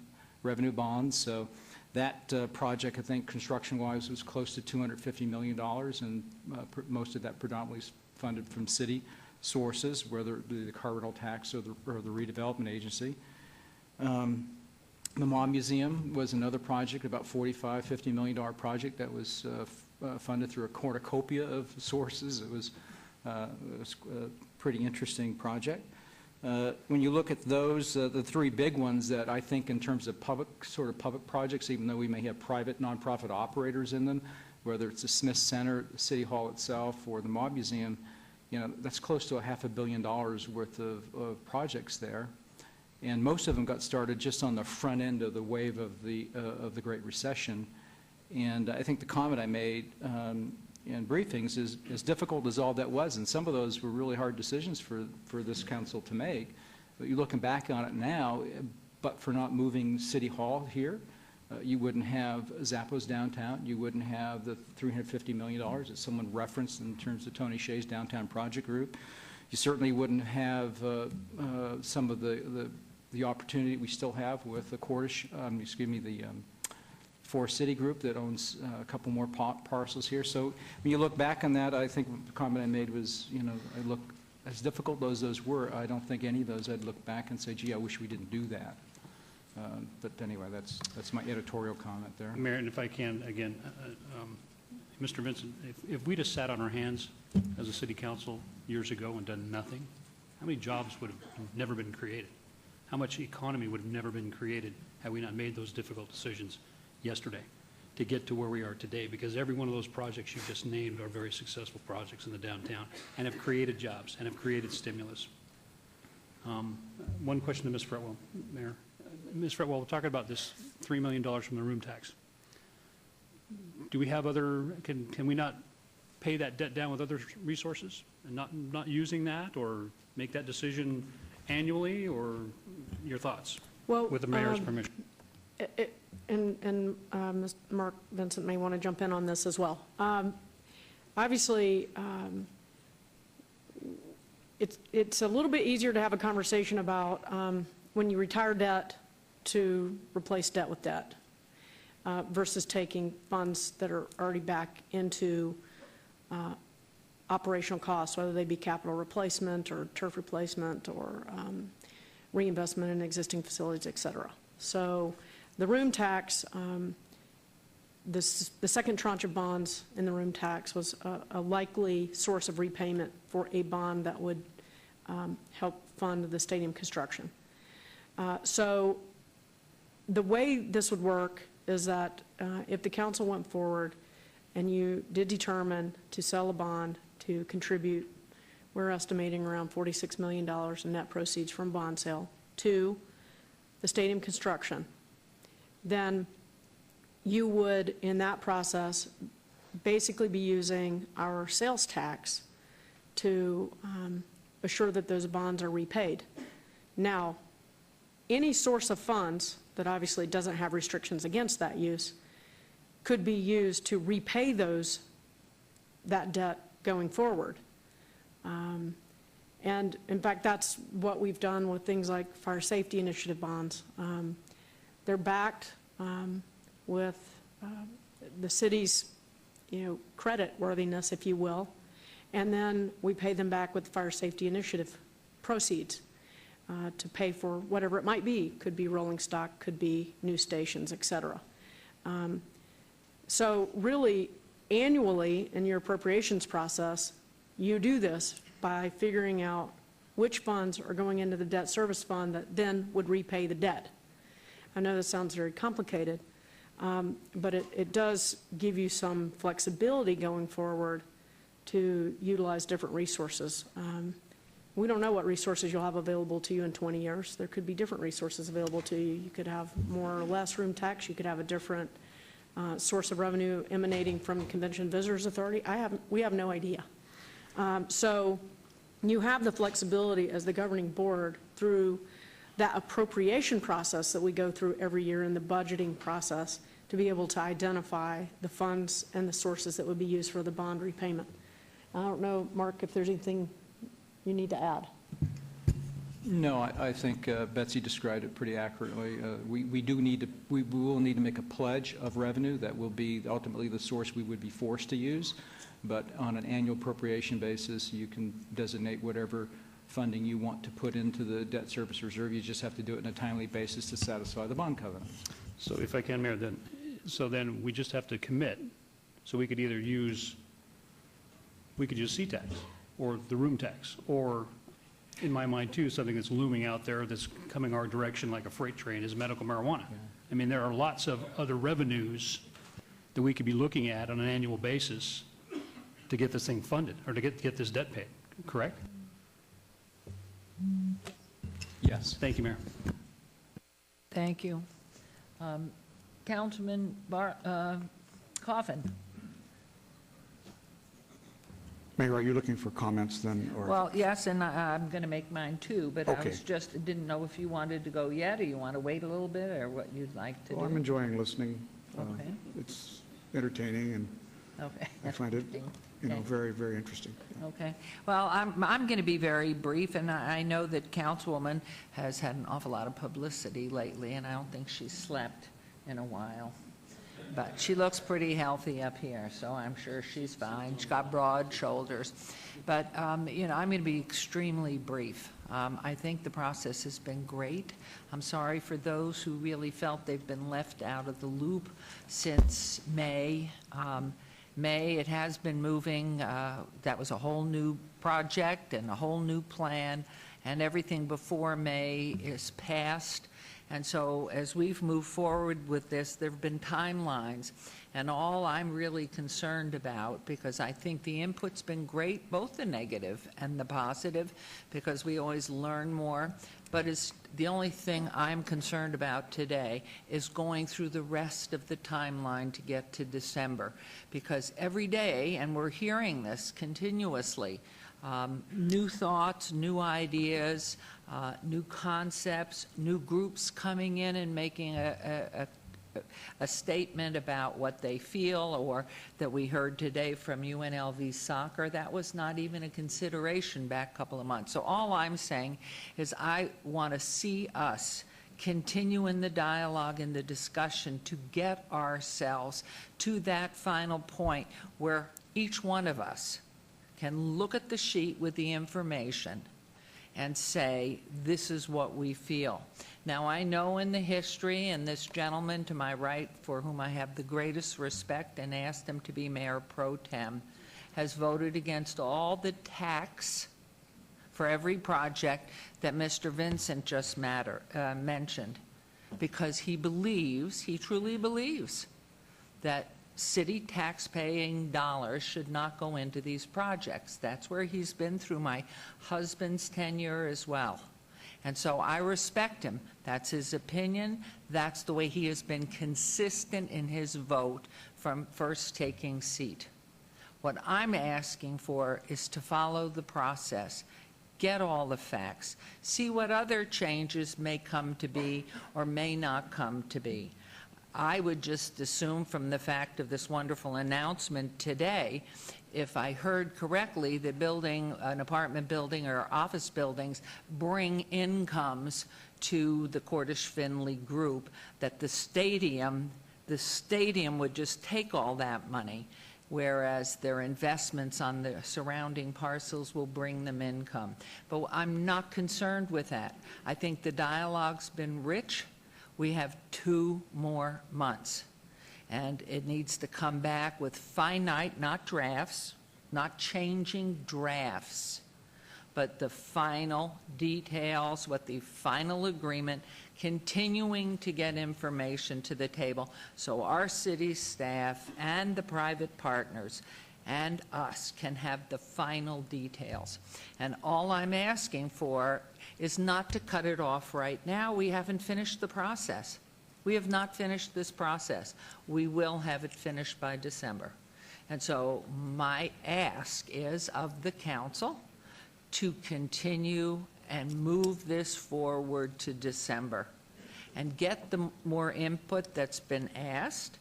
revenue bonds. So that project, I think, construction-wise, was close to $250 million, and most of that predominantly funded from city sources, whether the car rental tax or the redevelopment agency. The Mom Museum was another project, about $45–50 million project that was funded through a cornucopia of sources. It was It's a pretty interesting project. When you look at those, the three big ones that I think in terms of public projects, even though we may have private nonprofit operators in them, whether it's the Smith Center, the City Hall itself, or the Mob Museum, that's close to $500 million worth of projects there. And most of them got started just on the front end of the wave of the Great Recession. And I think the comment I made in briefings is as difficult as all that was, and some of those were really hard decisions for this council to make. But you're looking back on it now, but for not moving City Hall here, you wouldn't have Zappos downtown. You wouldn't have the $350 million that someone referenced in terms of Tony Hsieh's downtown project group. You certainly wouldn't have some of the opportunity we still have with the the Forest City Group that owns a couple more parcels here. So when you look back on that, I think the comment I made was, I look, as difficult as those were, I don't think any of those I'd look back and say, gee, I wish we didn't do that. But anyway, that's my editorial comment there. Mayor, and if I can, again, Mr. Vincent, if we'd have sat on our hands as a city council years ago and done nothing, how many jobs would have never been created? How much economy would have never been created had we not made those difficult decisions yesterday to get to where we are today? Because every one of those projects you just named are very successful projects in the downtown and have created jobs and have created stimulus. One question to Ms. Fretwell, Mayor. Ms. Fretwell, we're talking about this $3 million from the room tax. Do we have other, can we not pay that debt down with other resources and not using that, or make that decision annually, or your thoughts? Well, with the mayor's permission? And Mr. Mark Vincent may want to jump in on this as well. Obviously, it's a little bit easier to have a conversation about when you retire debt to replace debt with debt versus taking funds that are already back into operational costs, whether they be capital replacement or turf replacement or reinvestment in existing facilities, et cetera. So the room tax, the second tranche of bonds in the room tax was a likely source of repayment for a bond that would help fund the stadium construction. So the way this would work is that if the council went forward and you did determine to sell a bond to contribute, we're estimating around $46 million in net proceeds from bond sale to the stadium construction, then you would, in that process, basically be using our sales tax to assure that those bonds are repaid. Now, any source of funds that obviously doesn't have restrictions against that use could be used to repay that debt going forward. And in fact, that's what we've done with things like fire safety initiative bonds. They're backed with the city's, credit worthiness, if you will, and then we pay them back with fire safety initiative proceeds to pay for whatever it might be. Could be rolling stock, could be new stations, et cetera. So really, annually in your appropriations process, you do this by figuring out which funds are going into the debt service fund that then would repay the debt. I know this sounds very complicated, but it does give you some flexibility going forward to utilize different resources. We don't know what resources you'll have available to you in 20 years. There could be different resources available to you. You could have more or less room tax. You could have a different source of revenue emanating from the Convention Visitors Authority. We have no idea. So you have the flexibility as the governing board through that appropriation process that we go through every year in the budgeting process to be able to identify the funds and the sources that would be used for the bond repayment. I don't know, Mark, if there's anything you need to add. No, I think Betsy described it pretty accurately. We will need to make a pledge of revenue that will be ultimately the source we would be forced to use. But on an annual appropriation basis, you can designate whatever funding you want to put into the debt service reserve. You just have to do it on a timely basis to satisfy the bond covenant. So if I can, Mayor, then we just have to commit. So we could either use, CTAX. or the room tax, or, in my mind too, something that's looming out there that's coming our direction like a freight train is medical marijuana. I mean, there are lots of other revenues that we could be looking at on an annual basis to get this thing funded, or to get this debt paid, correct? Yes. Thank you, Mayor. Thank you. Councilman Coffin. Mayor, are you looking for comments then, or? Well, yes, and I'm going to make mine too, but I Okay. was just, didn't know if you wanted to go yet, or you want to wait a little bit, or what you'd like to Well, I'm do. enjoying listening. Okay. It's entertaining, and Okay. I find it, Okay. very, very interesting. Okay. Well, I'm going to be very brief, and I know that Councilwoman has had an awful lot of publicity lately, and I don't think she's slept in a while. But she looks pretty healthy up here, so I'm sure she's fine. She's got broad shoulders. But, you know, I'm going to be extremely brief. I think the process has been great. I'm sorry for those who really felt they've been left out of the loop since May. May, it has been moving. That was a whole new project and a whole new plan, and everything before May is passed. And so as we've moved forward with this, there have been timelines. And all I'm really concerned about, because I think the input's been great, both the negative and the positive, because we always learn more. But it's, the only thing I'm concerned about today is going through the rest of the timeline to get to December. Because every day, and we're hearing this continuously, new thoughts, new ideas, new concepts, new groups coming in and making a statement about what they feel, or that we heard today from UNLV Soccer. That was not even a consideration back a couple of months. So all I'm saying is I want to see us continue in the dialogue and the discussion to get ourselves to that final point where each one of us can look at the sheet with the information and say, this is what we feel. Now, I know in the history, and this gentleman to my right, for whom I have the greatest respect and asked him to be mayor pro tem, has voted against all the tax for every project that Mr. Vincent just mentioned, because he believes, he truly believes, that city tax-paying dollars should not go into these projects. That's where he's been through my husband's tenure as well. And so I respect him. That's his opinion. That's the way he has been consistent in his vote from first taking seat. What I'm asking for is to follow the process, get all the facts, see what other changes may come to be or may not come to be. I would just assume from the fact of this wonderful announcement today, if I heard correctly, the building, an apartment building or office buildings bring incomes to the Cordish Finley group, that the stadium would just take all that money, whereas their investments on the surrounding parcels will bring them income. But I'm not concerned with that. I think the dialogue's been rich. We have 2 more months, and it needs to come back with finite, not drafts, not changing drafts, but the final details, what the final agreement, continuing to get information to the table so our city staff and the private partners and us can have the final details. And all I'm asking for is not to cut it off right now. We haven't finished the process. We have not finished this process. We will have it finished by December. And so my ask is of the council to continue and move this forward to December and get the more input that's been asked,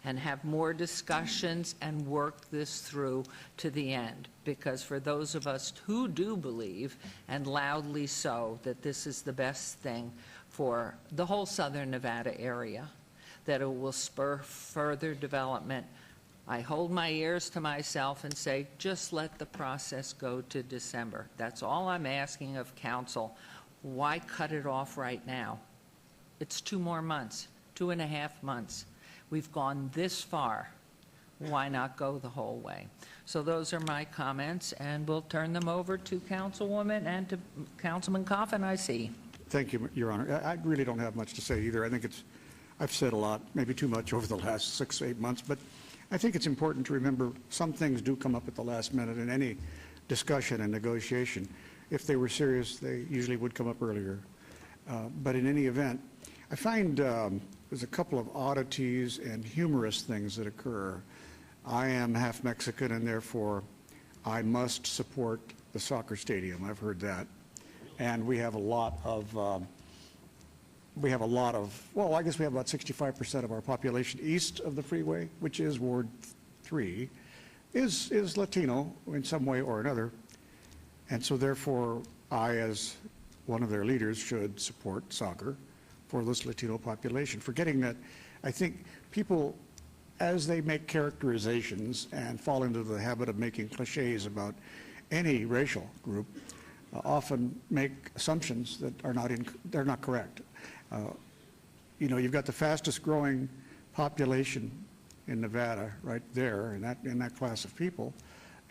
and have more discussions and work this through to the end. Because for those of us who do believe, and loudly so, that this is the best thing for the whole southern Nevada area, that it will spur further development, I hold my ears to myself and say, just let the process go to December. That's all I'm asking of council. Why cut it off right now? It's 2 more months, 2.5 months. We've gone this far. why not go the whole way? So those are my comments, and we'll turn them over to Councilwoman and to Councilman Coffin, I see. Thank you, Your Honor. I really don't have much to say either. I think I've said a lot, maybe too much over the last 6 to 8 months, but I think it's important to remember some things do come up at the last minute in any discussion and negotiation. If they were serious, they usually would come up earlier. But in any event, I find there's a couple of oddities and humorous things that occur. I am half Mexican, and therefore I must support the soccer stadium. I've heard that. And we have a lot of, well, I guess we have about 65% of our population east of the freeway, which is Ward 3, is Latino in some way or another. And so therefore, I, as one of their leaders, should support soccer for this Latino population, forgetting that I think people, as they make characterizations and fall into the habit of making cliches about any racial group, often make assumptions that are they're not correct. You know, you've got the fastest growing population in Nevada right there in that class of people,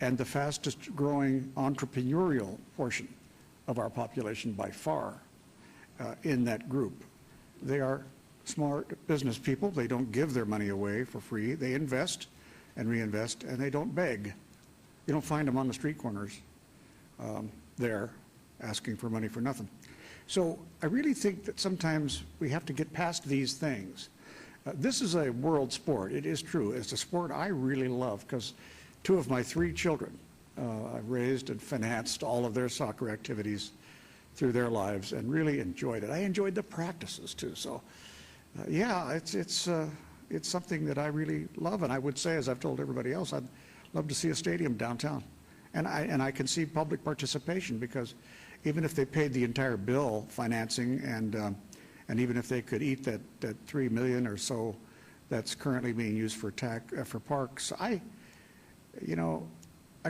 and the fastest growing entrepreneurial portion of our population by far in that group. They are smart business people. They don't give their money away for free. They invest and reinvest, and they don't beg. You don't find them on the street corners there asking for money for nothing. So I really think that sometimes we have to get past these things. This is a world sport. It is true. It's a sport I really love because 2 of my 3 children, I've raised and financed all of their soccer activities through their lives and really enjoyed it. I enjoyed the practices too. So yeah, it's something that I really love. And I would say, as I've told everybody else, I'd love to see a stadium downtown. And I can see public participation, because even if they paid the entire bill financing, and even if they could eat that $3 million or so that's currently being used for parks, I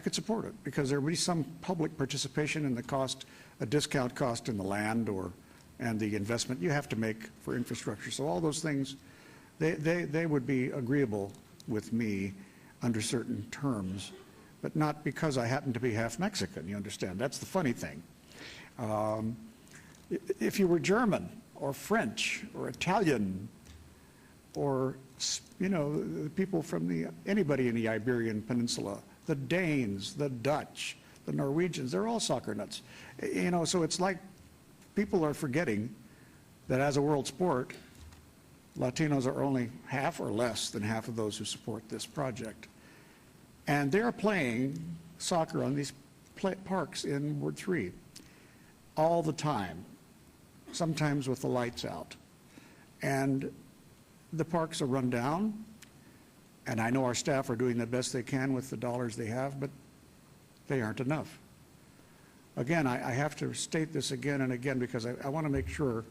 could support it, because there would be some public participation in the cost, a discount cost in the land and the investment you have to make for infrastructure. So all those things, they would be agreeable with me under certain terms, but not because I happen to be half Mexican, you understand? That's the funny thing. If you were German or French or Italian or, the people from anybody in the Iberian Peninsula, the Danes, the Dutch, the Norwegians, they're all soccer nuts. So it's like people are forgetting that as a world sport, Latinos are only half or less than half of those who support this project. And they're playing soccer on these parks in Ward 3 all the time, sometimes with the lights out. And the parks are run down, and I know our staff are doing the best they can with the dollars they have, but they aren't enough. Again, I have to state this again and again, because I want to make sure,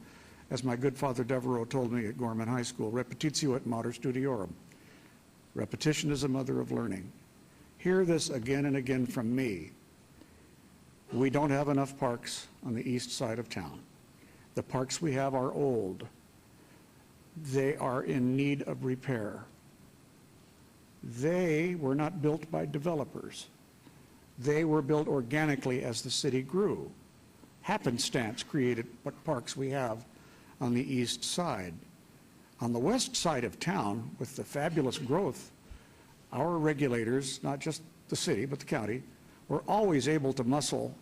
as my good father Devereaux told me at Gorman High School, repetitio et mater studiorum. Repetition is the mother of learning. Hear this again and again from me. We don't have enough parks on the east side of town. The parks we have are old. They are in need of repair. They were not built by developers. They were built organically as the city grew. Happenstance created what parks we have on the east side. On the west side of town, with the fabulous growth, our regulators, not just the city, but the county, were always able to muscle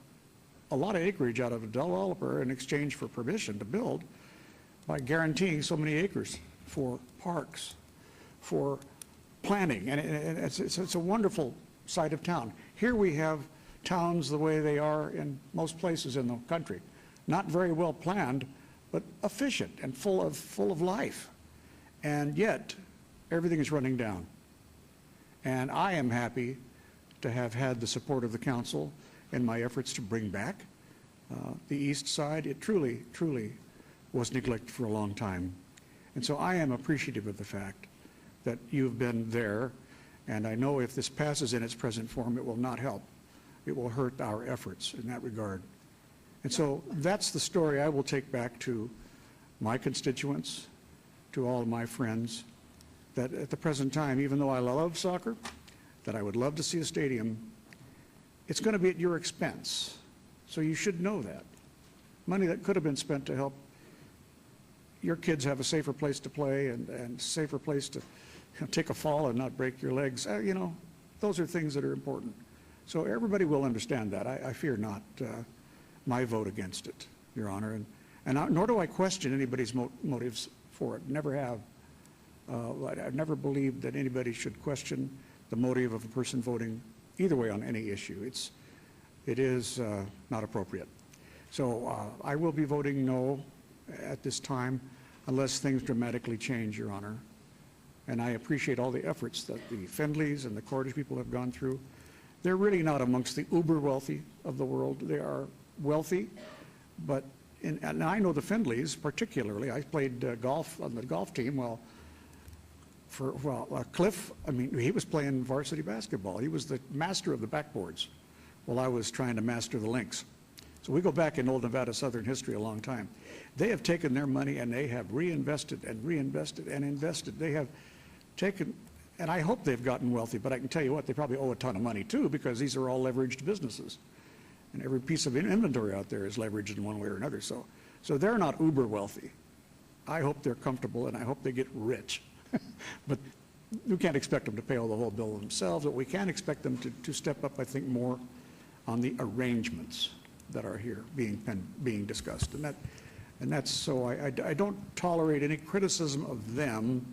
a lot of acreage out of a developer in exchange for permission to build by guaranteeing so many acres for parks, for planning. And it's a wonderful side of town. Here we have towns the way they are in most places in the country. Not very well planned, but efficient and full of life. And yet, everything is running down. And I am happy to have had the support of the council in my efforts to bring back the east side. It truly, truly was neglected for a long time. And so I am appreciative of the fact that you've been there, and I know if this passes in its present form, it will not help. It will hurt our efforts in that regard. And so that's the story I will take back to my constituents, to all of my friends, that at the present time, even though I love soccer, that I would love to see a stadium, it's going to be at your expense. So you should know that. Money that could have been spent to help your kids have a safer place to play and safer place to take a fall and not break your legs. You know, those are things that are important. So everybody will understand that. I fear not my vote against it, Your Honor. Nor do I question anybody's motives for it. Never have. I've never believed that anybody should question the motive of a person voting either way on any issue. It is not appropriate. So I will be voting no at this time unless things dramatically change, Your Honor. And I appreciate all the efforts that the Findleys and the Cordish people have gone through. They're really not amongst the uber wealthy of the world. They are wealthy, but and I know the Findleys particularly. I played golf on the golf team. Cliff, I mean, he was playing varsity basketball. He was the master of the backboards while I was trying to master the links. So we go back in old Nevada Southern history a long time. They have taken their money and they have reinvested and reinvested and invested. They have taken, and I hope they've gotten wealthy, but I can tell you what, they probably owe a ton of money too, because these are all leveraged businesses. And every piece of inventory out there is leveraged in one way or another. So they're not uber wealthy. I hope they're comfortable and I hope they get rich. But we can't expect them to pay all the whole bill themselves, but we can expect them to step up, I think, more on the arrangements that are here being discussed. And that's so I don't tolerate any criticism of them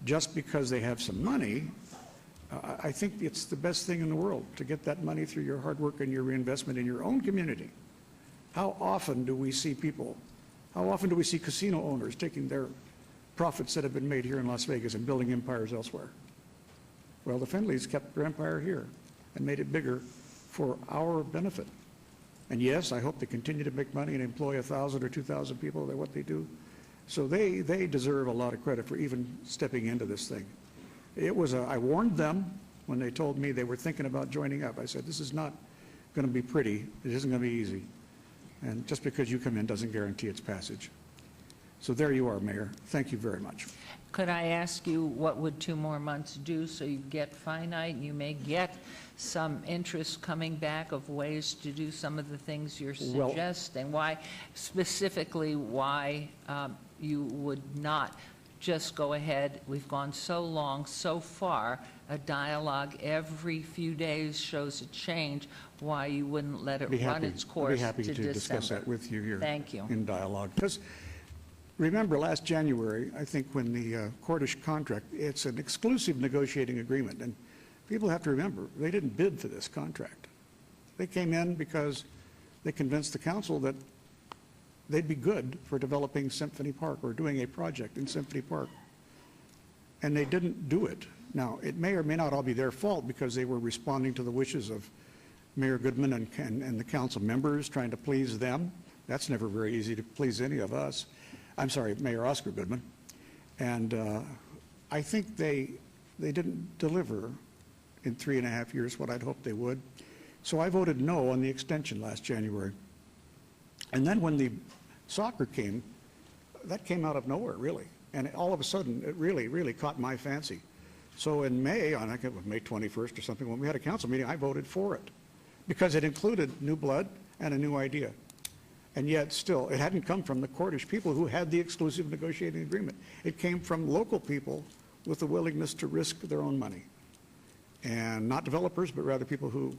just because they have some money. I think it's the best thing in the world to get that money through your hard work and your reinvestment in your own community. How often do we see casino owners taking their profits that have been made here in Las Vegas and building empires elsewhere? Well, the Findleys kept their empire here and made it bigger for our benefit. And yes, I hope they continue to make money and employ 1,000 or 2,000 people. That's what they do. So they deserve a lot of credit for even stepping into this thing. I warned them when they told me they were thinking about joining up. I said, this is not going to be pretty. It isn't going to be easy. And just because you come in doesn't guarantee its passage. So there you are, Mayor. Thank you very much. Could I ask you, what would 2 more months do? So you get finite, you may get some interest coming back of ways to do some of the things you're suggesting. Why you would not just go ahead? We've gone so long, so far, a dialogue every few days shows a change. Why you wouldn't let it run its course to December? I'd be happy to discuss that with you here. Thank you. In dialogue. Because remember last January, I think when the Cordish contract, it's an exclusive negotiating agreement. And people have to remember, they didn't bid for this contract. They came in because they convinced the council that they'd be good for developing Symphony Park or doing a project in Symphony Park. And they didn't do it. Now, it may or may not all be their fault because they were responding to the wishes of Mayor Goodman and the council members, trying to please them. That's never very easy to please any of us. I'm sorry, Mayor Oscar Goodman. And I think they didn't deliver in 3.5 years what I'd hoped they would. So I voted no on the extension last January. And then when the soccer came, that came out of nowhere, really. And all of a sudden, it really, really caught my fancy. So in May, I think it was May 21st or something, when we had a council meeting, I voted for it because it included new blood and a new idea. And yet still, it hadn't come from the Cordish people who had the exclusive negotiating agreement. It came from local people with the willingness to risk their own money. And not developers, but rather people who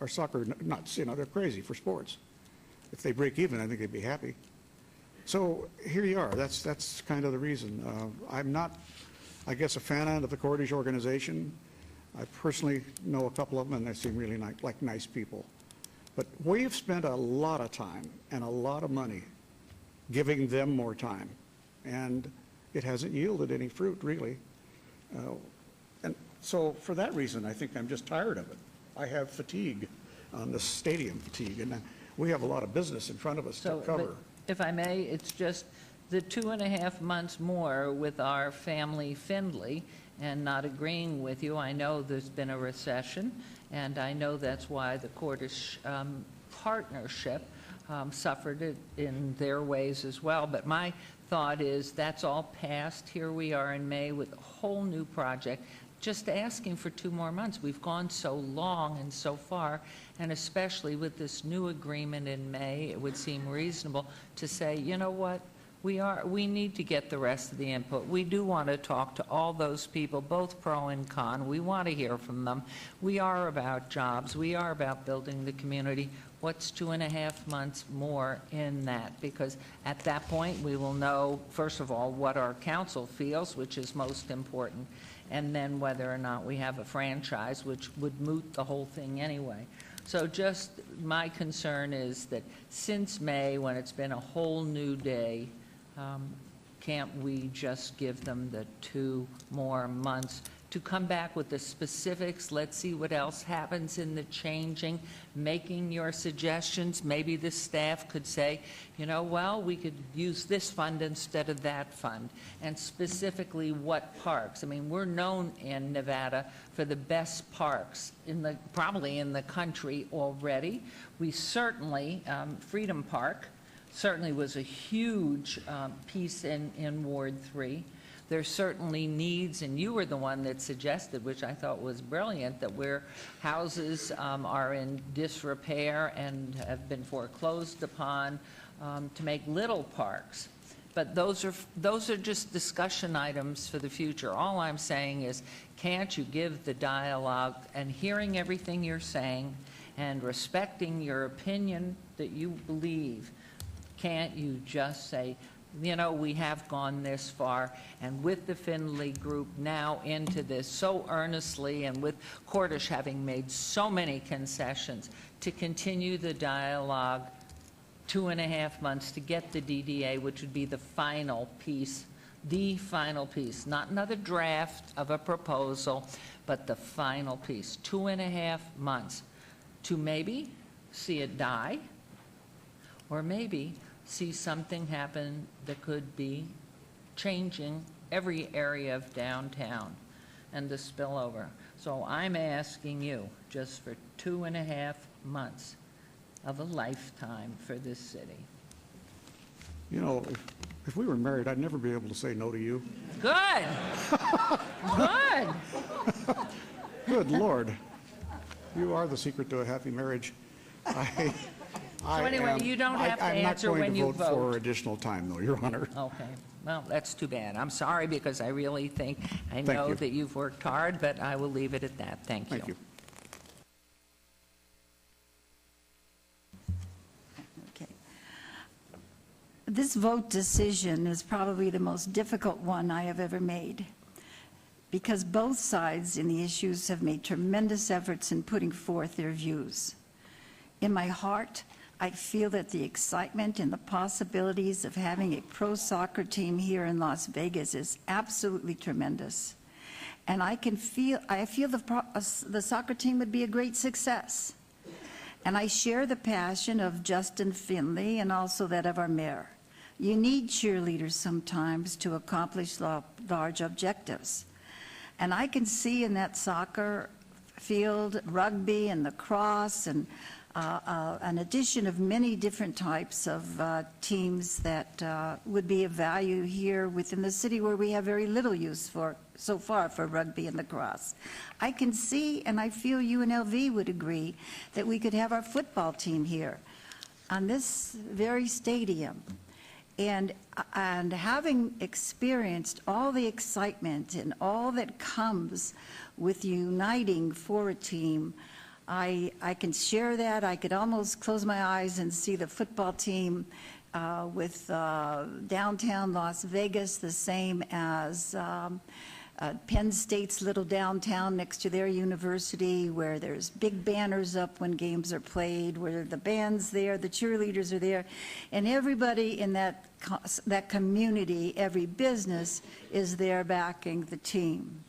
are soccer nuts. You know, they're crazy for sports. If they break even, I think they'd be happy. So here you are. That's kind of the reason. I'm not, I guess, a fan of the Cordish organization. I personally know a couple of them, and they seem really like nice people. But we've spent a lot of time and a lot of money giving them more time, and it hasn't yielded any fruit, really. And so for that reason, I think I'm just tired of it. I have fatigue, the stadium fatigue, and we have a lot of business in front of us to cover. But if I may, it's just the 2.5 months more with our family Findley and not agreeing with you. I know there's been a recession, and I know that's why the Cordish partnership suffered it in their ways as well. But my thought is that's all passed. Here we are in May with a whole new project, just asking for 2 more months. We've gone so long and so far, and especially with this new agreement in May, it would seem reasonable to say, you know what, we need to get the rest of the input. We do want to talk to all those people, both pro and con. We want to hear from them. We are about jobs. We are about building the community. What's 2.5 months more in that? Because at that point, we will know, first of all, what our council feels, which is most important, and then whether or not we have a franchise, which would moot the whole thing anyway. So just my concern is that since May, when it's been a whole new day, can't we just give them the 2 more months to come back with the specifics? Let's see what else happens in the changing, making your suggestions. Maybe the staff could say, you know, well, we could use this fund instead of that fund, and specifically what parks. I mean, we're known in Nevada for the best parks probably in the country already. We certainly, Freedom Park certainly was a huge piece in Ward 3. There's certainly needs, and you were the one that suggested, which I thought was brilliant, that where houses are in disrepair and have been foreclosed upon, to make little parks. But those are just discussion items for the future. All I'm saying is, can't you give the dialogue, and hearing everything you're saying and respecting your opinion that you believe, can't you just say, you know, we have gone this far, and with the Findlay Group now into this so earnestly, and with Cordish having made so many concessions, to continue the dialogue 2.5 months to get the DDA, which would be the final piece, not another draft of a proposal, but the final piece, 2.5 months to maybe see it die, or maybe see something happen that could be changing every area of downtown and the spillover. So I'm asking you, just for 2.5 months of a lifetime for this city. You know, if we were married, I'd never be able to say no to you. Good. Good. Good Lord. You are the secret to a happy marriage. So anyway, you don't have to answer when you I'm not going to vote for vote. additional time, though, Your Honor. Okay. Well, that's too bad. I'm sorry, because I really think, I Thank know you. that you've worked hard, but I will leave it at that. Thank you. Thank you. Okay. This vote decision is probably the most difficult one I have ever made, because both sides in the issues have made tremendous efforts in putting forth their views. In my heart, I feel that the excitement and the possibilities of having a pro soccer team here in Las Vegas is absolutely tremendous. And I feel the soccer team would be a great success. And I share the passion of Justin Findlay and also that of our mayor. You need cheerleaders sometimes to accomplish large objectives. And I can see in that soccer field, rugby and lacrosse, and an addition of many different types of teams that would be of value here within the city, where we have very little use so far for rugby and lacrosse. I can see, and I feel UNLV would agree, that we could have our football team here on this very stadium. And having experienced all the excitement and all that comes with uniting for a team, I can share that. I could almost close my eyes and see the football team with downtown Las Vegas, the same as Penn State's little downtown next to their university, where there's big banners up when games are played, where the band's there, the cheerleaders are there, and everybody in that community, every business, is there backing the team.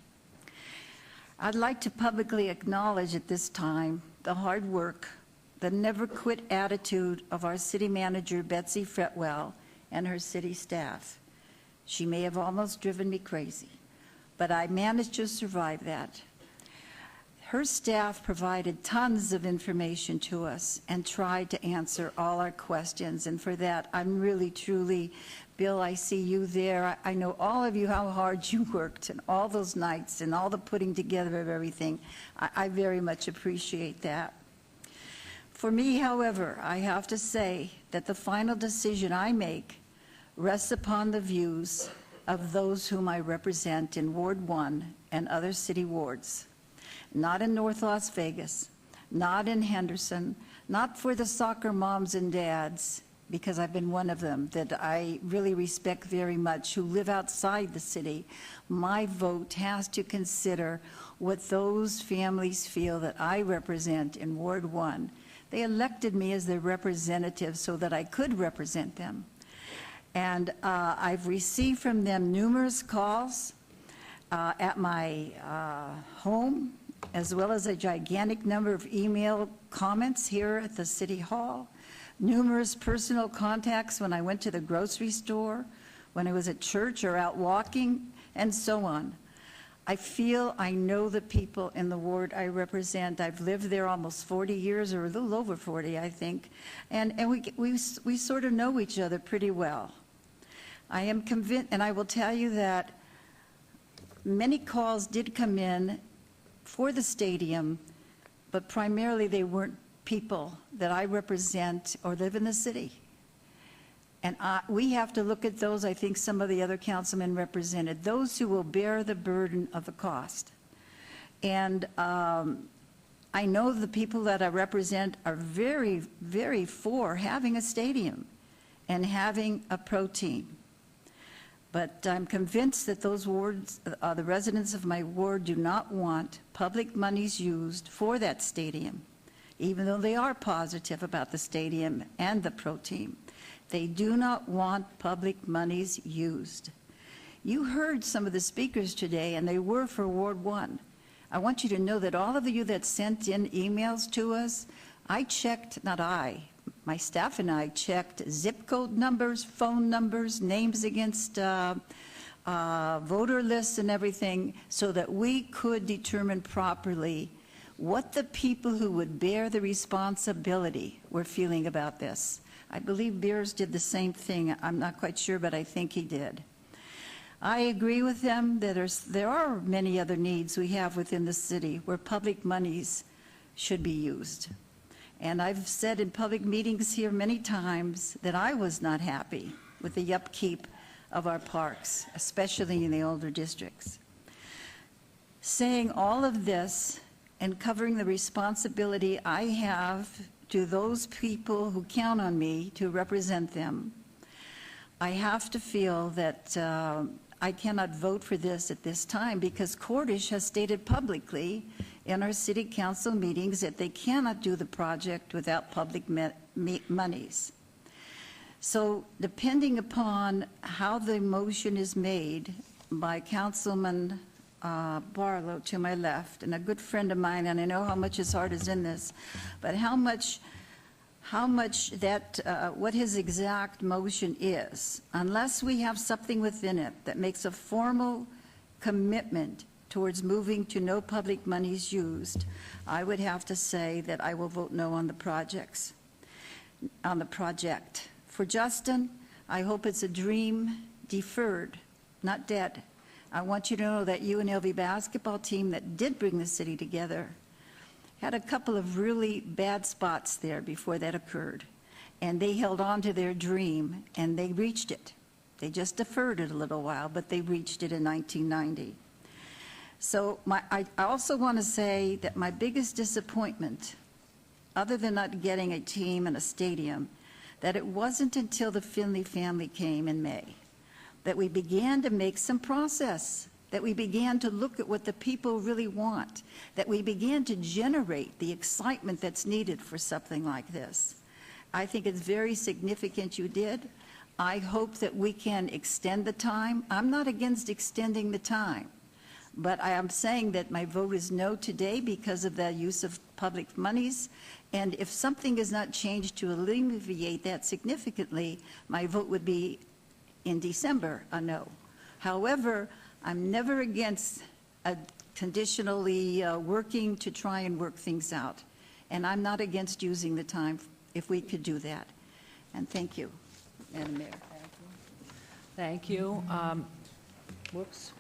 I'd like to publicly acknowledge at this time the hard work, the never-quit attitude of our city manager, Betsy Fretwell, and her city staff. She may have almost driven me crazy, but I managed to survive that. Her staff provided tons of information to us and tried to answer all our questions, and for that, I'm really, truly, Bill, I see you there. I know all of you, how hard you worked, and all those nights, and all the putting together of everything. I very much appreciate that. For me, however, I have to say that the final decision I make rests upon the views of those whom I represent in Ward 1 and other city wards. Not in North Las Vegas, not in Henderson, not for the soccer moms and dads, because I've been one of them that I really respect very much, who live outside the city. My vote has to consider what those families feel that I represent in Ward 1. They elected me as their representative so that I could represent them. And I've received from them numerous calls at my home, as well as a gigantic number of email comments here at the City Hall, numerous personal contacts when I went to the grocery store, when I was at church or out walking, and so on. I feel I know the people in the ward I represent. I've lived there almost 40 years, or a little over 40, I think, and we sort of know each other pretty well. I am convinced, and I will tell you that many calls did come in for the stadium, but primarily they weren't people that I represent or live in the city. And we have to look at those, I think some of the other councilmen represented, those who will bear the burden of the cost. And I know the people that I represent are very, very for having a stadium and having a pro team. But I'm convinced that those wards, the residents of my ward, do not want public monies used for that stadium, even though they are positive about the stadium and the pro team. They do not want public monies used. You heard some of the speakers today, and they were for Ward 1. I want you to know that all of you that sent in emails to us, I checked, not I, my staff and I checked zip code numbers, phone numbers, names against voter lists and everything, so that we could determine properly what the people who would bear the responsibility were feeling about this. I believe Beers did the same thing. I'm not quite sure, but I think he did. I agree with them that there are many other needs we have within the city where public monies should be used. And I've said in public meetings here many times that I was not happy with the upkeep of our parks, especially in the older districts. Saying all of this and covering the responsibility I have to those people who count on me to represent them, I have to feel that I cannot vote for this at this time, because Cordish has stated publicly in our city council meetings that they cannot do the project without public monies. So depending upon how the motion is made by Councilman Barlow to my left, and a good friend of mine, and I know how much his heart is in this, but how much that, what his exact motion is, unless we have something within it that makes a formal commitment towards moving to no public monies used, I would have to say that I will vote no on the project. For Justin, I hope it's a dream deferred, not dead. I want you to know that UNLV basketball team that did bring the city together had a couple of really bad spots there before that occurred. And they held on to their dream, and they reached it. They just deferred it a little while, but they reached it in 1990. So I also want to say that my biggest disappointment, other than not getting a team and a stadium, that it wasn't until the Finley family came in May that we began to make some progress, that we began to look at what the people really want, that we began to generate the excitement that's needed for something like this. I think it's very significant you did. I hope that we can extend the time. I'm not against extending the time, but I am saying that my vote is no today because of the use of public monies. And if something is not changed to alleviate that significantly, my vote would be in December a no. However, I'm never against a conditionally working to try and work things out. And I'm not against using the time if we could do that. And thank you, Madam Mayor. Thank you. Whoops.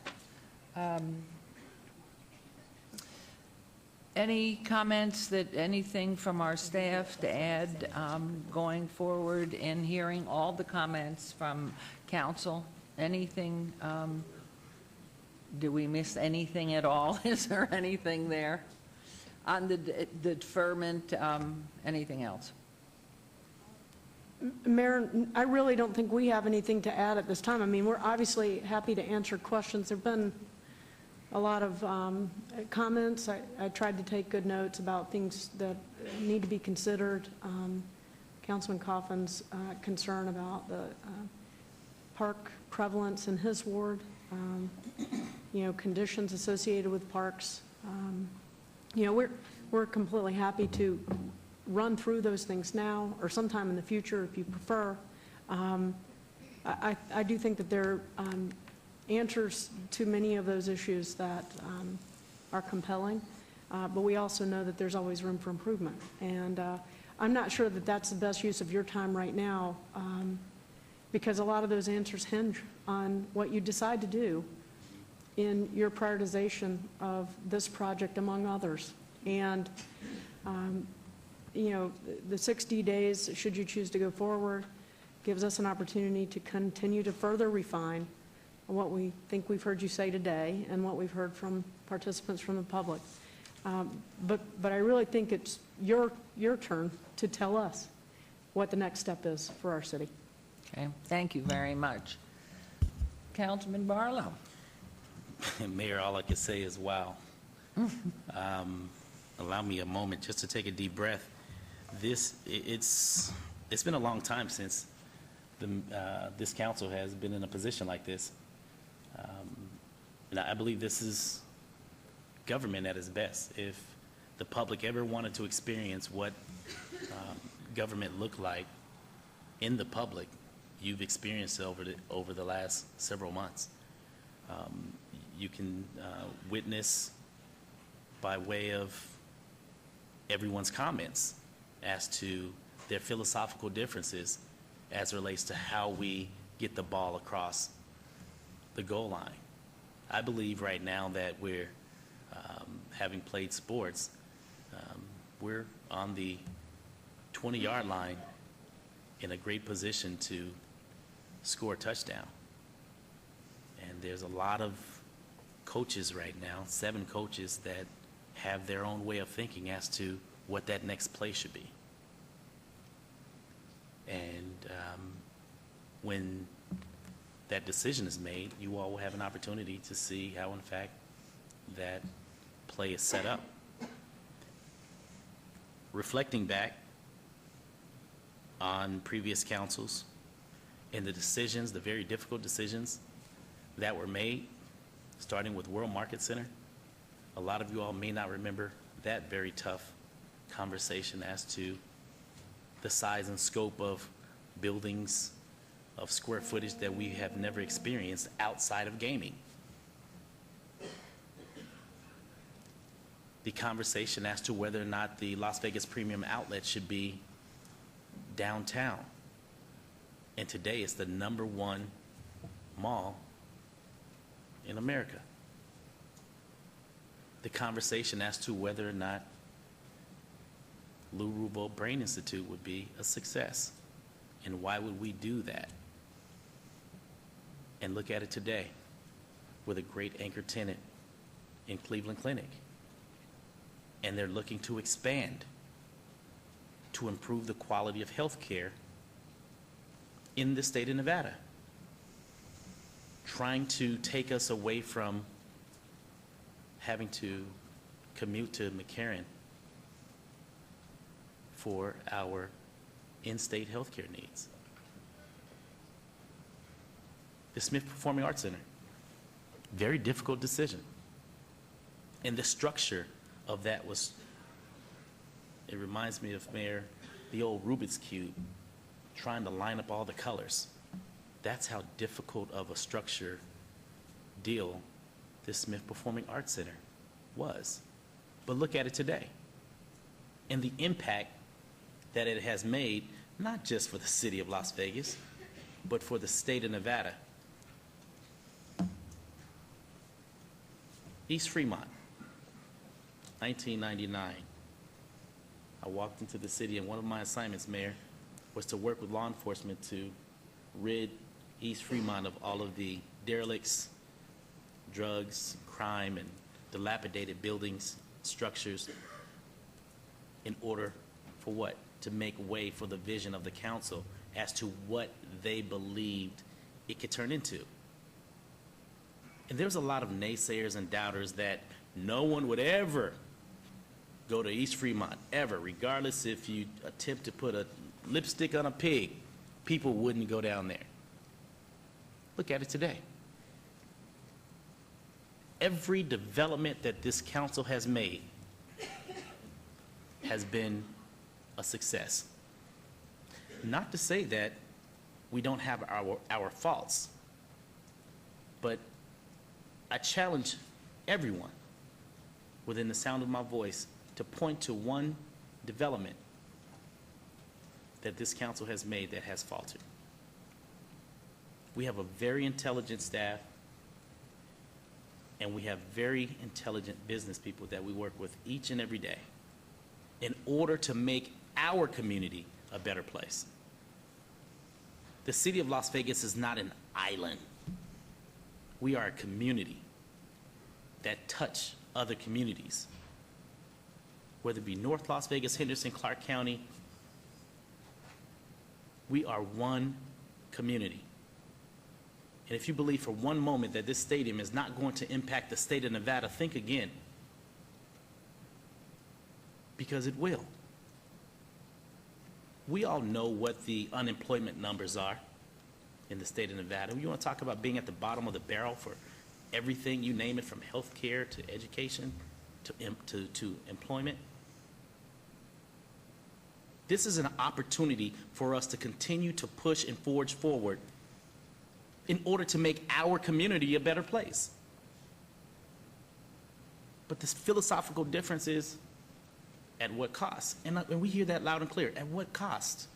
Any comments anything from our staff to add going forward in hearing all the comments from council? Anything, do we miss anything at all? Is there anything there? On the deferment, anything else? Mayor, I really don't think we have anything to add at this time. I mean, we're obviously happy to answer questions. There have been a lot of comments. I tried to take good notes about things that need to be considered. Councilman Coffin's concern about the park prevalence in his ward, conditions associated with parks. We're completely happy to run through those things now or sometime in the future if you prefer. I do think that there are answers to many of those issues that are compelling, but we also know that there's always room for improvement. And I'm not sure that that's the best use of your time right now, because a lot of those answers hinge on what you decide to do in your prioritization of this project, among others. And the 60 days, should you choose to go forward, gives us an opportunity to continue to further refine what we think we've heard you say today and what we've heard from participants from the public. But I really think it's your turn to tell us what the next step is for our city. Okay, thank you very much. Councilman Barlow. Mayor, all I can say is wow. Allow me a moment just to take a deep breath. It's been a long time since this council has been in a position like this. And I believe this is government at its best. If the public ever wanted to experience what government looked like in the public, you've experienced it over the last several months. You can witness by way of everyone's comments as to their philosophical differences as it relates to how we get the ball across the goal line. I believe right now that we're, having played sports, we're on the 20-yard line in a great position to score a touchdown. And there's a lot of coaches right now, 7 coaches, that have their own way of thinking as to what that next play should be. And when that decision is made, you all will have an opportunity to see how, in fact, that play is set up. Reflecting back on previous councils and the decisions, the very difficult decisions that were made, starting with World Market Center, a lot of you all may not remember that very tough conversation as to the size and scope of buildings, of square footage that we have never experienced outside of gaming. The conversation as to whether or not the Las Vegas Premium Outlet should be downtown. And today it's the #1 mall in America. The conversation as to whether or not Lou Ruvo Brain Institute would be a success. And why would we do that? And look at it today with a great anchor tenant in Cleveland Clinic. And they're looking to expand to improve the quality of health care in the state of Nevada, trying to take us away from having to commute to McCarran for our in-state health care needs. The Smith Performing Arts Center, very difficult decision. And the structure of that was, it reminds me of, Mayor, the old Rubik's Cube, trying to line up all the colors. That's how difficult of a structure deal this Smith Performing Arts Center was. But look at it today and the impact that it has made, not just for the city of Las Vegas, but for the state of Nevada. East Fremont, 1999. I walked into the city, and one of my assignments, Mayor, was to work with law enforcement to rid East Fremont of all of the derelicts, drugs, crime, and dilapidated buildings, structures, in order for what? To make way for the vision of the council as to what they believed it could turn into. And there's a lot of naysayers and doubters that no one would ever go to East Fremont, ever, regardless if you attempt to put a lipstick on a pig, people wouldn't go down there. Look at it today. Every development that this council has made has been a success. Not to say that we don't have our faults, but I challenge everyone within the sound of my voice to point to one development that this council has made that has faltered. We have a very intelligent staff, and we have very intelligent business people that we work with each and every day in order to make our community a better place. The city of Las Vegas is not an island. We are a community that touch other communities, whether it be North Las Vegas, Henderson, Clark County. We are one community. And if you believe for one moment that this stadium is not going to impact the state of Nevada, think again, because it will. We all know what the unemployment numbers are in the state of Nevada. You want to talk about being at the bottom of the barrel for everything, you name it, from health care to education to employment. This is an opportunity for us to continue to push and forge forward in order to make our community a better place. But this philosophical difference is, at what cost? And we hear that loud and clear. At what cost?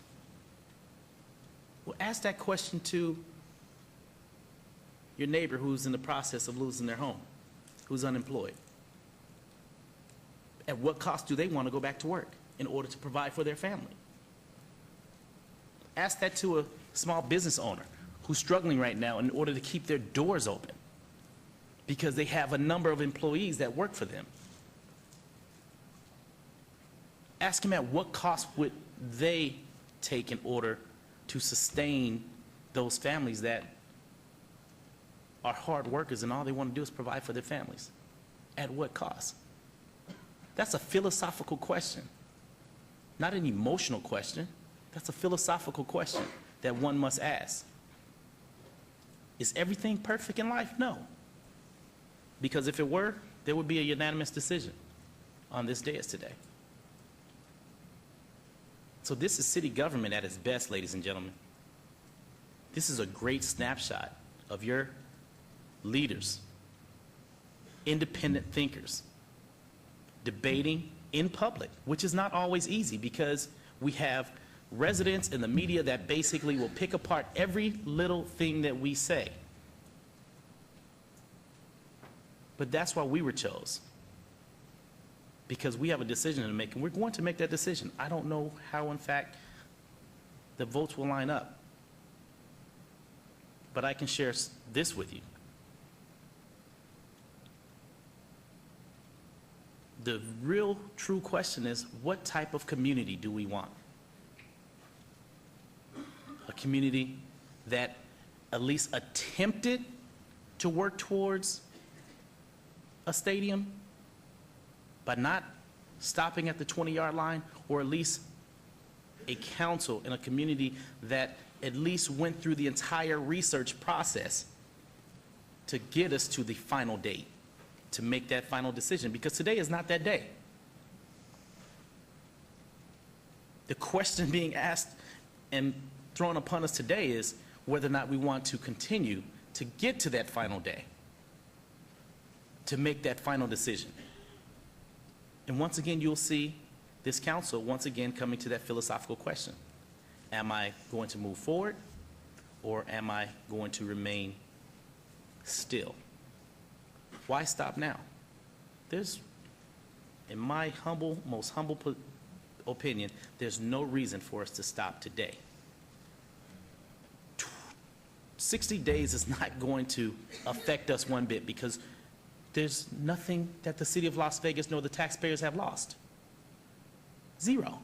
Well, ask that question to your neighbor who's in the process of losing their home, who's unemployed. At what cost do they want to go back to work in order to provide for their family? Ask that to a small business owner who's struggling right now in order to keep their doors open because they have a number of employees that work for them. Ask them at what cost would they take in order to sustain those families that are hard workers and all they want to do is provide for their families. At what cost? That's a philosophical question, not an emotional question. That's a philosophical question that one must ask. Is everything perfect in life? No. Because if it were, there would be a unanimous decision on this day as today. So this is city government at its best, ladies and gentlemen. This is a great snapshot of your leaders, independent thinkers, debating in public, which is not always easy because we have residents in the media that basically will pick apart every little thing that we say. But that's why we were chosen. Because we have a decision to make, and we're going to make that decision. I don't know how, in fact, the votes will line up. But I can share this with you. The real, true question is, what type of community do we want? A community that at least attempted to work towards a stadium, but not stopping at the 20-yard line, or at least a council in a community that at least went through the entire research process to get us to the final date, to make that final decision, because today is not that day. The question being asked and thrown upon us today is whether or not we want to continue to get to that final day, to make that final decision. And once again, you'll see this council once again coming to that philosophical question. Am I going to move forward, or am I going to remain still? Why stop now? There's, in my most humble opinion, there's no reason for us to stop today. 60 days is not going to affect us one bit, because there's nothing that the city of Las Vegas nor the taxpayers have lost. Zero.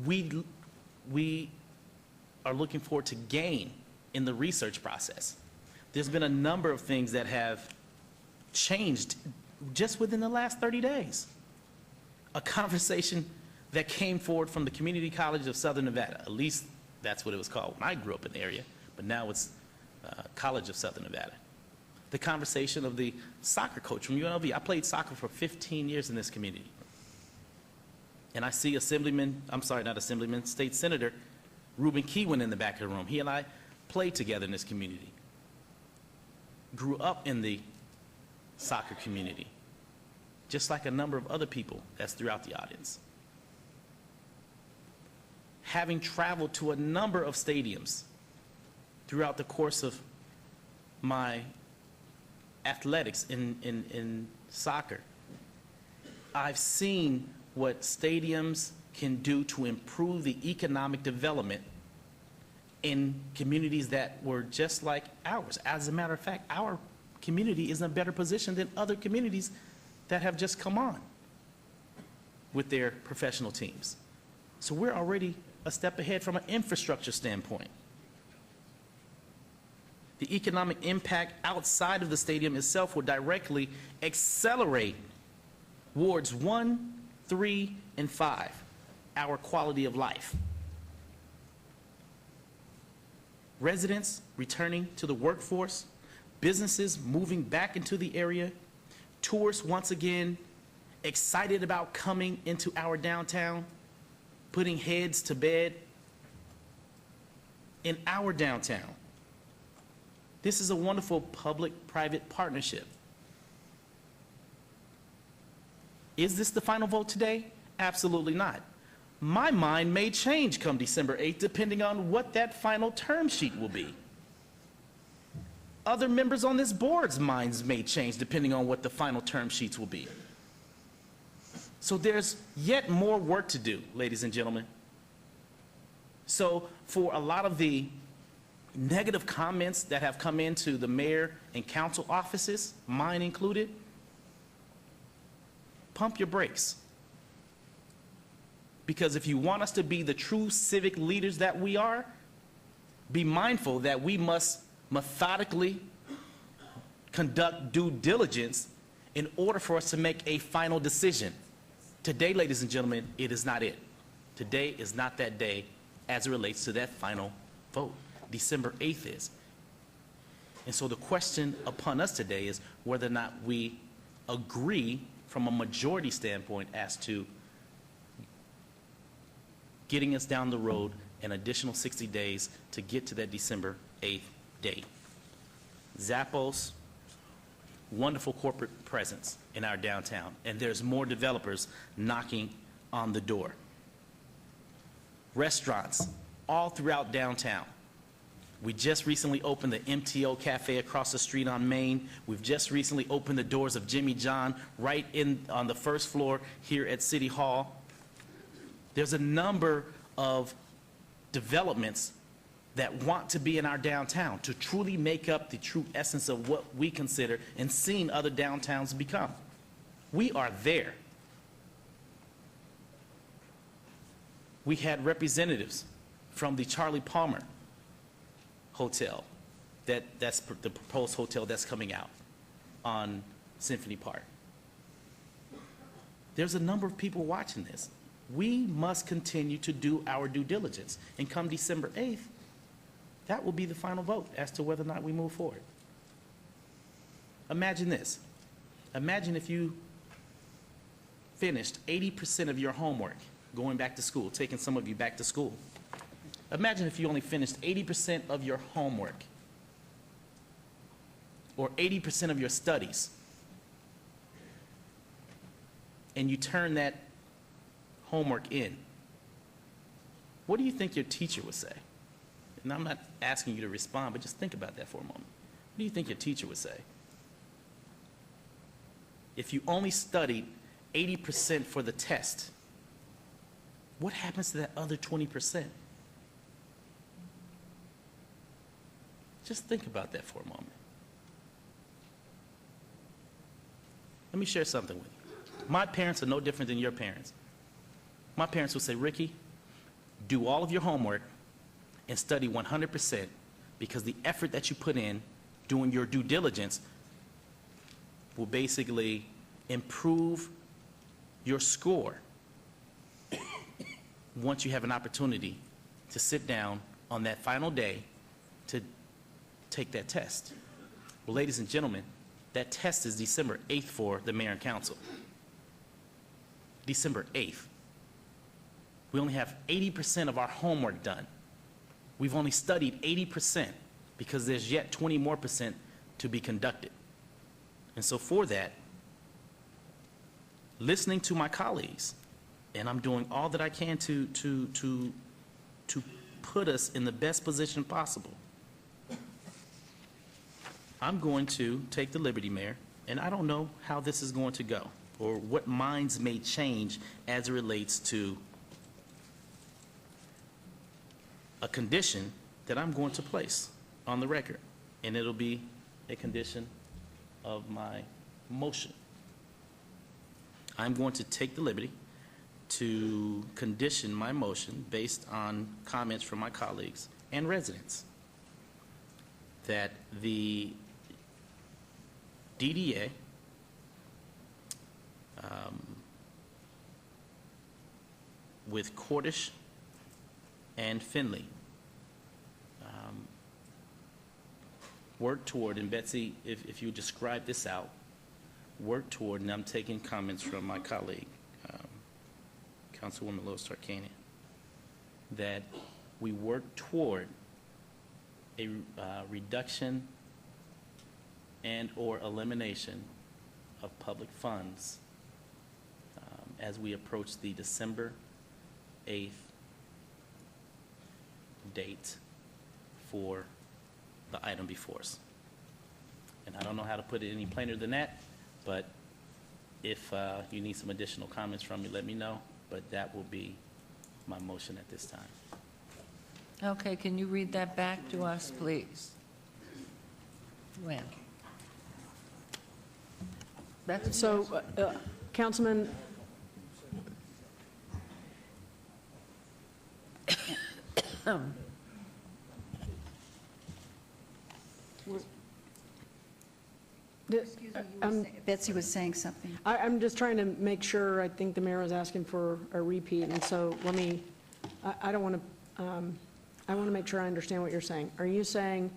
We are looking forward to gain in the research process. There's been a number of things that have changed just within the last 30 days. A conversation that came forward from the Community College of Southern Nevada, at least that's what it was called when I grew up in the area, but now it's College of Southern Nevada. The conversation of the soccer coach from UNLV. I played soccer for 15 years in this community. And I see State Senator Reuben Keywan in the back of the room. He and I played together in this community. Grew up in the soccer community, just like a number of other people that's throughout the audience. Having traveled to a number of stadiums throughout the course of my athletics in soccer, I've seen what stadiums can do to improve the economic development in communities that were just like ours. As a matter of fact, our community is in a better position than other communities that have just come on with their professional teams. So we're already a step ahead from an infrastructure standpoint. The economic impact outside of the stadium itself will directly accelerate wards 1, 3, and 5, our quality of life. Residents returning to the workforce, businesses moving back into the area, tourists once again excited about coming into our downtown, putting heads to bed in our downtown. This is a wonderful public-private partnership. Is this the final vote today? Absolutely not. My mind may change come December 8th, depending on what that final term sheet will be. Other members on this board's minds may change depending on what the final term sheets will be. So there's yet more work to do, ladies and gentlemen. So for a lot of the negative comments that have come into the mayor and council offices, mine included, pump your brakes. Because if you want us to be the true civic leaders that we are, be mindful that we must methodically conduct due diligence in order for us to make a final decision. Today, ladies and gentlemen, it is not it. Today is not that day as it relates to that final vote. December 8th is. And so the question upon us today is whether or not we agree from a majority standpoint as to getting us down the road an additional 60 days to get to that December 8th date. Zappos, wonderful corporate presence in our downtown, and there's more developers knocking on the door. Restaurants all throughout downtown. We just recently opened the MTO Cafe across the street on Main. We've just recently opened the doors of Jimmy John right on the first floor here at City Hall. There's a number of developments that want to be in our downtown to truly make up the true essence of what we consider and seen other downtowns become. We are there. We had representatives from the Charlie Palmer Hotel, that's the proposed hotel that's coming out on Symphony Park. There's a number of people watching this. We must continue to do our due diligence. And come December 8th, that will be the final vote as to whether or not we move forward. Imagine this. Imagine if you finished 80% of your homework going back to school, taking some of you back to school. Imagine if you only finished 80% of your homework or 80% of your studies. and you turn that homework in, what do you think your teacher would say? And I'm not asking you to respond, but just think about that for a moment. What do you think your teacher would say? If you only studied 80% for the test, what happens to that other 20%? Just think about that for a moment. Let me share something with you. My parents are no different than your parents. My parents would say, Ricky, do all of your homework and study 100%, because the effort that you put in doing your due diligence will basically improve your score once you have an opportunity to sit down on that final day to take that test. Well, ladies and gentlemen, that test is December 8th for the mayor and council. December 8th. We only have 80% of our homework done. We've only studied 80% because there's yet 20 more % to be conducted. And so for that, listening to my colleagues, and I'm doing all that I can to put us in the best position possible. I'm going to take the liberty, Mayor, and I don't know how this is going to go or what minds may change as it relates to a condition that I'm going to place on the record, and it'll be a condition of my motion. I'm going to take the liberty to condition my motion based on comments from my colleagues and residents that the DDA with Cordish and Finley work toward, and Betsy, if you describe this out, work toward, and I'm taking comments from my colleague, Councilwoman Lois Tarkanian, that we work toward a reduction and or elimination of public funds as we approach the December 8th date for the item before us. And I don't know how to put it any plainer than that, but if you need some additional comments from me, let me know, but that will be my motion at this time. Okay, can you read that back to us, please? When? That's So, Councilman, Betsy was saying something. I'm just trying to make sure. I think the mayor was asking for a repeat, and so let me, I don't want to, I want to make sure I understand what you're saying. Are you saying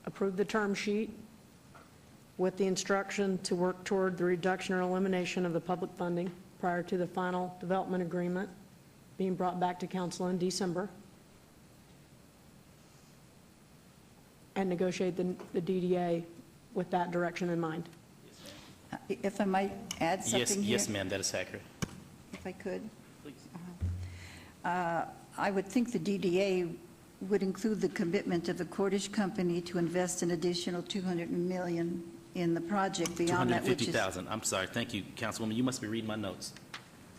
approve the term sheet with the instruction to work toward the reduction or elimination of the public funding prior to the final development agreement being brought back to council in December, and negotiate the DDA with that direction in mind? If I might add something here? Yes, ma'am, that is accurate. If I could. I would think the DDA would include the commitment of the Cordish Company to invest an additional $200 million in the project beyond that, which is... 250,000. I'm sorry. Thank you, Councilwoman. You must be reading my notes.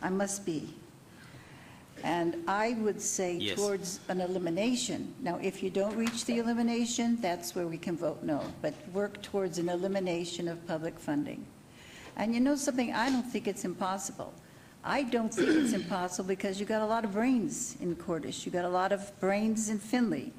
I must be. And I would say Yes. towards an elimination. Now, if you don't reach the elimination, that's where we can vote no, but work towards an elimination of public funding. And you know something, I don't think it's impossible. I don't think it's impossible because you got a lot of brains in Cordish. You got a lot of brains in Finley.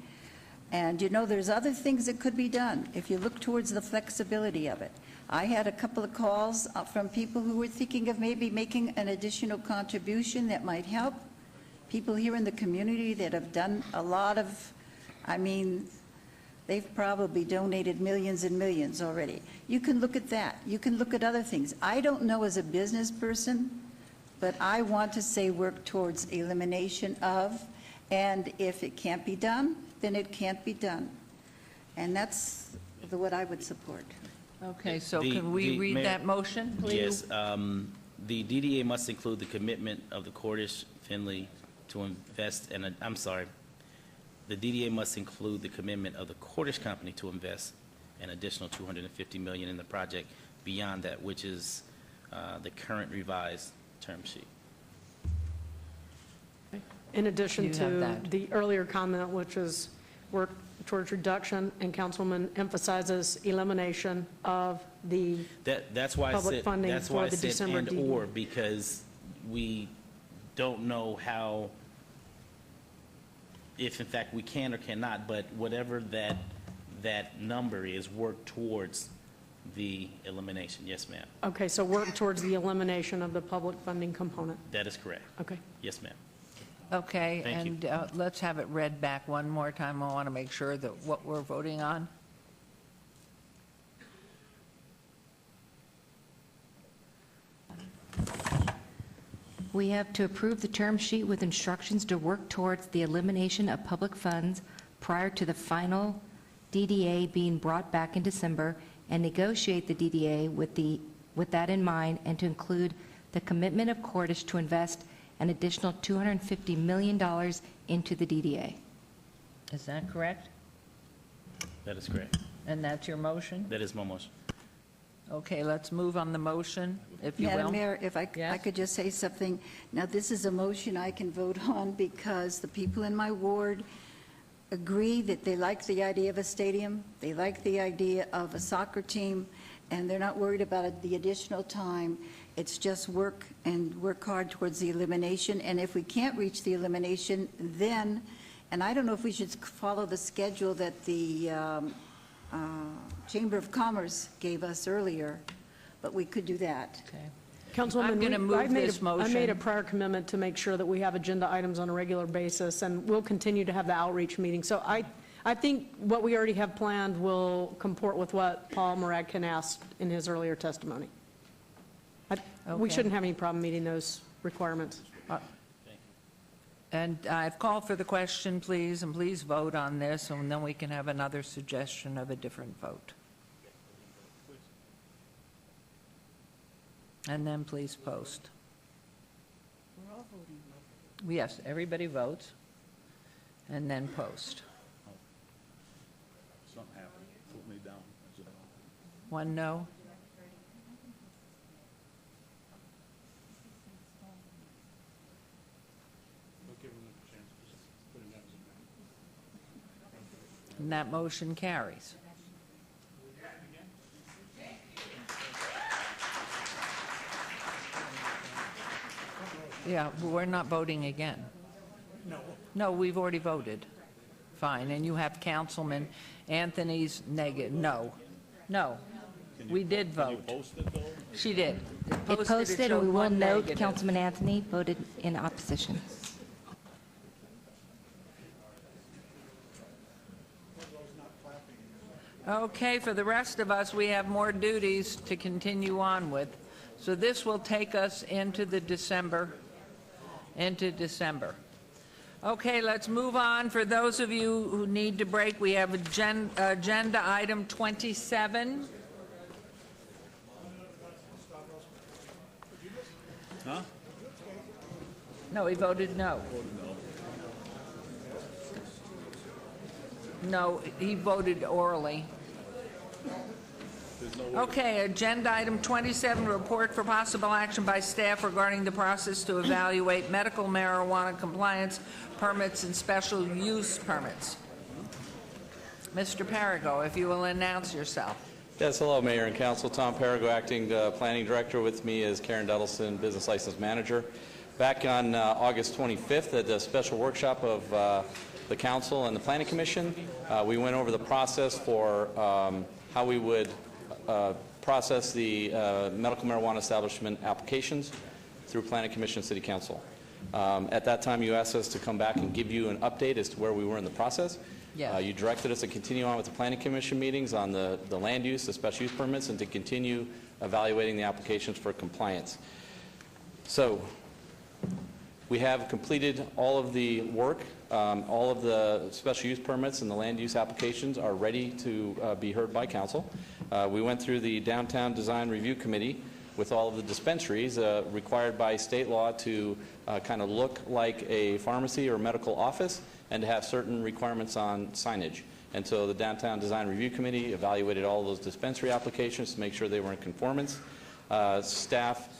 And you know, there's other things that could be done if you look towards the flexibility of it. I had a couple of calls from people who were thinking of maybe making an additional contribution that might help. People here in the community that have done a lot of, I mean, they've probably donated millions and millions already. You can look at that. You can look at other things. I don't know as a business person, but I want to say work towards elimination of, and if it can't be done, then it can't be done. And that's what I would support. Okay, so The- can we the read Mayor- that motion, please? Yes, the DDA must include the commitment of the Cordish Finley to invest in, I'm sorry, the DDA must include the commitment of the Cordish Company to invest an additional $250 million in the project beyond that, which is the current revised term sheet. In addition You have to that. the earlier comment, which is work towards reduction, and Councilman emphasizes elimination of the That's why I public said, funding that's for why I the said December and/or, DD. because we don't know how, if in fact we can or cannot, but whatever that number is, work towards the elimination. Yes, ma'am. Okay, so work towards the elimination of the public funding component. That is correct. Okay. Yes, ma'am. Okay, Thank you. and let's have it read back one more time. I want to make sure that what we're voting on. We have to approve the term sheet with instructions to work towards the elimination of public funds prior to the final DDA being brought back in December, and negotiate the DDA with that in mind, and to include the commitment of Cordish to invest an additional $250 million into the DDA. Is that correct? That is correct. And that's your motion? That is my motion. Okay, let's move on the motion, if you will. Madam Mayor, if I Yes? could just say something. Now, this is a motion I can vote on because the people in my ward agree that they like the idea of a stadium, they like the idea of a soccer team, and they're not worried about the additional time. It's just work hard towards the elimination. And if we can't reach the elimination, then, and I don't know if we should follow the schedule that the Chamber of Commerce gave us earlier, but we could do that. Okay. Councilwoman, I'm gonna move this I made a motion. prior commitment to make sure that we have agenda items on a regular basis, and we'll continue to have the outreach meeting. So I think what we already have planned will comport with what Paul Moradkin asked in his earlier testimony. We Okay. shouldn't have any problem meeting those requirements. And I've called for the question, please, and please vote on this, and then we can have another suggestion of a different vote. And then please post. We're all voting. Yes, everybody votes, and then post. Something happened. Put me down. One no? And that motion carries. Yeah, we're not voting again. No, we've already voted. Fine, and you have Councilman Anthony's negative, no. No, we did vote. She did. It It posted, showed and we will one note negative. Councilman Anthony voted in opposition. Okay, for the rest of us, we have more duties to continue on with. So this will take us into December. Okay, let's move on. For those of you who need to break, we have agenda item 27. Huh? No, he voted no. No, he voted orally. Okay, agenda item 27, report for possible action by staff regarding the process to evaluate medical marijuana compliance permits and special use permits. Mr. Perigo, if you will announce yourself. Yes, hello, Mayor and Council. Tom Perigo, Acting Planning Director. With me is Karen Duddleson, Business License Manager. Back on August 25th at the special workshop of the Council and the Planning Commission, we went over the process for how we would process the medical marijuana establishment applications through Planning Commission and City Council. At that time, you asked us to come back and give you an update as to where we were in the process. Yes. You directed us to continue on with the Planning Commission meetings on the land use, the special use permits, and to continue evaluating the applications for compliance. So, We have completed all of the work. All of the special use permits and the land use applications are ready to be heard by council. We went through the Downtown Design Review Committee with all of the dispensaries required by state law to kind of look like a pharmacy or medical office and to have certain requirements on signage. And so the Downtown Design Review Committee evaluated all of those dispensary applications to make sure they were in conformance. Staff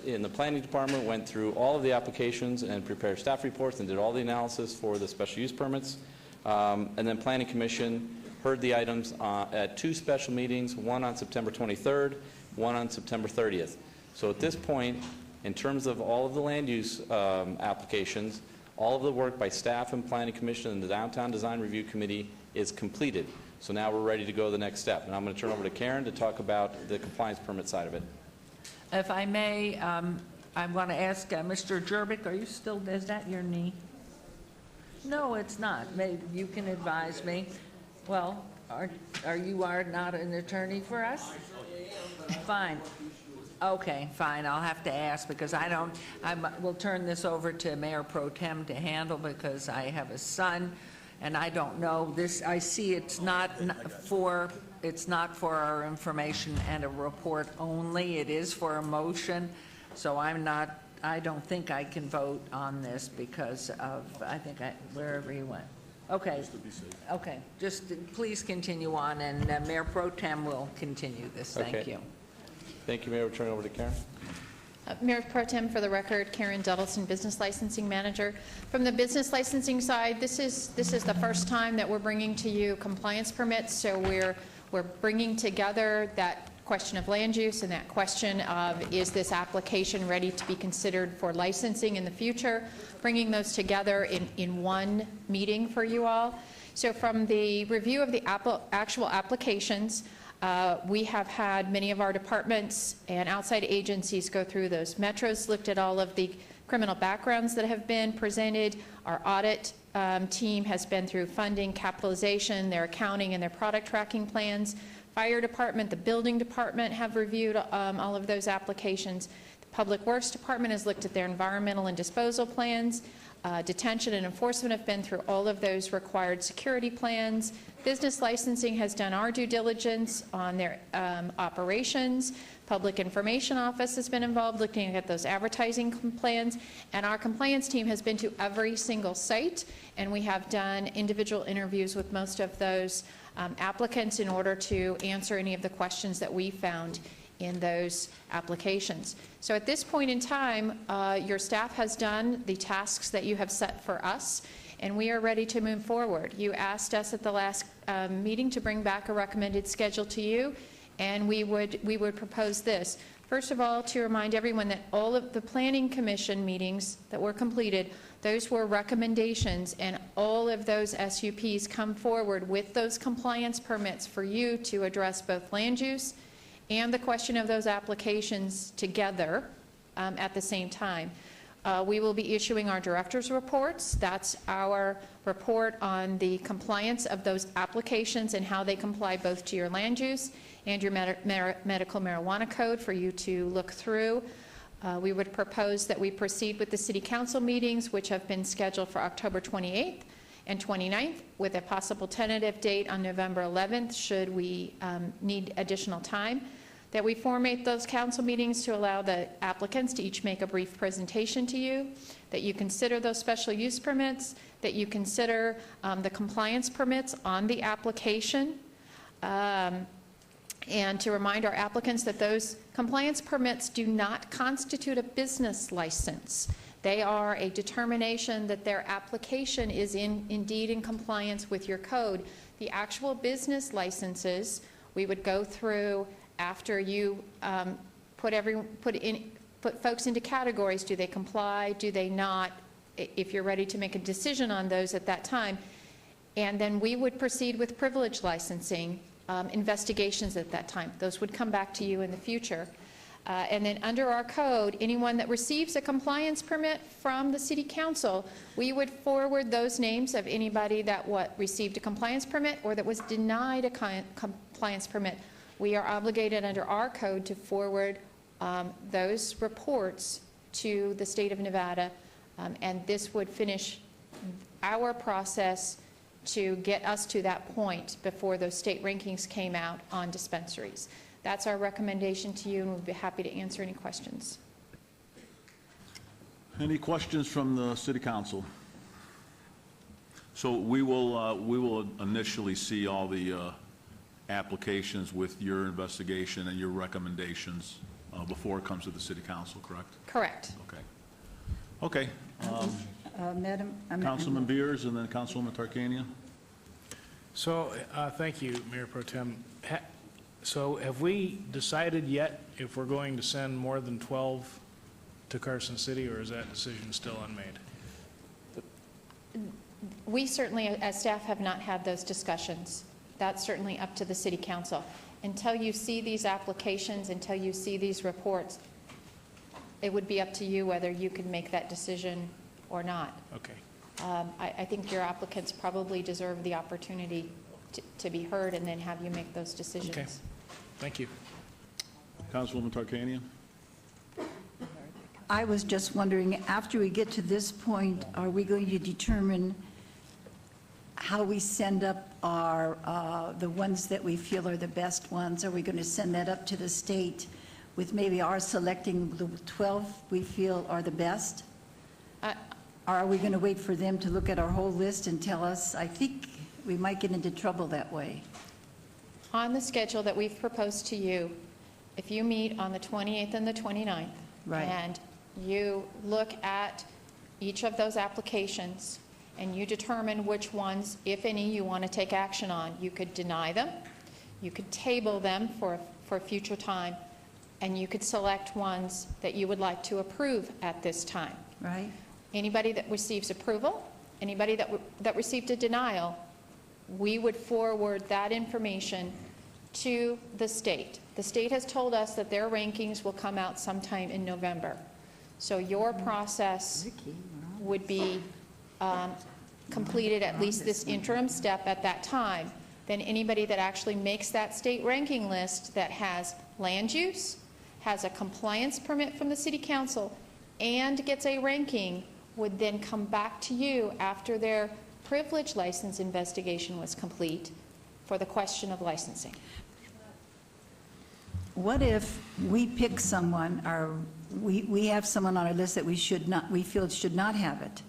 in the planning department went through all of the applications and prepared staff reports and did all the analysis for the special use permits. And then Planning Commission heard the items at 2 special meetings, one on September 23rd, one on September 30th. So at this point, in terms of all of the land use applications, all of the work by staff and Planning Commission and the Downtown Design Review Committee is completed. So now we're ready to go to the next step. And I'm going to turn over to Karen to talk about the compliance permit side of it. If I may, I want to ask Mr. Jerbick, are you still, is that your knee? No, it's not. Maybe you can advise me. Well, are you not an attorney for us? Fine. Okay, fine. I'll have to ask because we'll turn this over to Mayor Pro Tem to handle because I have a son and I don't know this. I see it's not for our information and a report only. It is for a motion. So I don't think I can vote on this because of, wherever you went. Okay. Okay. Just please continue on and Mayor Pro Tem will continue this. Thank you. Thank you, Mayor. We'll turn it over to Karen. Mayor Pro Tem, for the record, Karen Duddleson, Business Licensing Manager. From the business licensing side, this is the first time that we're bringing to you compliance permits, so we're bringing together that question of land use and that question of is this application ready to be considered for licensing in the future, bringing those together in one meeting for you all. So from the review of the actual applications, we have had many of our departments and outside agencies go through those. Metro's looked at all of the criminal backgrounds that have been presented. Our audit team has been through funding, capitalization, their accounting, and their product tracking plans. Fire department, the building department have reviewed all of those applications. The Public Works Department has looked at their environmental and disposal plans. Detention and enforcement have been through all of those required security plans. Business licensing has done our due diligence on their operations. Public Information Office has been involved looking at those advertising plans. And our compliance team has been to every single site, and we have done individual interviews with most of those applicants in order to answer any of the questions that we found in those applications. So at this point in time, your staff has done the tasks that you have set for us, and we are ready to move forward. You asked us at the last meeting to bring back a recommended schedule to you, and we would propose this. First of all, to remind everyone that all of the Planning Commission meetings that were completed, those were recommendations, and all of those SUPs come forward with those compliance permits for you to address both land use and the question of those applications together at the same time. We will be issuing our director's reports. That's our report on the compliance of those applications and how they comply both to your land use and your medical marijuana code for you to look through. We would propose that we proceed with the city council meetings, which have been scheduled for October 28th and 29th, with a possible tentative date on November 11th, should we need additional time. That we formate those council meetings to allow the applicants to each make a brief presentation to you, that you consider those special use permits, that you consider the compliance permits on the application, and to remind our applicants that those compliance permits do not constitute a business license. They are a determination that their application is indeed in compliance with your code. The actual business licenses, we would go through after you put folks into categories. Do they comply? Do they not? If you're ready to make a decision on those at that time. And then we would proceed with privilege licensing investigations at that time. Those would come back to you in the future. And then under our code, anyone that receives a compliance permit from the City Council, we would forward those names of anybody that received a compliance permit or that was denied a compliance permit. We are obligated under our code to forward those reports to the state of Nevada And this would finish our process to get us to that point before those state rankings came out on dispensaries. That's our recommendation to you, and we'd be happy to answer any questions. Any questions from the City Council? So we will initially see all the applications with your investigation and your recommendations before it comes to the City Council, correct? Correct. Okay. Madam, Councilman Beers and then Councilwoman Tarkanian. So, thank you, Mayor Pro Tem. So have we decided yet if we're going to send more than 12 to Carson City, or is that decision still unmade? We certainly, as staff, have not had those discussions. That's certainly up to the City Council. Until you see these applications, until you see these reports, it would be up to you whether you can make that decision or not. Okay. I think your applicants probably deserve the opportunity to be heard and then have you make those decisions. Okay. Thank you. Councilwoman Tarkanian. I was just wondering, after we get to this point, are we going to determine how we send up our, the ones that we feel are the best ones? Are we going to send that up to the state with maybe our selecting the 12 we feel are the best? Or are we going to wait for them to look at our whole list and tell us? I think we might get into trouble that way. On the schedule that we've proposed to you, if you meet on the 28th and the 29th, Right. and you look at each of those applications and you determine which ones, if any, you want to take action on, you could deny them, you could table them for future time, and you could select ones that you would like to approve at this time. Right. Anybody that receives approval, anybody that received a denial, we would forward that information to the state. The state has told us that their rankings will come out sometime in November. So your process would be completed, at least this interim step at that time. Then anybody that actually makes that state ranking list that has land use, has a compliance permit from the City Council, and gets a ranking would then come back to you after their privilege license investigation was complete for the question of licensing. What if we pick someone, or we have someone on our list that we feel should not have it,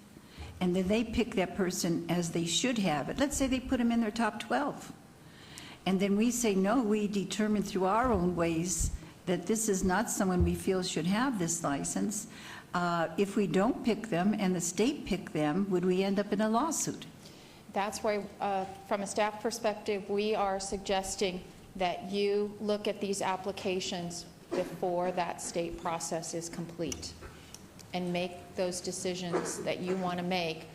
and then they pick that person as they should have it? Let's say they put them in their top 12. And then we say, no, we determine through our own ways that this is not someone we feel should have this license. If we don't pick them and the state pick them, would we end up in a lawsuit? That's why, from a staff perspective, we are suggesting that you look at these applications before that state process is complete and make those decisions that you want to make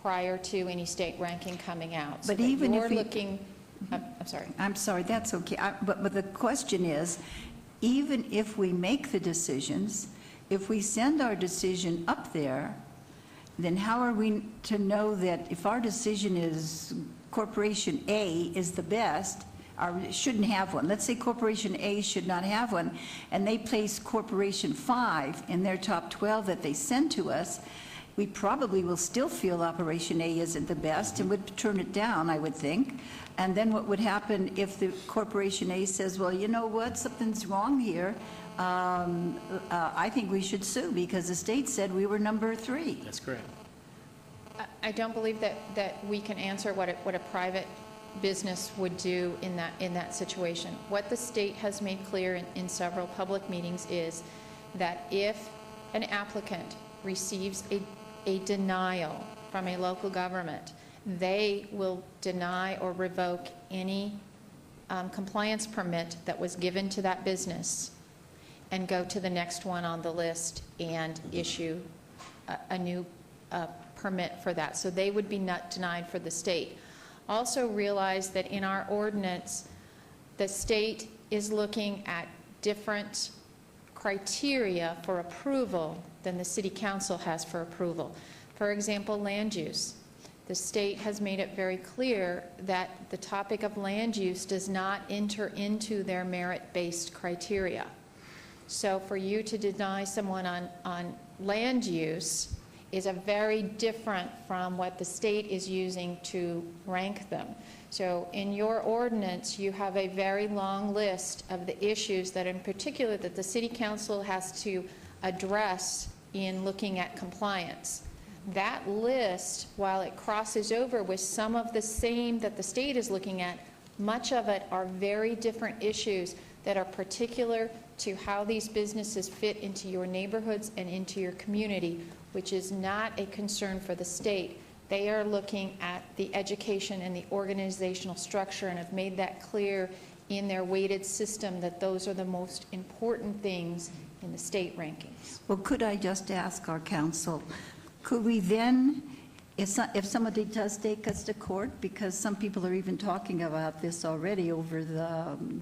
prior to any state ranking coming out. But even if we... I'm sorry. I'm sorry, that's okay. But the question is, even if we make the decisions, if we send our decision up there, then how are we to know that if our decision is Corporation A is the best, or shouldn't have one? Let's say Corporation A should not have one, and they place Corporation 5 in their top 12 that they send to us. We probably will still feel Operation A isn't the best and would turn it down, I would think. And then what would happen if the Corporation A says, well, you know what, something's wrong here. I think we should sue because the state said we were number 3. That's correct. I don't believe that we can answer what a private business would do in that situation. What the state has made clear in several public meetings is that if an applicant receives a denial from a local government, they will deny or revoke any compliance permit that was given to that business and go to the next one on the list and issue a new permit for that. So they would be not denied for the state. Also realize that in our ordinance, the state is looking at different criteria for approval than the City Council has for approval. For example, land use. The state has made it very clear that the topic of land use does not enter into their merit-based criteria. So for you to deny someone on land use is a very different from what the state is using to rank them. So in your ordinance, you have a very long list of the issues that in particular that the city council has to address in looking at compliance. That list, while it crosses over with some of the same that the state is looking at, much of it are very different issues that are particular to how these businesses fit into your neighborhoods and into your community, which is not a concern for the state. They are looking at the education and the organizational structure and have made that clear in their weighted system that those are the most important things in the state rankings. Well, could I just ask our council, could we then, if somebody does take us to court, because some people are even talking about this already over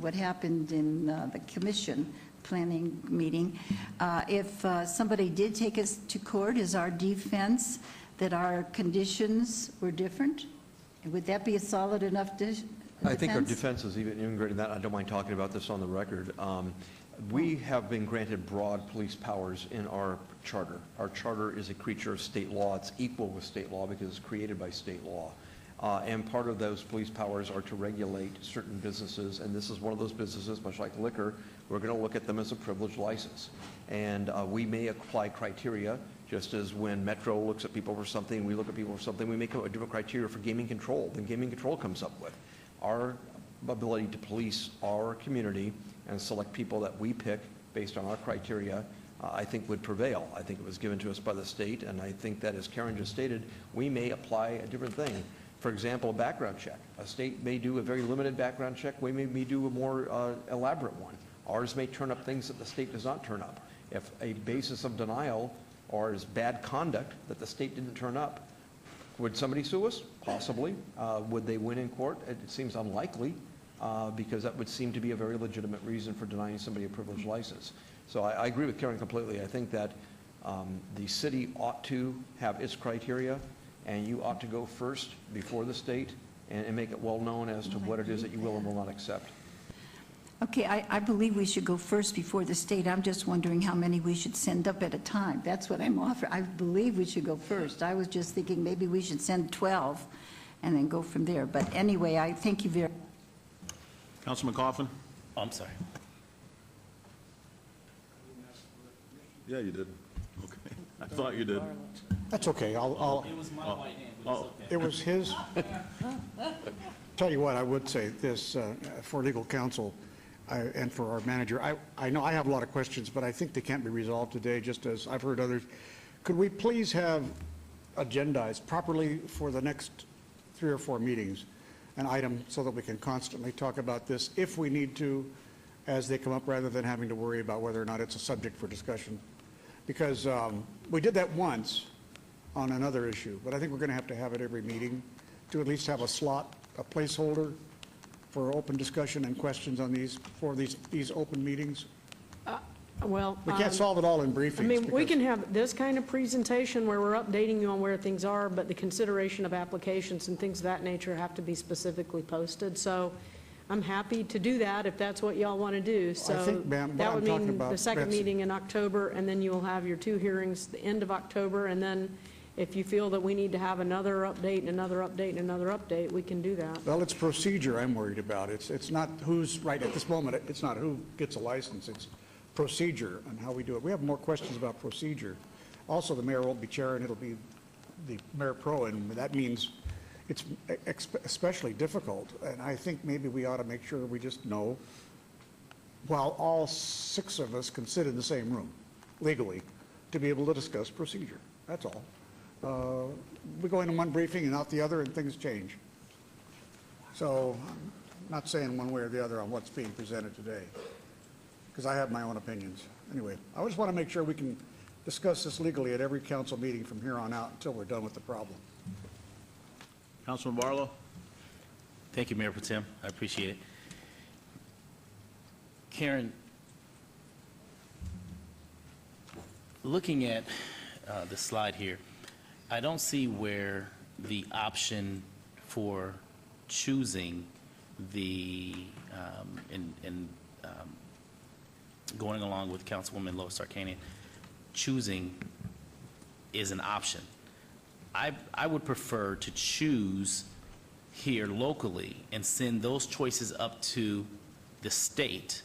what happened in the commission planning meeting, if somebody did take us to court, is our defense that our conditions were different? Would that be a solid enough defense? I think our defense is even greater than that. I don't mind talking about this on the record. We have been granted broad police powers in our charter. Our charter is a creature of state law. It's equal with state law because it's created by state law. And part of those police powers are to regulate certain businesses, and this is one of those businesses, much like liquor. We're going to look at them as a privileged license. And we may apply criteria, just as when Metro looks at people for something, we look at people for something, we make a different criteria for gaming control than gaming control comes up with. Our ability to police our community and select people that we pick based on our criteria, I think would prevail. I think it was given to us by the state, and I think that, as Karen just stated, we may apply a different thing. For example, a background check. A state may do a very limited background check. We may do a more elaborate one. Ours may turn up things that the state does not turn up. If a basis of denial or is bad conduct that the state didn't turn up, would somebody sue us? Possibly. Would they win in court? It seems unlikely because that would seem to be a very legitimate reason for denying somebody a privileged license. So I agree with Karen completely. I think that the city ought to have its criteria, and you ought to go first before the state and make it well known as to what it is that you will and will not accept. Okay, I believe we should go first before the state. I'm just wondering how many we should send up at a time. That's what I'm offering. I believe we should go first. I was just thinking maybe we should send 12 and then go from there. But anyway, I thank you very much. Councilman Coffin? Oh, I'm sorry. Yeah, you did. Okay. I thought you did. That's okay. It was my white hand, but it's okay. It was his. Tell you what, I would say this, for legal counsel and for our manager, I know I have a lot of questions, but I think they can't be resolved today, just as I've heard others. Could we please have agendized properly for the next 3 or 4 meetings, an item so that we can constantly talk about this if we need to as they come up, rather than having to worry about whether or not it's a subject for discussion? Because we did that once on another issue, but I think we're going to have it every meeting to at least have a slot, a placeholder for open discussion and questions on these, for these open meetings. Well, We can't solve it all in briefings. I mean, we because- can have this kind of presentation where we're updating you on where things are, but the consideration of applications and things of that nature have to be specifically posted. So I'm happy to do that if that's what y'all want to do. So think, ma'am, what that I'm would talking mean about, the second Betsy- meeting in October, and then you'll have your 2 hearings the end of October, and then if you feel that we need to have another update and another update and another update, we can do that. Well, it's procedure I'm worried about. It's not who's, right at this moment, it's not who gets a license, it's procedure and how we do it. We have more questions about procedure. Also, the mayor won't be chairing, it'll be the mayor pro, and that means it's especially difficult. And I think maybe we ought to make sure we just know, while all 6 of us can sit in the same room legally, to be able to discuss procedure. That's all. We go into one briefing and out the other, and things change. So I'm not saying one way or the other on what's being presented today, because I have my own opinions. Anyway, I just want to make sure we can discuss this legally at every council meeting from here on out until we're done with the problem. Councilman Barlow? Thank you, Mayor Pro Tem. I appreciate it. Karen, looking at the slide here, I don't see where the option for choosing the, going along with Councilwoman Lois Tarkanian, choosing is an option. I would prefer to choose here locally and send those choices up to the state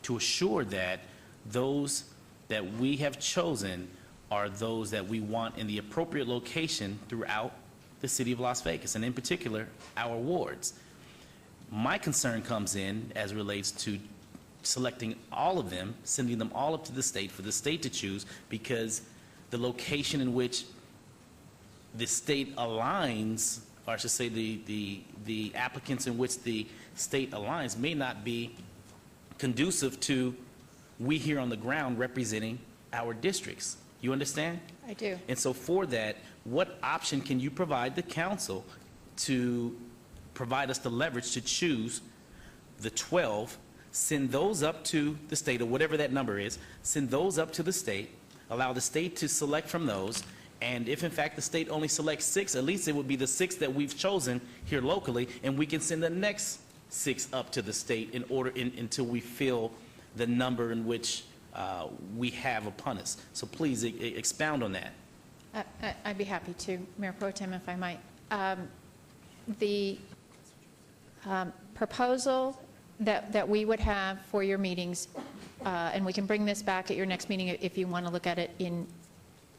to assure that those that we have chosen are those that we want in the appropriate location throughout the city of Las Vegas, and in particular, our wards. My concern comes in as it relates to selecting all of them, sending them all up to the state for the state to choose, because the location in which the state aligns, or I should say the applicants in which the state aligns may not be conducive to we here on the ground representing our districts. You understand? I do. And so for that, what option can you provide the council to provide us the leverage to choose the 12, send those up to the state, or whatever that number is, send those up to the state, allow the state to select from those, and if in fact the state only selects 6, at least it would be the 6 that we've chosen here locally, and we can send the next 6 up to the state in order until we fill the number in which we have upon us. So please expound on that. I'd be happy to, Mayor Pro Tem, if I might. The proposal that we would have for your meetings, and we can bring this back at your next meeting if you want to look at it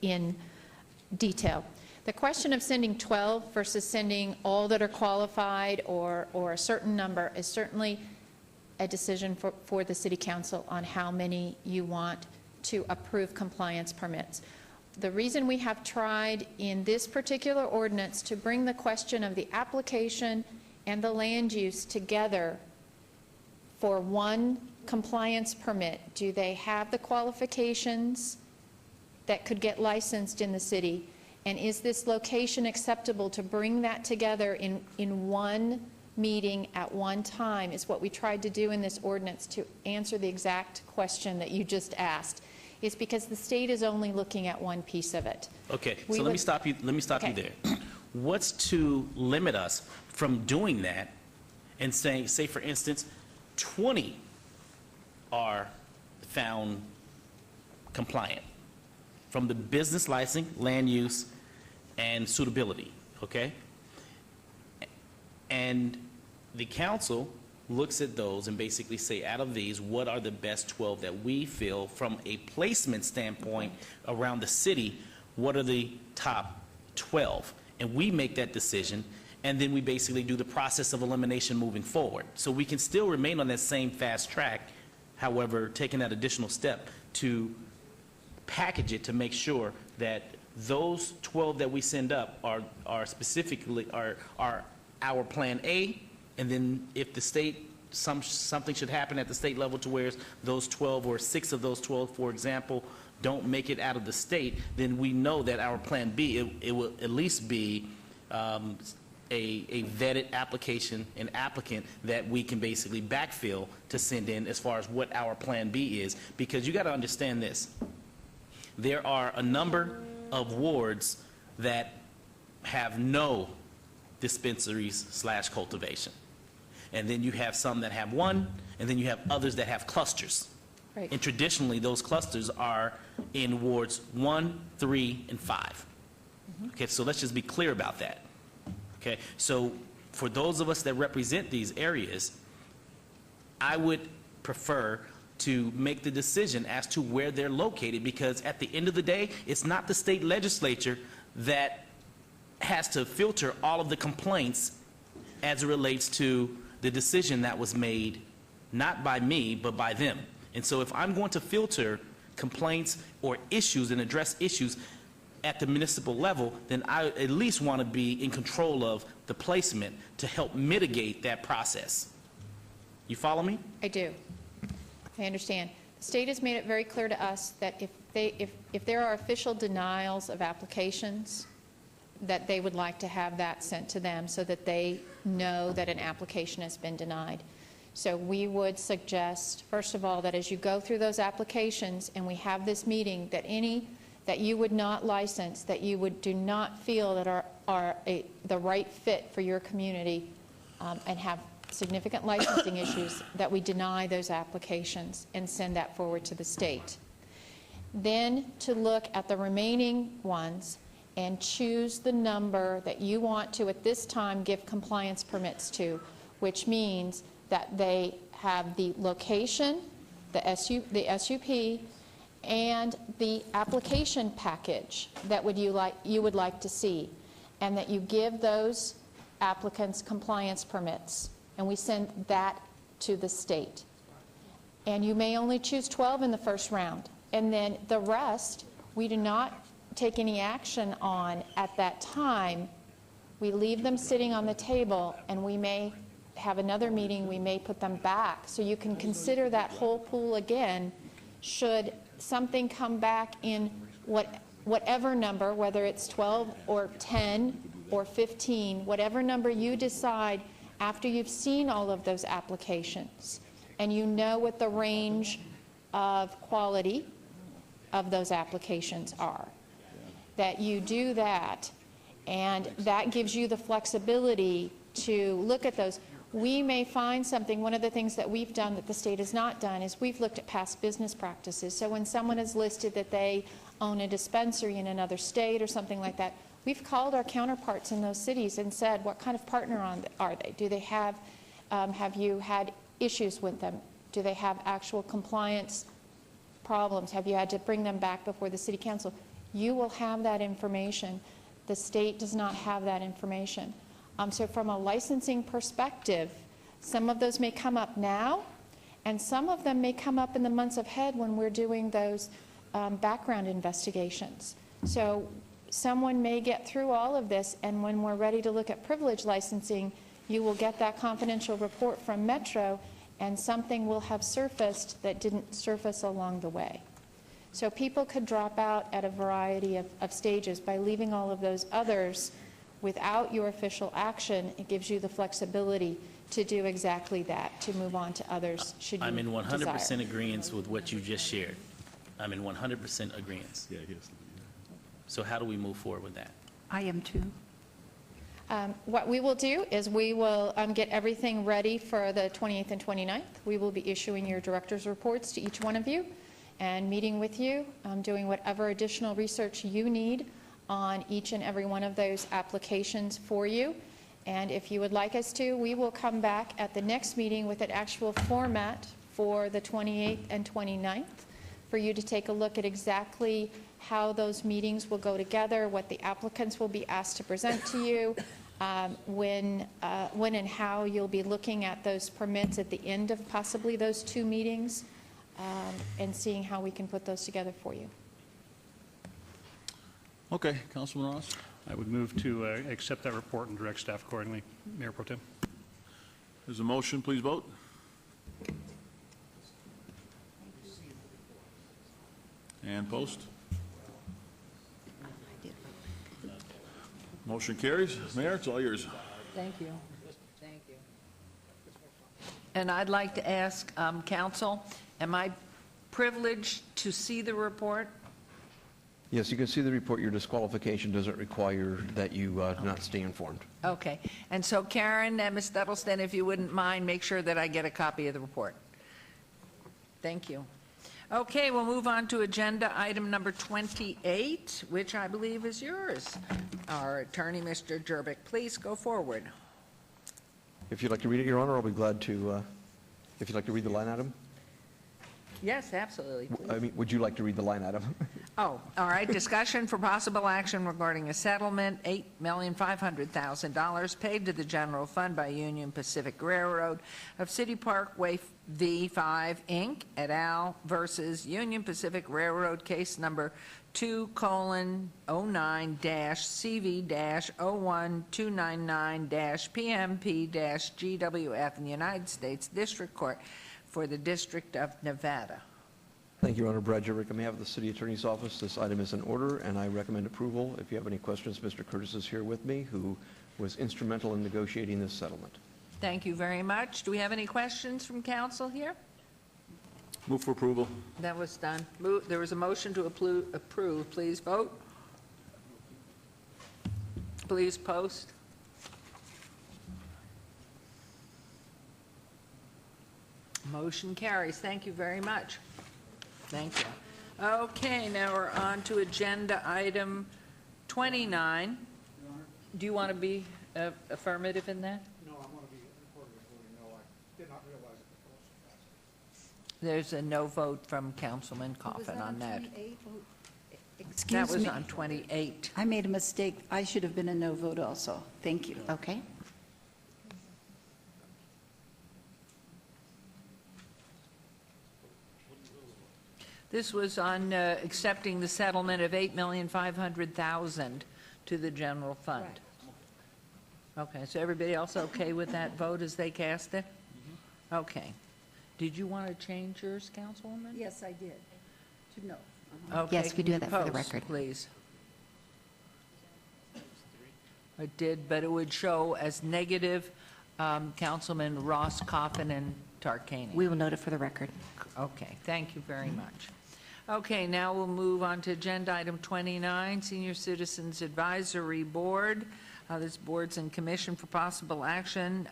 in detail. The question of sending 12 versus sending all that are qualified or a certain number is certainly a decision for the City Council on how many you want to approve compliance permits. The reason we have tried in this particular ordinance to bring the question of the application and the land use together for one compliance permit, do they have the qualifications that could get licensed in the city? And is this location acceptable to bring that together in one meeting at one time, is what we tried to do in this ordinance to answer the exact question that you just asked. Is because the state is only looking at one piece of it. Okay, so let me stop you there. What's to limit us from doing that and saying, say for instance, 20 are found compliant from the business licensing, land use, and suitability, okay? And the council looks at those and basically say, out of these, what are the best 12 that we feel from a placement standpoint around the city, what are the top 12? And we make that decision, and then we basically do the process of elimination moving forward. So we can still remain on that same fast track, however, taking that additional step to package it to make sure that those 12 that we send up are specifically our plan A, and then if the state, something should happen at the state level to where those 12 or 6 of those 12, for example, don't make it out of the state, then we know that our plan B, it will at least be a vetted application, an applicant that we can basically backfill to send in as far as what our plan B is. Because you got to understand this. There are a number of wards that have no dispensaries / cultivation. And then you have some that have one, and then you have others that have clusters. Right. And traditionally, those clusters are in wards 1, 3, and 5. Okay, so let's just be clear about that. Okay, so for those of us that represent these areas, I would prefer to make the decision as to where they're located, because at the end of the day, it's not the state legislature that has to filter all of the complaints as it relates to the decision that was made, not by me, but by them. And so if I'm going to filter complaints or issues and address issues at the municipal level, then I at least want to be in control of the placement to help mitigate that process. You follow me? I do. I understand. The state has made it very clear to us that if there are official denials of applications, that they would like to have that sent to them so that they know that an application has been denied. So we would suggest, first of all, that as you go through those applications and we have this meeting, that any that you would not license, that you do not feel that are the right fit for your community and have significant licensing issues, that we deny those applications and send that forward to the state. then to look at the remaining ones and choose the number that you want to, at this time, give compliance permits to, which means that they have the location, the SUP, and the application package that you would like to see, and that you give those applicants compliance permits, and we send that to the state. And you may only choose 12 in the first round, and then the rest we do not take any action on at that time. We leave them sitting on the table, and we may have another meeting, we may put them back. So you can consider that whole pool again should something come back in whatever number, whether it's 12 or 10 or 15, whatever number you decide after you've seen all of those applications and you know what the range of quality of those applications are, that you do that, and that gives you the flexibility to look at those. We may find something. One of the things that we've done that the state has not done is we've looked at past business practices. So when someone has listed that they own a dispensary in another state or something like that, we've called our counterparts in those cities and said, what kind of partner are they? Do they have you had issues with them? Do they have actual compliance problems? Have you had to bring them back before the city council? You will have that information. The state does not have that information. So from a licensing perspective, some of those may come up now, and some of them may come up in the months ahead when we're doing those background investigations. So someone may get through all of this, and when we're ready to look at privilege licensing, you will get that confidential report from Metro, and something will have surfaced that didn't surface along the way. So people could drop out at a variety of stages. By leaving all of those others without your official action, it gives you the flexibility to do exactly that, to move on to others should you I'm in 100% desire. agreement with what you just shared. I'm in 100% agreement. Yeah, he has to be. So how do we move forward with that? I am too. What we will do is we will get everything ready for the 28th and 29th. We will be issuing your director's reports to each one of you and meeting with you, doing whatever additional research you need on each and every one of those applications for you. And if you would like us to, we will come back at the next meeting with an actual format for the 28th and 29th for you to take a look at exactly how those meetings will go together, what the applicants will be asked to present to you, when and how you'll be looking at those permits at the end of possibly those two meetings, and seeing how we can put those together for you. Okay, Councilman Ross? I would move to accept that report and direct staff accordingly. Mayor Pro Tem. There's a motion, please vote. And post. Motion carries. Mayor, it's all yours. Thank you. Thank you. And I'd like to ask council, am I privileged to see the report? Yes, you can see the report. Your disqualification doesn't require that you not stay informed. Okay. And so Karen and Ms. Duddleston, if you wouldn't mind, make sure that I get a copy of the report. Thank you. Okay, we'll move on to agenda item number 28, which I believe is yours. Our attorney, Mr. Jerbick, please go forward. If you'd like to read it, Your Honor, I'll be glad to, if you'd like to read the line item. Yes, absolutely. Please. I mean, would you like to read the line item? Oh, all right. Discussion for possible action regarding a settlement, $8,500,000 paid to the general fund by Union Pacific Railroad of City Parkway V5, Inc., et al. Versus Union Pacific Railroad, case number 2:09-CV-01299-PMP-GWF in the United States District Court for the District of Nevada. Thank you, Your Honor. Brad Jerrick, on behalf of the City Attorney's Office, this item is in order, and I recommend approval. If you have any questions, Mr. Curtis is here with me, who was instrumental in negotiating this settlement. Thank you very much. Do we have any questions from council here? Move for approval. That was done. There was a motion to approve. Please vote. Please post. Motion carries. Thank you very much. Thank you. Okay, now we're on to agenda item 29. Do you want to be affirmative in that? No, I'm going to be recorded as voting no. I did not realize it was There's a no vote from Councilman Coffin on that. Excuse That was me. on 28. I made a mistake. I should have been a no vote also. Thank you. Okay. This was on accepting the settlement of $8,500,000 to the general fund. Okay, so everybody else okay with that vote as they cast it? Okay. Did you want to change yours, Councilwoman? Yes, I did. To no. Okay, Yes, we do can you that for the post, record. please. I did, but it would show as negative Councilman Ross, Coffin, and Tarkanian. We will note it for the record. Okay, thank you very much. Okay, now we'll move on to agenda item 29, Senior Citizens Advisory Board. This board's in commission for possible action.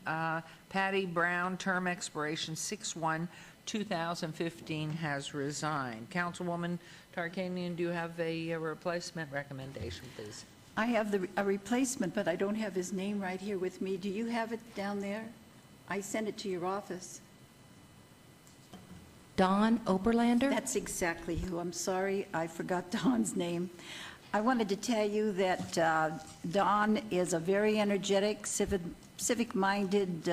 Patty Brown, term expiration 6/1/2015, has resigned. Councilwoman Tarkanian, do you have a replacement recommendation, please? I have a replacement, but I don't have his name right here with me. Do you have it down there? I sent it to your office. Don Oberlander? That's exactly who. I'm sorry, I forgot Don's name. I wanted to tell you that Don is a very energetic, civic-minded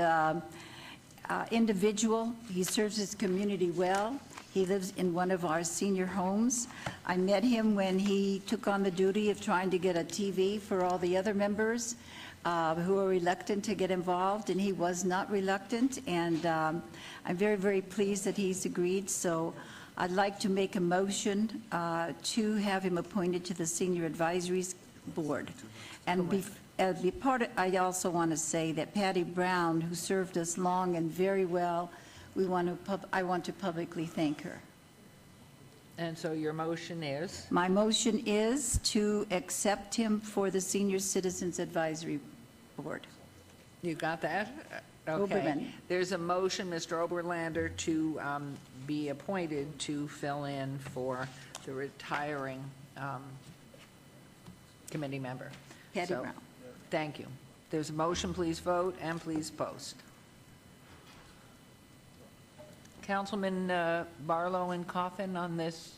individual. He serves his community well. He lives in one of our senior homes. I met him when he took on the duty of trying to get a TV for all the other members who were reluctant to get involved, and he was not reluctant, and I'm very, very pleased that he's agreed. So I'd like to make a motion to have him appointed to the Senior Advisory Board. And I also want to say that Patty Brown, who served us long and very well, I want to publicly thank her. And so your motion is? My motion is to accept him for the Senior Citizens Advisory Board. You got that? Okay. Oberlander. There's a motion, Mr. Oberlander, to be appointed to fill in for the retiring committee member. Patty So, Brown. Thank you. There's a motion, please vote, and please post. Councilman Barlow and Coffin on this,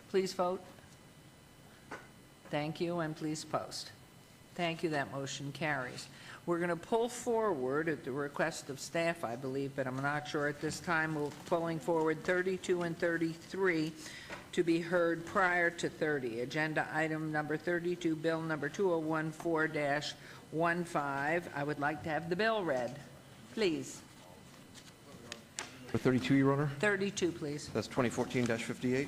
please vote. Thank you, and please post. Thank you, that motion carries. We're going to pull forward, at the request of staff, I believe, but I'm not sure at this time, we're pulling forward 32 and 33 to be heard prior to 30. Agenda item number 32, bill number 2014-15. I would like to have the bill read, please. For 32, Your Honor? 32, please. That's 2014-58?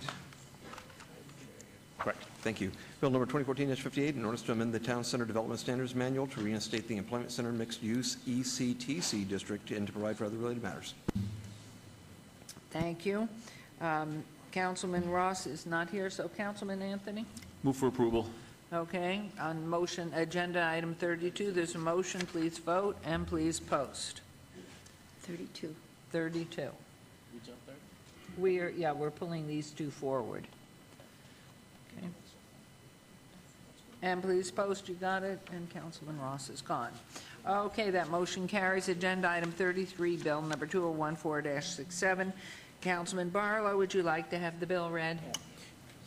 Correct. Thank you. Bill number 2014-58, in order to amend the Town Center Development Standards Manual to reinstate the Employment Center Mixed Use ECTC District and to provide for other related matters. Thank you. Councilman Ross is not here, so Councilman Anthony? Move for approval. Okay, on motion, agenda item 32, there's a motion, please vote, and please post. 32. 32. We're pulling these two forward. Okay. And please post, you got it, and Councilman Ross is gone. Okay, that motion carries. Agenda item 33, bill number 2014-67. Councilman Barlow, would you like to have the bill read?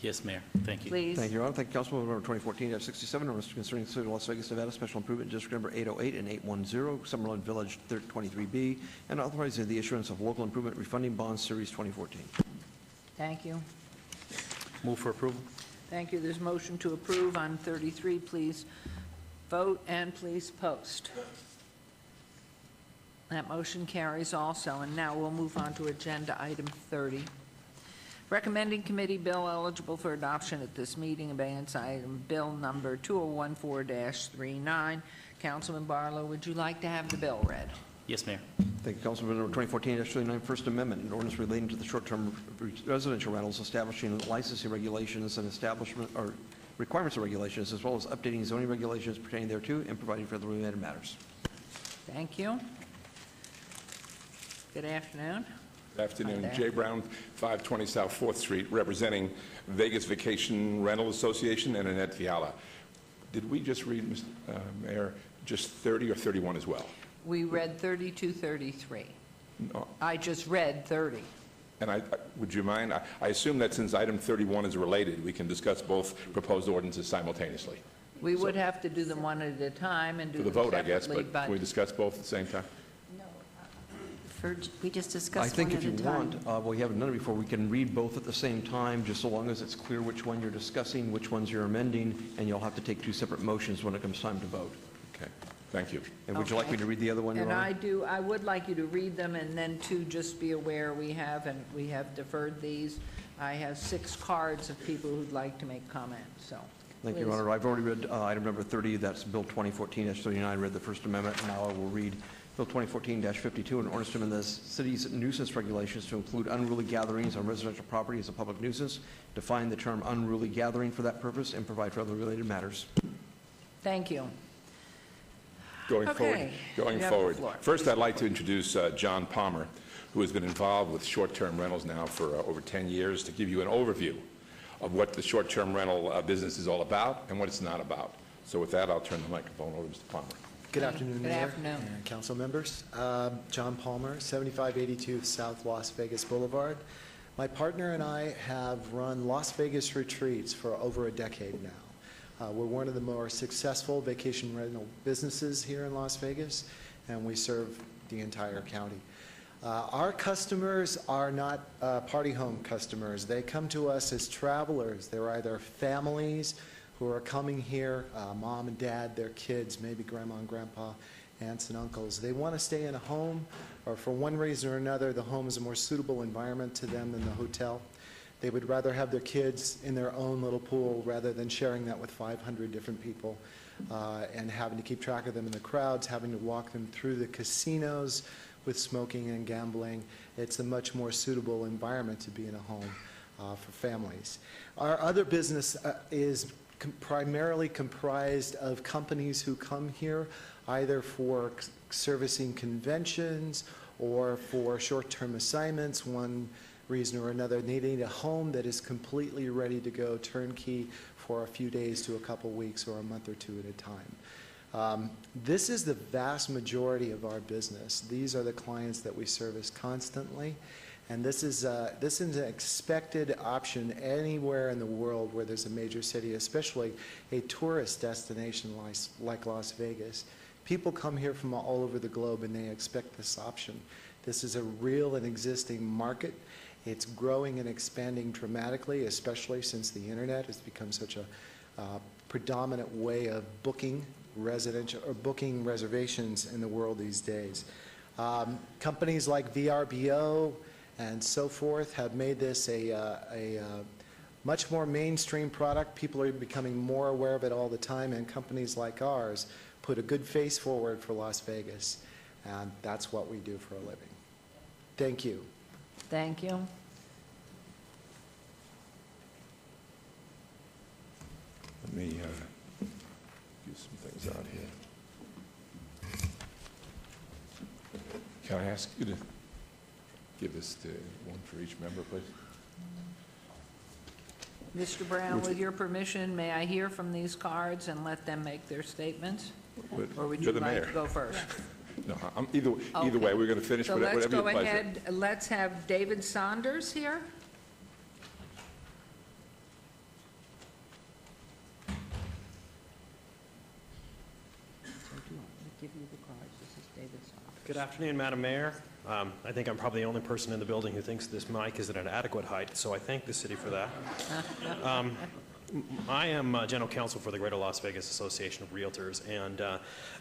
Yes, Mayor. Thank you. Please. Thank you, Your Honor. Thank you, Councilman. Number 2014-67, ordinance concerning the City of Las Vegas, Nevada, Special Improvement District Number 808 and 810, Summerlin Village 23B, and authorizing the issuance of local improvement refunding bonds, Series 2014. Thank you. Move for approval. Thank you. There's motion to approve on 33. Please vote and please post. That motion carries also. And now we'll move on to agenda item 30. Recommending committee bill eligible for adoption at this meeting, abeyance item bill number 2014-39. Councilman Barlow, would you like to have the bill read? Yes, Mayor. Thank you, Councilman. Number 2014-39, First Amendment, an ordinance relating to the short-term residential rentals, establishing licensing regulations and establishment or requirements of regulations, as well as updating zoning regulations pertaining thereto and providing for other related matters. Thank you. Good afternoon. Good afternoon. Jay Brown, 520 South 4th Street, representing Vegas Vacation Rental Association and Annette Fiala. Did we just read, Mr. Mayor, just 30 or 31 as well? We read 32, 33. No. I just read 30. And would you mind? I assume that since item 31 is related, we can discuss both proposed ordinances simultaneously. We would have to do them one at a time and do For the them vote, I guess, separately, but can we discuss both at the same time? We just I discussed think one if at you a time. want, well, we haven't done it before, we can read both at the same time, just so long as it's clear which one you're discussing, which ones you're amending, and you'll have to take two separate motions when it comes time to vote. Okay, thank you. And would you like me to read the other one, Your And Honor? I would like you to read them, and then to just be aware, we have deferred these. I have 6 cards of people who'd like to make comments, so. Thank you, Your please. Honor. I've already read item number 30, that's Bill 2014-39, read the First Amendment. Now I will read Bill 2014-52, an ordinance to amend the city's nuisance regulations to include unruly gatherings on residential property as a public nuisance, define the term unruly gathering for that purpose, and provide for other related matters. Thank you. Going Okay. You have the floor. First, I'd like to introduce John Palmer, who has been involved with short-term rentals now for over 10 years, to give you an overview of what the short-term rental business is all about and what it's not about. So with that, I'll turn the microphone over to Mr. Palmer. Good afternoon, Good Mayor afternoon. and council members. John Palmer, 7582 South Las Vegas Boulevard. My partner and I have run Las Vegas retreats for over a decade now. We're one of the more successful vacation rental businesses here in Las Vegas, and we serve the entire county. Our customers are not party home customers. They come to us as travelers. They're either families who are coming here, mom and dad, their kids, maybe grandma and grandpa, aunts and uncles. They want to stay in a home, or for one reason or another, the home is a more suitable environment to them than the hotel. They would rather have their kids in their own little pool rather than sharing that with 500 different people and having to keep track of them in the crowds, having to walk them through the casinos with smoking and gambling. It's a much more suitable environment to be in a home for families. Our other business is primarily comprised of companies who come here either for servicing conventions or for short-term assignments, one reason or another, needing a home that is completely ready to go turnkey for a few days to a couple weeks or a month or two at a time. This is the vast majority of our business. These are the clients that we service constantly. And this is an expected option anywhere in the world where there's a major city, especially a tourist destination like Las Vegas. People come here from all over the globe and they expect this option. This is a real and existing market. It's growing and expanding dramatically, especially since the internet has become such a predominant way of booking residential or booking reservations in the world these days. Companies like VRBO and so forth have made this a much more mainstream product. People are becoming more aware of it all the time, and companies like ours put a good face forward for Las Vegas, and that's what we do for a living. Thank you. Thank you. Let me get some things out here. Can I ask you to give this to one for each member, please? Mr. Brown, with your permission, may I hear from these cards and let them make their statements? Or would you You're the like mayor. to go first? No, either Okay. way, we're going to finish So whatever let's your go pleasure. ahead, let's have David Saunders here. Good afternoon, Madam Mayor. I think I'm probably the only person in the building who thinks this mic is at an adequate height, so I thank the city for that. I am General Counsel for the Greater Las Vegas Association of Realtors, and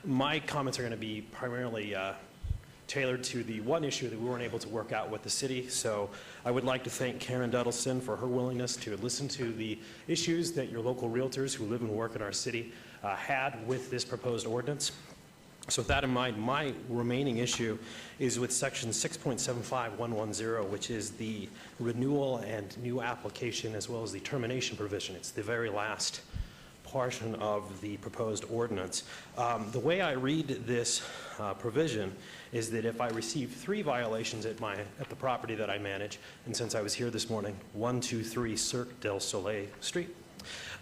my comments are going to be primarily tailored to the one issue that we weren't able to work out with the city. So I would like to thank Karen Duddleson for her willingness to listen to the issues that your local realtors who live and work in our city had with this proposed ordinance. So with that in mind, my remaining issue is with section 6.75110, which is the renewal and new application as well as the termination provision. It's the very last portion of the proposed ordinance. The way I read this provision is that if I receive 3 violations at the property that I manage, and since I was here this morning, 123 Cirque del Soleil Street,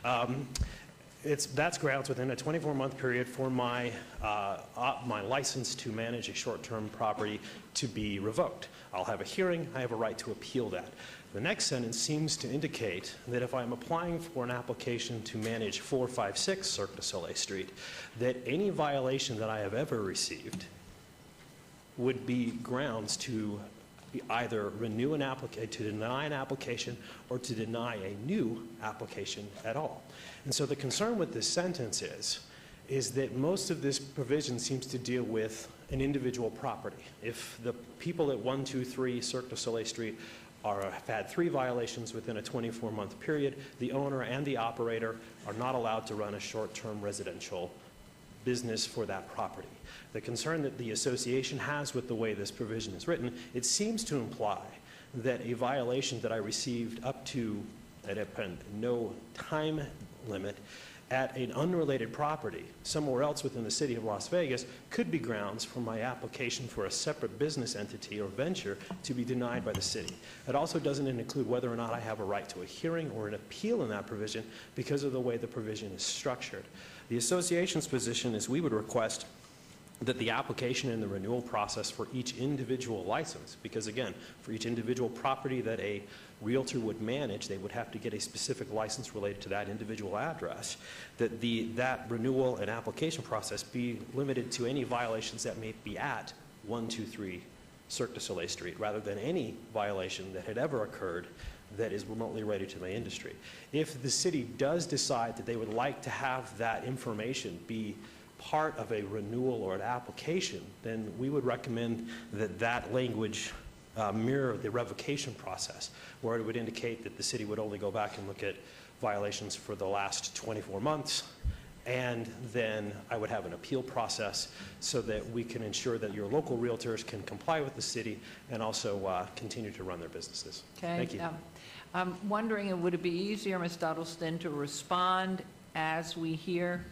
that's grounds within a 24-month period for my license to manage a short-term property to be revoked. I'll have a hearing. I have a right to appeal that. The next sentence seems to indicate that if I'm applying for an application to manage 456 Cirque du Soleil Street, that any violation that I have ever received would be grounds to either renew an application, to deny an application, or to deny a new application at all. And so the concern with this sentence is that most of this provision seems to deal with an individual property. If the people at 123 Cirque du Soleil Street have had 3 violations within a 24-month period, the owner and the operator are not allowed to run a short-term residential business for that property. The concern that the association has with the way this provision is written, it seems to imply that a violation that I received up to at no time limit at an unrelated property somewhere else within the city of Las Vegas could be grounds for my application for a separate business entity or venture to be denied by the city. It also doesn't include whether or not I have a right to a hearing or an appeal in that provision because of the way the provision is structured. The association's position is we would request that the application and the renewal process for each individual license, because again, for each individual property that a realtor would manage, they would have to get a specific license related to that individual address, that that renewal and application process be limited to any violations that may be at 123 Cirque du Soleil Street, rather than any violation that had ever occurred that is remotely related to my industry. If the city does decide that they would like to have that information be part of a renewal or an application, then we would recommend that that language mirror the revocation process, where it would indicate that the city would only go back and look at violations for the last 24 months, and then I would have an appeal process so that we can ensure that your local realtors can comply with the city and also continue to run their businesses. Okay. Thank you. I'm wondering, would it be easier, Ms. Duddleston, to respond as we hear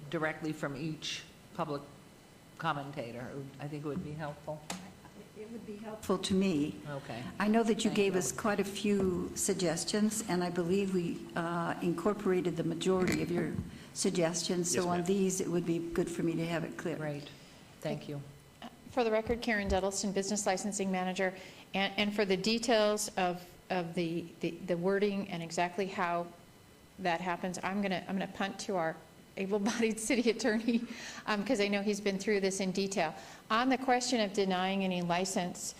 directly from each public commentator? I think it would be helpful. It would be helpful to me. Okay. I know that you Thank gave you. us quite a few suggestions, and I believe we incorporated the majority of your suggestions. Yes, So on ma'am. these, it would be good for me to have it clear. Great. Thank you. For the record, Karen Duddleston, Business Licensing Manager, and for the details of the wording and exactly how that happens, I'm gonna punt to our able-bodied city attorney, because I know he's been through this in detail. On the question of denying any license,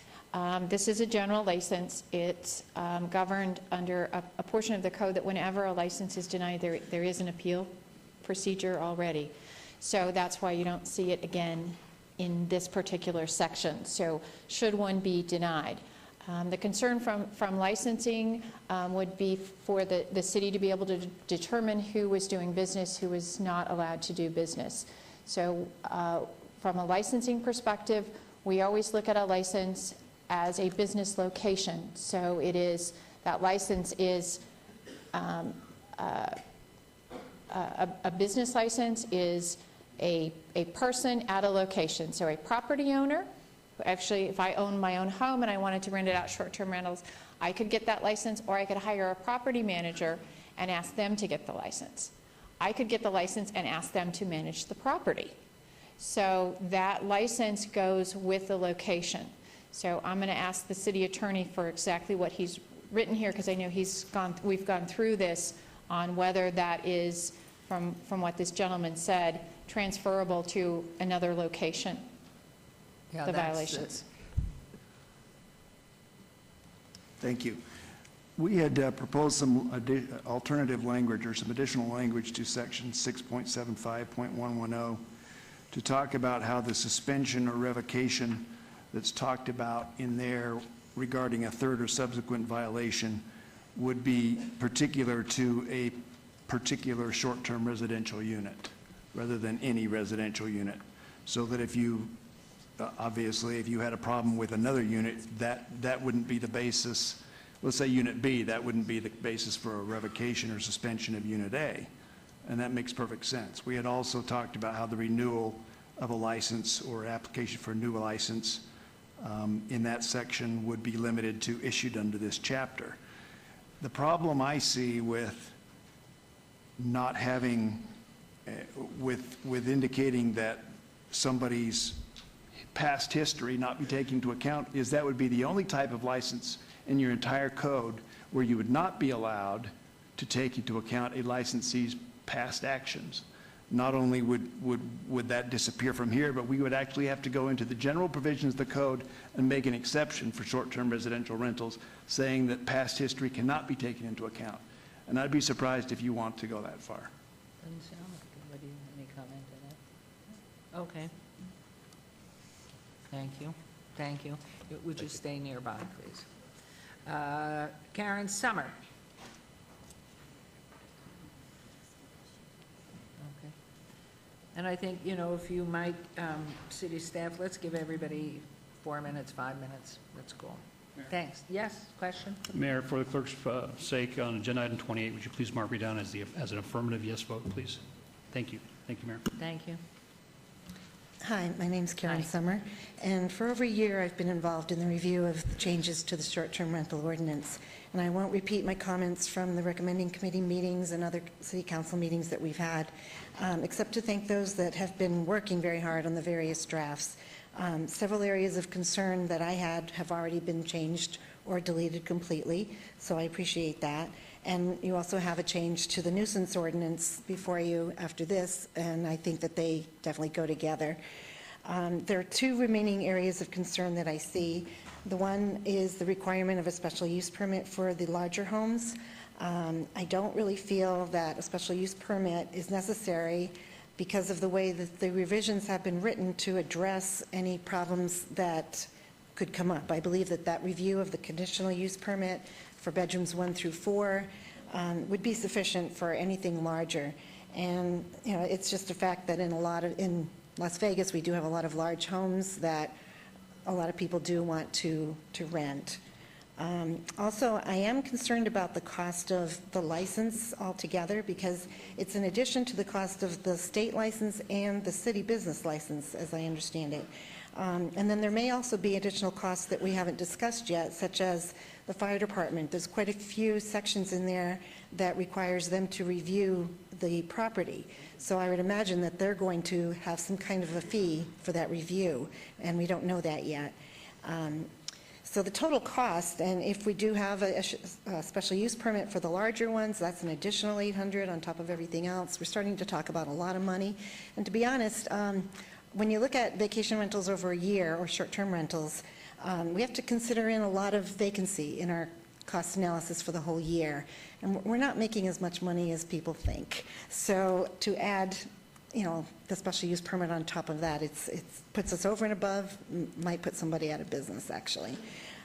this is a general license. It's governed under a portion of the code that whenever a license is denied, there is an appeal procedure already. So that's why you don't see it again in this particular section. So should one be denied? The concern from licensing would be for the city to be able to determine who was doing business, who was not allowed to do business. So from a licensing perspective, we always look at a license as a business location. So it is, that license is, a business license is a person at a location. So a property owner, actually, if I own my own home and I wanted to rent it out short-term rentals, I could get that license, or I could hire a property manager and ask them to get the license. I could get the license and ask them to manage the property. So that license goes with the location. So I'm going to ask the city attorney for exactly what he's written here, because I know we've gone through this on whether that is, from what this gentleman said, transferable to another location. Yeah, The that's violations. Thank you. We had proposed some alternative language or some additional language to section 6.75.110 to talk about how the suspension or revocation that's talked about in there regarding a third or subsequent violation would be particular to a particular short-term residential unit rather than any residential unit. So that if you obviously, if you had a problem with another unit, that wouldn't be the basis let's say Unit B, that wouldn't be the basis for a revocation or suspension of Unit A. And that makes perfect sense. We had also talked about how the renewal of a license or application for a new license in that section would be limited to issued under this chapter. The problem I see with not having, with indicating that somebody's past history not be taken into account is that would be the only type of license in your entire code where you would not be allowed to take into account a licensee's past actions. Not only would that disappear from here, but we would actually have to go into the general provisions of the code and make an exception for short-term residential rentals, saying that past history cannot be taken into account. And I'd be surprised if you want to go that far. Doesn't sound like it. What do you, any comment on that? Okay. Thank you. Thank you. Would you stay nearby, please? Karen Summer. Okay. And I think, you know, if you might, city staff, let's give everybody 4 minutes, 5 minutes. That's cool. Thanks. Yes, question? Mayor, for the clerk's sake, on agenda item 28, would you please mark me down as an affirmative yes vote, please? Thank you. Thank you, Mayor. Thank you. Hi, my name's Karen Summer, and for over a year I've been involved in the review of the changes to the short-term rental ordinance. And I won't repeat my comments from the recommending committee meetings and other city council meetings that we've had, except to thank those that have been working very hard on the various drafts. Several areas of concern that I had have already been changed or deleted completely, so I appreciate that. And you also have a change to the nuisance ordinance before you after this, and I think that they definitely go together. There are two remaining areas of concern that I see. The one is the requirement of a special use permit for the larger homes. I don't really feel that a special use permit is necessary because of the way that the revisions have been written to address any problems that could come up. I believe that that review of the conditional use permit for bedrooms 1 through 4 would be sufficient for anything larger. And, you know, it's just a fact that in Las Vegas, we do have a lot of large homes that a lot of people do want to rent. Also, I am concerned about the cost of the license altogether because it's in addition to the cost of the state license and the city business license, as I understand it. And then there may also be additional costs that we haven't discussed yet, such as the fire department. There's quite a few sections in there that requires them to review the property. So I would imagine that they're going to have some kind of a fee for that review, and we don't know that yet. So the total cost, and if we do have a special use permit for the larger ones, that's an additional $800 on top of everything else. We're starting to talk about a lot of money. And to be honest, when you look at vacation rentals over a year or short-term rentals, we have to consider in a lot of vacancy in our cost analysis for the whole year. And we're not making as much money as people think. So to add, you know, the special use permit on top of that, it puts us over and above, might put somebody out of business, actually.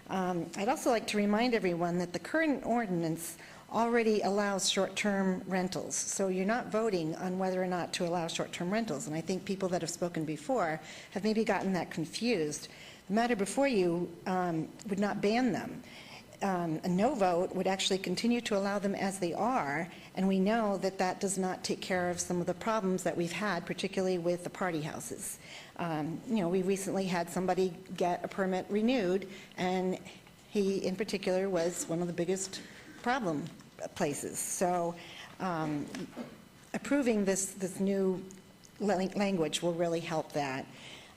I'd also like to remind everyone that the current ordinance already allows short-term rentals. So you're not voting on whether or not to allow short-term rentals. And I think people that have spoken before have maybe gotten that confused. The matter before you would not ban them. A no vote would actually continue to allow them as they are, and we know that that does not take care of some of the problems that we've had, particularly with the party houses. You know, we recently had somebody get a permit renewed, and he in particular was one of the biggest problem places. So approving this new language will really help that.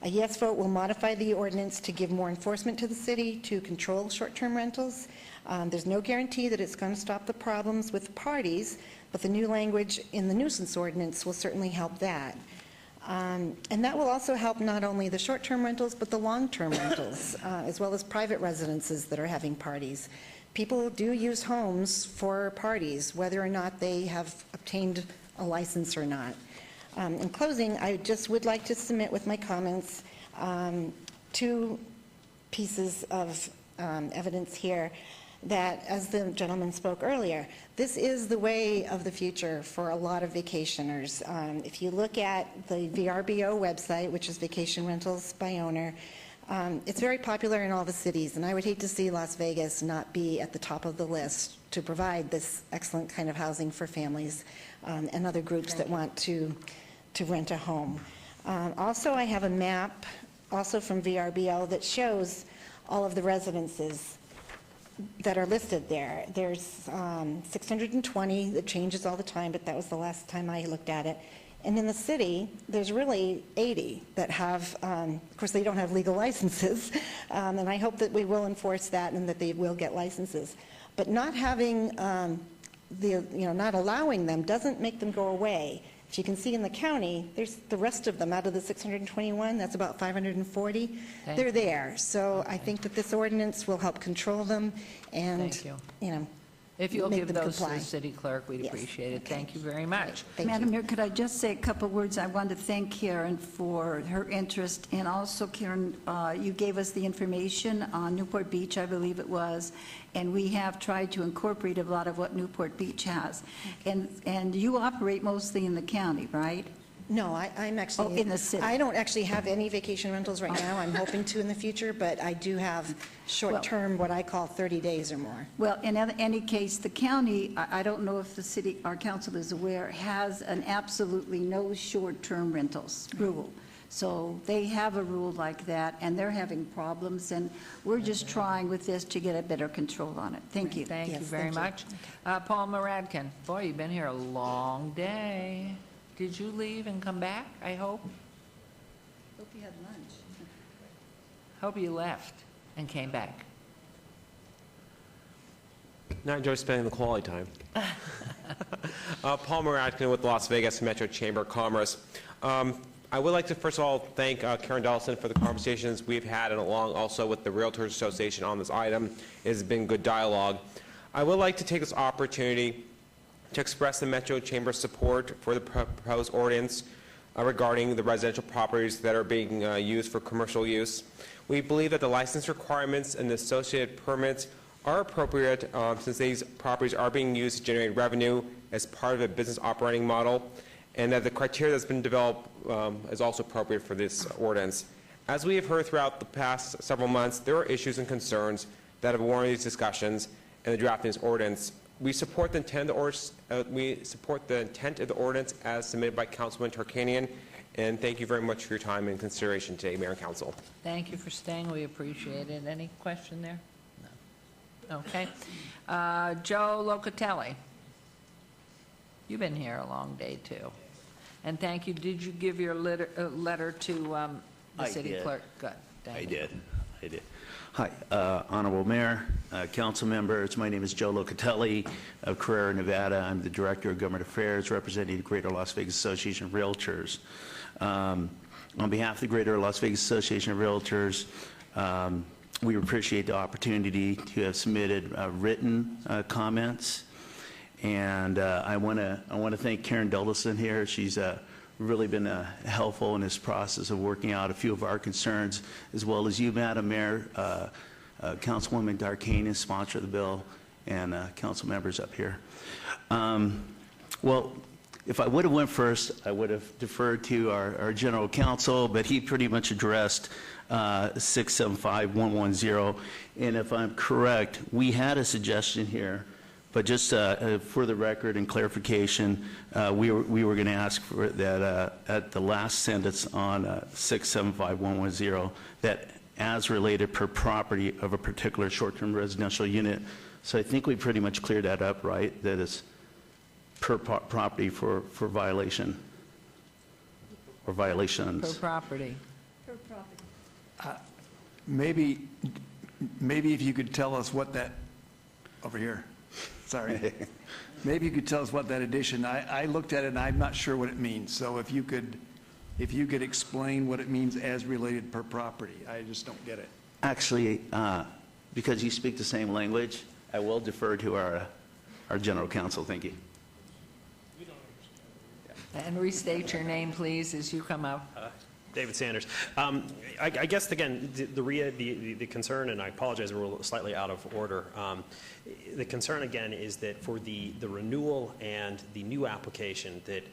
A yes vote will modify the ordinance to give more enforcement to the city to control short-term rentals. There's no guarantee that it's going to stop the problems with parties, but the new language in the nuisance ordinance will certainly help that. And that will also help not only the short-term rentals, but the long-term rentals, as well as private residences that are having parties. People do use homes for parties, whether or not they have obtained a license or not. In closing, I just would like to submit with my comments 2 pieces of evidence here that, as the gentleman spoke earlier, this is the way of the future for a lot of vacationers. If you look at the VRBO website, which is Vacation Rentals by Owner, It's very popular in all the cities, and I would hate to see Las Vegas not be at the top of the list to provide this excellent kind of housing for families and other groups that want to rent a home. Also, I have a map, also from VRBO, that shows all of the residences that are listed there. There's 620, that changes all the time, but that was the last time I looked at it. And in the city, there's really 80 that have, of course, they don't have legal licenses, and I hope that we will enforce that and that they will get licenses. But not having, not allowing them doesn't make them go away. If you can see in the county, there's the rest of them out of the 621, that's about 540. They're there. So I think that this ordinance will help control them and, If you'll make give them those to comply. the city clerk, we'd Yes. appreciate it. Thank you very much. Madam Mayor, could I just say a couple words? I want to thank Karen for her interest, and also, Karen, you gave us the information on Newport Beach, I believe it was, and we have tried to incorporate a lot of what Newport Beach has. And you operate mostly in the county, right? No, I'm actually... in the city. I don't actually have any vacation rentals right now. I'm hoping to in the future, but I do have short-term, what I call 30 days or more. Well, in any case, the county, I don't know if the city, our council is aware, has an absolutely no short-term rentals rule. So they have a rule like that, and they're having problems, and we're just trying with this to get a better control on it. Thank you. Thank you Yes, very thank much. Paul Moradkin, boy, you've been here a long day. Did you leave and come back, I hope? Hope you had lunch. Hope you left and came back. No, I enjoy spending the quality time. Paul Moradkin with Las Vegas Metro Chamber of Commerce. I would like to first of all thank Karen Dellison for the conversations we've had and along also with the Realtors Association on this item. It has been good dialogue. I would like to take this opportunity to express the Metro Chamber's support for the proposed ordinance regarding the residential properties that are being used for commercial use. We believe that the license requirements and the associated permits are appropriate since these properties are being used to generate revenue as part of a business operating model, and that the criteria that's been developed is also appropriate for this ordinance. As we have heard throughout the past several months, there are issues and concerns that have warranted these discussions and the drafting of this ordinance. We support the intent of the ordinance as submitted by Councilman Tarkanian, and thank you very much for your time and consideration today, Mayor and Council. Thank you for staying. We appreciate it. Any question there? No. Okay. Joe Locatelli. You've been here a long day, too. And thank you. Did you give your letter to the city clerk? Good. Thank you. I did. Hi, Honorable Mayor, council members. My name is Joe Locatelli of Carrera, Nevada. I'm the Director of Government Affairs representing the Greater Las Vegas Association of Realtors. On behalf of the Greater Las Vegas Association of Realtors, we appreciate the opportunity to have submitted written comments. And I want to thank Karen Dellison here. She's really been helpful in this process of working out a few of our concerns, as well as you, Madam Mayor, Councilwoman Tarkanian, sponsor of the bill, and council members up here. Well, if I would have went first, I would have deferred to our general counsel, but he pretty much addressed 675-110. And if I'm correct, we had a suggestion here. But just for the record and clarification, we were going to ask for that at the last sentence on 675-110, that as related per property of a particular short-term residential unit. So I think we pretty much cleared that up, right? That is per property for violation or violations. Per property. Maybe if you could tell us what that, over here. Sorry. Maybe you could tell us what that addition, I looked at it and I'm not sure what it means. So if you could explain what it means as related per property, I just don't get it. Actually, because you speak the same language, I will defer to our general counsel. Thank you. And restate your name, please, as you come up. David Sanders. I guess, again, the concern, and I apologize, we're slightly out of order. The concern, again, is that for the renewal and the new application, that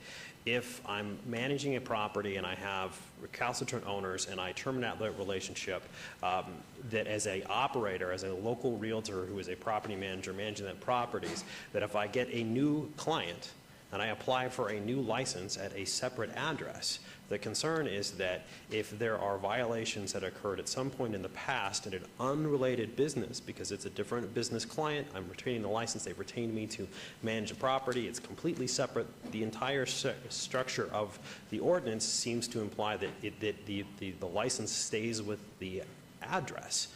if I'm managing a property and I have recalcitrant owners and I terminate that relationship, that as a operator, as a local realtor who is a property manager managing that properties, that if I get a new client and I apply for a new license at a separate address, the concern is that if there are violations that occurred at some point in the past in an unrelated business, because it's a different business client, I'm retaining the license, they've retained me to manage a property, it's completely separate. The entire structure of the ordinance seems to imply that, the license stays with the address.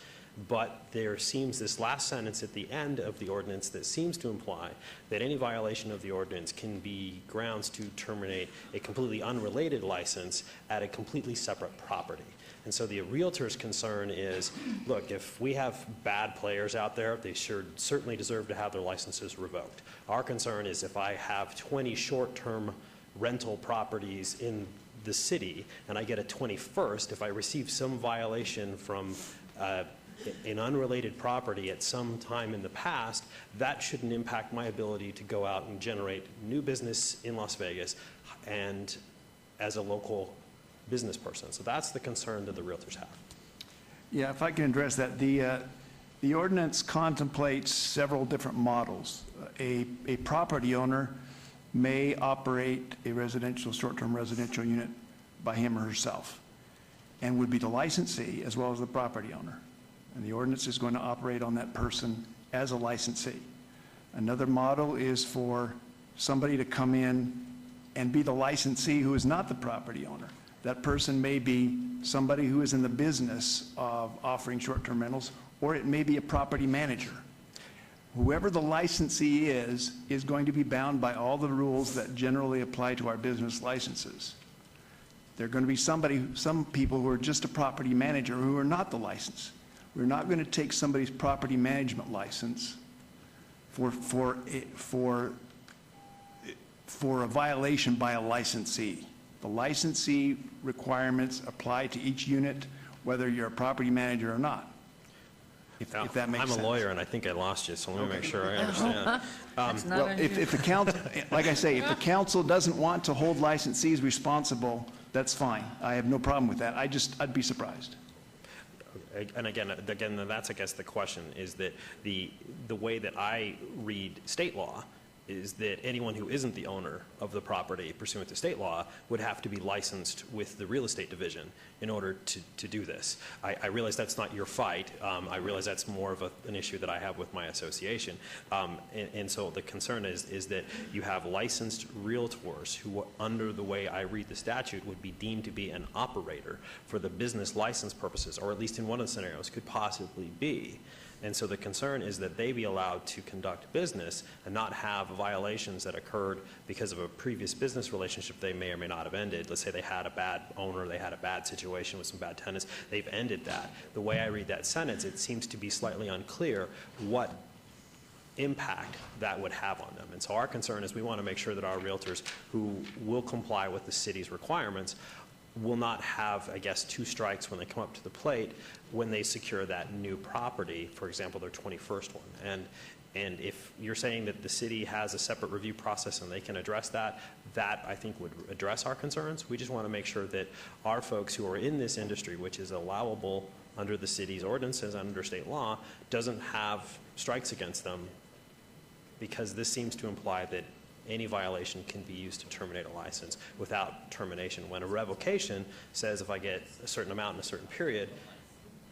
But there seems this last sentence at the end of the ordinance that seems to imply that any violation of the ordinance can be grounds to terminate a completely unrelated license at a completely separate property. And so the realtor's concern is, look, if we have bad players out there, they certainly deserve to have their licenses revoked. Our concern is if I have 20 short-term rental properties in the city and I get a 21st, if I receive some violation from an unrelated property at some time in the past, that shouldn't impact my ability to go out and generate new business in Las Vegas and as a local business person. So that's the concern that the realtors have. Yeah, if I can address that. The ordinance contemplates several different models. A property owner may operate a residential, short-term residential unit by him or herself and would be the licensee as well as the property owner. And the ordinance is going to operate on that person as a licensee. Another model is for somebody to come in and be the licensee who is not the property owner. That person may be somebody who is in the business of offering short-term rentals, or it may be a property manager. Whoever the licensee is going to be bound by all the rules that generally apply to our business licenses. There are going to be some people who are just a property manager who are not the license. We're not going to take somebody's property management license for a violation by a licensee. The licensee requirements apply to each unit, whether you're a property manager or not, if that makes sense. I'm a lawyer, and I think I lost you, so let me make sure I understand. Well, if the council, like I say, if the council doesn't want to hold licensees responsible, that's fine. I have no problem with that. I'd be surprised. And again, that's, I guess, the question, is that the way that I read state law is that anyone who isn't the owner of the property pursuant to state law would have to be licensed with the real estate division in order to do this. I realize that's not your fight. I realize that's more of an issue that I have with my association. And so the concern is that you have licensed realtors who, under the way I read the statute, would be deemed to be an operator for the business license purposes, or at least in one of the scenarios could possibly be. And so the concern is that they be allowed to conduct business and not have violations that occurred because of a previous business relationship they may or may not have ended. Let's say they had a bad owner, they had a bad situation with some bad tenants, they've ended that. The way I read that sentence, it seems to be slightly unclear what impact that would have on them. And so our concern is we want to make sure that our realtors who will comply with the city's requirements will not have, I guess, two strikes when they come up to the plate when they secure that new property, for example, their 21st one. And if you're saying that the city has a separate review process and they can address that, that I think would address our concerns. We just want to make sure that our folks who are in this industry, which is allowable under the city's ordinances and under state law, doesn't have strikes against them, because this seems to imply that any violation can be used to terminate a license without termination, when a revocation says if I get a certain amount in a certain period,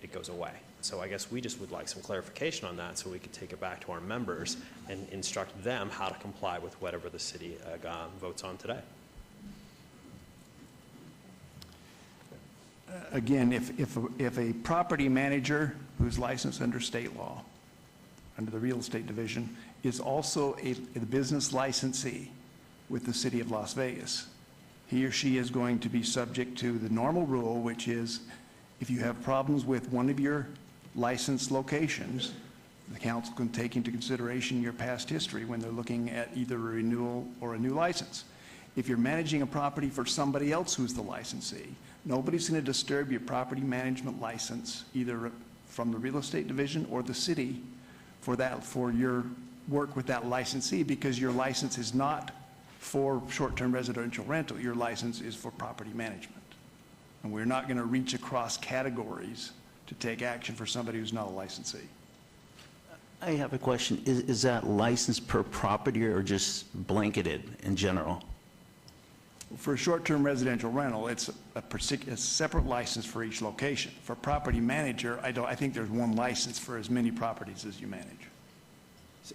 it goes away. So I guess we just would like some clarification on that so we could take it back to our members and instruct them how to comply with whatever the city votes on today. Again, if a property manager who's licensed under state law, under the real estate division, is also a business licensee with the city of Las Vegas, he or she is going to be subject to the normal rule, which is if you have problems with one of your licensed locations, the council can take into consideration your past history when they're looking at either a renewal or a new license. If you're managing a property for somebody else who's the licensee, nobody's going to disturb your property management license, either from the real estate division or the city, for your work with that licensee, because your license is not for short-term residential rental, your license is for property management. And we're not going to reach across categories to take action for somebody who's not a licensee. I have a question. Is that license per property or just blanketed in general? For a short-term residential rental, it's a separate license for each location. For property manager, I think there's one license for as many properties as you manage.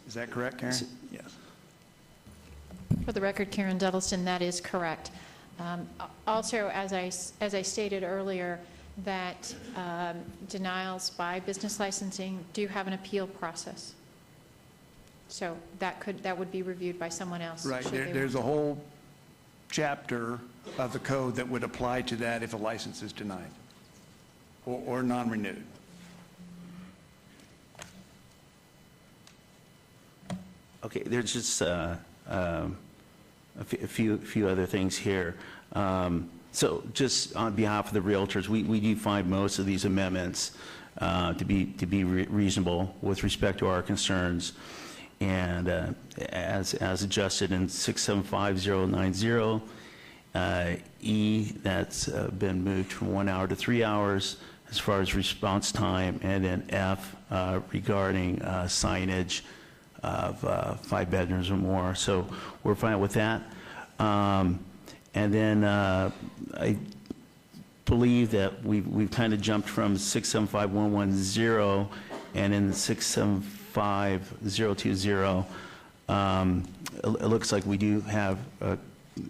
Is that correct, Karen? Yes. For the record, Karen Duddleston, that is correct. Also, as I stated earlier, that denials by business licensing do have an appeal process. So that would be reviewed by someone else. Right. should they There's a want. whole chapter of the code that would apply to that if a license is denied or non-renewed. Okay, there's just a few other things here. So just on behalf of the realtors, we do find most of these amendments to be reasonable with respect to our concerns. And as adjusted in 675090, E, that's been moved from 1 hour to 3 hours as far as response time, and then F regarding signage of 5 bedrooms or more. So we're fine with that. And then I believe that we've kind of jumped from 675110 and in 675020, it looks like we do have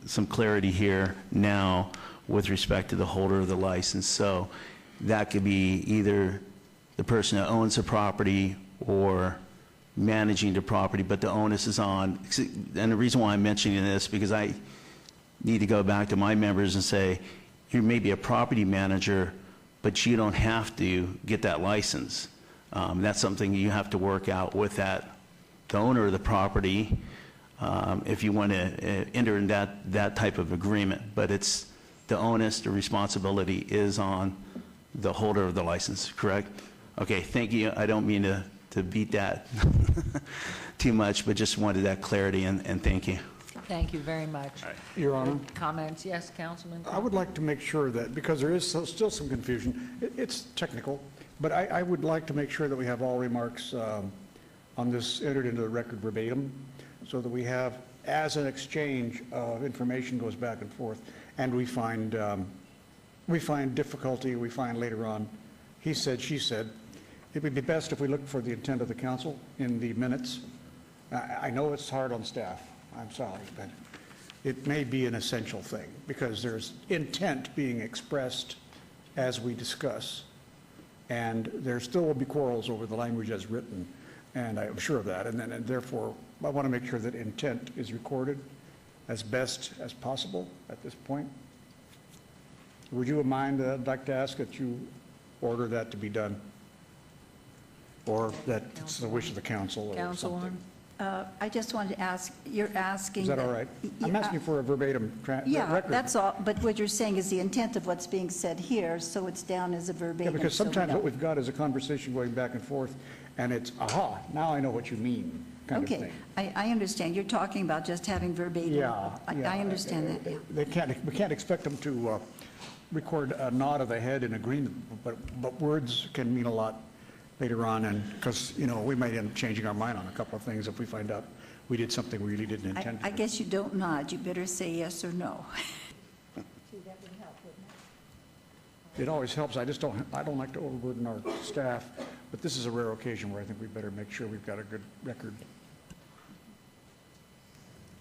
some clarity here now with respect to the holder of the license. So that could be either the person that owns the property or managing the property, but the onus is on. And the reason why I'm mentioning this, because I need to go back to my members and say, you may be a property manager, but you don't have to get that license. That's something you have to work out with the owner of the property if you want to enter in that type of agreement. But it's the onus, the responsibility is on the holder of the license, correct? Okay, thank you. I don't mean to beat that too much, but just wanted that clarity, and thank you. Thank you very much. Your Honor. Comments? Yes, Councilman? I would like to make sure that, because there is still some confusion, it's technical, but I would like to make sure that we have all remarks on this entered into the record verbatim, so that we have, as an exchange of information goes back and forth, and we find difficulty, we find later on, he said, she said, it would be best if we looked for the intent of the council in the minutes. I know it's hard on staff, I'm sorry, but it may be an essential thing, because there's intent being expressed as we discuss, and there still will be quarrels over the language as written, and I'm sure of that, and therefore, I want to make sure that intent is recorded as best as possible at this point. Would you mind, I'd like to ask that you order that to be done, or that it's the wish of the council or something. I just wanted to ask, you're asking... Is that all right? I'm asking for a verbatim Yeah, record. that's all, but what you're saying is the intent of what's being said here, so it's down as a Yeah, verbatim. because so we sometimes know. what we've got is a conversation going back and forth, and it's, aha, now I know what you mean, kind of Okay, thing. I understand. You're talking about just having verbatim. Yeah. I understand that, yeah. We can't expect them to record a nod of the head in agreement, but words can mean a lot later on, and because, we might end up changing our mind on a couple of things if we find out we did something we really didn't intend to. I guess you don't nod. You better say yes or no. It always helps. I don't like to overburden our staff, but this is a rare occasion where I think we better make sure we've got a good record.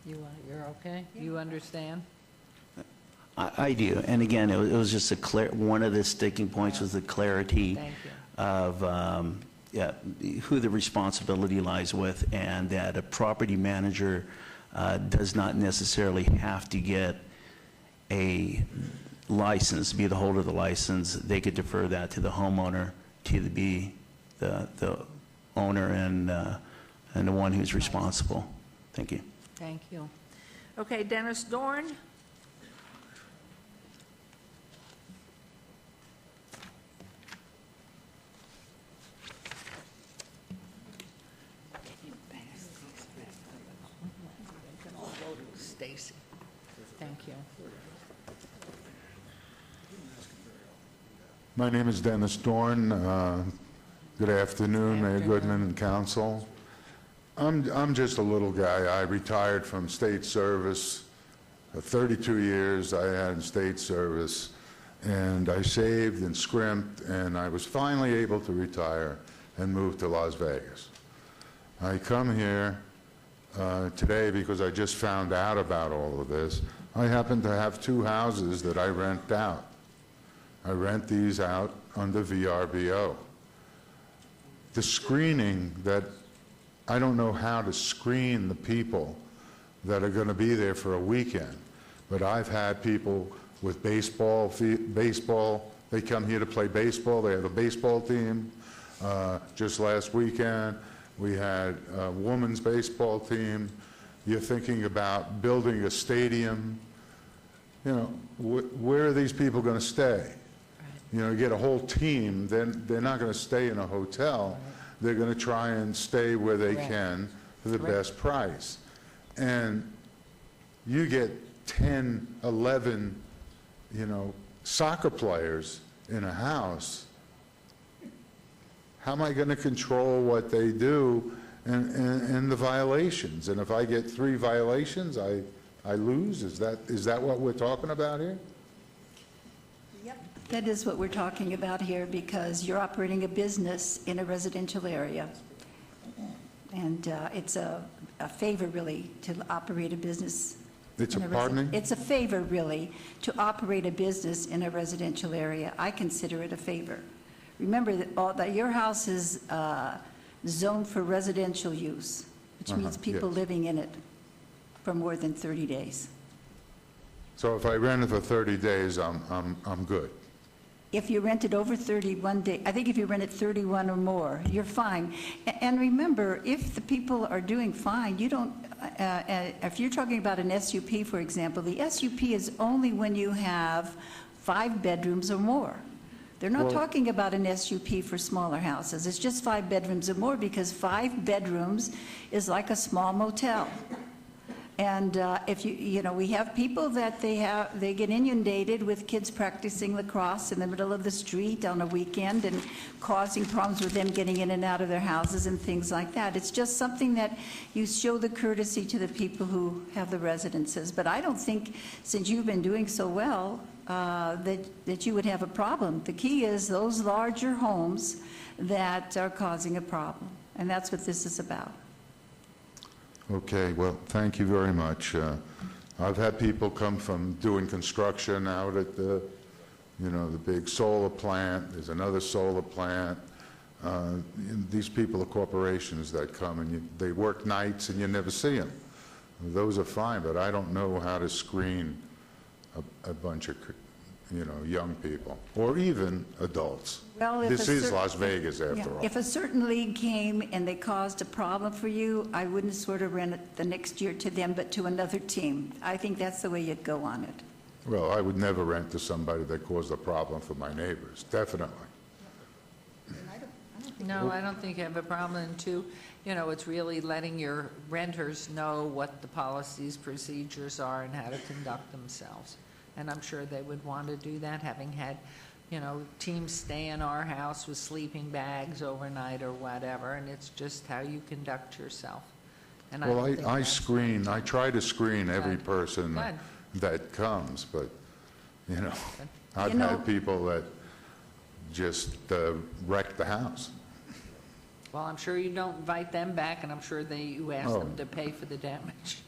You're okay? You understand? I do, and again, it was just one of the sticking points was the clarity Thank you. of who the responsibility lies with, and that a property manager does not necessarily have to get a license, be the holder of the license. They could defer that to the homeowner to be the owner and the one who's responsible. Thank you. Thank you. Okay, Dennis Dorn? Stacy. Thank you. My name is Dennis Dorn. Good afternoon, Mayor Goodman and council. I'm just a little guy. I retired from state service. 32 years I had in state service, and I saved and scrimped, and I was finally able to retire and move to Las Vegas. I come here today because I just found out about all of this. I happen to have 2 houses that I rent out. I rent these out under VRBO. The screening that, I don't know how to screen the people that are going to be there for a weekend, but I've had people with baseball, they come here to play baseball, they have a baseball team. Just last weekend, we had a women's baseball team. You're thinking about building a stadium. You know, where are these people going to stay? You know, you get a whole team, then they're not going to stay in a hotel. They're going to try and stay where they can for the best price. And you get 10, 11, you know, soccer players in a house. How am I going to control what they do and the violations? And if I get 3 violations, I lose? Is that what we're talking about here? That is what we're talking about here, because you're operating a business in a residential area. And it's a favor, really, to operate a business. It's a, pardon me? It's a favor, really, to operate a business in a residential area. I consider it a favor. Remember that your house is zoned for residential use, which means people living in it for more than 30 days. So if I rent it for 30 days, I'm good. If you rent it over 31 days, I think if you rent it 31 or more, you're fine. And remember, if the people are doing fine, you don't, if you're talking about an SUP, for example, the SUP is only when you have 5 bedrooms or more. They're not talking about an SUP for smaller houses. It's just 5 bedrooms or more, because 5 bedrooms is like a small motel. And if you know, we have people that they get inundated with kids practicing lacrosse in the middle of the street on a weekend and causing problems with them getting in and out of their houses and things like that. It's just something that you show the courtesy to the people who have the residences. But I don't think, since you've been doing so well, that you would have a problem. The key is those larger homes that are causing a problem. And that's what this is about. Okay, well, thank you very much. I've had people come from doing construction out at the, you know, the big solar plant. There's another solar plant. These people are corporations that come, and they work nights and you never see them. Those are fine, but I don't know how to screen a bunch of, you know, young people, or even adults. Well, this is Las Vegas, after all. If a certain league came and they caused a problem for you, I wouldn't sort of rent it the next year to them, but to another team. I think that's the way you'd go on it. Well, I would never rent to somebody that caused a problem for my neighbors, definitely. No, I don't think you have a problem. And 2, you know, it's really letting your renters know what the policies, procedures are, and how to conduct themselves. And I'm sure they would want to do that, having had, you know, teams stay in our house with sleeping bags overnight or whatever, and it's just how you conduct yourself. And Well, I screen, I try to screen every Good. person Good. that comes, but, you know, I've You know- had people that just wreck the house. Well, I'm sure you don't invite them back, and I'm sure you ask them to pay for the damage.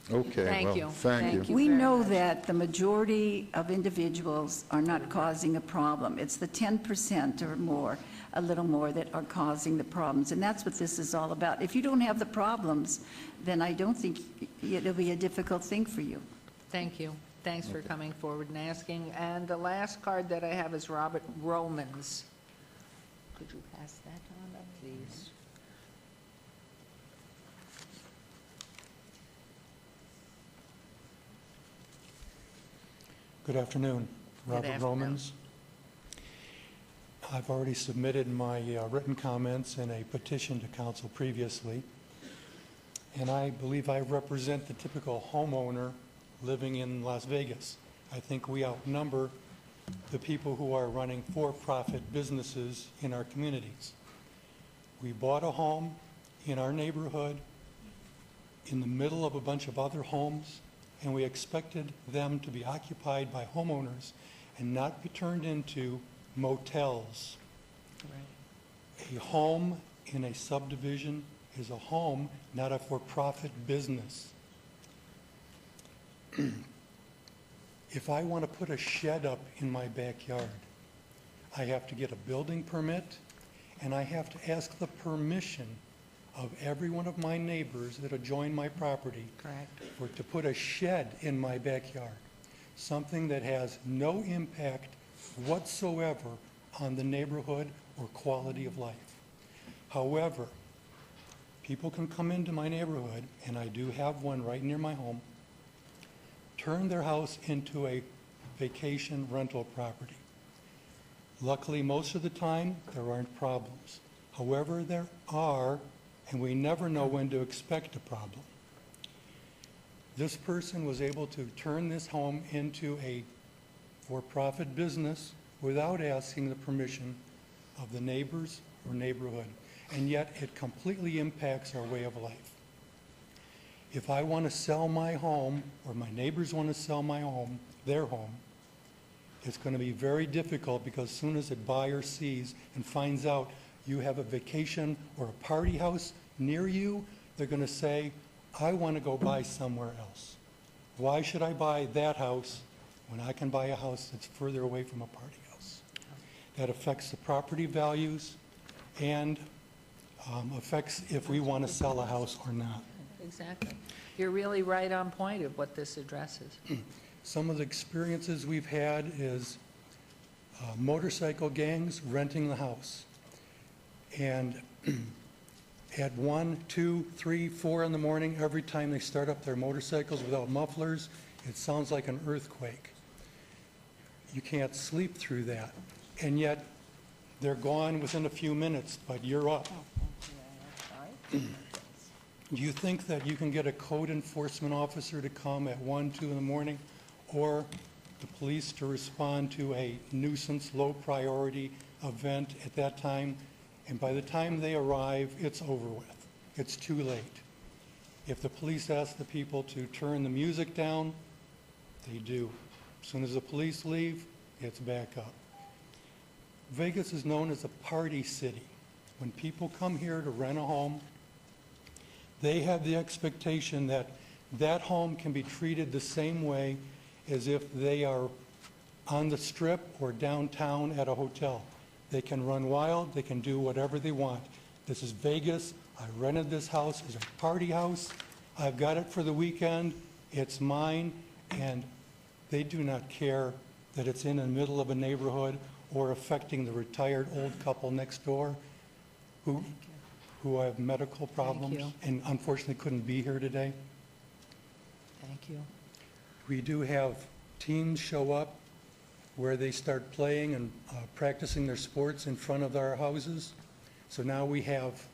Okay, Thank well, you. thank you. We know that the majority of individuals are not causing a problem. It's the 10% or more, a little more, that are causing the problems. And that's what this is all about. If you don't have the problems, then I don't think it'll be a difficult thing for you. Thank you. Thanks for coming forward and asking. And the last card that I have is Robert Romans. Could you pass that on, please? Good afternoon. Robert afternoon. Romans. I've already submitted my written comments in a petition to council previously, and I believe I represent the typical homeowner living in Las Vegas. I think we outnumber the people who are running for-profit businesses in our communities. We bought a home in our neighborhood in the middle of a bunch of other homes, and we expected them to be occupied by homeowners and not be turned into motels. A home in a subdivision is a home, not a for-profit business. If I want to put a shed up in my backyard, I have to get a building permit, and I have to ask the permission of every one of my neighbors that adjoin my property for to put a shed in my backyard, something that has no impact whatsoever on the neighborhood or quality of life. However, people can come into my neighborhood, and I do have one right near my home, turn their house into a vacation rental property. Luckily, most of the time, there aren't problems. However, there are, and we never know when to expect a problem. This person was able to turn this home into a for-profit business without asking the permission of the neighbors or neighborhood, and yet it completely impacts our way of life. If I want to sell my home, or my neighbors want to sell my home, their home, it's going to be very difficult, because as soon as a buyer sees and finds out you have a vacation or a party house near you, they're going to say, I want to go buy somewhere else. Why should I buy that house when I can buy a house that's further away from a party house? That affects the property values and affects if we want to sell a house or not. Exactly. You're really right on point of what this addresses. Some of the experiences we've had is motorcycle gangs renting the house. And at 1, 2, 3, 4 in the morning, every time they start up their motorcycles without mufflers, it sounds like an earthquake. You can't sleep through that. And yet, they're gone within a few minutes, but you're up. Do you think that you can get a code enforcement officer to come at 1, 2 in the morning, or the police to respond to a nuisance, low priority event at that time? And by the time they arrive, it's over with. It's too late. If the police ask the people to turn the music down, they do. As soon as the police leave, it's back up. Vegas is known as a party city. When people come here to rent a home, they have the expectation that that home can be treated the same way as if they are on the strip or downtown at a hotel. They can run wild, they can do whatever they want. This is Vegas. I rented this house as a party house. I've got it for the weekend. It's mine, and they do not care that it's in the middle of a neighborhood or affecting the retired old couple next door who have medical problems and unfortunately couldn't be here today. Thank you. We do have teams show up where they start playing and practicing their sports in front of our houses. So now we have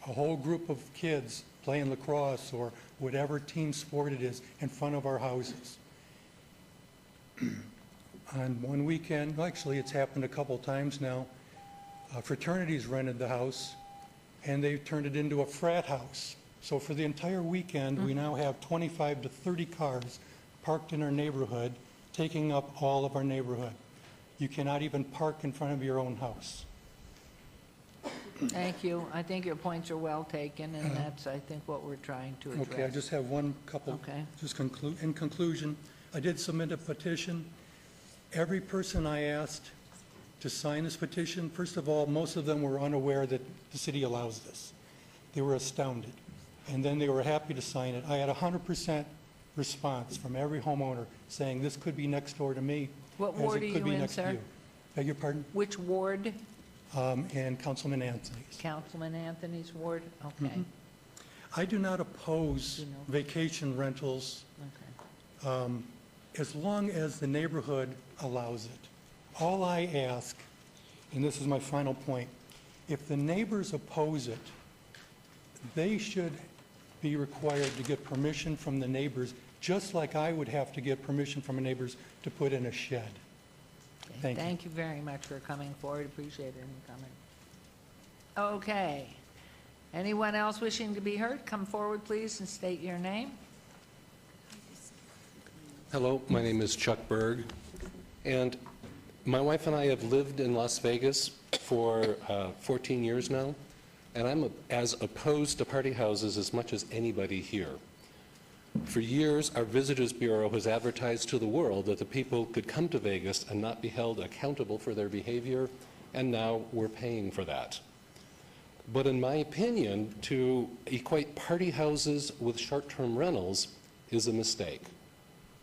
a whole group of kids playing lacrosse or whatever team sport it is in front of our houses. On one weekend, well, actually it's happened a couple times now, fraternities rented the house and they've turned it into a frat house. So for the entire weekend, we now have 25 to 30 cars parked in our neighborhood, taking up all of our neighborhood. You cannot even park in front of your own house. Thank you. I think your points are well taken, and that's, I think, what we're trying to address. Okay, I just have one couple. Okay. Just in conclusion, I did submit a petition. Every person I asked to sign this petition, first of all, most of them were unaware that the city allows this. They were astounded. And then they were happy to sign it. I had 100% response from every homeowner saying this could be next door to me. What as ward it are could you be in, next to sir? you. Beg your pardon? Which ward? And Councilman Anthony's. Councilman Anthony's ward? Okay. Mhm. I do not oppose vacation rentals as long as the neighborhood allows it. All I ask, and this is my final point, if the neighbors oppose it, they should be required to get permission from the neighbors, just like I would have to get permission from the neighbors to put in a shed. Thank you. Thank you very much for coming forward. Appreciate any comment. Okay. Anyone else wishing to be heard, come forward, please, and state your name. Hello, my name is Chuck Berg, and my wife and I have lived in Las Vegas for 14 years now, and I'm as opposed to party houses as much as anybody here. For years, our Visitors Bureau has advertised to the world that the people could come to Vegas and not be held accountable for their behavior, and now we're paying for that. But in my opinion, to equate party houses with short-term rentals is a mistake.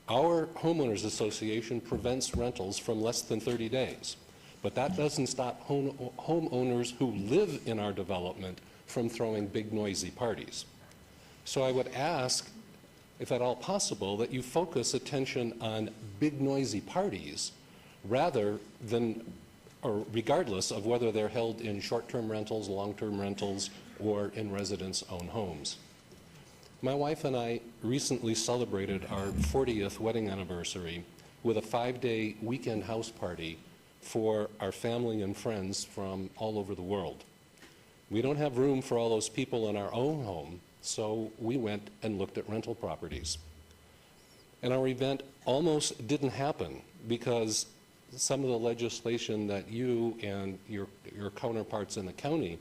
Our homeowners association prevents rentals from less than 30 days, but that doesn't stop homeowners who live in our development from throwing big noisy parties. So I would ask, if at all possible, that you focus attention on big noisy parties rather than, or regardless of whether they're held in short-term rentals, long-term rentals, or in residents-owned homes. My wife and I recently celebrated our 40th wedding anniversary with a 5-day weekend house party for our family and friends from all over the world. We don't have room for all those people in our own home, so we went and looked at rental properties. And our event almost didn't happen because some of the legislation that you and your counterparts in the county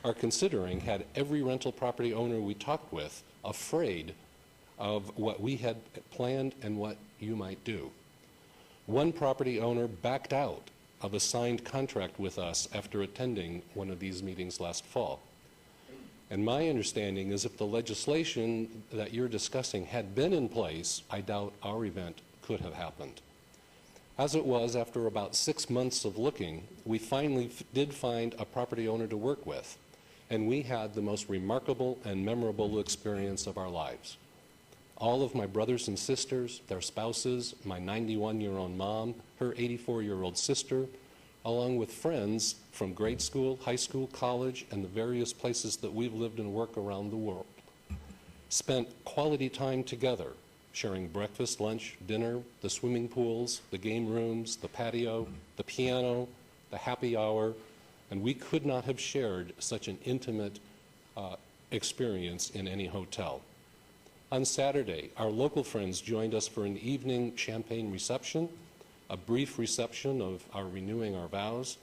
are considering had every rental property owner we talked with afraid of what we had planned and what you might do. One property owner backed out of a signed contract with us after attending one of these meetings last fall. And my understanding is if the legislation that you're discussing had been in place, I doubt our event could have happened. As it was, after about 6 months of looking, we finally did find a property owner to work with, and we had the most remarkable and memorable experience of our lives. All of my brothers and sisters, their spouses, my 91-year-old mom, her 84-year-old sister, along with friends from grade school, high school, college, and the various places that we've lived and worked around the world, spent quality time together, sharing breakfast, lunch, dinner, the swimming pools, the game rooms, the patio, the piano, the happy hour, and we could not have shared such an intimate experience in any hotel. On Saturday, our local friends joined us for an evening champagne reception, a brief reception of our renewing our vows,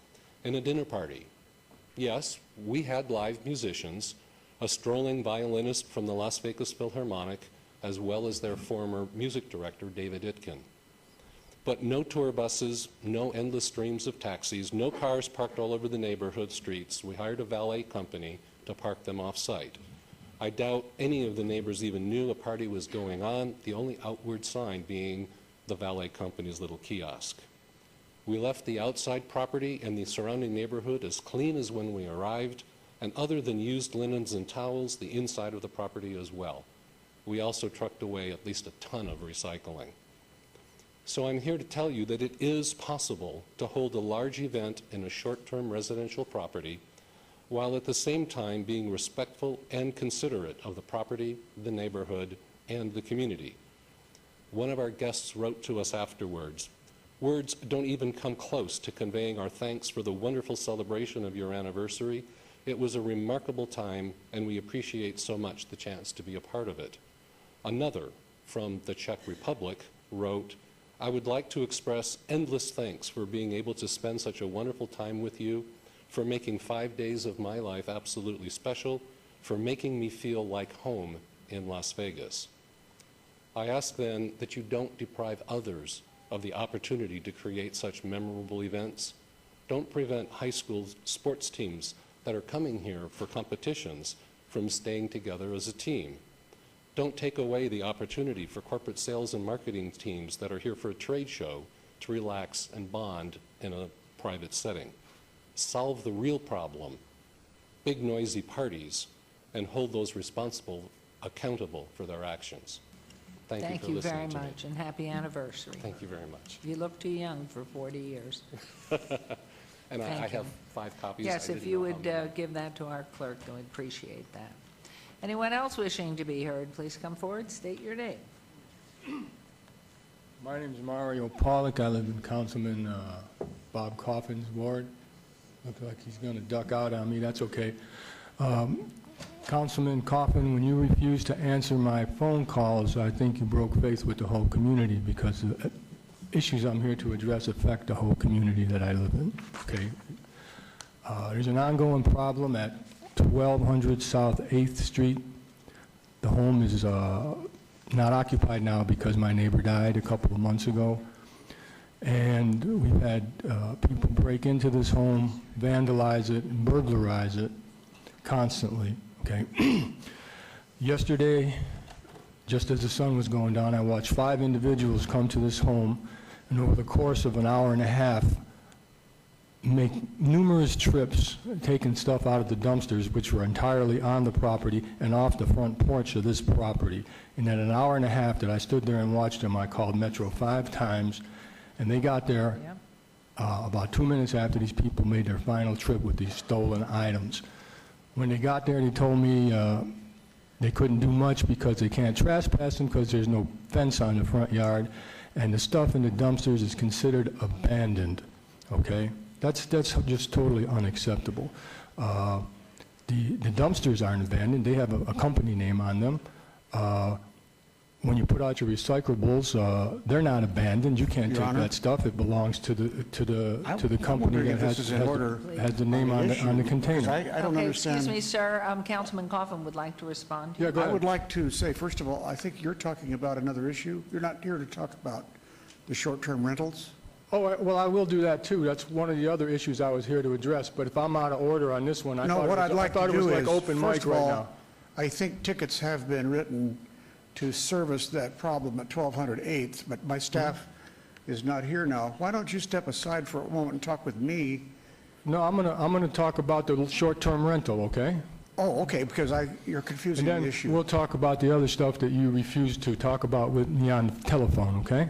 and a dinner party. Yes, we had live musicians, a strolling violinist from the Las Vegas Philharmonic, as well as their former music director, David Itkin. But no tour buses, no endless streams of taxis, no cars parked all over the neighborhood streets. We hired a valet company to park them off-site. I doubt any of the neighbors even knew a party was going on, the only outward sign being the valet company's little kiosk. We left the outside property and the surrounding neighborhood as clean as when we arrived, and other than used linens and towels, the inside of the property as well. We also trucked away at least a ton of recycling. So I'm here to tell you that it is possible to hold a large event in a short-term residential property while at the same time being respectful and considerate of the property, the neighborhood, and the community. One of our guests wrote to us afterwards, "Words don't even come close to conveying our thanks for the wonderful celebration of your anniversary. It was a remarkable time, and we appreciate so much the chance to be a part of it." Another, from the Czech Republic, wrote, "I would like to express endless thanks for being able to spend such a wonderful time with you, for making 5 days of my life absolutely special, for making me feel like home in Las Vegas." I ask then that you don't deprive others of the opportunity to create such memorable events. Don't prevent high school sports teams that are coming here for competitions from staying together as a team. Don't take away the opportunity for corporate sales and marketing teams that are here for a trade show to relax and bond in a private setting. Solve the real problem, big noisy parties, and hold those responsible accountable for their actions. Thank you for listening to me. Thank you very much, and happy anniversary. Thank you very much. You look too young for 40 years. And I Thank you. have 5 copies. Yes, I if didn't you know how would many. give that to our clerk, we'd appreciate that. Anyone else wishing to be heard, please come forward, state your name. My name is Mario Pollock. I live in Councilman Bob Coffin's ward. Looks like he's going to duck out on me. That's okay. Councilman Coffin, when you refused to answer my phone calls, I think you broke faith with the whole community, because the issues I'm here to address affect the whole community that I live in. Okay. There's an ongoing problem at 1200 South 8th Street. The home is not occupied now because my neighbor died a couple of months ago. And we've had people break into this home, vandalize it, and burglarize it constantly. Okay. Yesterday, just as the sun was going down, I watched 5 individuals come to this home, and over the course of an hour and a half, make numerous trips, taking stuff out of the dumpsters, which were entirely on the property and off the front porch of this property. And in an hour and a half that I stood there and watched them, I called Metro 5 times, and they got there about 2 minutes after these people made their final trip with these stolen items. When they got there, they told me they couldn't do much because they can't trespass them because there's no fence on the front yard, and the stuff in the dumpsters is considered abandoned. Okay? That's just totally unacceptable. The dumpsters aren't abandoned. They have a company name on them. When you put out your recyclables, they're not abandoned. You can't take that stuff. It belongs to the company that has the name on the container. I don't understand. Excuse me, sir. Councilman Coffin would like to respond. Yeah, I would like to say, first of all, I think you're talking about another issue. You're not here to talk about the short-term rentals. Oh, well, I will do that too. That's one of the other issues I was here to address. But if I'm out of order on this one, I thought it was like open mic right now. I think tickets have been written to service that problem at 1200 8th, but my staff is not here now. Why don't you step aside for a moment and talk with me? No, I'm gonna talk about the short-term rental, okay? Oh, okay, because you're confusing And the then issue. we'll talk about the other stuff that you refused to talk about with me on the telephone, okay?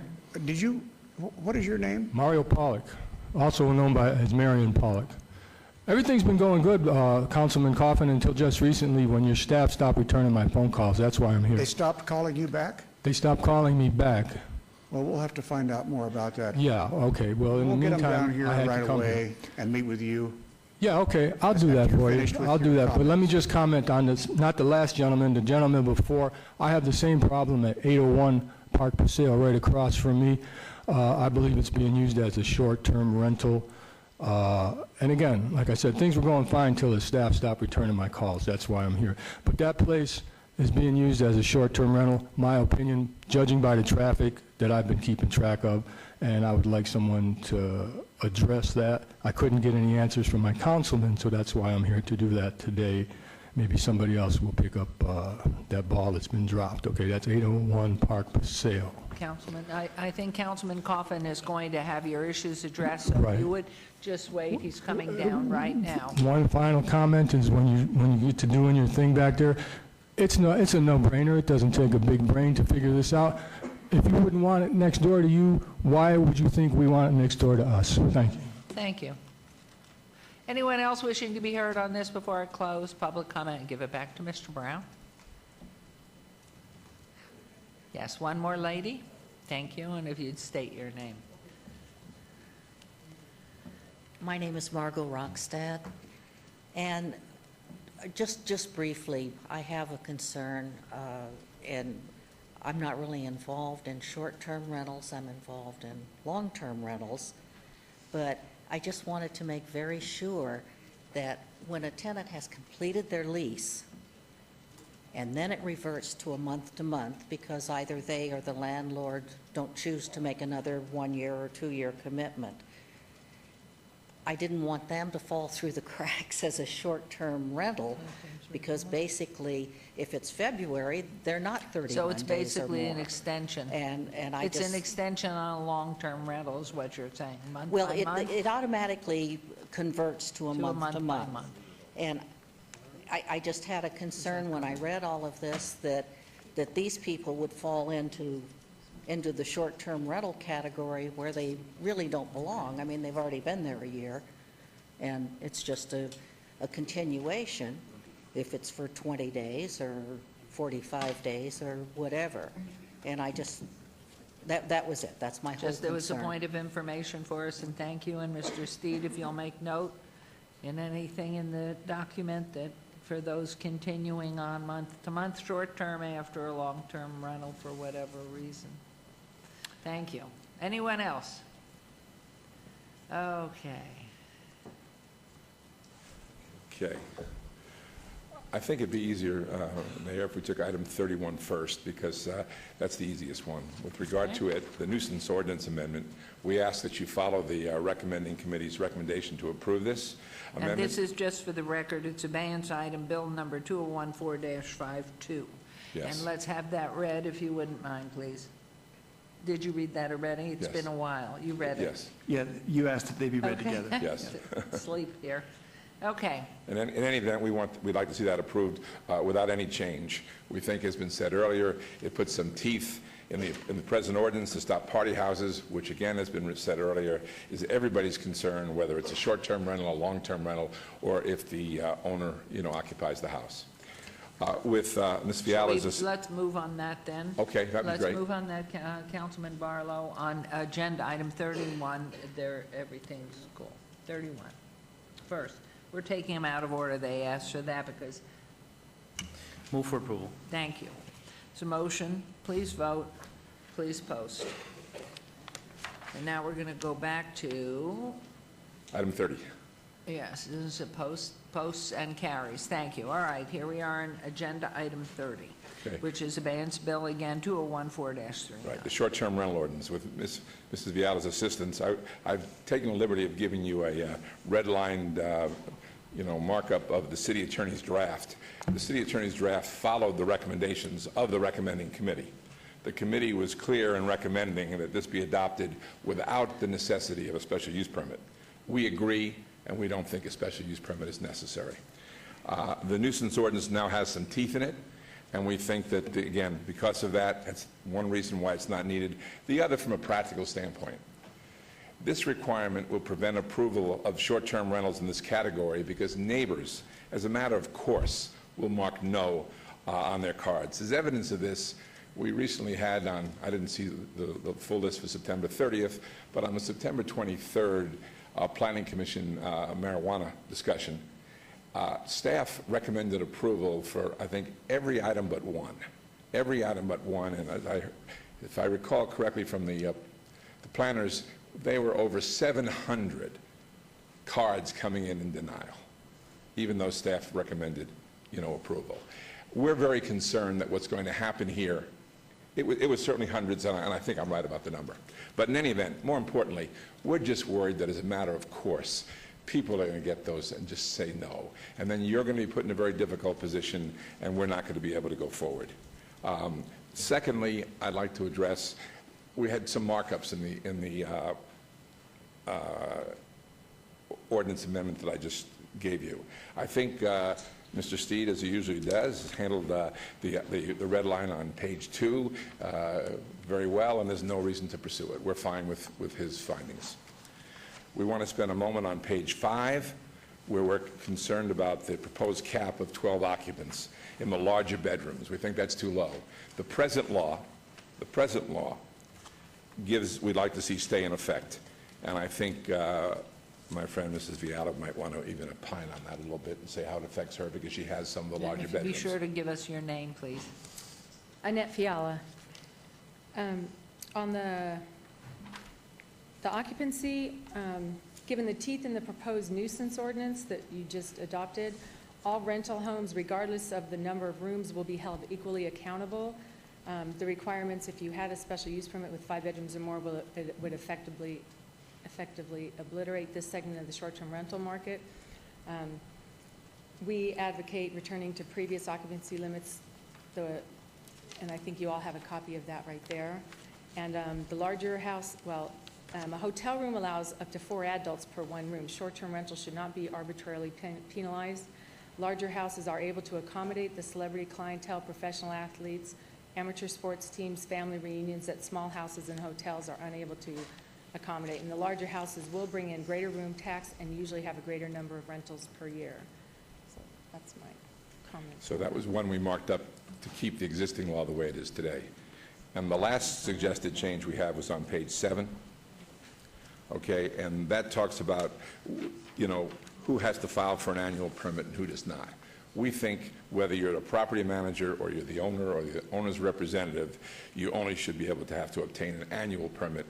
What is your name? Mario Pollock, also known as Marion Pollock. Everything's been going good, Councilman Coffin, until just recently when your staff stopped returning my phone calls. That's why I'm here. They stopped calling you back? They stopped calling me back. Well, we'll have to find out more about that. Yeah, okay. Well, in the We'll get them down meantime, here I had to right come here. away and meet with you. Yeah, okay, I'll do that for you. finished with I'll do your that. But let me just comment on this, not the last gentleman, the gentleman before. I have the same problem at 801 Park Paseo, right across from me. I believe it's being used as a short-term rental. And again, like I said, things were going fine until the staff stopped returning my calls. That's why I'm here. But that place is being used as a short-term rental, my opinion, judging by the traffic that I've been keeping track of, and I would like someone to address that. I couldn't get any answers from my councilman, so that's why I'm here to do that today. Maybe somebody else will pick up that ball that's been dropped. Okay, that's 801 Park Paseo. Councilman, I think Councilman Coffin is going to have your issues addressed, so Right. if you would just wait, he's coming down right now. One final comment is when you get to doing your thing back there, it's a no-brainer. It doesn't take a big brain to figure this out. If you wouldn't want it next door to you, why would you think we want it next door to us? Thank you. Thank you. Anyone else wishing to be heard on this before I close public comment and give it back to Mr. Brown? Yes, one more lady. Thank you, and if you'd state your name. My name is Margot Rockstad, and just briefly, I have a concern, and I'm not really involved in short-term rentals. I'm involved in long-term rentals, but I just wanted to make very sure that when a tenant has completed their lease, and then it reverts to a month-to-month because either they or the landlord don't choose to make another 1-year or 2-year commitment, I didn't want them to fall through the cracks as a short-term rental, because basically, if it's February, they're not 31 days or So more. it's basically an extension. And It's an extension on a long-term rental is what you're saying, month Well, by month? it automatically converts to a To a month by month-to-month. month. And I just had a concern when I read all of this that these people would fall into the short-term rental category where they really don't belong. I mean, they've already been there a year, and it's just a continuation. if it's for 20 days or 45 days or whatever. And I just, that was it. That's my whole Just, there was a concern. point of information for us, and thank you. And Mr. Steed, if you'll make note in anything in the document that for those continuing on month-to-month, short-term after a long-term rental for whatever reason. Thank you. Anyone else? Okay. Okay. I think it'd be easier, Mayor, if we took item 31 first, because that's the easiest one. With regard to it, the nuisance ordinance amendment, we ask that you follow the recommending committee's recommendation to approve this And amendment. this is just for the record, it's abeyance item, bill number 2014-52. Yes. And let's have that read, if you wouldn't mind, please. Did you read that already? It's Yes. been a while. You read it? Yes. Yeah, you asked that they be read Okay. together. Yes. Sleep here. Okay. In any event, we'd like to see that approved without any change. We think, as has been said earlier, it puts some teeth in the present ordinance to stop party houses, which again has been said earlier, is everybody's concern, whether it's a short-term rental, a long-term rental, or if the owner, occupies the house. With Ms. Fiala's... Let's move on that then. Okay, that'd be great. Let's move on that, Councilman Barlow. On agenda item 31, everything's cool. 31. First, we're taking them out of order. They asked for that because... Move for approval. Thank you. It's a motion. Please vote. Please post. And now we're going to go back to... Item 30. Yes, this is a posts and carries. Thank you. All right, here we are in agenda item 30, Okay. which is abeyance bill again, 2014-39. Right, the short-term rental ordinance. With Mrs. Viala's assistance, I've taken the liberty of giving you a red-lined, markup of the city attorney's draft. The city attorney's draft followed the recommendations of the recommending committee. The committee was clear in recommending that this be adopted without the necessity of a special use permit. We agree, and we don't think a special use permit is necessary. The nuisance ordinance now has some teeth in it, and we think that, again, because of that, that's one reason why it's not needed. The other, from a practical standpoint, this requirement will prevent approval of short-term rentals in this category because neighbors, as a matter of course, will mark no on their cards. As evidence of this, we recently had I didn't see the full list for September 30th, but on the September 23rd Planning Commission marijuana discussion, staff recommended approval for, I think, every item but one. Every item but one, and if I recall correctly from the planners, they were over 700 cards coming in denial, even though staff recommended, approval. We're very concerned that what's going to happen here, it was certainly hundreds, and I think I'm right about the number. But in any event, more importantly, we're just worried that as a matter of course, people are going to get those and just say no. And then you're going to be put in a very difficult position, and we're not going to be able to go forward. Secondly, I'd like to address, we had some markups in the ordinance amendment that I just gave you. I think Mr. Steed, as he usually does, has handled the red line on page 2 very well, and there's no reason to pursue it. We're fine with his findings. We want to spend a moment on page 5, where we're concerned about the proposed cap of 12 occupants in the larger bedrooms. We think that's too low. The present law we'd like to see stay in effect. And I think my friend Mrs. Viala might want to even opine on that a little bit and say how it affects her, because she has some of the larger If you'd bedrooms. be sure to give us your name, please. Annette Fiala. On the occupancy, given the teeth in the proposed nuisance ordinance that you just adopted, all rental homes, regardless of the number of rooms, will be held equally accountable. The requirements, if you had a special use permit with 5 bedrooms or more, would effectively obliterate this segment of the short-term rental market. We advocate returning to previous occupancy limits, and I think you all have a copy of that right there. And the larger house, a hotel room allows up to 4 adults per 1 room. Short-term rental should not be arbitrarily penalized. Larger houses are able to accommodate the celebrity clientele, professional athletes, amateur sports teams, family reunions that small houses and hotels are unable to accommodate. And the larger houses will bring in greater room tax and usually have a greater number of rentals per year. So that's my So that was one we marked up to keep the existing law the way it is today. And the last suggested change we have was on page 7. Okay, and that talks about, you know, who has to file for an annual permit and who does not. We think whether you're the property manager or you're the owner or the owner's representative, you only should be able to have to obtain an annual permit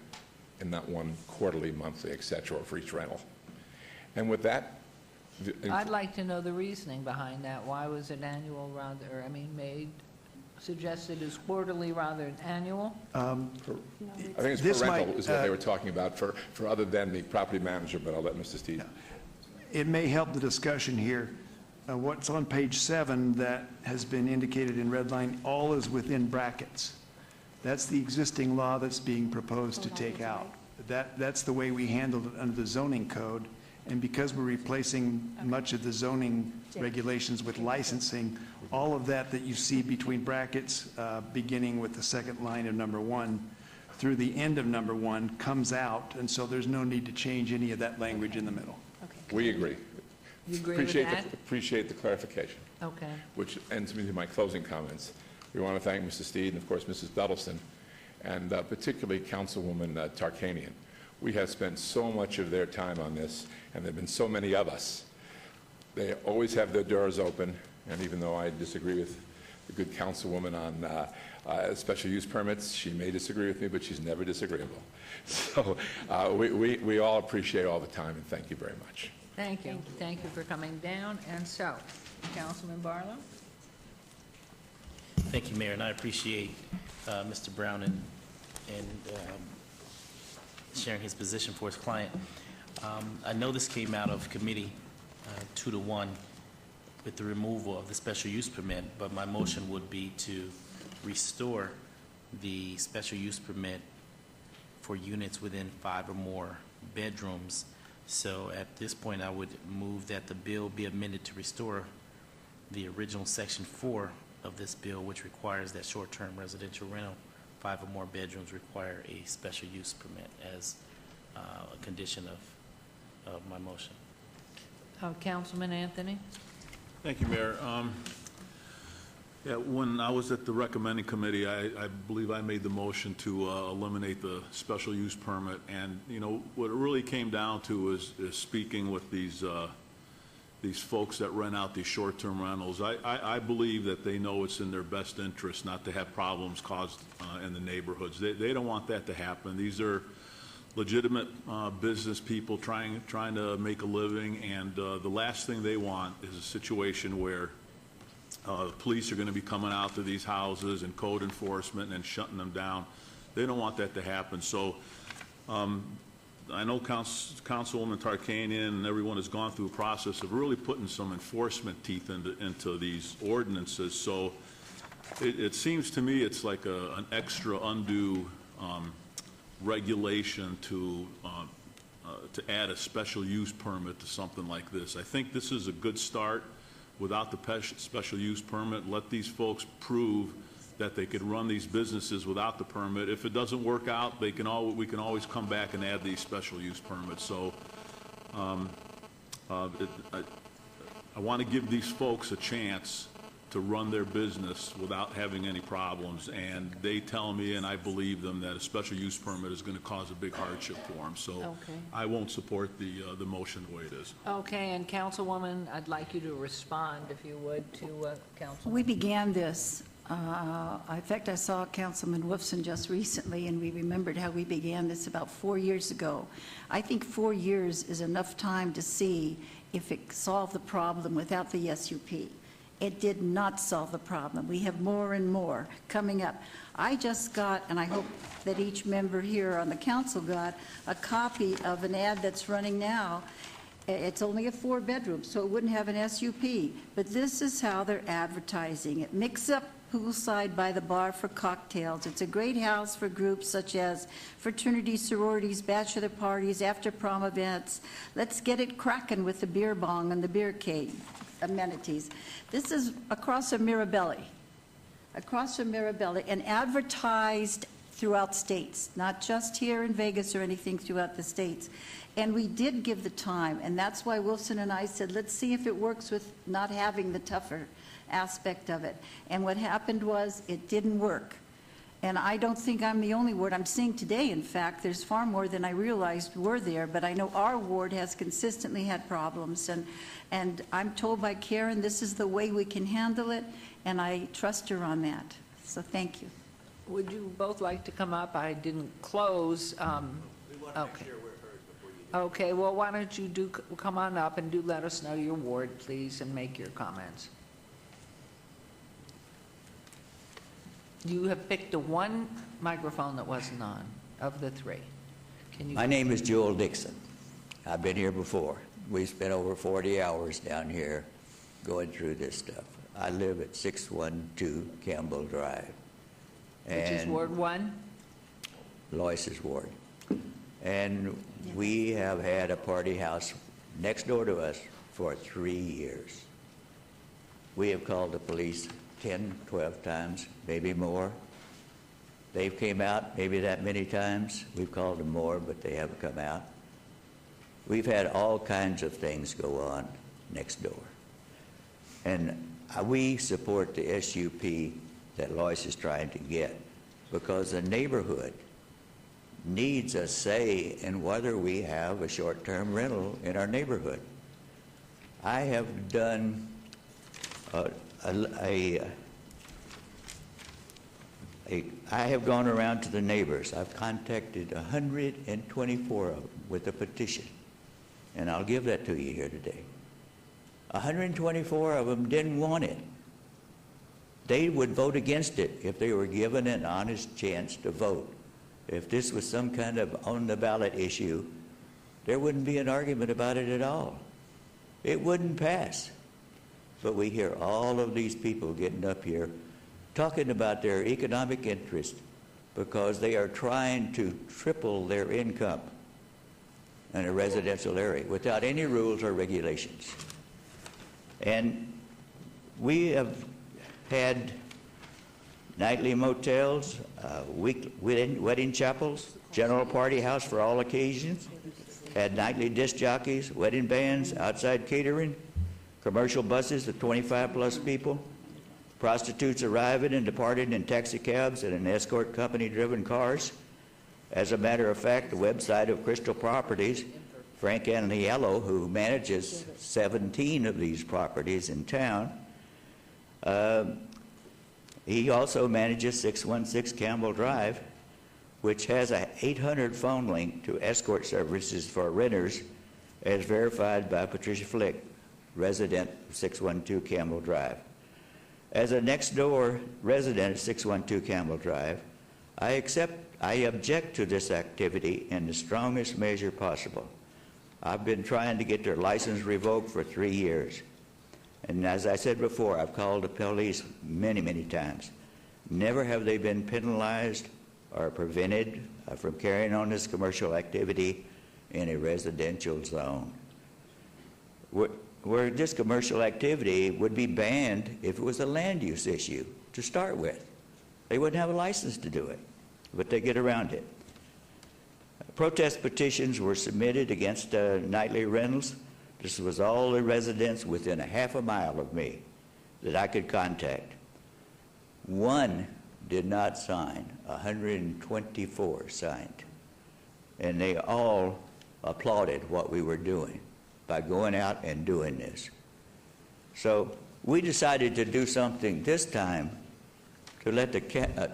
and not one quarterly, monthly, et cetera, for each rental. And with that, I'd like to know the reasoning behind that. Why was it annual rather, suggested as quarterly rather than annual? I think it's for rental is what they were talking about for other than the property manager, but I'll let Mr. Steve. It may help the discussion here. What's on page 7 that has been indicated in red line, all is within brackets. That's the existing law that's being proposed to take out. That's the way we handled it under the zoning code. And because we're replacing much of the zoning regulations with licensing, all of that you see between brackets, beginning with the second line of number 1 through the end of number 1 comes out, and so there's no need to change any of that language in the middle. We agree. You agree with that? Appreciate the clarification. Okay. Which ends me to my closing comments. We want to thank Mr. Steed and, of course, Mrs. Duddleston, and particularly Councilwoman Tarkanian. We have spent so much of their time on this, and there have been so many of us. They always have their doors open, and even though I disagree with the good Councilwoman on special use permits, she may disagree with me, but she's never disagreeable. So we all appreciate all the time, and thank you very much. Thank you. Thank you for coming down. And so, Councilman Barlow? Thank you, Mayor, and I appreciate Mr. Brown and sharing his position for his client. I know this came out of committee 2-1 with the removal of the special use permit, but my motion would be to restore the special use permit for units within 5 or more bedrooms. So at this point, I would move that the bill be amended to restore the original Section 4 of this bill, which requires that short-term residential rental, 5 or more bedrooms, require a special use permit as a condition of my motion. Councilman Anthony? Thank you, Mayor. When I was at the recommending committee, I believe I made the motion to eliminate the special use permit. And, you know, what it really came down to is speaking with these folks that rent out these short-term rentals. I believe that they know it's in their best interest not to have problems caused in the neighborhoods. They don't want that to happen. These are legitimate business people trying to make a living, and the last thing they want is a situation where the police are going to be coming out to these houses and code enforcement and shutting them down. They don't want that to happen. So I know Councilwoman Tarkanian and everyone has gone through a process of really putting some enforcement teeth into these ordinances. So it seems to me it's like an extra undue regulation to add a special use permit to something like this. I think this is a good start without the special use permit. Let these folks prove that they could run these businesses without the permit. If it doesn't work out, we can always come back and add these special use permits. So I want to give these folks a chance to run their business without having any problems, and they tell me, and I believe them, that a special use permit is going to cause a big hardship for them. So I won't support the motion the way it is. Okay, and Councilwoman, I'd like you to respond, if you would, to Councilman. We began this. In fact, I saw Councilman Wolfson just recently, and we remembered how we began this about 4 years ago. I think 4 years is enough time to see if it solved the problem without the SUP. It did not solve the problem. We have more and more coming up. I just got, and I hope that each member here on the council got, a copy of an ad that's running now. It's only a 4-bedroom, so it wouldn't have an SUP. But this is how they're advertising it. Mix up poolside by the bar for cocktails. It's a great house for groups such as fraternities, sororities, bachelor parties, after-prom events. Let's get it cracking with the beer bong and the beer cave amenities. This is across from Mirabelli, and advertised throughout states, not just here in Vegas or anything, throughout the states. And we did give the time, and that's why Wilson and I said, let's see if it works with not having the tougher aspect of it. And what happened was, it didn't work. And I don't think I'm the only ward. I'm seeing today, in fact, there's far more than I realized were there, but I know our ward has consistently had problems. And I'm told by Karen, this is the way we can handle it, and I trust her on that. So thank you. Would you both like to come up? I didn't close. Okay. Okay, well, why don't you come on up and do let us know your ward, please, and make your comments. You have picked the one microphone that wasn't on of the three. Can you? My name is Joel Dixon. I've been here before. We spent over 40 hours down here going through this stuff. I live at 612 Campbell Drive. Which is Ward 1? Lois's ward. And we have had a party house next door to us for 3 years. We have called the police 10, 12 times, maybe more. They've came out maybe that many times. We've called them more, but they haven't come out. We've had all kinds of things go on next door. And we support the SUP that Lois is trying to get, because the neighborhood needs a say in whether we have a short-term rental in our neighborhood. I have done I have gone around to the neighbors. I've contacted 124 of them with a petition, and I'll give that to you here today. 124 of them didn't want it. They would vote against it if they were given an honest chance to vote. If this was some kind of on-the-ballot issue, there wouldn't be an argument about it at all. It wouldn't pass. But we hear all of these people getting up here talking about their economic interest because they are trying to triple their income in a residential area without any rules or regulations. And we have had nightly motels, wedding chapels, general party house for all occasions, had nightly disc jockeys, wedding bands, outside catering, commercial buses of 25-plus people, prostitutes arriving and departing in taxi cabs and in escort company-driven cars. As a matter of fact, the website of Crystal Properties, Frank Aniello, who manages 17 of these properties in town, he also manages 616 Campbell Drive, which has a 800 phone link to escort services for renters, as verified by Patricia Flick, resident of 612 Campbell Drive. As a next-door resident of 612 Campbell Drive, I object to this activity in the strongest measure possible. I've been trying to get their license revoked for 3 years. And as I said before, I've called the police many, many times. Never have they been penalized or prevented from carrying on this commercial activity in a residential zone. Where this commercial activity would be banned if it was a land use issue to start with. They wouldn't have a license to do it, but they get around it. Protest petitions were submitted against nightly rentals. This was all the residents within a half a mile of me that I could contact. One did not sign, 124 signed. And they all applauded what we were doing by going out and doing this. So we decided to do something this time to let the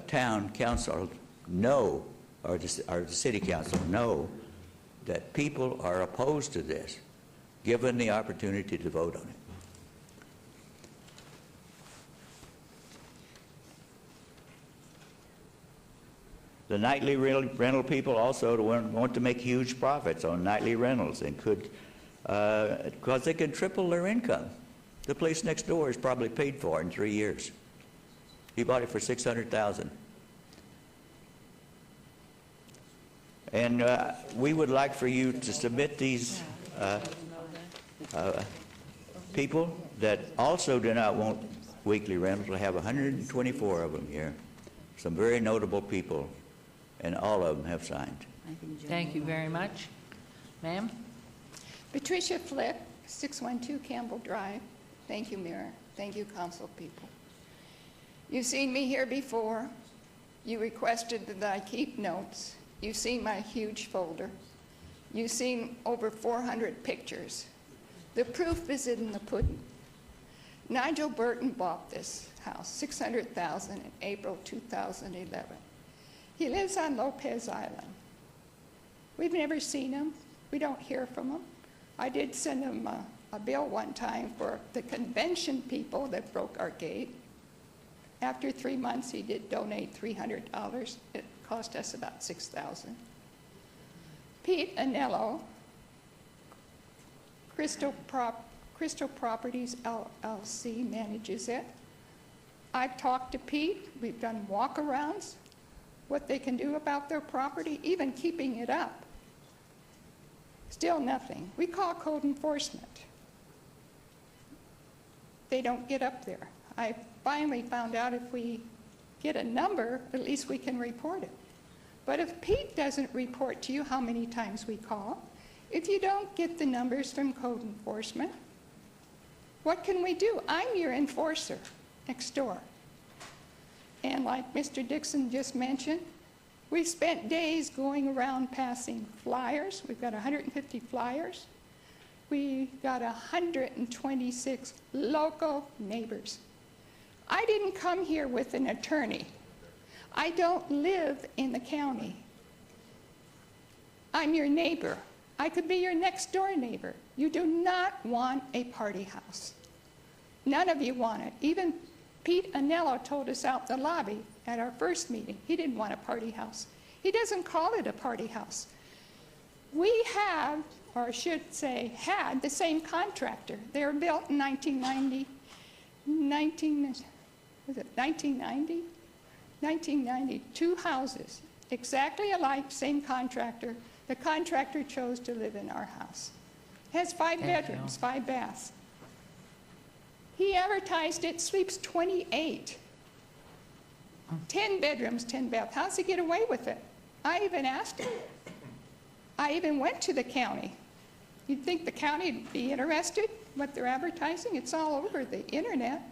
town council know, or the city council know, that people are opposed to this, given the opportunity to vote on it. The nightly rental people also want to make huge profits on nightly rentals and could, because they can triple their income. The place next door is probably paid for in 3 years. He bought it for $600,000. And we would like for you to submit these people that also do not want weekly rentals. We have 124 of them here. Some very notable people and all of them have signed. Thank you very much. Ma'am? Patricia Flick, 612 Campbell Drive. Thank you, Mayor. Thank you, council people. You've seen me here before. You requested that I keep notes. You've seen my huge folder. You've seen over 400 pictures. The proof is in the pudding. Nigel Burton bought this house, $600,000 in April 2011. He lives on Lopez Island. We've never seen him. We don't hear from him. I did send him a bill one time for the convention people that broke our gate. After 3 months, he did donate $300. It cost us about $6,000. Pete Anello, Crystal Properties LLC manages it. I've talked to Pete. We've done walk-arounds, what they can do about their property, even keeping it up. Still nothing. We call code enforcement. They don't get up there. I finally found out if we get a number, at least we can report it. But if Pete doesn't report to you how many times we call, if you don't get the numbers from code enforcement, what can we do? I'm your enforcer next door. And like Mr. Dixon just mentioned, we've spent days going around passing flyers. We've got 150 flyers. We got 126 local neighbors. I didn't come here with an attorney. I don't live in the county. I'm your neighbor. I could be your next door neighbor. You do not want a party house. None of you want it. Even Pete Anello told us out in the lobby at our first meeting, he didn't want a party house. He doesn't call it a party house. We have, or should say had, the same contractor. They were built in 1990, 1990, 2 houses, exactly alike, same contractor. The contractor chose to live in our house. Has 5 bedrooms, 5 baths. He advertised it, sleeps 28. 10 bedrooms, 10 baths. How's he get away with it? I even asked him. I even went to the county. You'd think the county would be interested what they're advertising. It's all over the internet.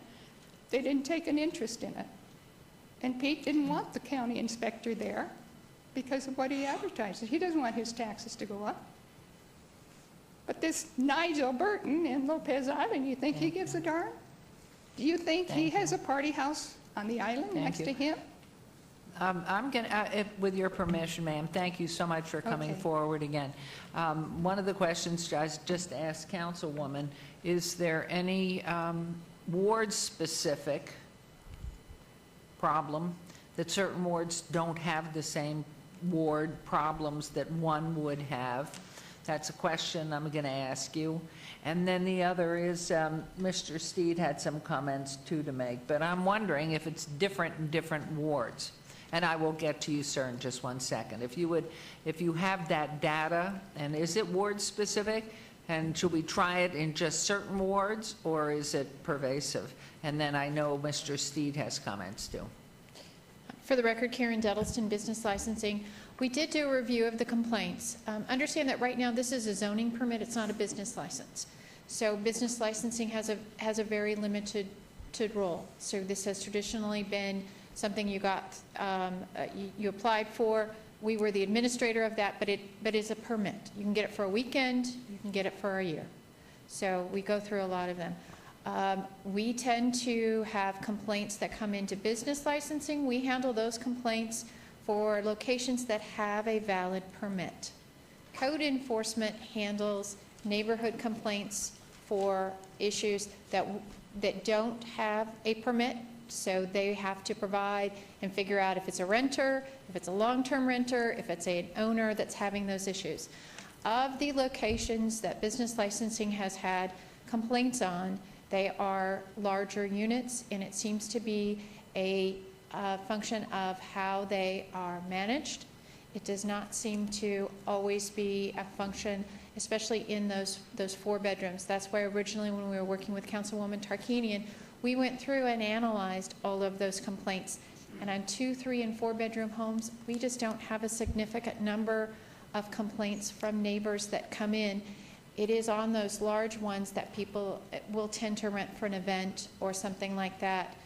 They didn't take an interest in it. And Pete didn't want the county inspector there because of what he advertises. He doesn't want his taxes to go up. But this Nigel Burton in Lopez Island, you think he gives a darn? Do you think he has a party house on the island next to him? I'm going to, with your permission, ma'am, thank you so much for coming forward again. One of the questions I just asked Councilwoman, is there any ward-specific problem that certain wards don't have the same ward problems that one would have? That's a question I'm going to ask you. And then the other is, Mr. Steed had some comments too to make, but I'm wondering if it's different in different wards. And I will get to you, sir, in just one second. If you have that data, and is it ward specific? And should we try it in just certain wards, or is it pervasive? And then I know Mr. Steed has comments too. For the record, Karen Dettleston, Business Licensing. We did do a review of the complaints. Understand that right now this is a zoning permit, it's not a business license. So business licensing has a very limited role. So this has traditionally been something you got, you applied for. We were the administrator of that, but it's a permit. You can get it for a weekend, you can get it for a year. So we go through a lot of them. We tend to have complaints that come into business licensing. We handle those complaints for locations that have a valid permit. Code enforcement handles neighborhood complaints for issues that don't have a permit, so they have to provide and figure out if it's a renter, if it's a long-term renter, if it's an owner that's having those issues. Of the locations that business licensing has had complaints on, they are larger units, and it seems to be a function of how they are managed. It does not seem to always be a function, especially in those 4 bedrooms. That's why originally when we were working with Councilwoman Tarkanian, we went through and analyzed all of those complaints. And on 2, 3, and 4-bedroom homes, we just don't have a significant number of complaints from neighbors that come in. It is on those large ones that people will tend to rent for an event or something like that,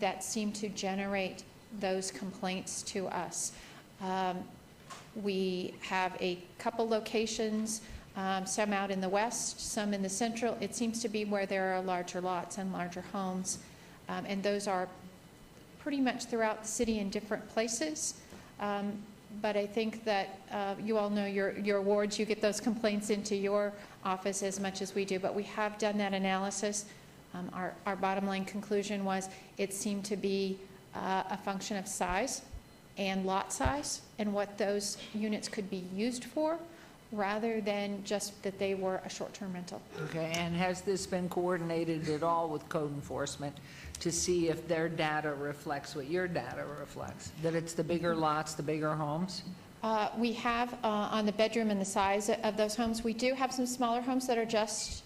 that seem to generate those complaints to us. We have a couple locations, some out in the west, some in the central. It seems to be where there are larger lots and larger homes, and those are pretty much throughout the city in different places. But I think that you all know your wards, you get those complaints into your office as much as we do, but we have done that analysis. Our bottom line conclusion was it seemed to be a function of size and lot size and what those units could be used for, rather than just that they were a short-term rental. Okay, and has this been coordinated at all with code enforcement to see if their data reflects what your data reflects? That it's the bigger lots, the bigger homes? We have on the bedroom and the size of those homes, we do have some smaller homes that are just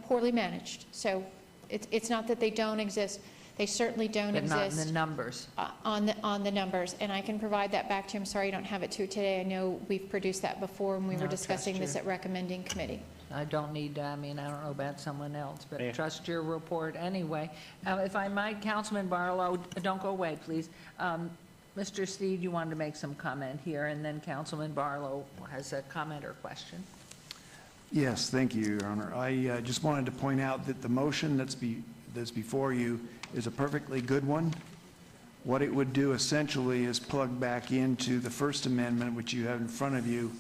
poorly managed. So it's not that they don't exist. They certainly don't exist. But not in the numbers. On the numbers, and I can provide that back to you. I'm sorry I don't have it to you today. I know we've produced that before when we were discussing this at recommending committee. I don't need, I don't know about someone else, but trust your report anyway. If I might, Councilman Barlow, don't go away, please. Mr. Steed, you wanted to make some comment here, and then Councilman Barlow has a comment or question. Yes, thank you, Your Honor. I just wanted to point out that the motion that's before you is a perfectly good one. What it would do essentially is plug back into the First Amendment, which you have in front of you,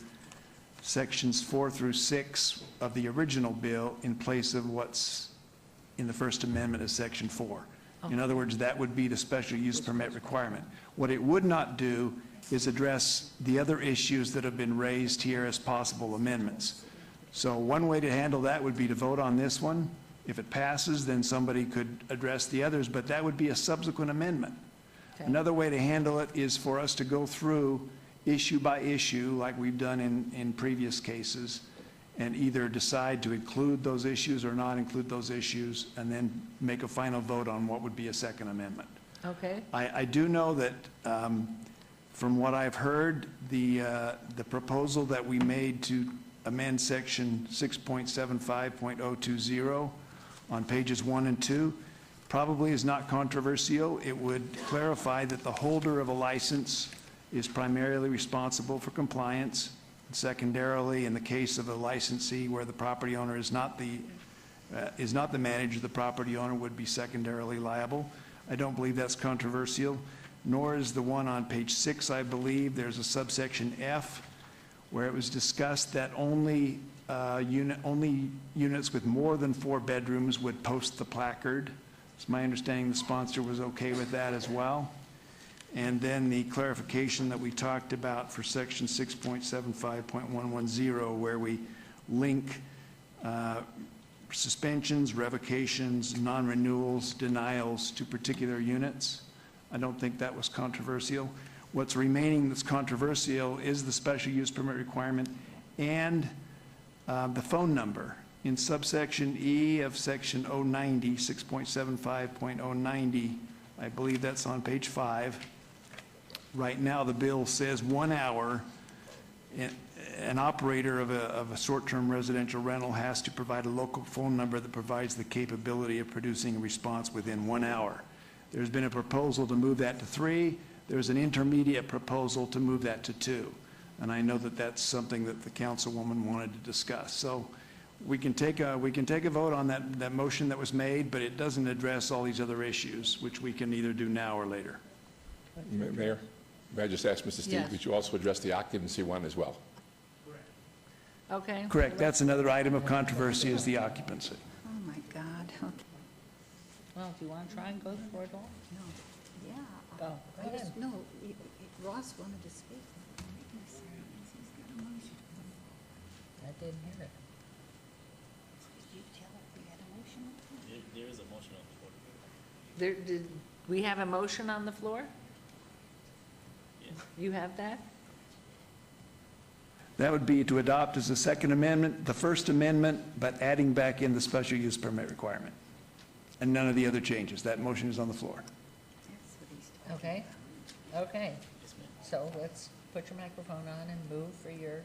sections 4 through 6 of the original bill in place of what's in the First Amendment as section 4. In other words, that would be the special use permit requirement. What it would not do is address the other issues that have been raised here as possible amendments. So one way to handle that would be to vote on this one. If it passes, then somebody could address the others, but that would be a subsequent amendment. Okay. Another way to handle it is for us to go through issue by issue, like we've done in previous cases, and either decide to include those issues or not include those issues, and then make a final vote on what would be a second amendment. Okay. I do know that from what I've heard, the proposal that we made to amend section 6.75.020 on pages 1 and 2 probably is not controversial. It would clarify that the holder of a license is primarily responsible for compliance. Secondarily, in the case of a licensee where the property owner is not the manager, the property owner would be secondarily liable. I don't believe that's controversial, nor is the one on page 6, I believe. There's a subsection F where it was discussed that only units with more than 4 bedrooms would post the placard. It's my understanding the sponsor was okay with that as well. And then the clarification that we talked about for section 6.75.110, where we link suspensions, revocations, non-renewals, denials to particular units. I don't think that was controversial. What's remaining that's controversial is the special use permit requirement and the phone number. In subsection E of section 090, 6.75.090, I believe that's on page 5. Right now, the bill says 1 hour. An operator of a short-term residential rental has to provide a local phone number that provides the capability of producing a response within 1 hour. There's been a proposal to move that to 3. There's an intermediate proposal to move that to 2. And I know that that's something that the councilwoman wanted to discuss. So we can take a vote on that motion that was made, but it doesn't address all these other issues, which we can either do now or later. Mayor, may I just ask Mr. Steve, Yes. would you also address the occupancy one as well? Okay. Correct. That's another item of controversy is the occupancy. Oh, my God. Okay. Well, do you want to try and go for it all? No. Yeah. Go ahead. No, Ross wanted to speak. I didn't hear it. Did you tell if we had a motion? There is a motion on the floor. Did we have a motion on the floor? Yes. You have that? That would be to adopt as a second amendment, the First Amendment, but adding back in the special use permit requirement. And none of the other changes. That motion is on the floor. Okay? Okay. So let's put your microphone on and move for your,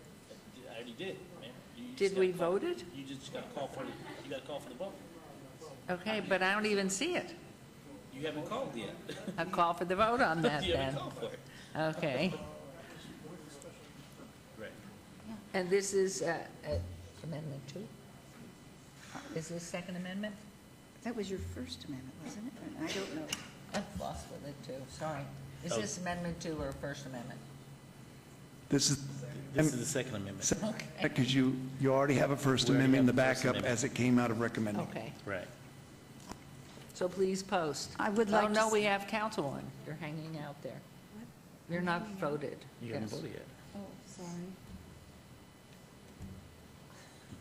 I already did, man. did we vote it? You just got to call for the vote. Okay, but I don't even see it. You haven't called yet. I'll call for the vote on that You haven't then. called for it. Okay. Right. And this is Amendment 2? Is this Second Amendment? That was your First Amendment, wasn't it? I don't know. I've lost with it too, sorry. Is Oh. this Amendment 2 or First Amendment? This is, This is the Second Amendment. because you already have a First We already Amendment in the have the First backup Amendment. as it came out of recommending. Okay, Right. so please post. I would Oh, like no, to we have Councilwoman. You're hanging out there. You're not voted. You haven't Yes. voted yet. Oh,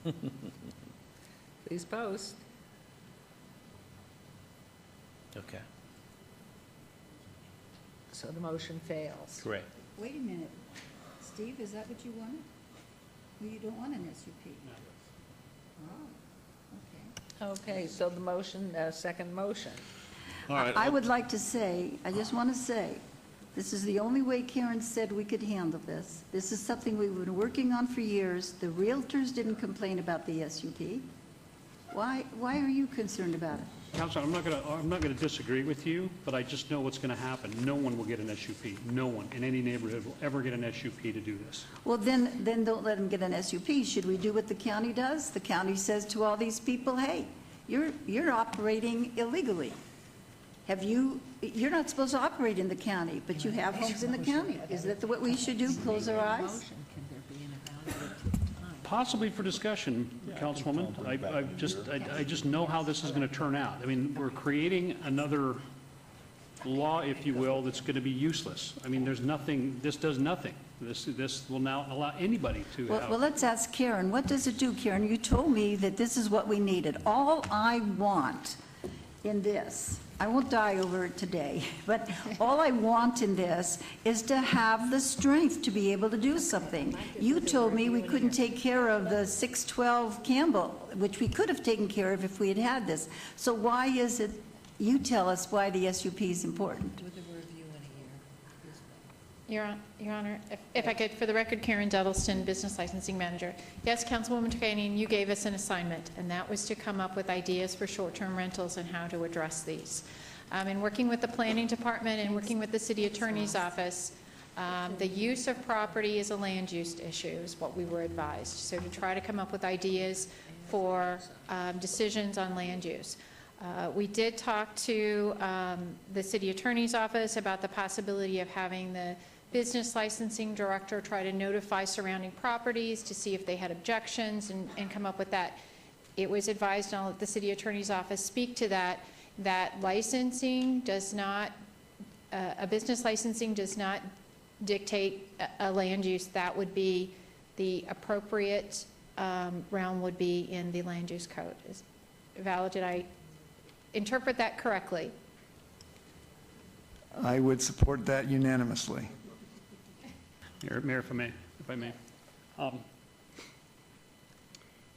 sorry. Please post. Okay. So the motion fails. Correct. Wait a minute. Steve, is that what you wanted? Well, you don't want an SUP? Oh, okay. Okay, so the motion, second motion. All right. I would like to say, I just want to say, this is the only way Karen said we could handle this. This is something we've been working on for years. The realtors didn't complain about the SUP. Why are you concerned about it? Council, I'm not going to disagree with you, but I just know what's going to happen. No one will get an SUP. No one in any neighborhood will ever get an SUP to do this. Well, then don't let them get an SUP. Should we do what the county does? The county says to all these people, hey, you're operating illegally. You're not supposed to operate in the county, but you have homes in the county. Is that what we should do, close our eyes? Possibly for discussion, Councilwoman. I just know how this is going to turn out. I mean, we're creating another law, if you will, that's going to be useless. I mean, there's nothing, this does nothing. This will now allow anybody to have. Well, let's ask Karen. What does it do, Karen? You told me that this is what we needed. All I want in this, I won't die over it today, but all I want in this is to have the strength to be able to do something. You told me we couldn't take care of the 612 Campbell, which we could have taken care of if we had had this. So why is it, you tell us why the SUP is important. Your Honor, if I could, for the record, Karen Duddleston, Business Licensing Manager. Yes, Councilwoman Turkanian, you gave us an assignment, and that was to come up with ideas for short-term rentals and how to address these. In working with the Planning Department and working with the City Attorney's Office, the use of property is a land use issue, is what we were advised. So to try to come up with ideas for decisions on land use. We did talk to the City Attorney's Office about the possibility of having the business licensing director try to notify surrounding properties to see if they had objections and come up with that. It was advised, and I'll let the City Attorney's Office speak to that, that licensing does not, a business licensing does not dictate a land use. That would be the appropriate realm would be in the land use code. Is valid? Did I interpret that correctly? I would support that unanimously. Mayor, if I may.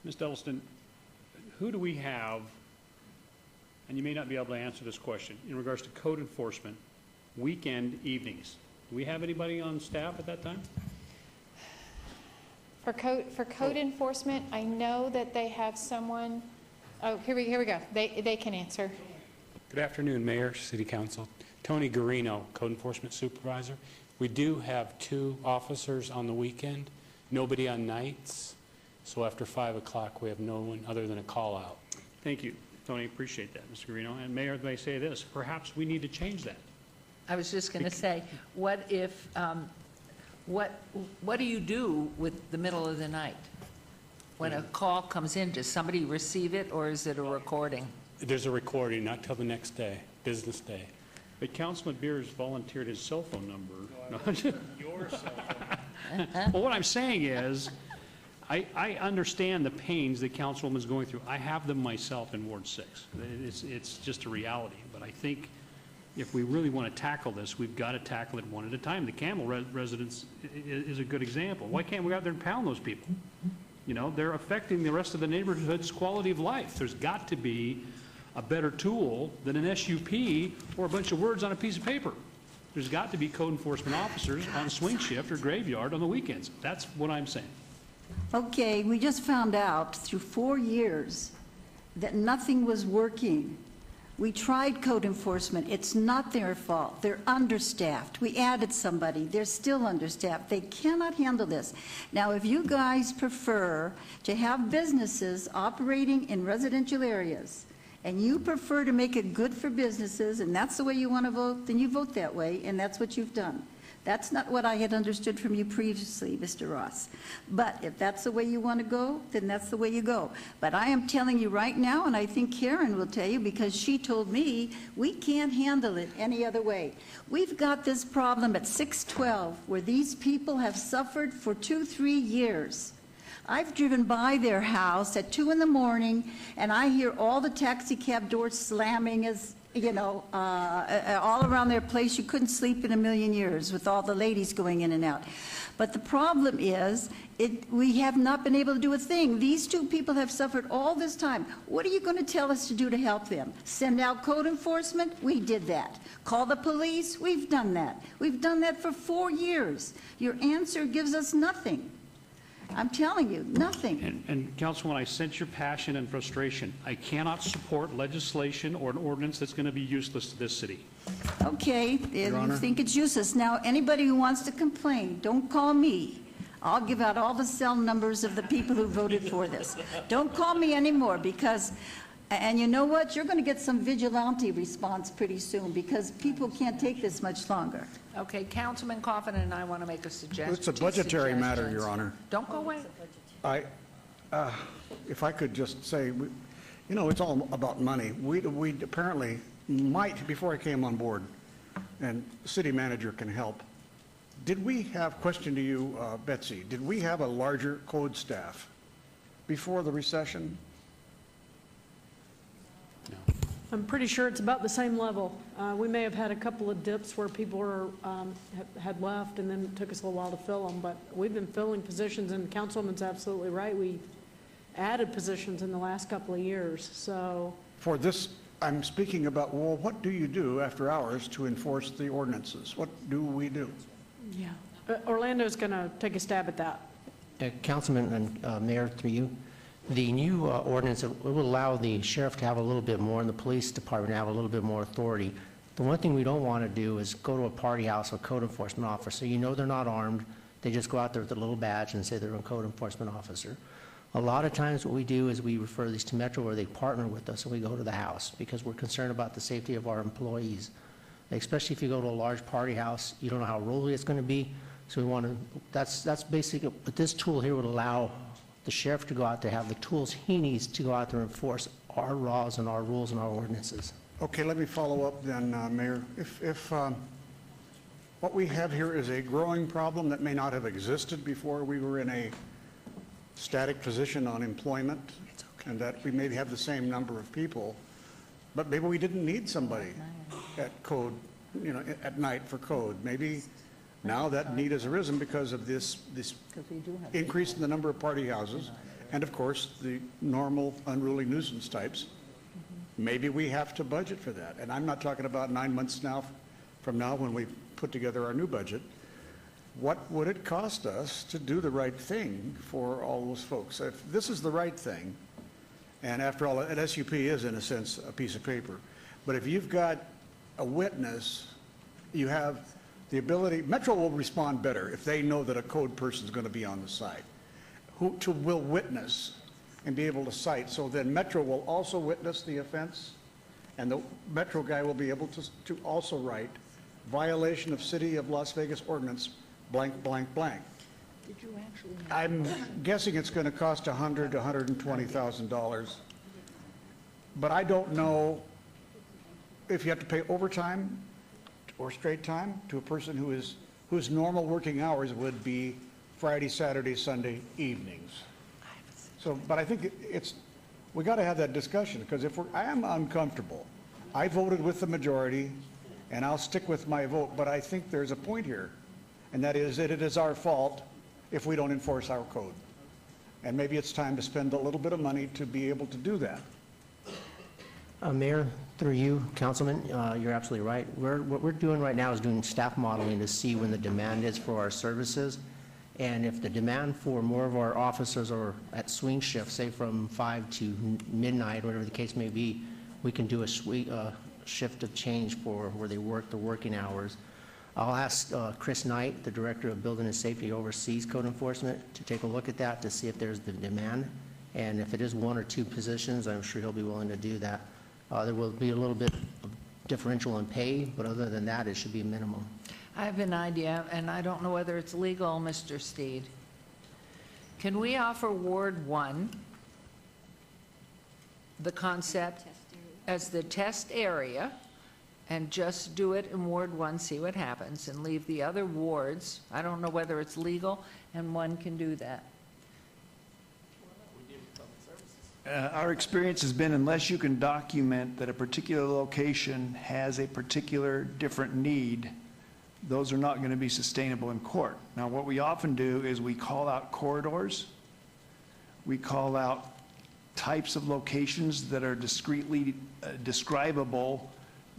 Ms. Duddleston, who do we have, and you may not be able to answer this question, in regards to code enforcement, weekend evenings? Do we have anybody on staff at that time? For code enforcement, I know that they have someone, oh, here we go. They can answer. Good afternoon, Mayor, City Council. Tony Garino, Code Enforcement Supervisor. We do have 2 officers on the weekend, nobody on nights, so after 5 o'clock we have no one other than a call out. Thank you, Tony, appreciate that, Mr. Garino. And Mayor, may I say this, perhaps we need to change that. I was just going to say, what if, what do you do with the middle of the night? When a call comes in, does somebody receive it, or is it a recording? There's a recording, not till the next day, business day. But Councilman Beers volunteered his cell phone number. Your cell phone. Well, what I'm saying is, I understand the pains that Councilwoman is going through. I have them myself in Ward 6. It's just a reality. But I think if we really want to tackle this, we've got to tackle it one at a time. The Campbell residence is a good example. Why can't we go out there and pound those people? You know, they're affecting the rest of the neighborhood's quality of life. There's got to be a better tool than an SUP or a bunch of words on a piece of paper. There's got to be code enforcement officers on swing shift or graveyard on the weekends. That's what I'm saying. Okay, we just found out through 4 years that nothing was working. We tried code enforcement. It's not their fault. They're understaffed. We added somebody. They're still understaffed. They cannot handle this. Now, if you guys prefer to have businesses operating in residential areas, and you prefer to make it good for businesses, and that's the way you want to vote, then you vote that way, and that's what you've done. That's not what I had understood from you previously, Mr. Ross. But if that's the way you want to go, then that's the way you go. But I am telling you right now, and I think Karen will tell you, because she told me, we can't handle it any other way. We've got this problem at 612, where these people have suffered for 2-3 years. I've driven by their house at 2 in the morning, and I hear all the taxi cab doors slamming as, you know, all around their place. You couldn't sleep in a million years with all the ladies going in and out. But the problem is, we have not been able to do a thing. These two people have suffered all this time. What are you going to tell us to do to help them? Send out code enforcement? We did that. Call the police? We've done that. We've done that for 4 years. Your answer gives us nothing. I'm telling you, nothing. And Councilwoman, I sense your passion and frustration. I cannot support legislation or an ordinance that's going to be useless to this city. Okay, if you think it's useless. Now, anybody who wants to complain, don't call me. I'll give out all the cell numbers of the people who voted for this. Don't call me anymore, because, and you know what? You're going to get some vigilante response pretty soon, because people can't take this much longer. Okay, Councilman Coffin and I want to make a suggestion. It's a budgetary matter, Your Honor. Don't go away. If I could just say, you know, it's all about money. We apparently might, before I came on board, and the city manager can help, did we have, question to you, Betsy, did we have a larger code staff before the recession? I'm pretty sure it's about the same level. We may have had a couple of dips where people were, had left, and then it took us a little while to fill them, but we've been filling positions, and Councilwoman's absolutely right. We added positions in the last couple of years, so. For this, I'm speaking about, well, what do you do after hours to enforce the ordinances? What do we do? Yeah. Orlando's going to take a stab at that. Councilman and Mayor, through you, the new ordinance will allow the sheriff to have a little bit more and the police department to have a little bit more authority. The one thing we don't want to do is go to a party house with a code enforcement officer. You know they're not armed. They just go out there with a little badge and say they're a code enforcement officer. A lot of times what we do is we refer these to Metro, where they partner with us and we go to the house because we're concerned about the safety of our employees. Especially if you go to a large party house, you don't know how rolly it's going to be. So we want to, that's basically, but this tool here would allow the sheriff to go out there, have the tools he needs to go out there and enforce our laws and our rules and our ordinances. Okay, let me follow up then, Mayor. If what we have here is a growing problem that may not have existed before we were in a static position on employment, and that we maybe have the same number of people, but maybe we didn't need somebody at code, you know, at night for code. Maybe now that need has arisen because of this increase in the number of party houses, and of course the normal unruly nuisance types. Maybe we have to budget for that. And I'm not talking about 9 months now from now when we put together our new budget. What would it cost us to do the right thing for all those folks? If this is the right thing, and after all, an SUP is in a sense a piece of paper, but if you've got a witness, you have the ability, Metro will respond better if they know that a code person is going to be on the site, who will witness and be able to cite. So then Metro will also witness the offense, and the Metro guy will be able to also write violation of City of Las Vegas ordinance, blank, blank, blank. Did you actually? I'm guessing it's going to cost $100,000 to $120,000, but I don't know if you have to pay overtime or straight time to a person whose normal working hours would be Friday, Saturday, Sunday evenings. So, but I think we got to have that discussion, because I am uncomfortable. I voted with the majority, and I'll stick with my vote, but I think there's a point here, and that is that it is our fault if we don't enforce our code. And maybe it's time to spend a little bit of money to be able to do that. Mayor, through you, Councilman, you're absolutely right. What we're doing right now is doing staff modeling to see when the demand is for our services. And if the demand for more of our officers are at swing shift, say from 5 to midnight, whatever the case may be, we can do a shift of change for where they work the working hours. I'll ask Chris Knight, the Director of Building and Safety oversees code enforcement, to take a look at that to see if there's the demand. And if it is 1 or 2 positions, I'm sure he'll be willing to do that. There will be a little bit of differential in pay, but other than that, it should be minimum. I have an idea, and I don't know whether it's legal, Mr. Steed. Can we offer Ward 1 the concept as the test area, and just do it in Ward 1, see what happens, and leave the other wards, I don't know whether it's legal, and one can do that? Our experience has been, unless you can document that a particular location has a particular different need, those are not going to be sustainable in court. Now, what we often do is we call out corridors, we call out types of locations that are discreetly describable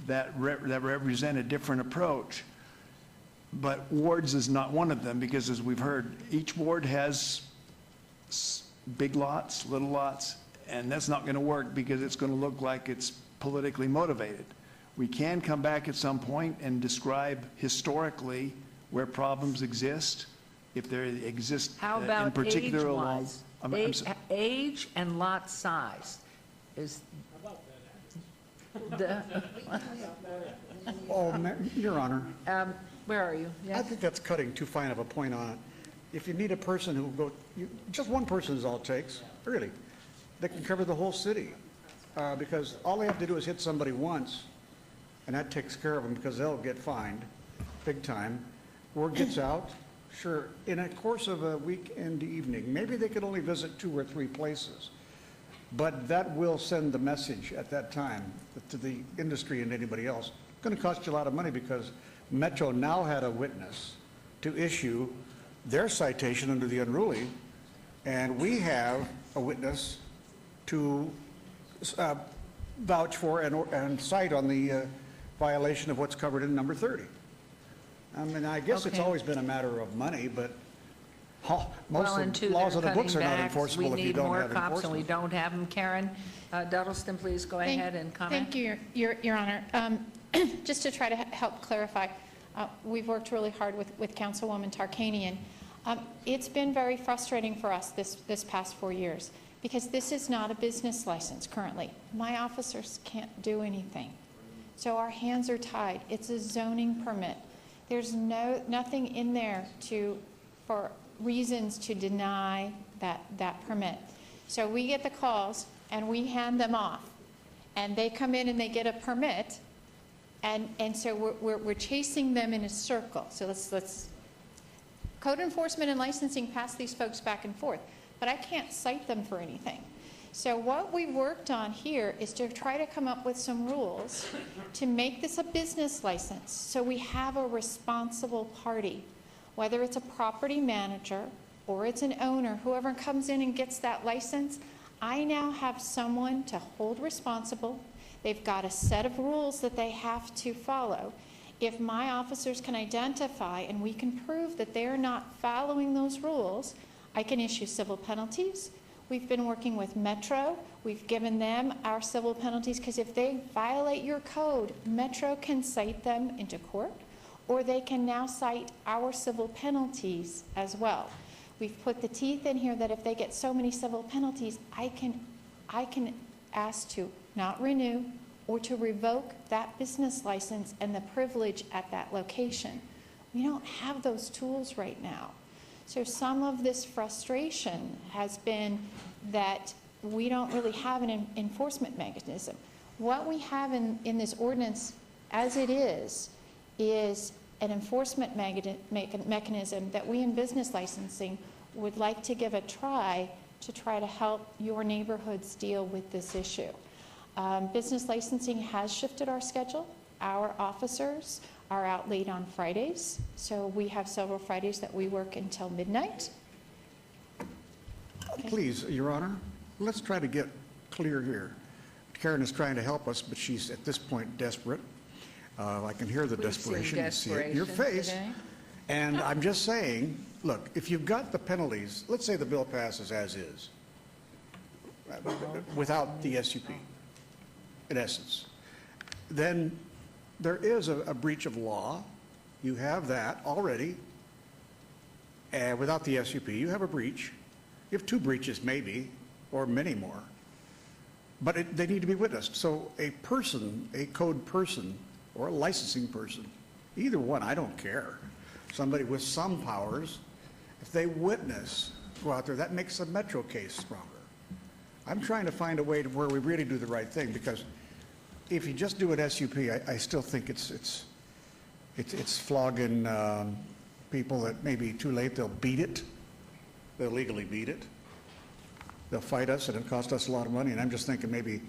that represent a different approach. But wards is not one of them, because as we've heard, each ward has big lots, little lots, and that's not going to work because it's going to look like it's politically motivated. We can come back at some point and describe historically where problems exist, if there exist How in about particular along. age-wise? Age and lot size is the, Your Honor. where are you? I think that's cutting too fine of a point on it. If you need a person who will go, just one person is all it takes, really. They can cover the whole city, because all they have to do is hit somebody once, and that takes care of them, because they'll get fined big time. Word gets out, sure, in a course of a weekend evening, maybe they could only visit 2 or 3 places, but that will send the message at that time to the industry and anybody else. It's going to cost you a lot of money, because Metro now had a witness to issue their citation under the unruly, and we have a witness to vouch for and cite on the violation of what's covered in number 30. I mean, I guess it's Okay. always been a matter of money, but Well, most and of two, the laws they're of the books are cutting not back. enforceable if you don't have We need more cops, and we enforcement. don't have them. Karen Duddleston, please go ahead and comment. Thank you, Your Honor. Just to try to help clarify, we've worked really hard with Councilwoman Tarkanian. It's been very frustrating for us this past 4 years, because this is not a business license currently. My officers can't do anything. So our hands are tied. It's a zoning permit. There's nothing in there for reasons to deny that permit. So we get the calls and we hand them off, and they come in and they get a permit, and so we're chasing them in a circle. So let's code enforcement and licensing pass these folks back and forth, but I can't cite them for anything. So what we worked on here is to try to come up with some rules to make this a business license, so we have a responsible party, whether it's a property manager or it's an owner, whoever comes in and gets that license. I now have someone to hold responsible. They've got a set of rules that they have to follow. If my officers can identify and we can prove that they're not following those rules, I can issue civil penalties. We've been working with Metro. We've given them our civil penalties, because if they violate your code, Metro can cite them into court, or they can now cite our civil penalties as well. We've put the teeth in here that if they get so many civil penalties, I can ask to not renew or to revoke that business license and the privilege at that location. We don't have those tools right now. So some of this frustration has been that we don't really have an enforcement mechanism. What we have in this ordinance as it is an enforcement mechanism that we in business licensing would like to give a try to help your neighborhoods deal with this issue. Business licensing has shifted our schedule. Our officers are out late on Fridays, so we have several Fridays that we work until midnight. Please, Your Honor, let's try to get clear here. Karen is trying to help us, but she's at this point desperate. I can hear the We've seen desperation. You see it in your desperation face. today. And I'm just saying, look, if you've got the penalties, let's say the bill passes as is, without the SUP, in essence, then there is a breach of law. You have that already. And without the SUP, you have a breach. You have 2 breaches maybe, or many more. But they need to be witnessed. So a person, a code person, or a licensing person, either one, I don't care, somebody with some powers, if they witness, go out there, that makes the Metro case stronger. I'm trying to find a way to where we really do the right thing, because if you just do an SUP, I still think it's flogging people that may be too late. They'll beat it. They'll legally beat it. They'll fight us, and it'll cost us a lot of money. And I'm just thinking maybe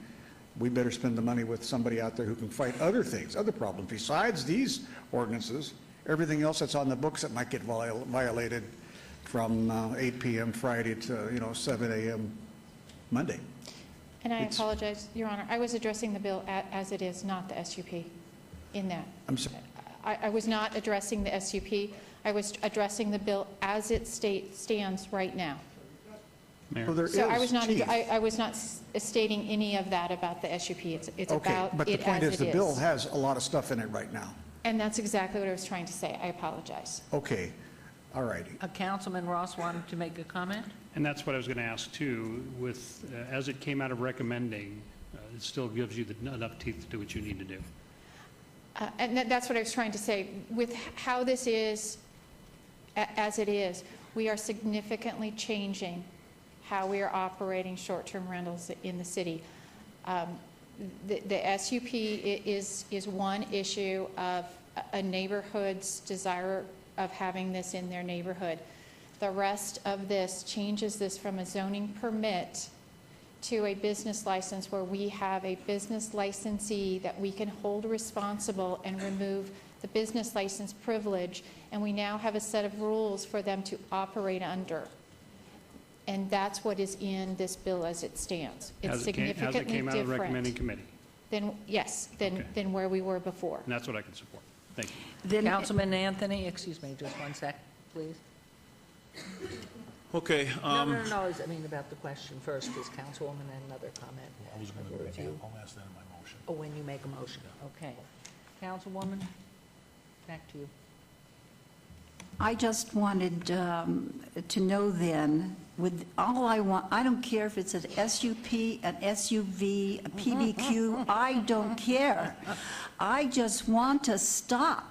we better spend the money with somebody out there who can fight other things, other problems, besides these ordinances, everything else that's on the books that might get violated from 8 p.m. Friday to, 7 a.m. Monday. And I apologize, Your Honor, I was addressing the bill as it is, not the SUP in that. I'm sorry. I was not addressing the SUP. I was addressing the bill as it stands right now. Well, there So I is, was not, Chief. I was not stating any of that about the SUP. It's Okay, about but the it point as is, it the is. bill has a lot of stuff in it right now. And that's exactly what I was trying to say. I apologize. Okay, all righty. Councilman Ross wanted to make a comment? And that's what I was going to ask too, with, as it came out of recommending, it still gives you enough teeth to do what you need to do. And that's what I was trying to say. With how this is, as it is, we are significantly changing how we are operating short-term rentals in the city. The SUP is one issue of a neighborhood's desire of having this in their neighborhood. The rest of this changes this from a zoning permit to a business license, where we have a business licensee that we can hold responsible and remove the business license privilege, and we now have a set of rules for them to operate under. And that's what is in this bill as it stands. It's As it significantly came out of the recommending different committee. than where we were before. And that's what I can support. Thank you. Councilman Anthony, excuse me, just one sec, please. Okay. No, I mean about the question first, because Councilwoman had another comment. I was going to Review. I'll ask that in my motion. Oh, when you make a motion, okay. Councilwoman, back to you. I just wanted to know then, with all I want, I don't care if it's an SUP, an SUV, a PBQ, I don't care. I just want to stop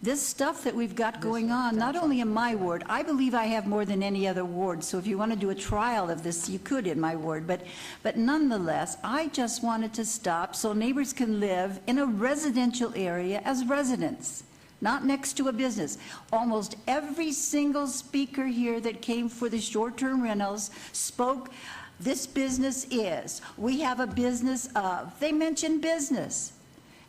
this stuff that we've got going on, not only in my ward. I believe I have more than any other ward, so if you want to do a trial of this, you could in my ward. But nonetheless, I just wanted to stop so neighbors can live in a residential area as residents, not next to a business. Almost every single speaker here that came for the short-term rentals spoke, this business is, we have a business of. They mentioned business.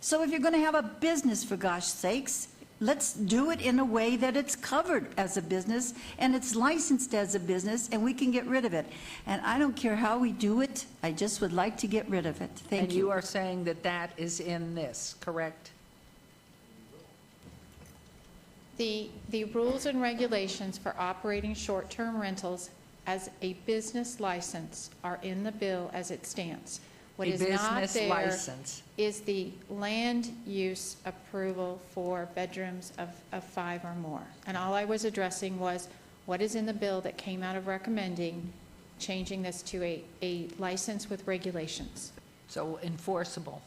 So if you're going to have a business, for gosh sakes, let's do it in a way that it's covered as a business and it's licensed as a business, and we can get rid of it. And I don't care how we do it, I just would like to get rid of it. Thank And you. you are saying that that is in this, correct? The rules and regulations for operating short-term rentals as a business license are in the bill as it stands. What A is not business there license. is the land use approval for bedrooms of 5 or more. And all I was addressing was what is in the bill that came out of recommending changing this to a license with regulations. So enforceable.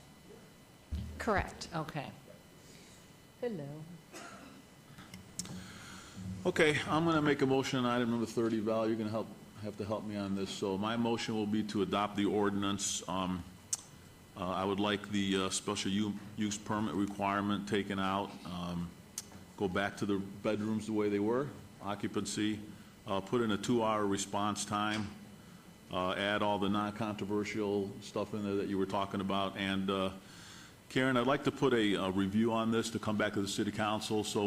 Correct. Okay. Hello. Okay, I'm going to make a motion on item number 30. Val, you're going to have to help me on this. So my motion will be to adopt the ordinance. I would like the special use permit requirement taken out, go back to the bedrooms the way they were, occupancy, put in a 2-hour response time, add all the non-controversial stuff in there that you were talking about, and Karen, I'd like to put a review on this to come back to the city council. So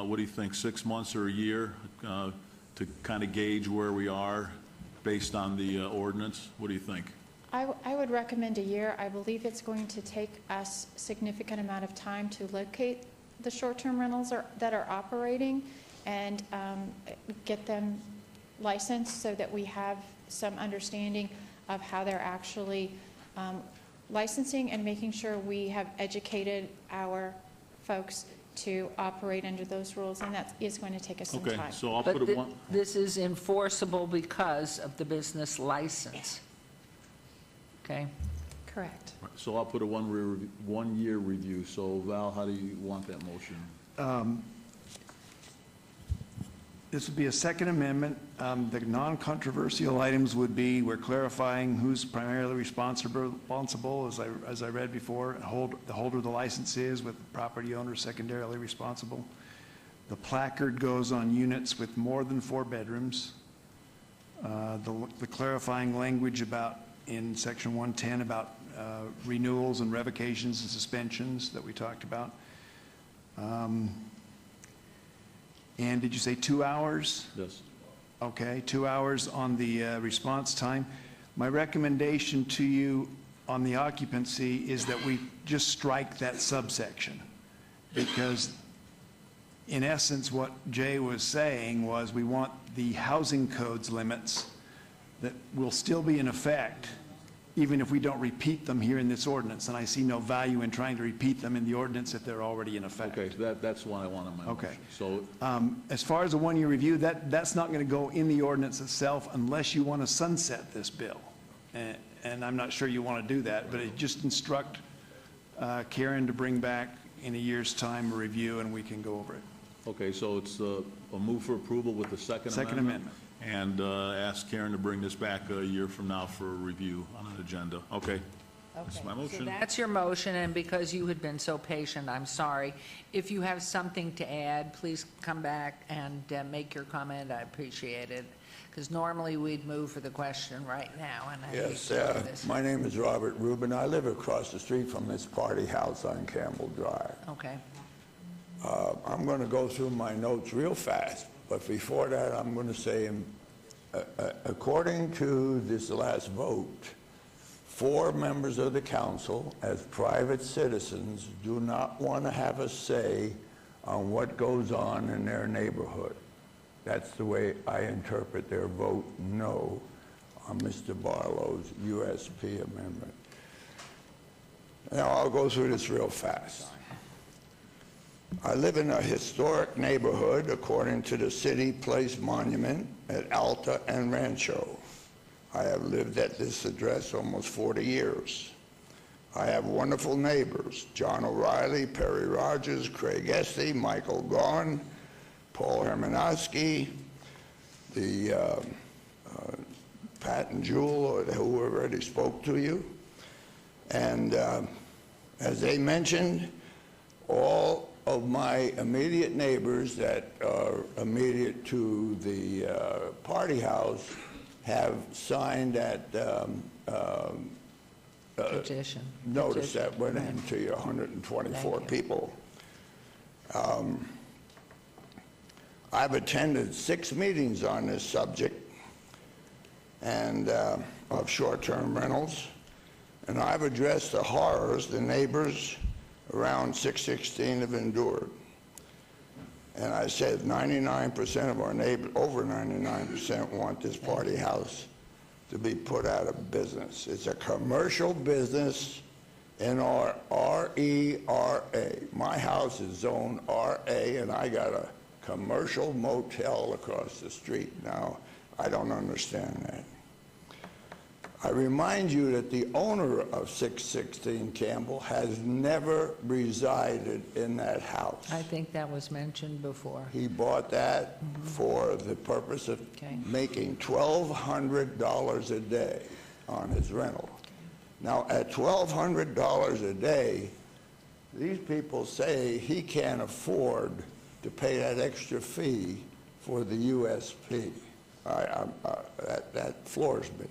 what do you think, 6 months or a year to kind of gauge where we are based on the ordinance? What do you think? I would recommend a year. I believe it's going to take us a significant amount of time to locate the short-term rentals that are operating and get them licensed so that we have some understanding of how they're actually licensing and making sure we have educated our folks to operate under those rules, and that is going to take us some time. Okay, so I'll But put it one, this is enforceable because of the business license. Okay? Correct. so I'll put a one-year review. So Val, how do you want that motion? This would be a second amendment. The non-controversial items would be, we're clarifying who's primarily responsible, as I read before, the holder of the license is, with the property owner secondarily responsible. The placard goes on units with more than 4 bedrooms. The clarifying language about, in section 110, about renewals and revocations and suspensions that we talked about. And did you say 2 hours? Yes. Okay, 2 hours on the response time. My recommendation to you on the occupancy is that we just strike that subsection, because in essence, what Jay was saying was we want the housing codes limits that will still be in effect even if we don't repeat them here in this ordinance, and I see no value in trying to repeat them in the ordinance if they're already in effect. Okay, that's what I want in my motion. Okay. So, As far as a one-year review, that's not going to go in the ordinance itself unless you want to sunset this bill. And I'm not sure you want to do that, but it just instruct Karen to bring back in a year's time a review, and we can go over it. okay, so it's a move for approval with the second amendment? Second amendment. And ask Karen to bring this back a year from now for a review on an agenda. Okay. That's my So motion. that's your motion, and because you had been so patient, I'm sorry. If you have something to add, please come back and make your comment. I appreciate it, because normally we'd move for the question right now, and I hate Yes, to do this. my name is Robert Rubin. I live across the street from this party house on Campbell Drive. Okay. I'm going to go through my notes real fast, but before that, I'm going to say, according to this last vote, 4 members of the council, as private citizens, do not want to have a say on what goes on in their neighborhood. That's the way I interpret their vote no on Mr. Barlow's USP amendment. Now, I'll go through this real fast. I live in a historic neighborhood, according to the City Place Monument at Alta and Rancho. I have lived at this address almost 40 years. I have wonderful neighbors: John O'Reilly, Perry Rogers, Craig Esty, Michael Gaughan, Paul Hermanowski, the Pat and Jewel, who already spoke to you. And as they mentioned, all of my immediate neighbors that are immediate to the party house have signed that Petition. notice that went into your 124 people. I've attended 6 meetings on this subject and of short-term rentals, and I've addressed the horrors the neighbors around 616 have endured. And I said 99% of our neighbors, over 99%, want this party house to be put out of business. It's a commercial business in our RERA. My house is zoned RA, and I got a commercial motel across the street. Now, I don't understand that. I remind you that the owner of 616 Campbell has never resided in that house. I think that was mentioned before. He bought that for the purpose of making $1,200 a day on his rental. Now, at $1,200 a day, these people say he can't afford to pay that extra fee for the USP. That floors me.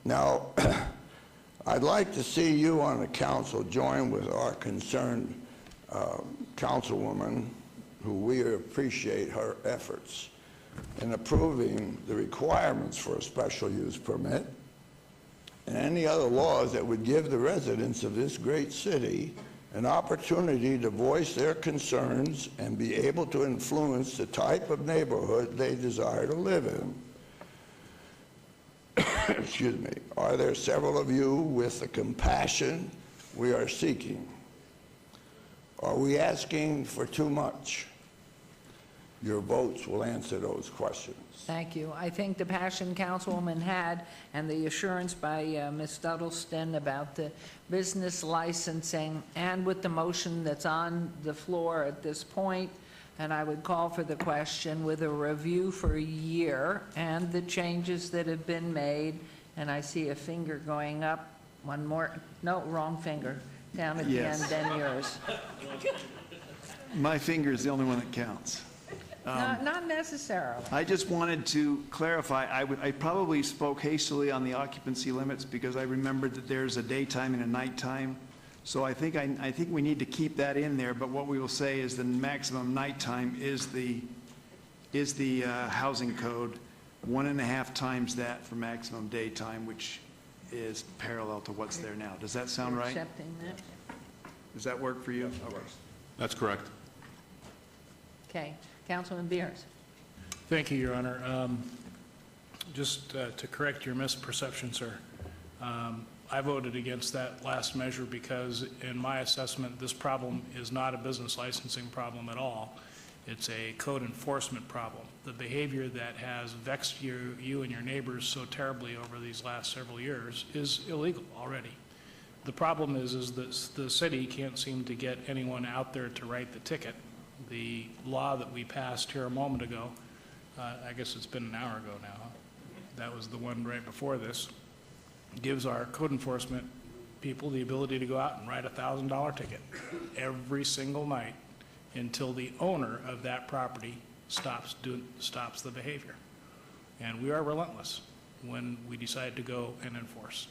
Now, I'd like to see you on the council join with our concerned councilwoman, who we appreciate her efforts, in approving the requirements for a special use permit and any other laws that would give the residents of this great city an opportunity to voice their concerns and be able to influence the type of neighborhood they desire to live in. Excuse me. Are there several of you with the compassion we are seeking? Are we asking for too much? Your votes will answer those questions. Thank you. I think the passion Councilwoman had and the assurance by Ms. Duddleston about the business licensing and with the motion that's on the floor at this point, and I would call for the question with a review for a year and the changes that have been made, and I see a finger going up. One more, no, wrong finger, down at the end, then yours. My finger is the only one that counts. Not necessarily. I just wanted to clarify, I probably spoke hastily on the occupancy limits because I remembered that there's a daytime and a nighttime. So I think we need to keep that in there, but what we will say is the maximum nighttime is the housing code, 1.5 times that for maximum daytime, which is parallel to what's there now. Does that sound right? Accepting that? Does that work for you? That's correct. Okay. Councilman Beers. Thank you, Your Honor. Just to correct your misperception, sir, I voted against that last measure because, in my assessment, this problem is not a business licensing problem at all. It's a code enforcement problem. The behavior that has vexed you and your neighbors so terribly over these last several years is illegal already. The problem is that the city can't seem to get anyone out there to write the ticket. The law that we passed here a moment ago, I guess it's been an hour ago now, huh? That was the one right before this, gives our code enforcement people the ability to go out and write a $1,000 ticket every single night until the owner of that property stops the behavior. And we are relentless when we decide to go and enforce.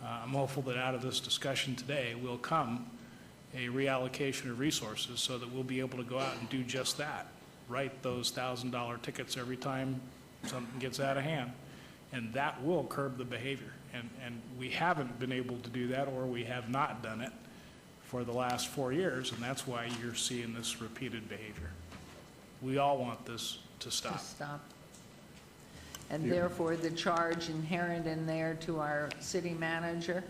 I'm hopeful that out of this discussion today will come a reallocation of resources so that we'll be able to go out and do just that, write those $1,000 tickets every time something gets out of hand, and that will curb the behavior. And we haven't been able to do that, or we have not done it for the last 4 years, and that's why you're seeing this repeated behavior. We all want this to stop. And therefore, the charge inherent in there to our city manager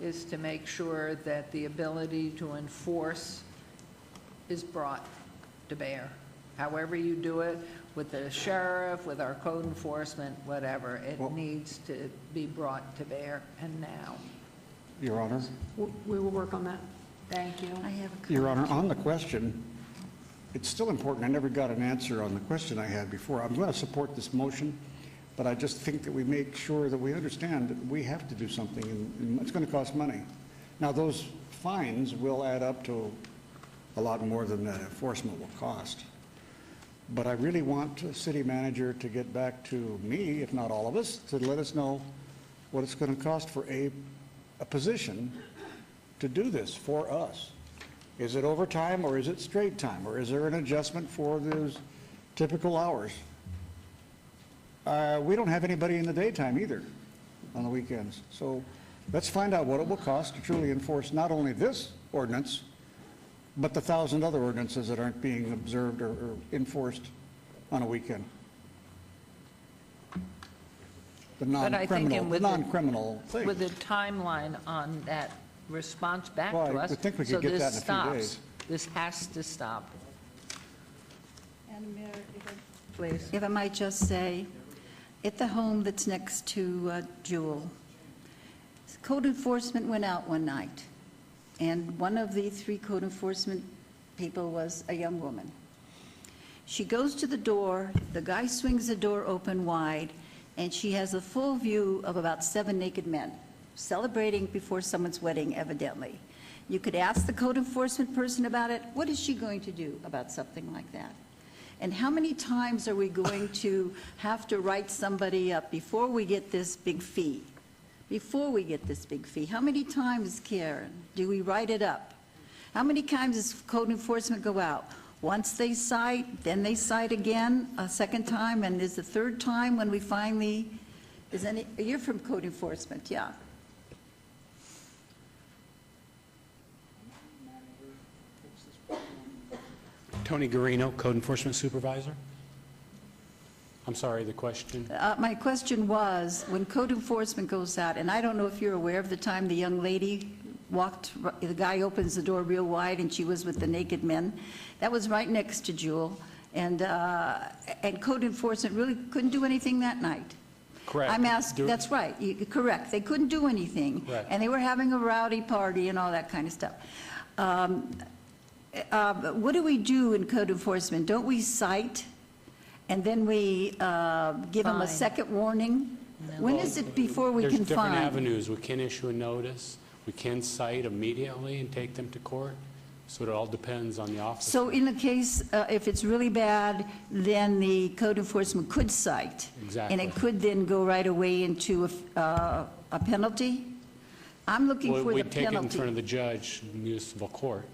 is to make sure that the ability to enforce is brought to bear. However you do it, with the sheriff, with our code enforcement, whatever, it needs to be brought to bear, and now. Your Honor. We will work on that. Thank you. I have a Your Honor, on the question, it's still important. I never got an answer on the question I had before. I'm going to support this motion, but I just think that we make sure that we understand that we have to do something, and it's going to cost money. Now, those fines will add up to a lot more than that enforcement will cost. But I really want the city manager to get back to me, if not all of us, to let us know what it's going to cost for a position to do this for us. Is it overtime, or is it straight time, or is there an adjustment for those typical hours? We don't have anybody in the daytime either on the weekends. So let's find out what it will cost to truly enforce not only this ordinance, but the 1,000 other ordinances that aren't being observed or enforced on a weekend. The non-criminal things. With a timeline on that response back to us. I think we could get that in a few days. This has to stop. And Mayor, Please. if I might just say, at the home that's next to Jewel, code enforcement went out one night, and one of the 3 code enforcement people was a young woman. She goes to the door, the guy swings the door open wide, and she has a full view of about 7 naked men celebrating before someone's wedding, evidently. You could ask the code enforcement person about it. What is she going to do about something like that? And how many times are we going to have to write somebody up before we get this big fee? Before we get this big fee, how many times, Karen, do we write it up? How many times does code enforcement go out? Once they cite, then they cite again a second time, and is the third time when we finally, you're from code enforcement, yeah. Tony Garino, Code Enforcement Supervisor. I'm sorry, the question? My question was, when code enforcement goes out, and I don't know if you're aware of the time the young lady the guy opens the door real wide and she was with the naked men. That was right next to Jewel. And code enforcement really couldn't do anything that night. Correct. I'm asking, that's right, correct. They couldn't do anything. Right. And they were having a rowdy party and all that kind of stuff. What do we do in code enforcement? Don't we cite and then we give them a Fine. second warning? When is it before we can There's different fine? avenues. We can issue a notice. We can cite immediately and take them to court. So it all depends on the officer. So in the case, if it's really bad, then the code enforcement could cite. Exactly. And it could then go right away into a penalty? I'm looking Well, for the we'd take it in penalty. front of the judge, municipal court,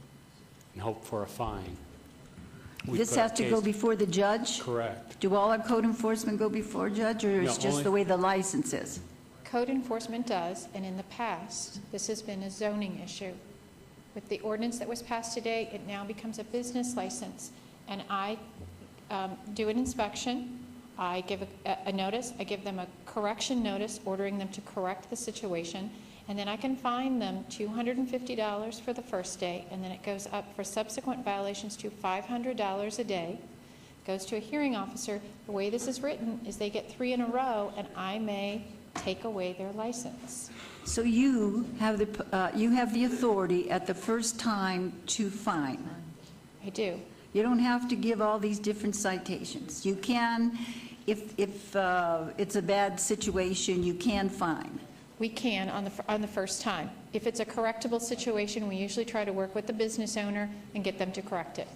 and hope for a fine. We This put a has to go case- before the judge? Correct. Do all our code enforcement go before a judge, or it's No, just only- the way the license is? Code enforcement does, and in the past, this has been a zoning issue. With the ordinance that was passed today, it now becomes a business license. And I do an inspection, I give a notice, I give them a correction notice ordering them to correct the situation, and then I can fine them $250 for the first day, and then it goes up for subsequent violations to $500 a day. Goes to a hearing officer. The way this is written is they get 3 in a row, and I may take away their license. So you have the authority at the first time to fine? I do. You don't have to give all these different citations. You can, if it's a bad situation, you can fine. We can on the first time. If it's a correctable situation, we usually try to work with the business owner and get them to correct it.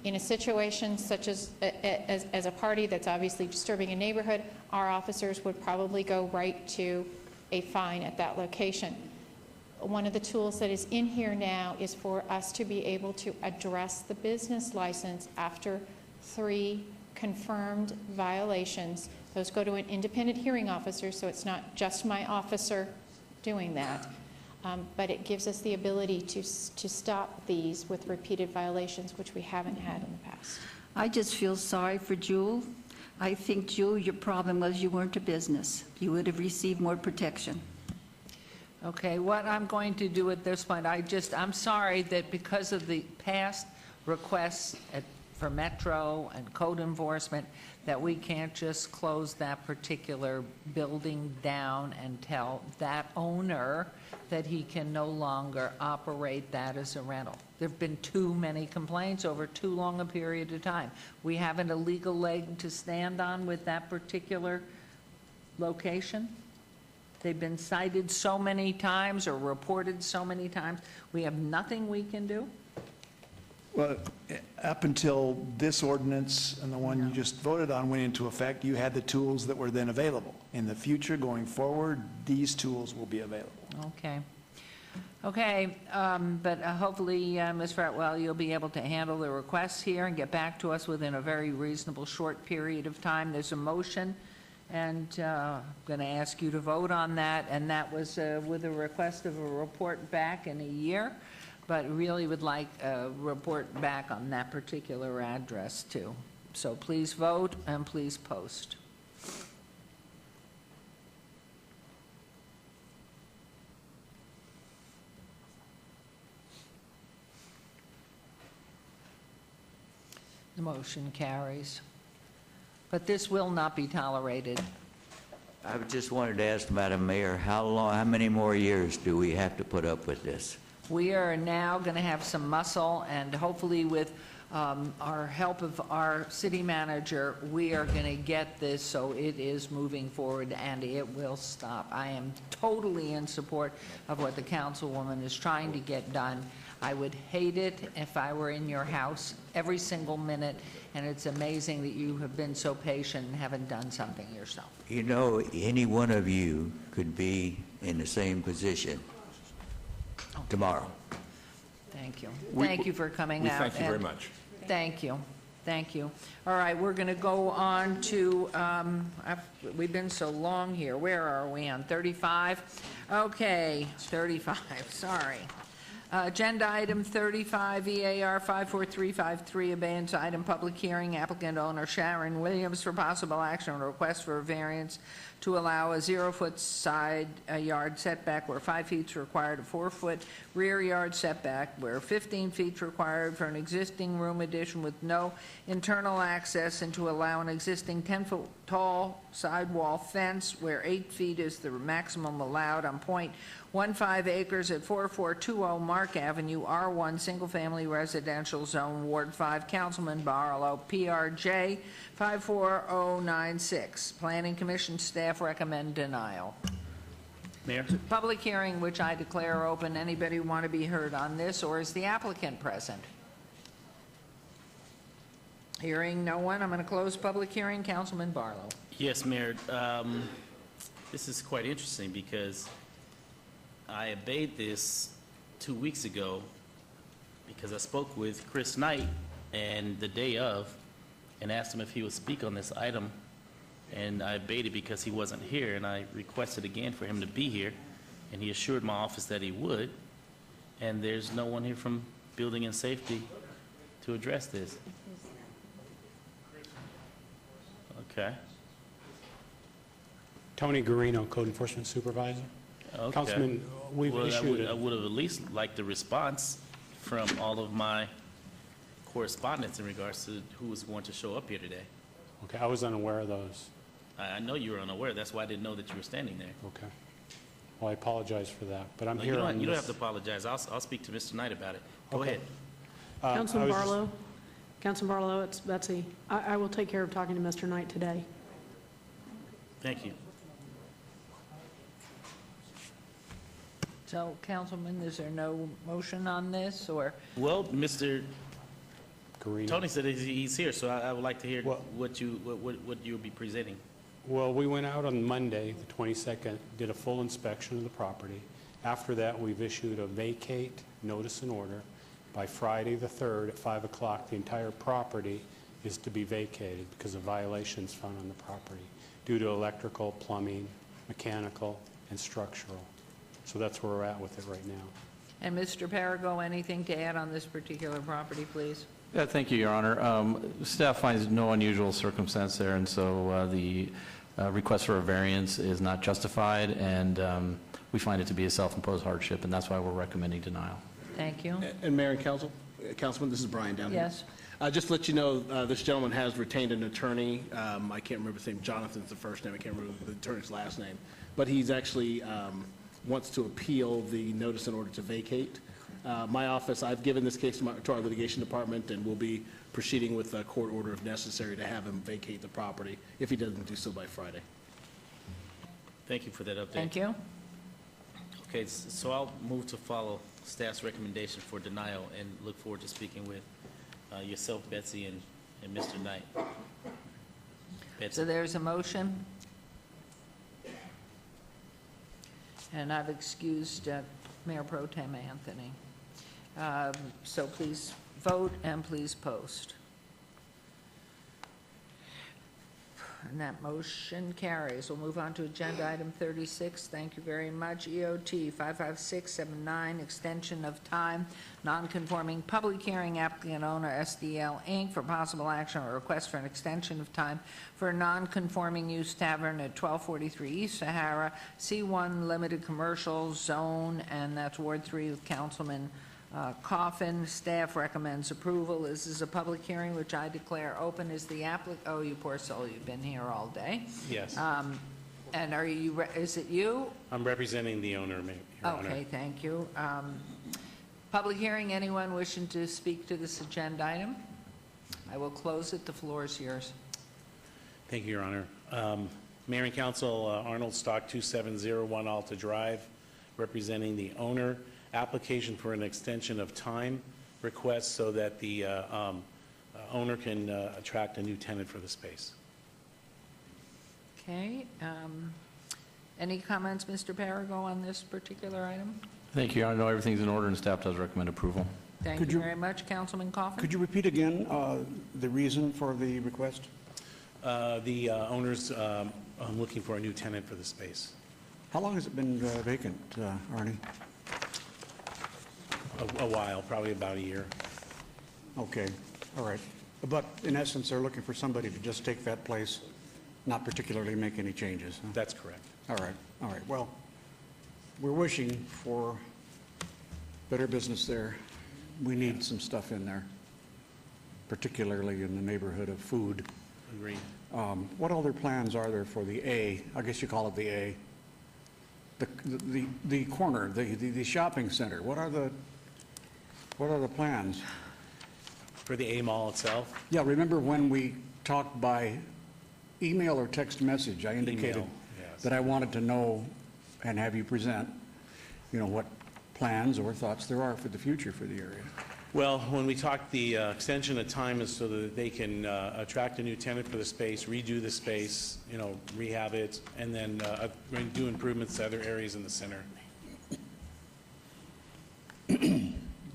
In a situation such as a party that's obviously disturbing a neighborhood, our officers would probably go right to a fine at that location. One of the tools that is in here now is for us to be able to address the business license after 3 confirmed violations. Those go to an independent hearing officer, so it's not just my officer doing that. But it gives us the ability to stop these with repeated violations, which we haven't had in the past. I just feel sorry for Jewel. I think, Jewel, your problem was you weren't a business. You would have received more protection. Okay, what I'm going to do at this point, I'm sorry that because of the past requests for Metro and code enforcement, that we can't just close that particular building down and tell that owner that he can no longer operate that as a rental. There've been too many complaints over too long a period of time. We haven't a legal leg to stand on with that particular location. They've been cited so many times or reported so many times. We have nothing we can do? Well, up until this ordinance and the one you just voted on went into effect, you had the tools that were then available. In the future, going forward, these tools will be available. Okay. Okay, but hopefully, Ms. Fretwell, you'll be able to handle the requests here and get back to us within a very reasonable short period of time. There's a motion, and I'm going to ask you to vote on that, and that was with a request of a report back in a year, but really would like a report back on that particular address, too. So please vote and please post. The motion carries. But this will not be tolerated. I just wanted to ask, Madam Mayor, how many more years do we have to put up with this? We are now going to have some muscle, and hopefully with our help of our city manager, we are going to get this so it is moving forward and it will stop. I am totally in support of what the councilwoman is trying to get done. I would hate it if I were in your house every single minute, and it's amazing that you have been so patient and haven't done something yourself. You know, any one of you could be in the same position tomorrow. Thank you. Thank you for coming out. Thank you very and much. Thank you. Thank you. All right, we're going to go on to, we've been so long here. Where are we on 35? Okay, 35, sorry. Agenda item 35, EAR 54353, abeyance item, public hearing, applicant owner Sharon Williams for possible action on a request for a variance to allow a 0-foot side yard setback where 5 feet is required, a 4-foot rear yard setback where 15 feet is required for an existing room addition with no internal access, and to allow an existing 10-foot tall sidewall fence where 8 feet is the maximum allowed on .15 acres at 4420 Mark Avenue, R1, single-family residential zone, Ward 5, Councilman Barlow, PRJ 54096. Planning Commission staff recommend denial. Mayor? Public hearing, which I declare open. Anybody want to be heard on this, or is the applicant present? Hearing no one, I'm going to close public hearing. Councilman Barlow. Yes, Mayor. This is quite interesting because I obeyed this 2 weeks ago because I spoke with Chris Knight and the day of and asked him if he would speak on this item, and I obeyed it because he wasn't here, and I requested again for him to be here, and he assured my office that he would, and there's no one here from Building and Safety to address this. Okay. Tony Guarino, Code Enforcement Supervisor. Okay. Councilman, we've Well, issued I would have at least liked a response from all of my correspondence in regards to who was going to show up here today. Okay, I was unaware of those. I know you were unaware. That's why I didn't know that you were standing there. Okay. Well, I apologize for that, but I'm No, here on you don't this. have to apologize. I'll speak to Mr. Knight about it. Go Okay. ahead. Councilman I was just- Barlow? Councilman Barlow, it's Betsy. I will take care of talking to Mr. Knight today. Thank you. So, Councilman, is there no motion on this, or? Well, Mr. Guarino. Tony said he's here, so I would like to hear what you'll be presenting. Well, we went out on Monday, the 22nd, did a full inspection of the property. After that, we've issued a vacate notice and order. By Friday the 3rd at 5 o'clock, the entire property is to be vacated because of violations found on the property due to electrical, plumbing, mechanical, and structural. So that's where we're at with it right now. And Mr. Parago, anything to add on this particular property, please? Yeah, thank you, Your Honor. Staff finds no unusual circumstance there, and so the request for a variance is not justified, and we find it to be a self-imposed hardship, and that's why we're recommending denial. Thank you. And Mayor and Council, Councilman, this is Brian down here. Yes. Just to let you know, this gentleman has retained an attorney. I can't remember his name. Jonathan's the first name. I can't remember the attorney's last name. But he's actually wants to appeal the notice in order to vacate. My office, I've given this case to our litigation department, and we'll be proceeding with a court order if necessary to have him vacate the property if he doesn't do so by Friday. Thank you for that update. Thank you. Okay, so I'll move to follow staff's recommendation for denial and look forward to speaking with yourself, Betsy, and Mr. Knight. Betsy. So there's a motion. And I've excused Mayor Pro Tem Anthony. So please vote and please post. And that motion carries. We'll move on to agenda item 36. Thank you very much. EOT 55679, extension of time, non-conforming public hearing, applicant owner SDL Inc. for possible action or request for an extension of time for a non-conforming use tavern at 1243 East Sahara, C1 limited commercial zone, and that's Ward 3 with Councilman Coffin. Staff recommends approval. This is a public hearing which I declare open. Is the applicant, oh, you poor soul, you've been here all day. Yes. And are you, is it you? I'm representing the owner, Your Honor. Okay, thank you. Public hearing, anyone wishing to speak to this agenda item? I will close it. The floor is yours. Thank you, Your Honor. Mayor and Council, Arnold Stock, 2701 Alta Drive, representing the owner. Application for an extension of time request so that the owner can attract a new tenant for the space. Okay. Any comments, Mr. Parago, on this particular item? Thank you, Your Honor. No, everything's in order, and staff does recommend approval. Thank Could you you- very much, Councilman Coffin. Could you repeat again the reason for the request? The owners looking for a new tenant for the space. How long has it been vacant, Arnie? A while, probably about a year. Okay, all right. But in essence, they're looking for somebody to just take that place, not particularly make any changes. Huh? That's correct. All right. Well, we're wishing for better business there. We need some stuff in there, particularly in the neighborhood of food. Agreed. What other plans are there for the A? I guess you call it the A. The corner, the shopping center. What are the plans? For the A Mall itself? Yeah, remember when we talked by email or text message, I indicated Email, yes. that I wanted to know and have you present, what plans or thoughts there are for the future for the area. Well, when we talked, the extension of time is so that they can attract a new tenant for the space, redo the space, rehab it, and then do improvements to other areas in the center.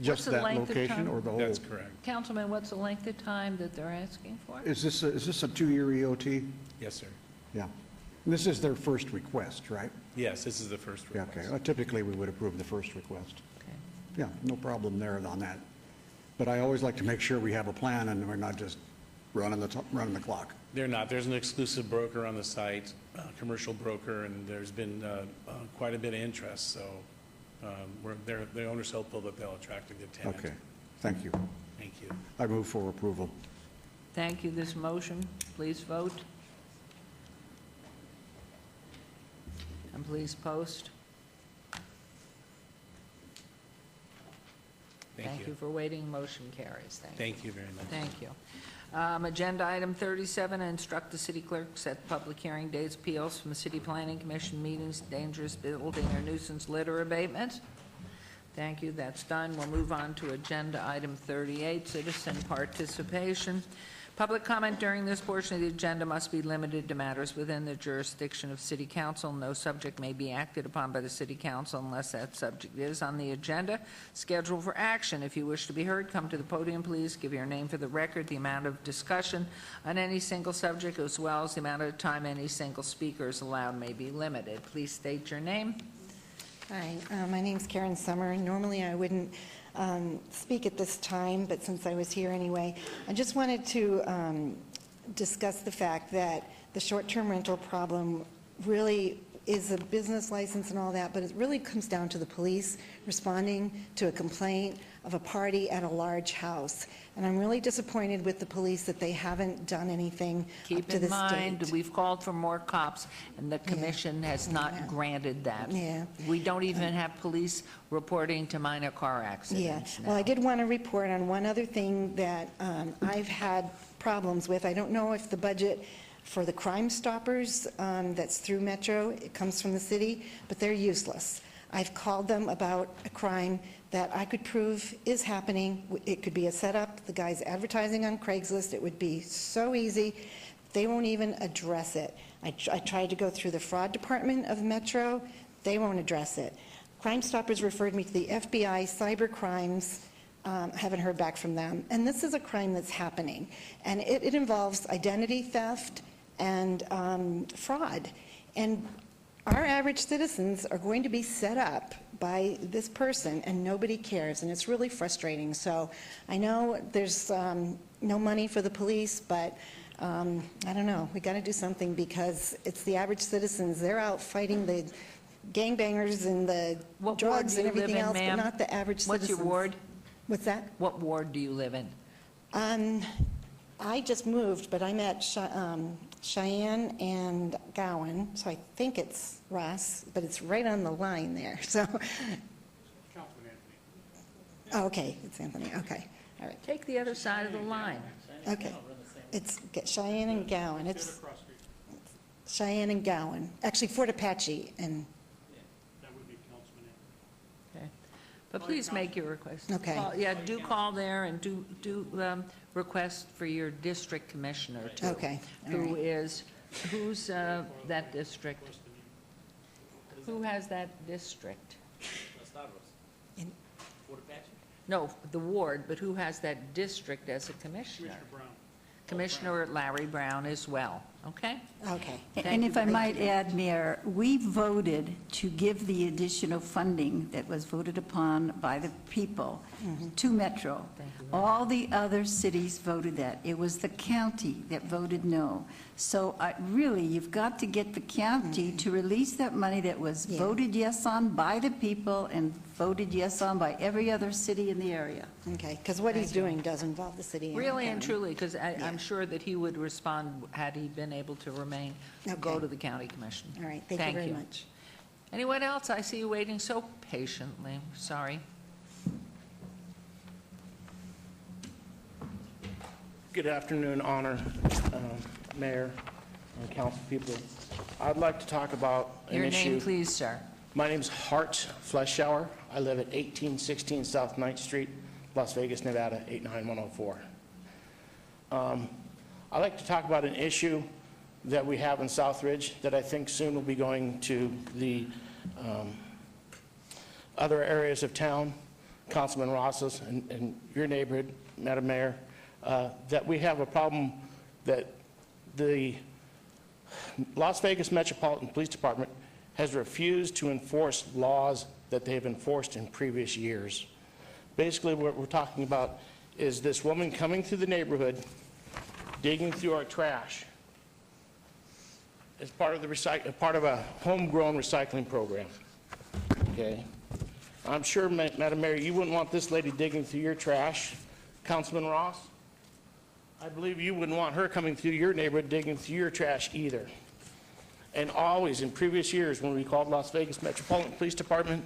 Just the that length of location time? or the whole? That's correct. Councilman, what's the length of time that they're asking for? Is this a 2-year EOT? Yes, sir. Yeah. This is their first request, right? Yes, this is the first Yeah, request. okay. Typically, we would approve the first request. Okay. Yeah, no problem there on that. But I always like to make sure we have a plan and we're not just running the clock. They're not. There's an exclusive broker on the site, commercial broker, and there's been quite a bit of interest, so the owner's hopeful that they'll attract a good tenant. Okay, thank you. Thank you. I move for approval. Thank you. This motion, please vote. And please post. Thank you for waiting. Motion carries. Thank you very much. Thank you. Agenda item 37, instruct the city clerk to set public hearing dates, appeals from the City Planning Commission meetings, dangerous building or nuisance litter abatement. Thank you, that's done. We'll move on to agenda item 38, citizen participation. Public comment during this portion of the agenda must be limited to matters within the jurisdiction of City Council. No subject may be acted upon by the City Council unless that subject is on the agenda scheduled for action. If you wish to be heard, come to the podium, please. Give your name for the record. The amount of discussion on any single subject, as well as the amount of time any single speaker is allowed, may be limited. Please state your name. Hi, my name's Karen Summer, and normally I wouldn't speak at this time, but since I was here anyway, I just wanted to discuss the fact that the short-term rental problem really is a business license and all that, but it really comes down to the police responding to a complaint of a party at a large house. And I'm really disappointed with the police that they haven't done anything up to this date. Keep in mind, we've called for more cops, and the commission has not granted that. Yeah. We don't even have police reporting to minor car accidents now. Well, I did want to report on one other thing that I've had problems with. I don't know if the budget for the Crime Stoppers that's through Metro, it comes from the city, but they're useless. I've called them about a crime that I could prove is happening. It could be a setup. The guy's advertising on Craigslist. It would be so easy. They won't even address it. I tried to go through the fraud department of Metro. They won't address it. Crime Stoppers referred me to the FBI cyber crimes. Haven't heard back from them. And this is a crime that's happening. And it involves identity theft and fraud. And our average citizens are going to be set up by this person, and nobody cares, and it's really frustrating. So I know there's no money for the police, but I don't know. We got to do something because it's the average citizens. They're out fighting the gangbangers and the drugs and everything else, but not the average citizens. What's your ward? What's that? What ward do you live in? I just moved, but I'm at Cheyenne and Gowan, so I think it's Ross, but it's right on the line there, so. Oh, okay, it's Anthony, okay, all right. Take the other side of the line. Okay, it's Cheyenne and Gowan, it's Cheyenne and Gowan, actually Fort Apache, and. Okay. But please make your request. Okay. Yeah, do call there and do request for your district commissioner too. Okay, all right. Who's that district? Who has that district? No, the ward, but who has that district as a commissioner? Commissioner Brown. Commissioner Larry Brown as well, okay? Okay. And if I might add, Mayor, we voted to give the additional funding that was voted upon by the people to Metro. All the other cities voted that. It was the county that voted no. So really, you've got to get the county to release that money that was voted yes on by the people and voted yes on by every other city in the area. Okay, because what he's doing does involve the city and the Really and county. truly, because I'm sure that he would respond had he been able to remain, to go Okay. to the county commission. All right, thank you very much. Anyone else? I see you waiting so patiently. Sorry. Good afternoon, Honor, Mayor, and council people. I'd like to talk about an Your issue. name, please, sir. My name's Hart Fleischauer. I live at 1816 South 9th Street, Las Vegas, Nevada, 89104. I'd like to talk about an issue that we have in Southridge that I think soon will be going to the other areas of town, Councilman Ross's and your neighborhood, Madam Mayor, that we have a problem that the Las Vegas Metropolitan Police Department has refused to enforce laws that they have enforced in previous years. Basically, what we're talking about is this woman coming through the neighborhood, digging through our trash as part of part of a homegrown recycling program. Okay, I'm sure, Madam Mayor, you wouldn't want this lady digging through your trash, Councilman Ross. I believe you wouldn't want her coming through your neighborhood digging through your trash either. And always in previous years, when we called Las Vegas Metropolitan Police Department,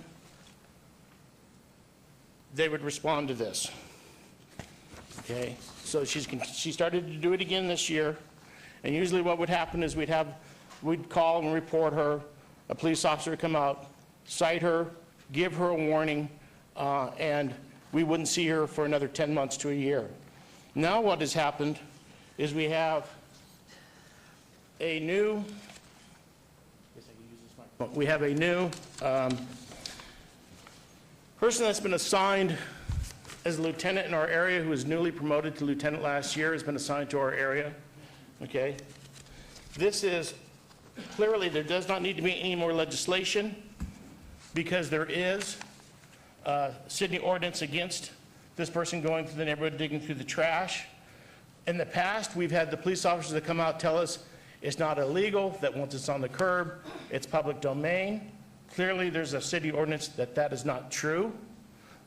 they would respond to this. Okay, so she started to do it again this year, and usually what would happen is we'd call and report her, a police officer would come out, cite her, give her a warning, and we wouldn't see her for another 10 months to a year. Now what has happened is we have a new person that's been assigned as a lieutenant in our area, who was newly promoted to lieutenant last year, has been assigned to our area. Okay, this is clearly, there does not need to be any more legislation because there is a city ordinance against this person going through the neighborhood digging through the trash. In the past, we've had the police officers that come out tell us it's not illegal, that once it's on the curb, it's public domain. Clearly, there's a city ordinance that is not true.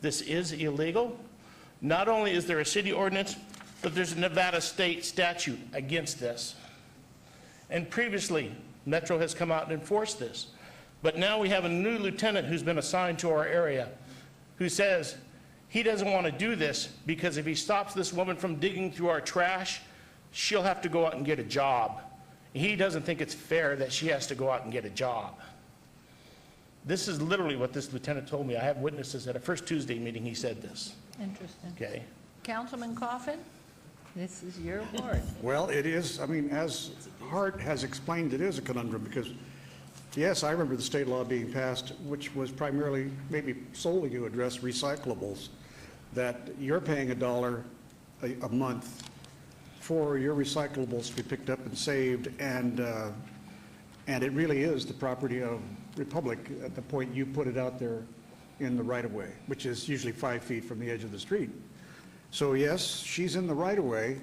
This is illegal. Not only is there a city ordinance, but there's a Nevada state statute against this. And previously, Metro has come out and enforced this. But now we have a new lieutenant who's been assigned to our area who says he doesn't want to do this because if he stops this woman from digging through our trash, she'll have to go out and get a job. He doesn't think it's fair that she has to go out and get a job. This is literally what this lieutenant told me. I have witnesses at a First Tuesday meeting, he said this. Interesting. Okay. Councilman Coffin, this is your ward. Well, it is, I mean, as Hart has explained, it is a conundrum because, yes, I remember the state law being passed, which was primarily, maybe solely to address recyclables, that you're paying $1 a month for your recyclables to be picked up and saved, and it really is the property of Republic at the point you put it out there in the right-of-way, which is usually 5 feet from the edge of the street. So yes, she's in the right-of-way.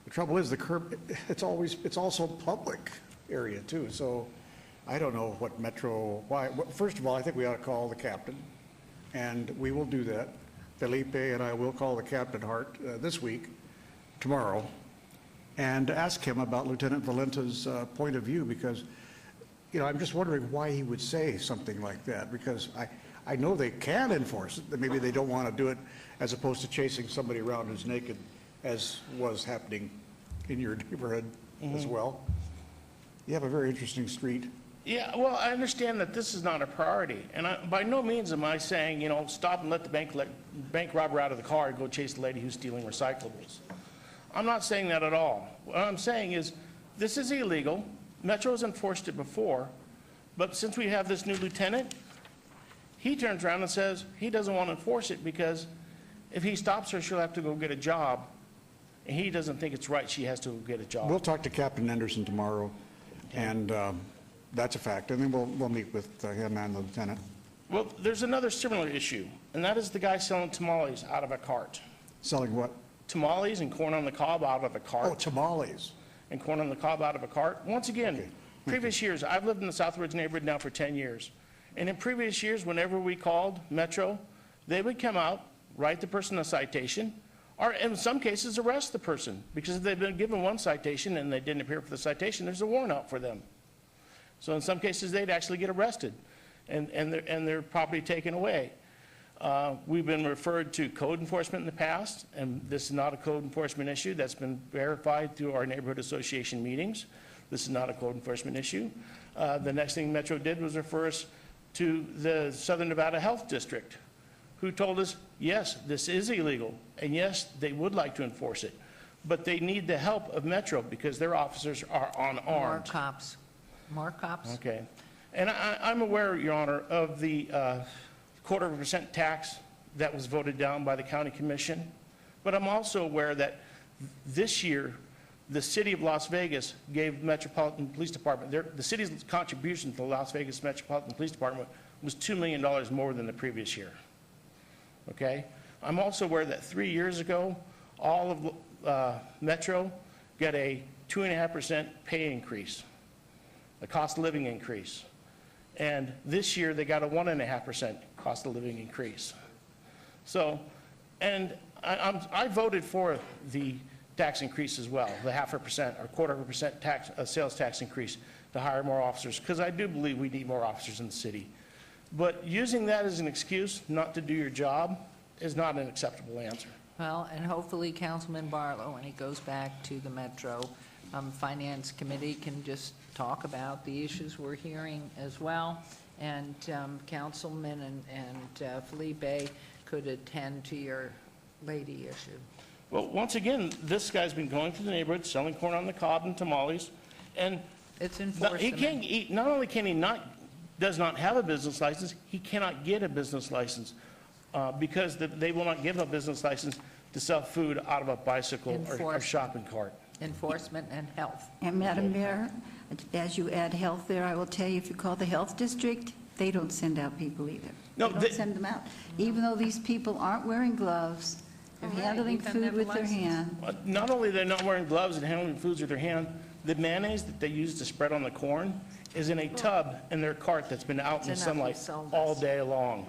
The trouble is the curb, it's also public area too. So I don't know what Metro, why. First of all, I think we ought to call the captain, and we will do that. Felipe and I will call the captain, Hart, this week, tomorrow, and ask him about Lieutenant Valenta's point of view, because, you know, I'm just wondering why he would say something like that, because I know they can enforce it, that maybe they don't want to do it as opposed to chasing somebody around who's naked, as was happening in your neighborhood as well. You have a very interesting street. Yeah, well, I understand that this is not a priority, and by no means am I saying, you know, stop and let the bank robber out of the car and go chase the lady who's stealing recyclables. I'm not saying that at all. What I'm saying is this is illegal. Metro has enforced it before, but since we have this new lieutenant, He turns around and says he doesn't want to enforce it because if he stops her, she'll have to go get a job. And he doesn't think it's right she has to go get a job. We'll talk to Captain Anderson tomorrow, and that's a fact. And then we'll meet with him and the lieutenant. Well, there's another similar issue, and that is the guy selling tamales out of a cart. Selling what? Tamales and corn on the cob out of a cart. Oh, tamales. And corn on the cob out of a cart. Once again, previous years, I've lived in the Southridge neighborhood now for 10 years. And in previous years, whenever we called Metro, they would come out, write the person a citation, or in some cases arrest the person. Because if they've been given one citation and they didn't appear for the citation, there's a warrant out for them. So in some cases, they'd actually get arrested and their property taken away. We've been referred to code enforcement in the past, and this is not a code enforcement issue. That's been verified through our neighborhood association meetings. This is not a code enforcement issue. The next thing Metro did was refer us to the Southern Nevada Health District, who told us, yes, this is illegal, and yes, they would like to enforce it, but they need the help of Metro because their officers are unarmed. More cops. More cops? Okay. And I'm aware, Your Honor, of the 0.25% tax that was voted down by the county commission, but I'm also aware that this year, the city of Las Vegas gave Metropolitan Police Department, the city's contribution to the Las Vegas Metropolitan Police Department was $2 million more than the previous year. Okay? I'm also aware that 3 years ago, all of Metro got a 2.5% pay increase, a cost of living increase. And this year, they got a 1.5% cost of living increase. So, and I voted for the tax increase as well, the 0.5% or 0.25% tax, sales tax increase to hire more officers, because I do believe we need more officers in the city. But using that as an excuse not to do your job is not an acceptable answer. Well, and hopefully Councilman Barlow, when he goes back to the Metro Finance Committee, can just talk about the issues we're hearing as well. And Councilman and Felipe could attend to your lady issue. Well, once again, this guy's been going through the neighborhood selling corn on the cob and tamales, and it's enforcement. He can't eat. Not only can he does not have a business license, he cannot get a business license because they will not give him a business license to sell food out of a bicycle or shopping cart. Enforcement and health. And Madam Mayor, as you add health there, I will tell you, if you call the health district, they don't send out people either. No, they don't send them out. Even though these people aren't wearing gloves, they're handling food with their hand. Not only they're not wearing gloves and handling foods with their hand, the mayonnaise that they use to spread on the corn is in a tub in their cart that's been out in the sunlight all day long.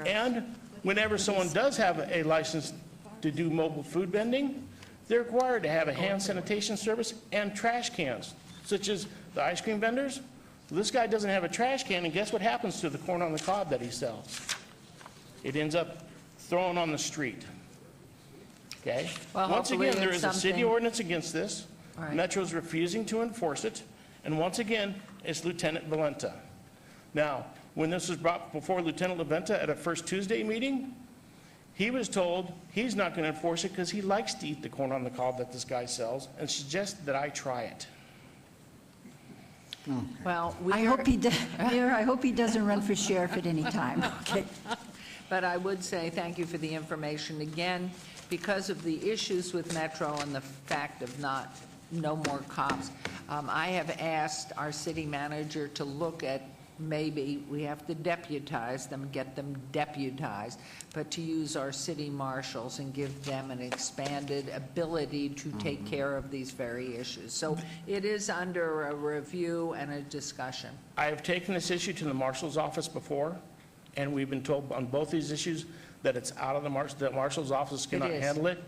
And whenever someone does have a license to do mobile food vending, they're required to have a hand sanitation service and trash cans, such as the ice cream vendors. This guy doesn't have a trash can, and guess what happens to the corn on the cob that he sells? It ends up thrown on the street. Okay? Well, once again, there is a city something- ordinance against this. Right. Metro's refusing to enforce it. And once again, it's Lieutenant Valenta. Now, when this was brought before Lieutenant Valenta at a First Tuesday meeting, he was told he's not going to enforce it because he likes to eat the corn on the cob that this guy sells and suggested that I try it. Well, I hope he Mayor, I hope he doesn't run for sheriff at any time. Okay. But I would say thank you for the information. Again, because of the issues with Metro and the fact of no more cops, I have asked our city manager to look at maybe we have to deputize them, get them deputized, but to use our city marshals and give them an expanded ability to take care of these very issues. So it is under a review and a discussion. I have taken this issue to the marshal's office before, and we've been told on both these issues that it's out of the marshal's office cannot handle it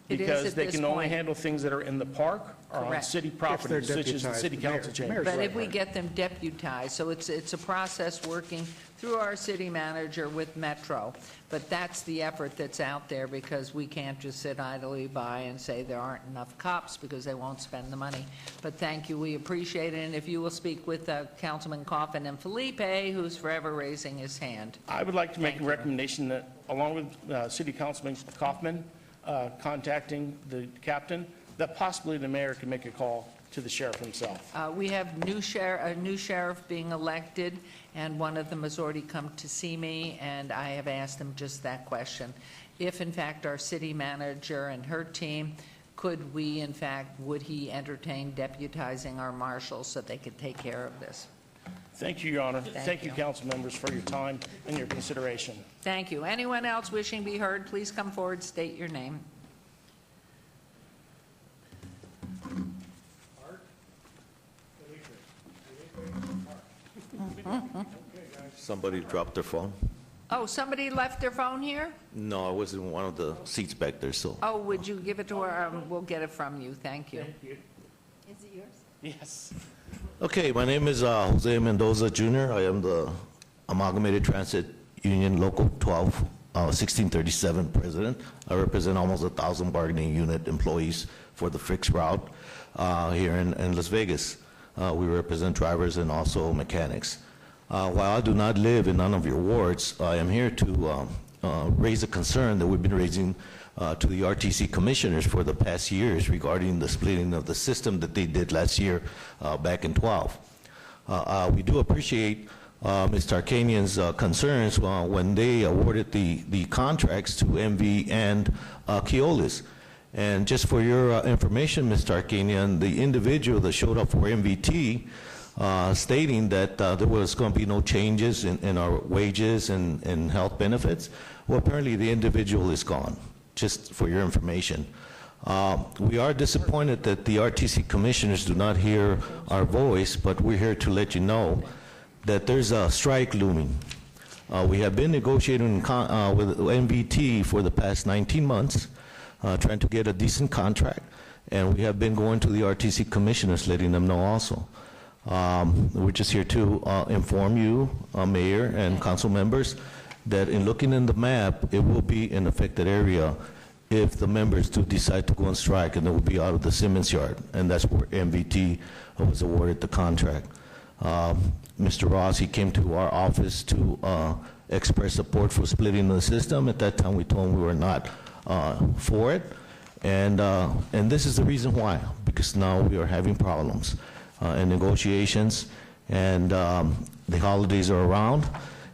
because they can only handle things that are in the park or on city property, such as the city council chamber. But if we get them deputized, so it's a process working through our city manager with Metro. But that's the effort that's out there because we can't just sit idly by and say there aren't enough cops because they won't spend the money. But thank you, we appreciate it. And if you will speak with Councilman Coffin and Felipe, who's forever raising his hand. I would like to make a recommendation that, along with City Councilman Kaufman contacting the captain, that possibly the mayor can make a call to the sheriff himself. We have a new sheriff being elected, and one of them has already come to see me, and I have asked him just that question. If, in fact, our city manager and her team, would he entertain deputizing our marshals so they could take care of this? Thank you, Your Honor. Thank you, you. council members, for your time and your consideration. Thank you. Anyone else wishing to be heard, please come forward, state your name. Somebody dropped their phone? Oh, somebody left their phone here? No, I was in one of the seats back there, so. Oh, would you give it to her? We'll get it from you. Thank you. Is it yours? Yes. Okay, my name is Jose Mendoza Jr. I am the Amalgamated Transit Union Local 12, 1637 president. I represent almost 1,000 bargaining unit employees for the fixed route here in Las Vegas. We represent drivers and also mechanics. While I do not live in none of your wards, I am here to raise a concern that we've been raising to the RTC commissioners for the past years regarding the splitting of the system that they did last year back in 12. We do appreciate Ms. Tarkanian's concerns when they awarded the contracts to MV and Keolis. And just for your information, Ms. Tarkanian, the individual that showed up for MVT stating that there was going to be no changes in our wages and health benefits, well, apparently the individual is gone, just for your information. We are disappointed that the RTC commissioners do not hear our voice, but we're here to let you know that there's a strike looming. We have been negotiating with MVT for the past 19 months, trying to get a decent contract, and we have been going to the RTC commissioners, letting them know also. We're just here to inform you, Mayor and council members, that in looking in the map, it will be an affected area if the members do decide to go on strike, and it will be out of the Simmons Yard, and that's where MVT was awarded the contract. Mr. Ross, he came to our office to express support for splitting the system. At that time, we told him we were not for it, and this is the reason why, because now we are having problems in negotiations, and the holidays are around,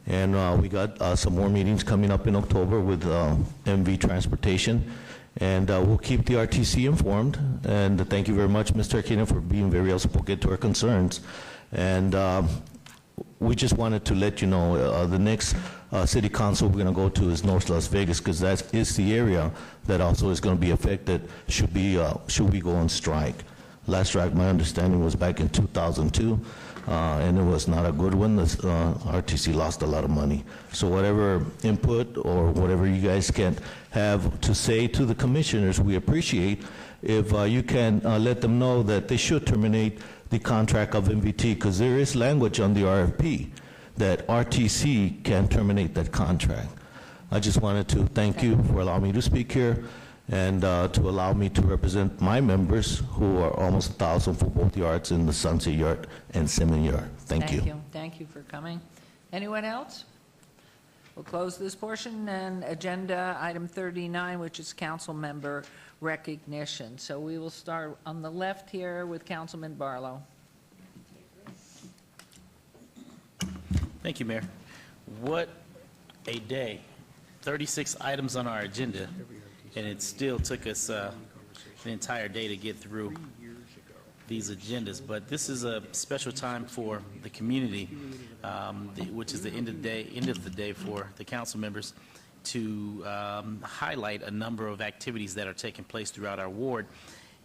and we got some more meetings coming up in October with MV Transportation, and we'll keep the RTC informed. And thank you very much, Mr. Aquino, for being very outspoken to our concerns. And we just wanted to let you know the next city council we're going to go to is North Las Vegas, because that is the area that also is going to be affected should we go on strike. Last strike, my understanding, was back in 2002, and it was not a good one. The RTC lost a lot of money. So whatever input or whatever you guys can have to say to the commissioners, we appreciate if you can let them know that they should terminate the contract of MVT, because there is language on the RFP that RTC can terminate that contract. I just wanted to thank you for allowing me to speak here, and to allow me to represent my members, who are almost 1,000 for both yards in the Sunset Yard and Simmons Yard. Thank you. Thank you for coming. Anyone else? We'll close this portion, and agenda item 39, which is council member recognition. So we will start on the left here with Councilman Barlow. Thank you, Mayor. What a day. 36 items on our agenda, and it still took us an entire day to get through these agendas. But this is a special time for the community, which is the end of the day for the council members, to highlight a number of activities that are taking place throughout our ward.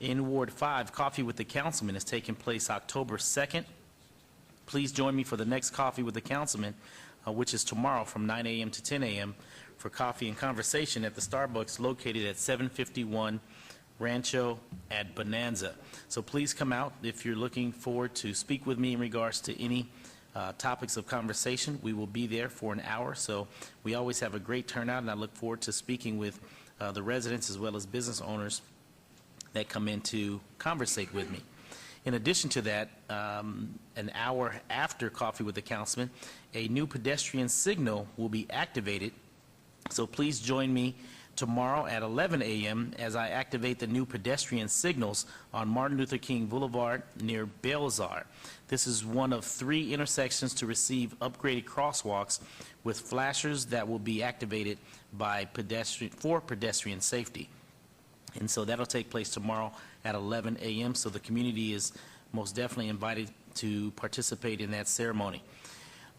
In Ward 5, Coffee with the Councilman is taking place October 2nd. Please join me for the next Coffee with the Councilman, which is tomorrow from 9 a.m. to 10 a.m. for coffee and conversation at the Starbucks located at 751 Rancho at Bonanza. So please come out if you're looking forward to speak with me in regards to any topics of conversation. We will be there for an hour, so we always have a great turnout, and I look forward to speaking with the residents as well as business owners that come in to conversate with me. In addition to that, an hour after Coffee with the Councilman, a new pedestrian signal will be activated. So please join me tomorrow at 11 a.m. as I activate the new pedestrian signals on Martin Luther King Boulevard near Belzar. This is one of 3 intersections to receive upgraded crosswalks with flashers that will be activated by pedestrian safety. And so that'll take place tomorrow at 11 a.m. So the community is most definitely invited to participate in that ceremony.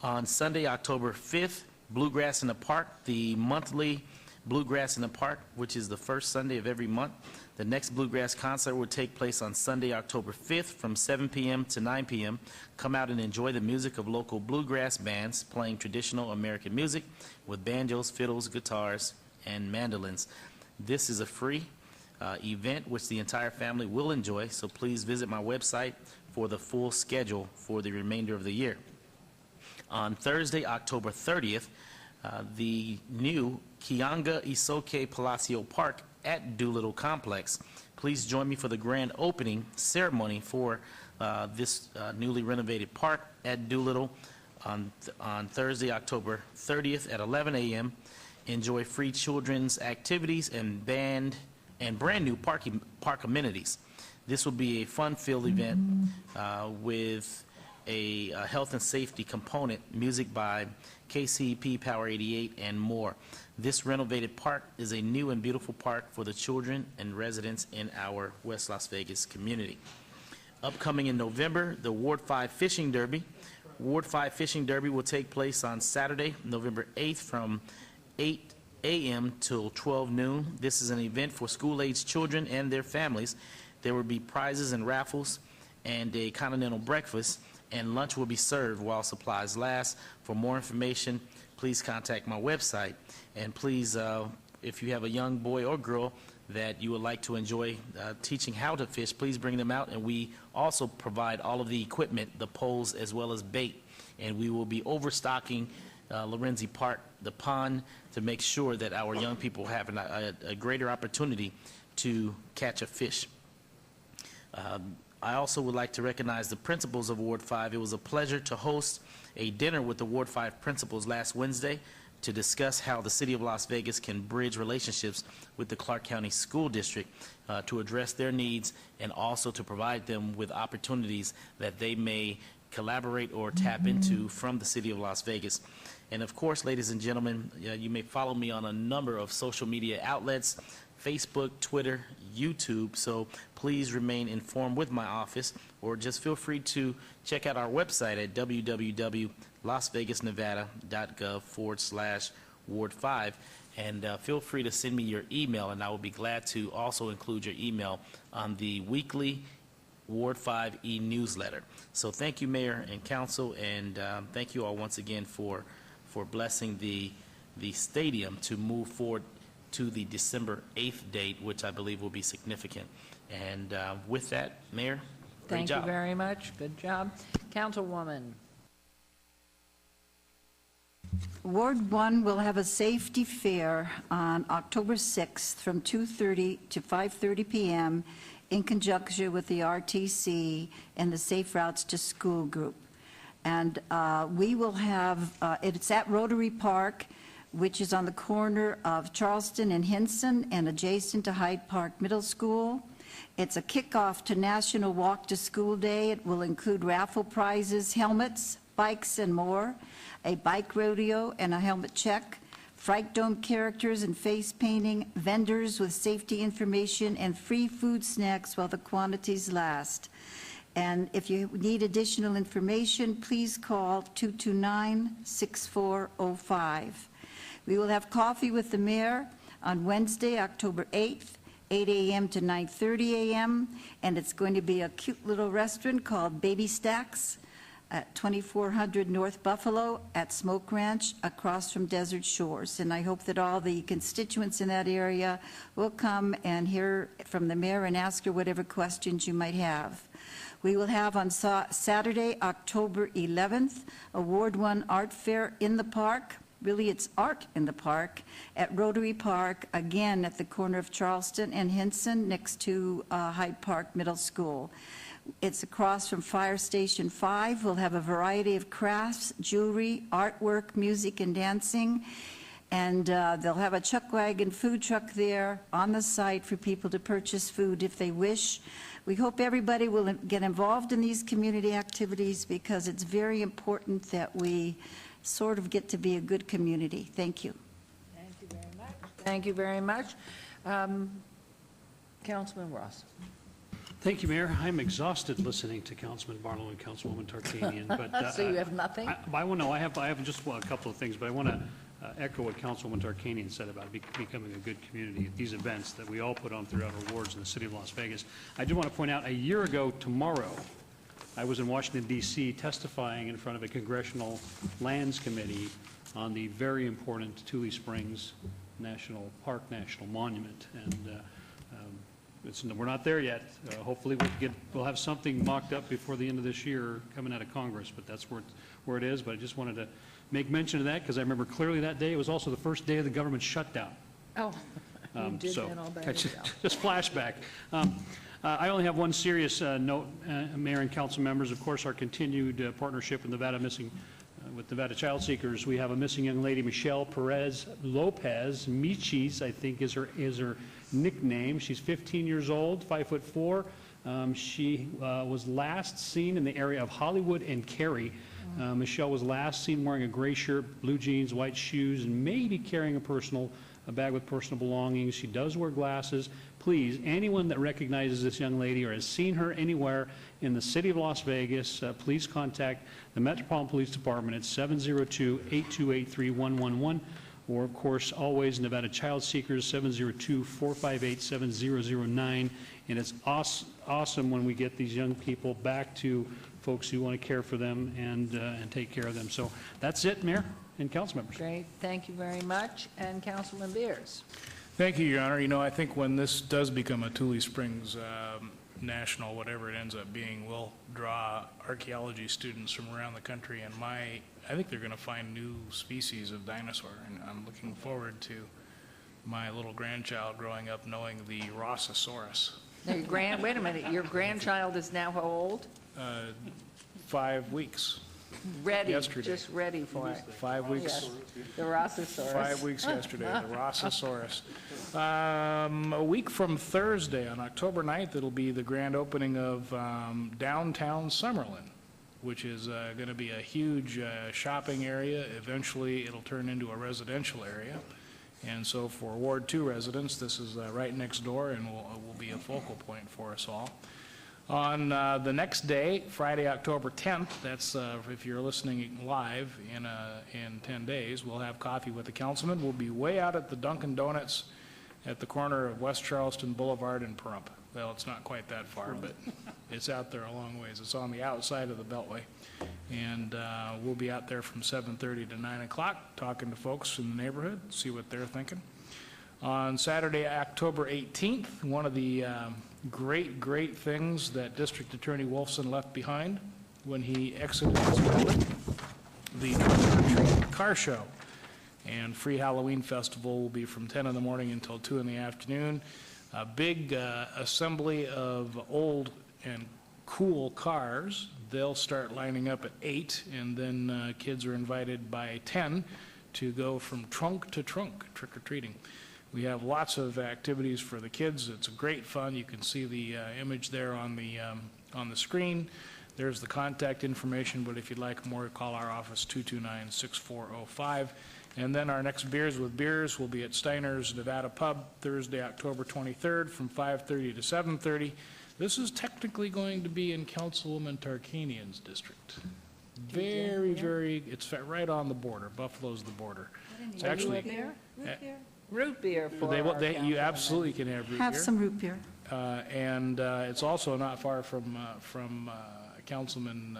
On Sunday, October 5th, Bluegrass in the Park, the monthly Bluegrass in the Park, which is the first Sunday of every month. The next Bluegrass concert will take place on Sunday, October 5th from 7 p.m. to 9 p.m. Come out and enjoy the music of local bluegrass bands playing traditional American music with banjos, fiddles, guitars, and mandolins. This is a free event which the entire family will enjoy, so please visit my website for the full schedule for the remainder of the year. On Thursday, October 30th, the new Kianga Isoke Palacio Park at Doolittle Complex. Please join me for the grand opening ceremony for this newly renovated park at Doolittle on Thursday, October 30th at 11 a.m. Enjoy free children's activities and brand new park amenities. This will be a fun-filled event with a health and safety component, music by KCP Power 88, and more. This renovated park is a new and beautiful park for the children and residents in our West Las Vegas community. Upcoming in November, the Ward 5 Fishing Derby. Ward 5 Fishing Derby will take place on Saturday, November 8th from 8 a.m. till 12 noon. This is an event for school-aged children and their families. There will be prizes and raffles and a continental breakfast, and lunch will be served while supplies last. For more information, please contact my website. And please, if you have a young boy or girl that you would like to enjoy teaching how to fish, please bring them out. And we also provide all of the equipment, the poles, as well as bait. And we will be overstocking Lorenzi Park, the pond, to make sure that our young people have a greater opportunity to catch a fish. I also would like to recognize the principals of Ward 5. It was a pleasure to host a dinner with the Ward 5 principals last Wednesday to discuss how the City of Las Vegas can bridge relationships with the Clark County School District to address their needs and also to provide them with opportunities that they may collaborate or tap into from the City of Las Vegas. And of course, ladies and gentlemen, you may follow me on a number of social media outlets, Facebook, Twitter, YouTube, so please remain informed with my office, or just feel free to check out our website at www.lasvegasnevada.gov/Ward5, and feel free to send me your email, and I will be glad to also include your email on the weekly Ward 5 e-newsletter. So thank you, Mayor and Council, and thank you all once again for blessing the stadium to move forward to the December 8th date, which I believe will be significant. And with that, Mayor, great job. Thank you very much. Good job. Councilwoman. Ward 1 will have a safety fair on October 6th from 2:30 to 5:30 p.m. in conjunction with the RTC and the Safe Routes to School group. And we will have, it's at Rotary Park, which is on the corner of Charleston and Hinson and adjacent to Hyde Park Middle School. It's a kickoff to National Walk to School Day. It will include raffle prizes, helmets, bikes, and more, a bike rodeo and a helmet check, Fright Dome characters and face painting, vendors with safety information, and free food snacks while the quantities last. And if you need additional information, please call 229-6405. We will have coffee with the mayor on Wednesday, October 8th, 8 a.m. to 9:30 a.m., and it's going to be a cute little restaurant called Baby Stacks at 2400 North Buffalo at Smoke Ranch across from Desert Shores. And I hope that all the constituents in that area will come and hear from the mayor and ask her whatever questions you might have. We will have on Saturday, October 11th, a Ward 1 Art Fair in the park. Really, it's art in the park at Rotary Park, again at the corner of Charleston and Hinson, next to Hyde Park Middle School. It's across from Fire Station 5. We'll have a variety of crafts, jewelry, artwork, music, and dancing. And they'll have a chuck wagon food truck there on the site for people to purchase food if they wish. We hope everybody will get involved in these community activities because it's very important that we sort of get to be a good community. Thank you. Thank you very much. Thank you very much. Councilman Ross. Thank you, Mayor. I'm exhausted listening to Councilman Barlow and Councilwoman Tarkanian, but... So you have nothing? I have just a couple of things, but I want to echo what Councilwoman Tarkanian said about becoming a good community at these events that we all put on throughout our wards in the city of Las Vegas. I do want to point out, a year ago tomorrow, I was in Washington, D.C., testifying in front of a Congressional Lands Committee on the very important Tule Springs National Park National Monument. And we're not there yet. Hopefully we'll have something mocked up before the end of this year coming out of Congress, but that's where it is. But I just wanted to make mention of that because I remember clearly that day. It was also the first day of the government shutdown. Oh, you did So that all by just yourself. flashback. I only have one serious note, Mayor and council members. Of course, our continued partnership with Nevada with Nevada Child Seekers. We have a missing young lady, Michelle Perez Lopez. Michis, I think, is her nickname. She's 15 years old, 5'4". She was last seen in the area of Hollywood and Cary. Michelle was last seen wearing a gray shirt, blue jeans, white shoes, and maybe carrying a bag with personal belongings. She does wear glasses. Please, anyone that recognizes this young lady or has seen her anywhere in the city of Las Vegas, please contact the Metropolitan Police Department at 702-828-3111, or of course, always Nevada Child Seekers, 702-458-7009. And it's awesome when we get these young people back to folks who want to care for them and take care of them. So that's it, Mayor and council members. Great, thank you very much. And Councilman Beers. Thank you, Your Honor. You know, I think when this does become a Tule Springs national, whatever it ends up being, we'll draw archaeology students from around the country, and I think they're going to find new species of dinosaur, and I'm looking forward to my little grandchild growing up knowing the Rossosaurus. Now, wait a minute, your grandchild is now how old? 5 weeks. Ready, Yesterday. just ready for it. 5 weeks. Yes, the Rossosaurus. 5 weeks yesterday, the Rossosaurus. A week from Thursday, on October 9th, it'll be the grand opening of downtown Summerlin, which is going to be a huge shopping area. Eventually, it'll turn into a residential area. And so for Ward 2 residents, this is right next door and will be a focal point for us all. On the next day, Friday, October 10th, that's if you're listening live in 10 days, we'll have coffee with the councilman. We'll be way out at the Dunkin' Donuts at the corner of West Charleston Boulevard and Pahrump. Well, it's not quite that far, but it's out there a long ways. It's on the outside of the Beltway. And we'll be out there from 7:30 to 9 o'clock talking to folks in the neighborhood, see what they're thinking. On Saturday, October 18th, one of the great things that District Attorney Wolfson left behind when he exited his building, the car show and free Halloween festival will be from 10 in the morning until 2 in the afternoon. A big assembly of old and cool cars. They'll start lining up at 8, and then kids are invited by 10 to go from trunk to trunk trick-or-treating. We have lots of activities for the kids. It's great fun. You can see the image there on the screen. There's the contact information, but if you'd like more, call our office, 229-6405. And then our next Beers with Beers will be at Steiner's Nevada Pub, Thursday, October 23rd, from 5:30 to 7:30. This is technically going to be in Councilwoman Tarkanian's district. Very, it's right on the border. Buffalo's the border. It's actually... Root beer for You absolutely can have root beer. Have some root beer. And it's also not far from Councilman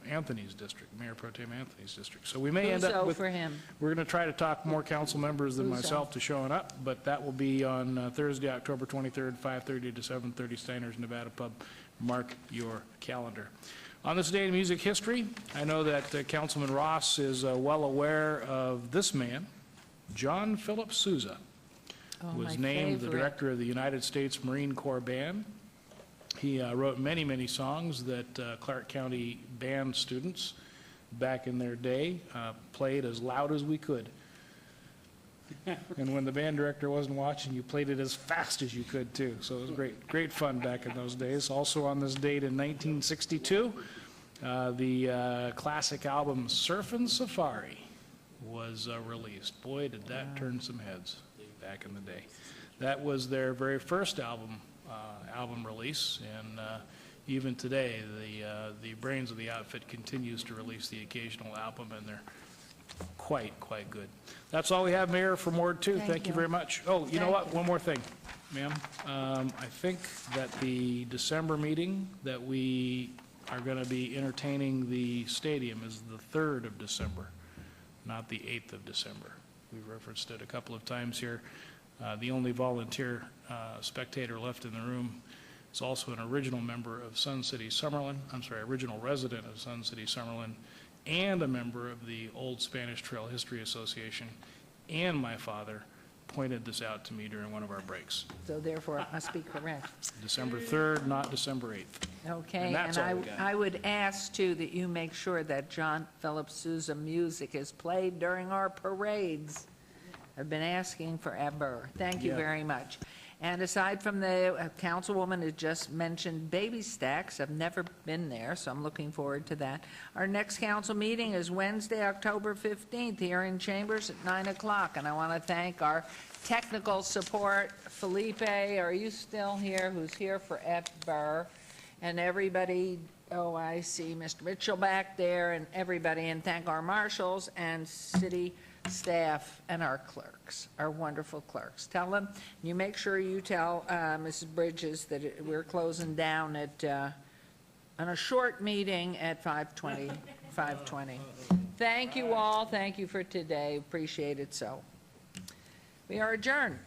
Anthony's district, Mayor Pro Tem Anthony's district. So we may end up with... for him? We're going to try to talk more council members than myself to showing up, but that will be on Thursday, October 23rd, 5:30 to 7:30, Steiner's Nevada Pub. Mark your calendar. On this day in music history, I know that Councilman Ross is well aware of this man. John Philip Sousa was named the director of the United States Marine Corps Band. He wrote many songs that Clark County band students back in their day played as loud as we could. And when the band director wasn't watching, you played it as fast as you could, too. So it was great fun back in those days. Also on this date in 1962, the classic album Surfin' Safari was released. Boy, did that turn some heads back in the day. That was their very first album release, and even today, the brains of the outfit continues to release the occasional album, and they're quite good. That's all we have, Mayor, from Ward 2. Thank you very much. Oh, you know what? One more thing, ma'am. I think that the December meeting that we are going to be entertaining the stadium is the 3rd of December, not the 8th of December. We've referenced it a couple of times here. The only volunteer spectator left in the room is also an original member of Sun City Summerlin, original resident of Sun City Summerlin, and a member of the Old Spanish Trail History Association, and my father pointed this out to me during one of our breaks. So therefore, it must be correct. December 3rd, not December 8th. Okay, And that's all we got. I would ask, too, that you make sure that John Philip Sousa music is played during our parades. I've been asking forever. Thank you Yeah. very much. And aside from the councilwoman who just mentioned Baby Stacks, I've never been there, so I'm looking forward to that. Our next council meeting is Wednesday, October 15th, here in Chambers at 9 o'clock. And I want to thank our technical support, Felipe, are you still here, who's here forever? And everybody, oh, I see Mr. Mitchell back there, and everybody, and thank our marshals and city staff and our clerks, our wonderful clerks. Tell them, you make sure you tell Mrs. Bridges that we're closing down at, on a short meeting at 5:20. Thank you all. Thank you for today. Appreciate it so. We are adjourned.